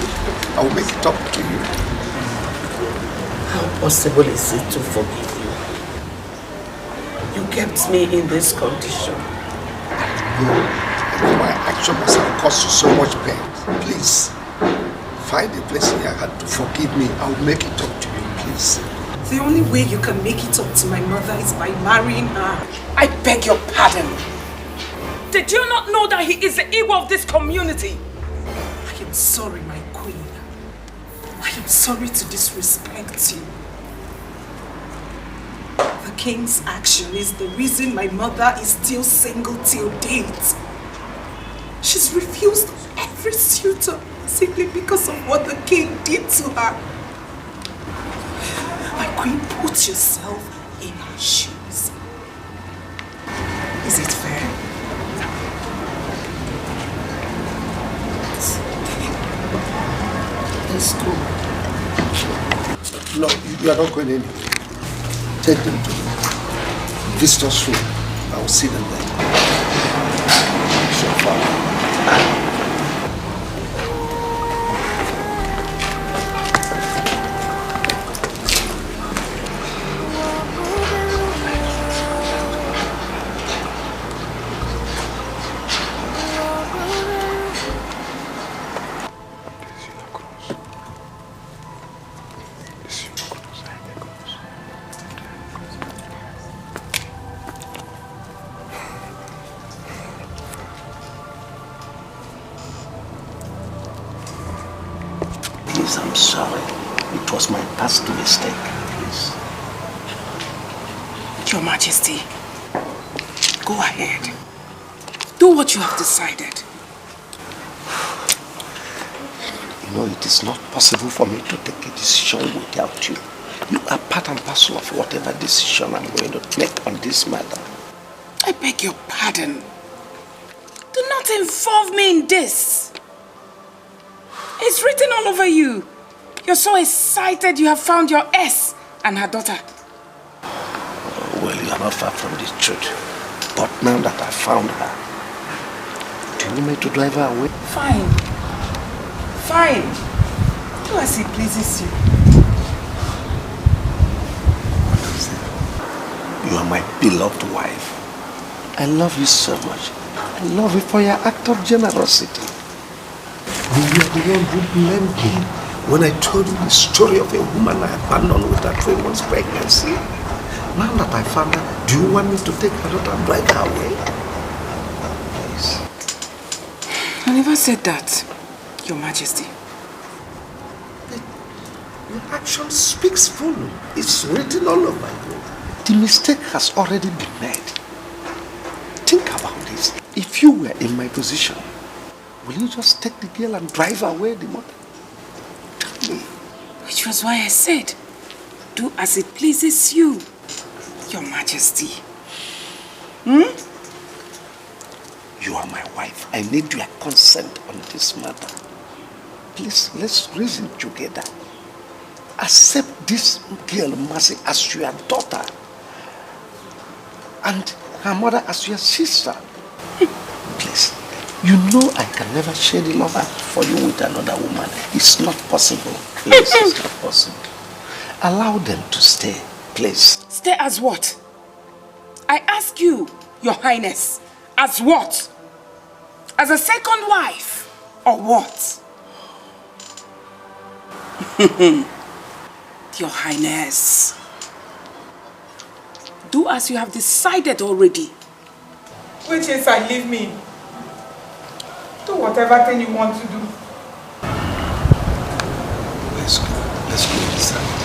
I will make it up to you. How possible is it to forgive you? You kept me in this condition. I know my action must have caused you so much pain. Please, find a place in your heart to forgive me. I will make it up to you, please. The only way you can make it up to my mother is by marrying her. I beg your pardon. Did you not know that he is the ego of this community? I am sorry, my queen. I am sorry to disrespect you. The king's action is the reason my mother is still single till date. She's refused every suitor simply because of what the king did to her. My queen, put yourself in her shoes. Is it fair? Let's go. No, you are not going anywhere. Take them to the visitor's room. I will see them there. So far. Please, I'm sorry. It was my past mistake. Please. Your Majesty, go ahead. Do what you have decided. You know, it is not possible for me to take a decision without you. You are part and parcel of whatever decision I'm going to make on this matter. I beg your pardon. Do not involve me in this. It's written all over you. You're so excited you have found your S and her daughter. Well, you are not far from the truth. But now that I found her, do you want me to drive her away? Fine. Fine. Do as it pleases you. You are my beloved wife. I love you so much. I love you for your act of generosity. You are the one who blamed me when I told you the story of a woman I abandoned with her 3 months pregnancy. Now that I found her, do you want me to take her daughter and drive her away? Please. I never said that, Your Majesty. Your action speaks full. It's written all over you. The mistake has already been made. Think about this. If you were in my position, will you just take the girl and drive away the mother? Tell me. Which was why I said, do as it pleases you, Your Majesty. You are my wife. I need your consent on this matter. Please, let's reason together. Accept this girl, Mercy, as your daughter. And her mother as your sister. Please. You know I can never share the love for you with another woman. It's not possible. Please, it's not possible. Allow them to stay, please. Stay as what? I ask you, Your Highness, as what? As a second wife, or what? Your Highness, do as you have decided already. Which is I leave me. Do whatever thing you want to do. Let's go. Let's go inside.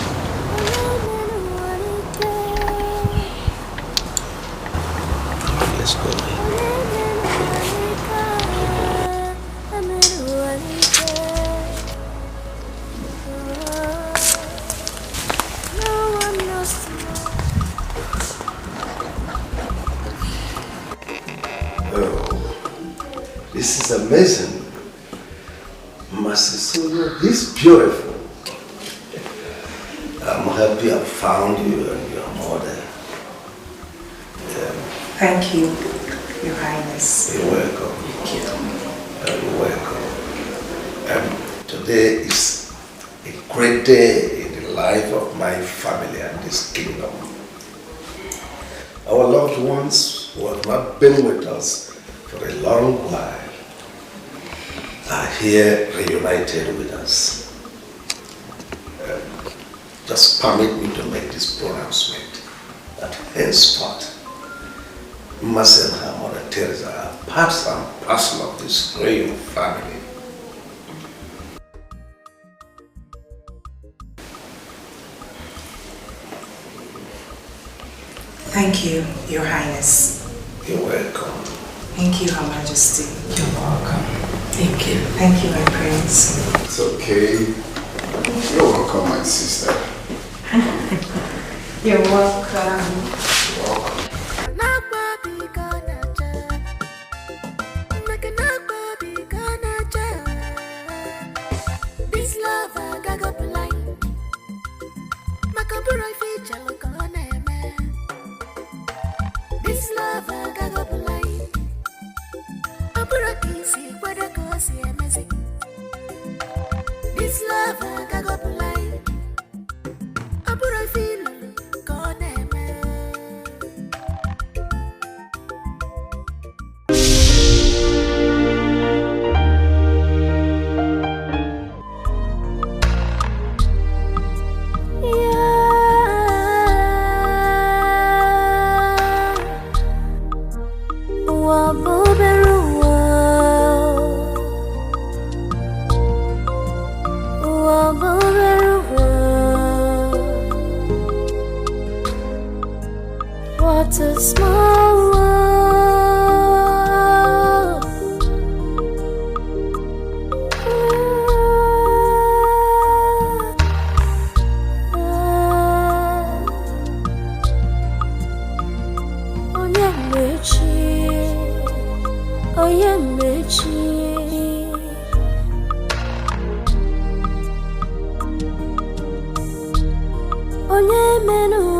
Let's go. Oh, this is amazing. Masisolo is beautiful. I'm happy I found you and your mother. Thank you, Your Highness. You're welcome. Thank you. You're welcome. Today is a great day in the life of my family and this kingdom. Our loved ones who have not been with us for a long while are here reunited with us. Just permit me to make this pronouncement that henceforth, Mercy and her mother Teresa are part and parcel of this royal family. Thank you, Your Highness. You're welcome. Thank you, Her Majesty. You're welcome. Thank you. Thank you, my prince. It's okay. You're welcome, my sister. You're welcome. You're welcome. This love I got blind. Makabura feature look on this love I got blind. Abura kisi kwada kosi amazing. This love I got blind. Abura feel gone What a small world. Onye menu